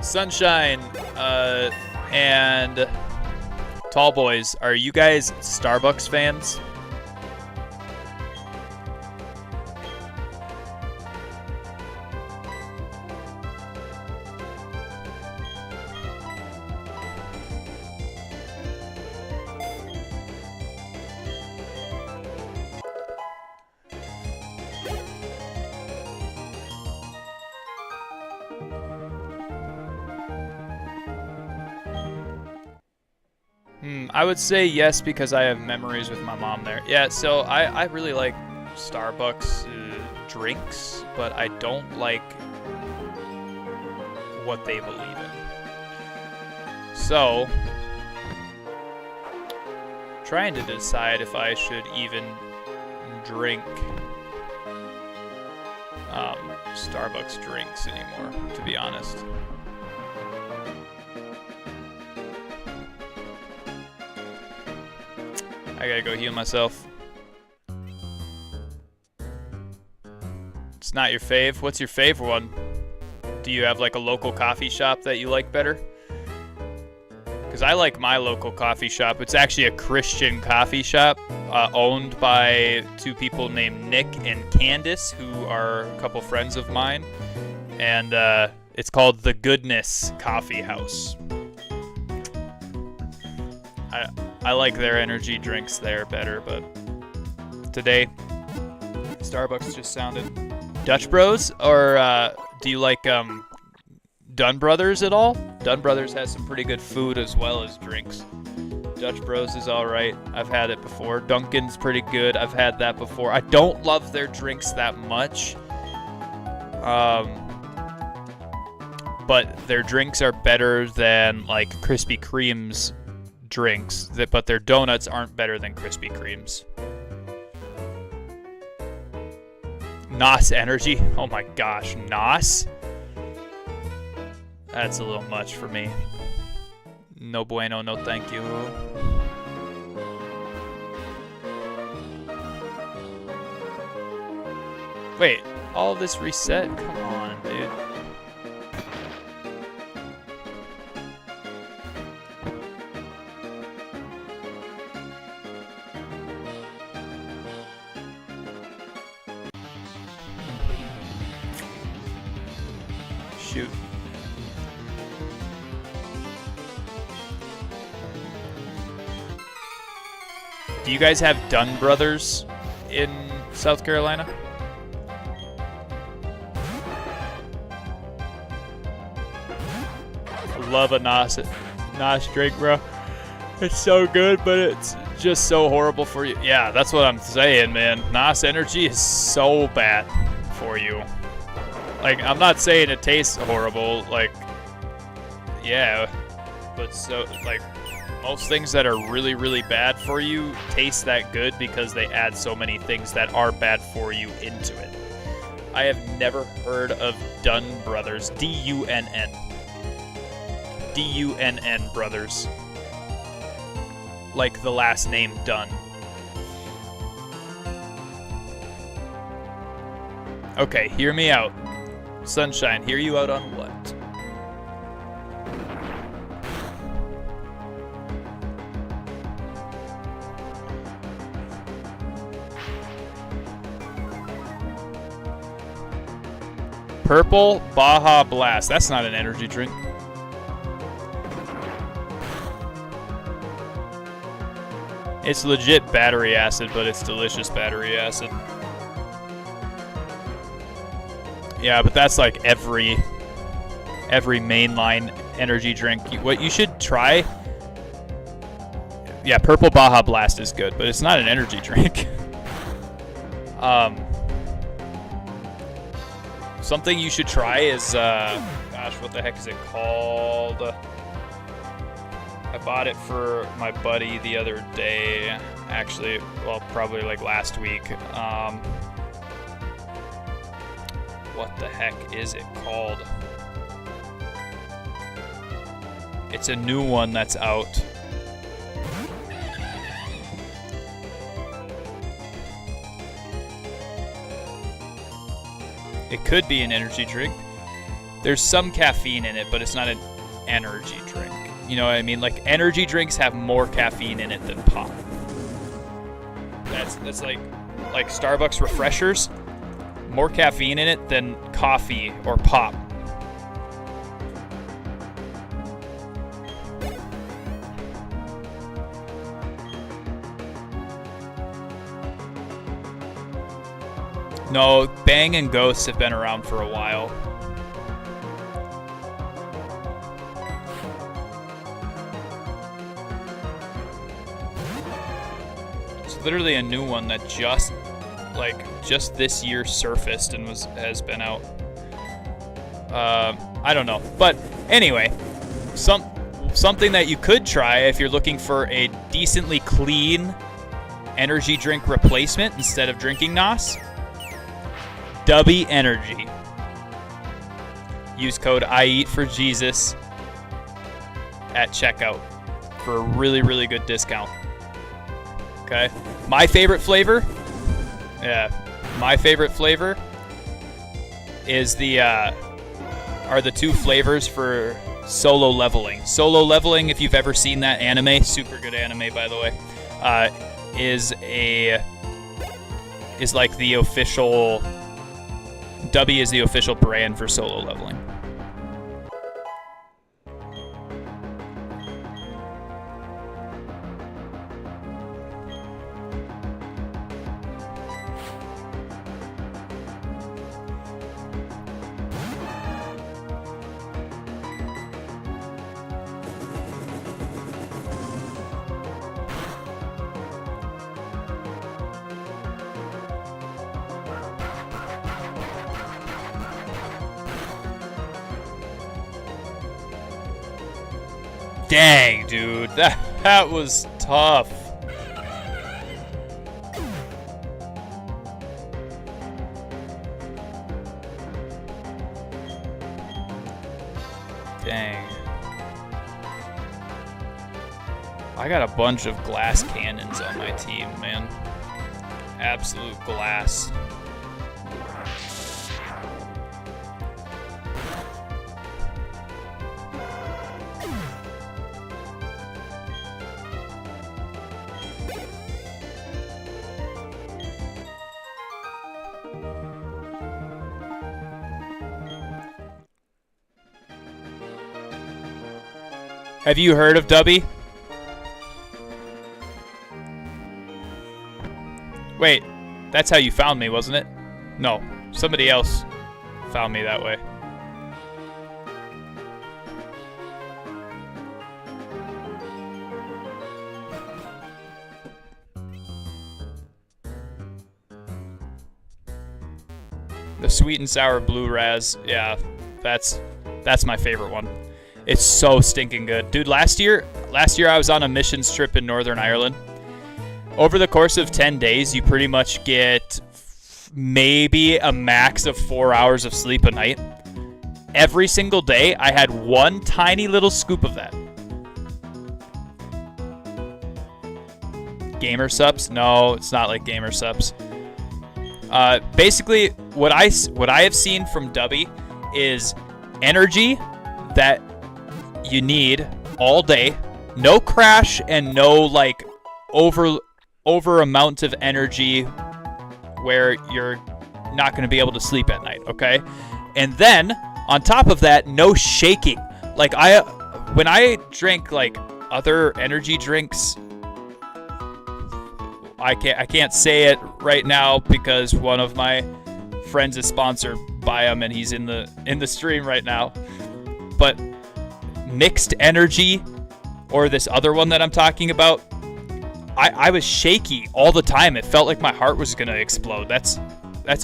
Sunshine, and Tall Boys, are you guys Starbucks fans? I would say yes because I have memories with my mom there. Yeah, so I really like Starbucks drinks, but I don't like what they believe in. So, trying to decide if I should even drink Starbucks drinks anymore, to be honest. I gotta go heal myself. It's not your fave? What's your favorite one? Do you have like a local coffee shop that you like better? Because I like my local coffee shop. It's actually a Christian coffee shop owned by two people named Nick and Candace, who are a couple friends of mine. And it's called The Goodness Coffee House. I like their energy drinks there better, but today, Starbucks just sounded. Dutch Bros, or do you like Dunn Brothers at all? Dunn Brothers has some pretty good food as well as drinks. Dutch Bros is alright. I've had it before. Dunkin's pretty good. I've had that before. I don't love their drinks that much. But their drinks are better than like Krispy Kreme's drinks, but their donuts aren't better than Krispy Kreme's. NOS Energy? Oh my gosh, NOS? That's a little much for me. No bueno, no thank you. Wait, all of this reset? Come on, dude. Shoot. Do you guys have Dunn Brothers in South Carolina? I love a NOS drink, bro. It's so good, but it's just so horrible for you. Yeah, that's what I'm saying, man. NOS Energy is so bad for you. Like, I'm not saying it tastes horrible, like, yeah, but but so like most things that are really, really bad for you taste that good because they add so many things that are bad for you into it. I have never heard of Dunn Brothers. D-U-N-N. D-U-N-N Brothers. Like the last name Dunn. Okay, hear me out. Sunshine, hear you out on what? Purple Baja Blast. That's not an energy drink. It's legit battery acid, but it's delicious battery acid. Yeah, but that's like every mainline energy drink. What you should try... Yeah, Purple Baja Blast is good, but it's not an energy drink. Something you should try is, gosh, what the heck is it called? I bought it for my buddy the other day. Actually, well, probably like last week. What the heck is it called? It's a new one that's out. It could be an energy drink. There's some caffeine in it, but it's not an energy drink. You know what I mean? Like, energy drinks have more caffeine in it than pop. That's like Starbucks refreshers, more caffeine in it than coffee or pop. No, Bang and Ghosts have been around for a while. It's literally a new one that just this year surfaced and has been out. I don't know, but anyway, something that you could try if you're looking for a decently clean energy drink replacement instead of drinking NOS. Dubby Energy. Use code IEATFORJESUS at checkout for a really, really good discount. Okay. My favorite flavor is are the two flavors for Solo Leveling. Solo Leveling, if you've ever seen that anime, super good anime by the way, is like the official. Dubby is the official brand for Solo Leveling. Dang, dude, that was tough. Dang. I got a bunch of glass cannons on my team, man. Absolute glass. Have you heard of Dubby? Wait, that's how you found me, wasn't it? No, somebody else found me that way. The sweet and sour blue raz, yeah, that's my favorite one. It's so stinking good. Dude, last year I was on a missions trip in Northern Ireland. Over the course of 10 days, you pretty much get maybe a max of 4 hours of sleep a night. Every single day, I had one tiny little scoop of that. Gamer Sups? No, it's not like Gamer Sups. Basically, what I have seen from Dubby is energy that you need all day, no crash, and no like over amount of energy where you're not going to be able to sleep at night. Okay, and then on top of that, no shaking. Like when I drink like other energy drinks. I can't say it right now because one of my friends is sponsored by him and he's in the stream right now. But mixed energy, or this other one that I'm talking about, I was shaky all the time. It felt like my heart was gonna explode. That's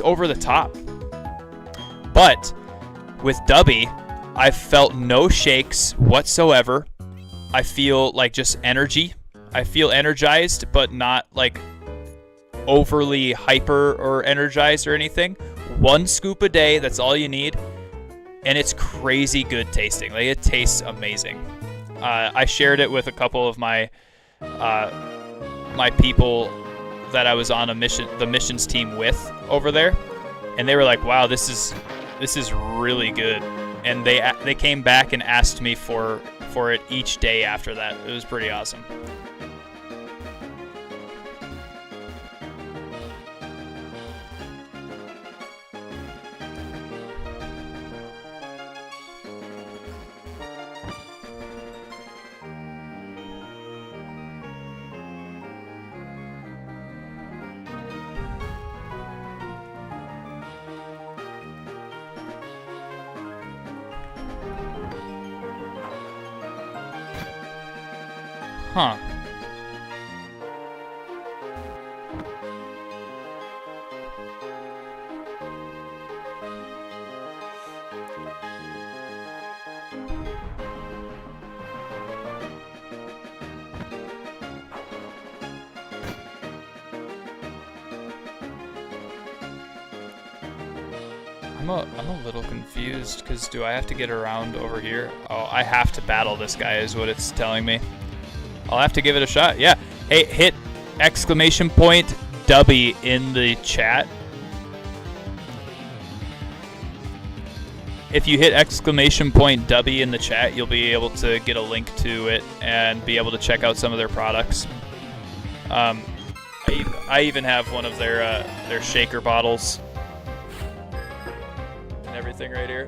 over the top. But with Dubby, I felt no shakes whatsoever. I feel like just energy. I feel energized, but not like overly hyper or energized or anything. One scoop a day, that's all you need. And it's crazy good tasting. Like, it tastes amazing. I shared it with a couple of my people that I was on the missions team with over there. And they were like, wow, this is really good. And they came back and asked me for it each day after that. It was pretty awesome. Huh. I'm a little confused because do I have to get around over here? Oh, I have to battle this guy is what it's telling me. I'll have to give it a shot. Yeah. Hey, hit exclamation point Dubby in the chat. If you hit exclamation point Dubby in the chat, you'll be able to get a link to it and be able to check out some of their products. I even have one of their shaker bottles and everything right here.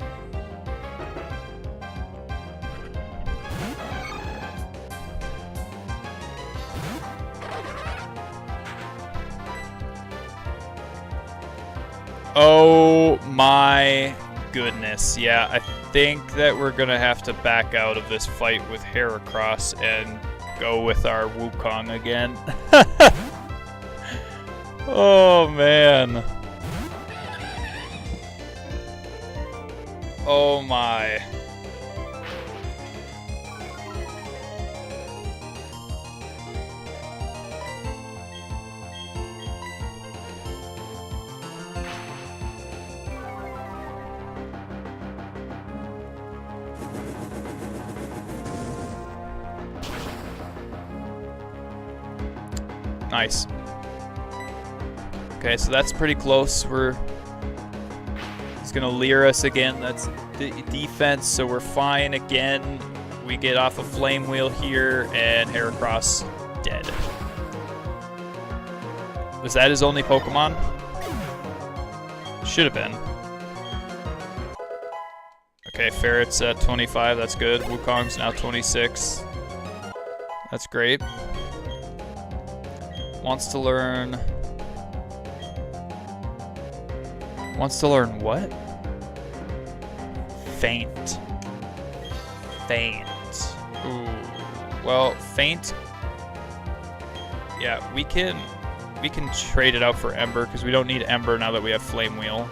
Oh my goodness. Yeah, I think that we're going to have to back out of this fight with Heracross and go with our Wukong again. Oh man. Oh my. Nice. Okay, so that's pretty close. He's gonna leer us again. That's defense, so we're fine again. We get off a flame wheel here, and Heracross dead. Was that his only Pokemon? Should have been. Okay, Ferret's at 25. That's good. Wukong's now 26. That's great. Wants to learn what? Faint. Ooh. Well, Faint. Yeah, we can trade it out for Ember because we don't need Ember now that we have Flame Wheel.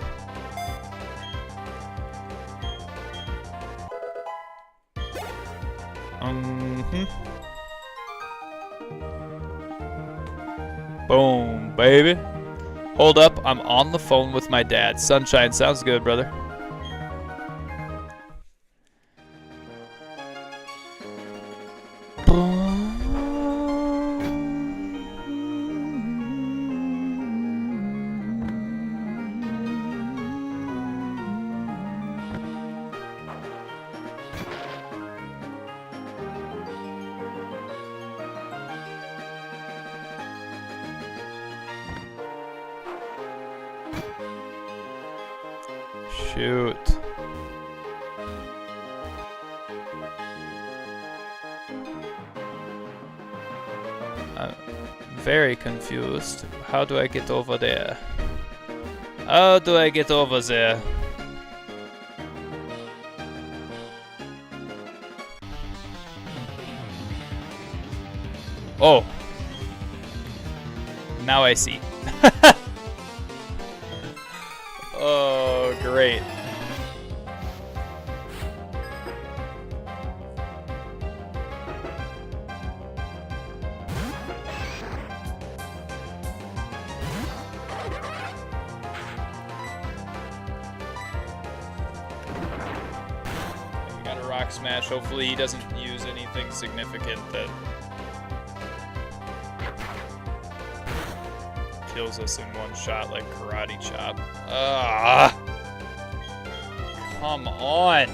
Boom, baby. Hold up, I'm on the phone with my dad. Sunshine, sounds good, brother. Shoot. I'm very confused. How do I get over there? How do I get over there? Oh. Now I see. Oh, great. We got a rock smash. Hopefully he doesn't use anything significant that kills us in one shot like karate chop. Come on.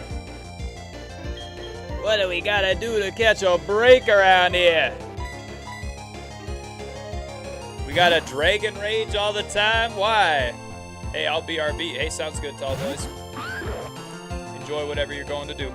What do we gotta do to catch a break around here? We gotta Dragon Rage all the time? Why? Hey, I'll be RB. Hey, sounds good, tall boys. Enjoy whatever you're going to do.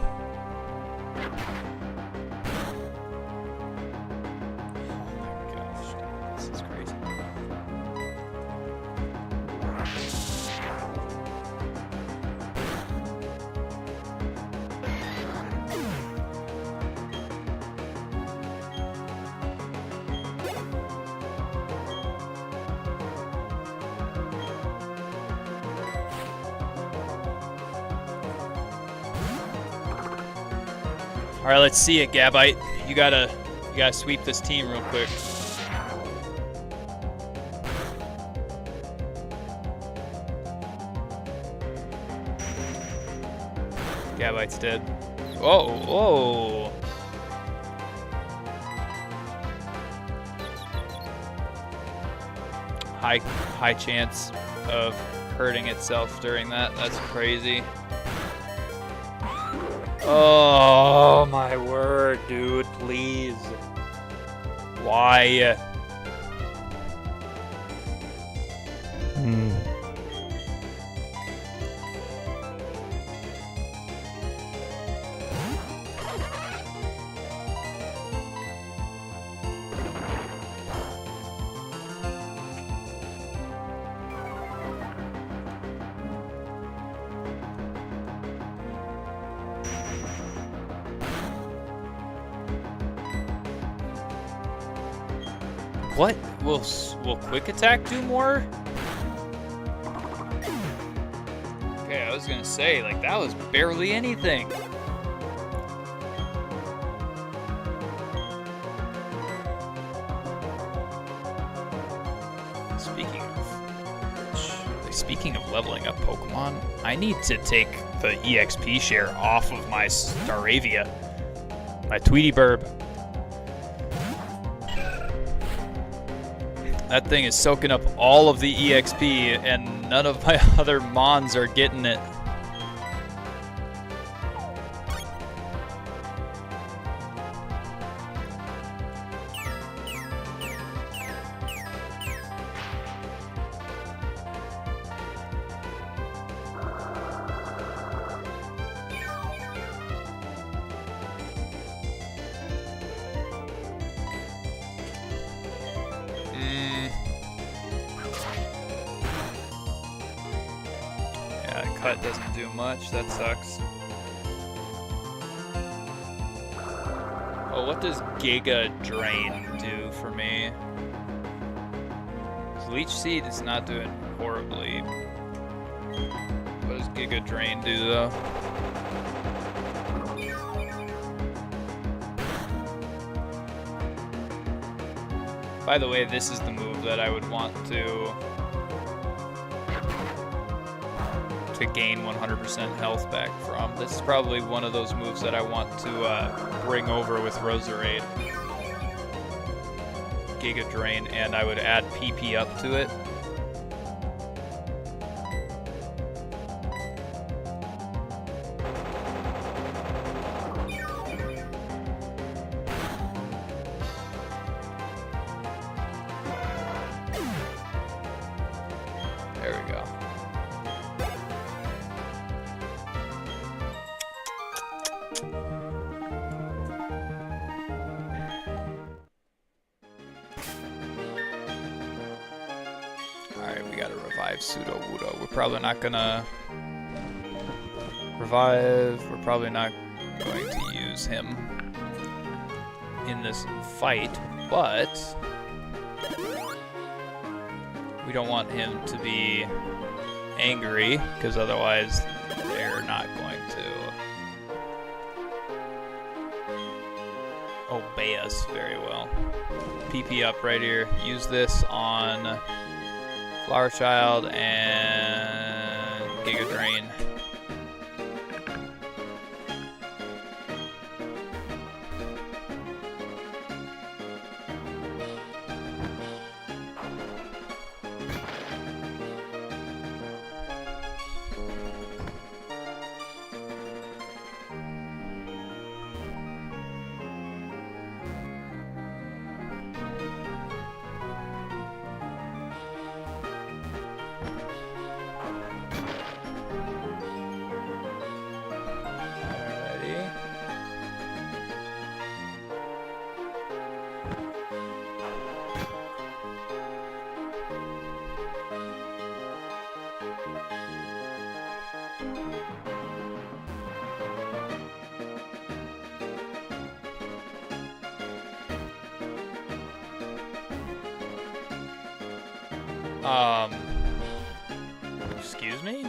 All right, let's see it, Gabite. You gotta sweep this team real quick. Gabite's dead. Oh, whoa. High chance of hurting itself during that. That's crazy. Oh my word, dude, please. Why? What? Will quick attack do more? Okay, I was gonna say, like, that was barely anything. Speaking of leveling up Pokemon, I need to take the EXP share off of my Staravia, my Tweety Burb. That thing is soaking up all of the EXP, and none of my other Mons are getting it. Cut doesn't do much, that sucks. Oh, what does Giga Drain do for me? Leech Seed is not doing horribly. What does Giga Drain do though? By the way, this is the move that I would want to gain 100% health back from. This is probably one of those moves that I want to bring over with Roserade. Giga Drain, and I would add PP up to it. There we go. Alright, we gotta revive Pseudo Wudo. We're probably not gonna revive. We're probably not going to use him in this fight, but we don't want him to be angry, because otherwise they're not going to obey us very well. PP up right here. Use this on Flower Child and Giga Drain. Excuse me?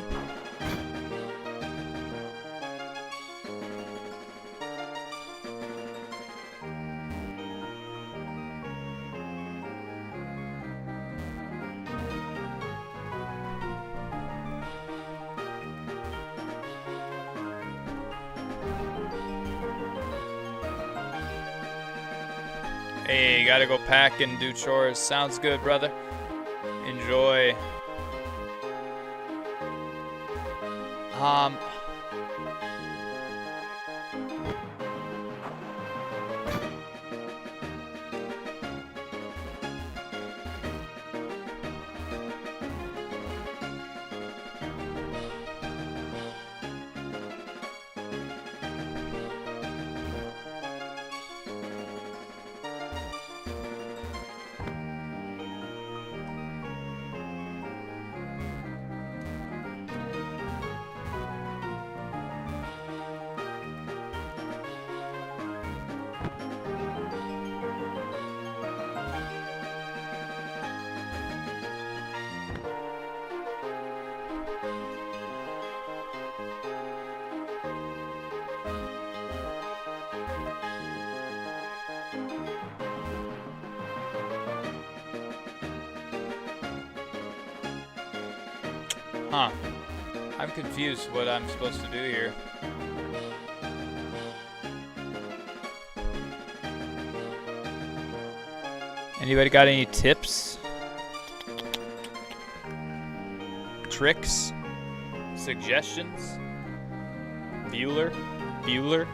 Hey, gotta go pack and do chores. Sounds good, brother. Enjoy. Huh. I'm confused what I'm supposed to do here. Anybody got any tips? Tricks? Suggestions? Bueller? Bueller?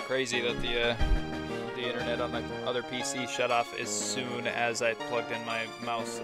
Crazy that the internet on my other PC shut off as soon as I plugged in my mouse.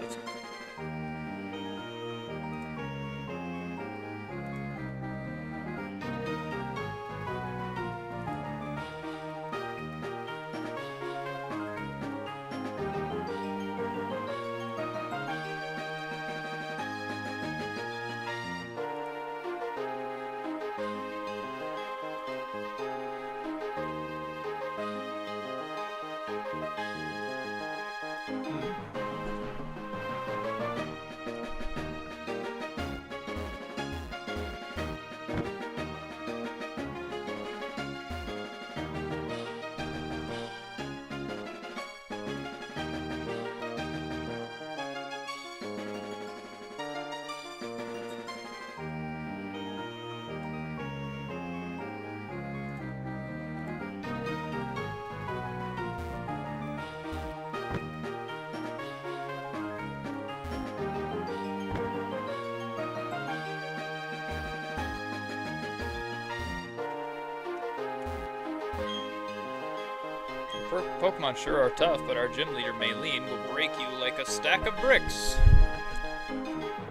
Pokemon sure are tough, but our gym leader Maylene will break you like a stack of bricks.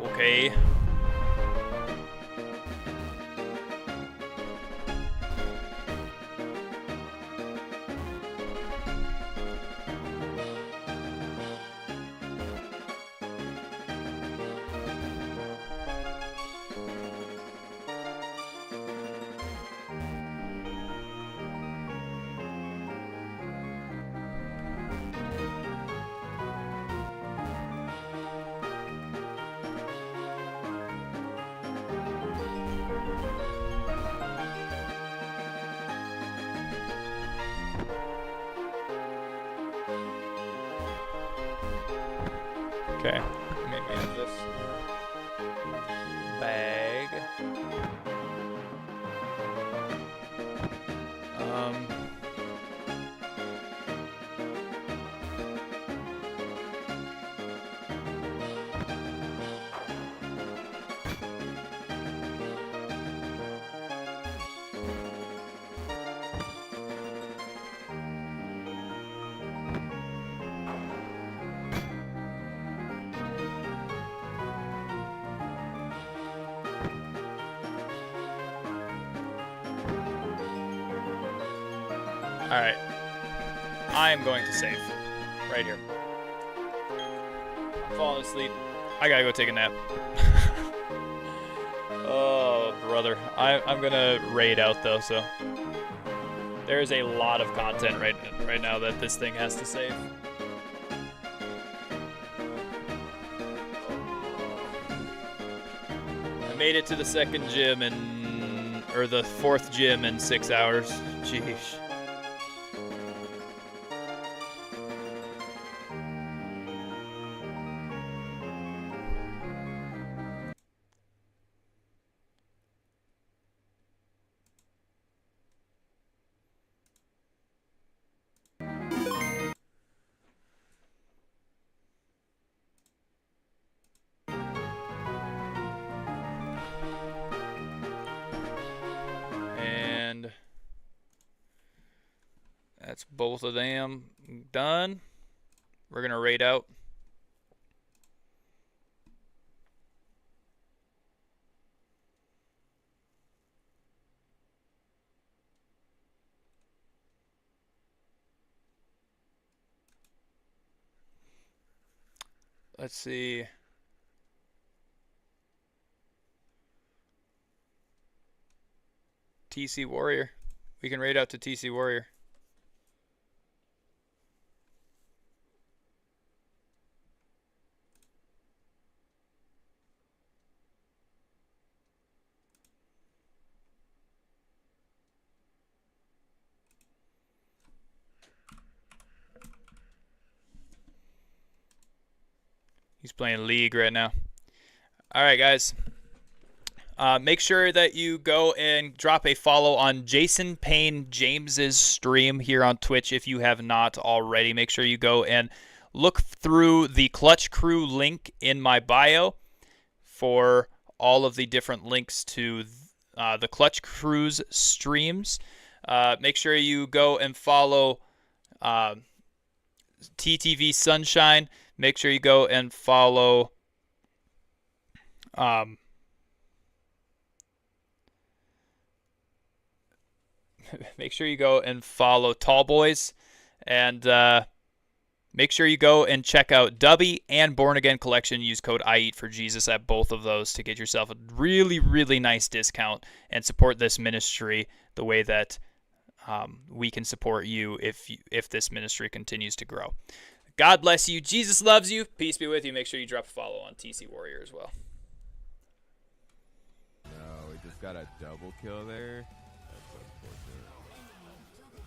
Okay. Okay, maybe have this bag. Alright. I am going to save. Right here. I'm falling asleep. I gotta go take a nap. Oh, brother. I'm gonna raid out, though, so... There's a lot of content right now that this thing has to save. I made it to the second gym or the fourth gym in 6 hours. Jeez. That's both of them done. We're gonna raid out. Let's see. TC Warrior. We can raid out to TC Warrior. He's playing League right now. All right, guys. Make sure that you go and drop a follow on Jason Payne James's stream here on Twitch if you have not already. Make sure you go and look through the Clutch Crew link in my bio for all of the different links to the Clutch Crew's streams. Make sure you go and follow TTV Sunshine. Make sure you go and follow make sure you go and follow Tall Boys, and make sure you go and check out Dubby and Born Again Collection. Use code IEATFORJESUS at both of those to get yourself a really, really nice discount and support this ministry the way that we can support you if this ministry continues to grow. God bless you. Jesus loves you. Peace be with you. Make sure you drop a follow on TC Warrior as well. No, we just got a double kill there.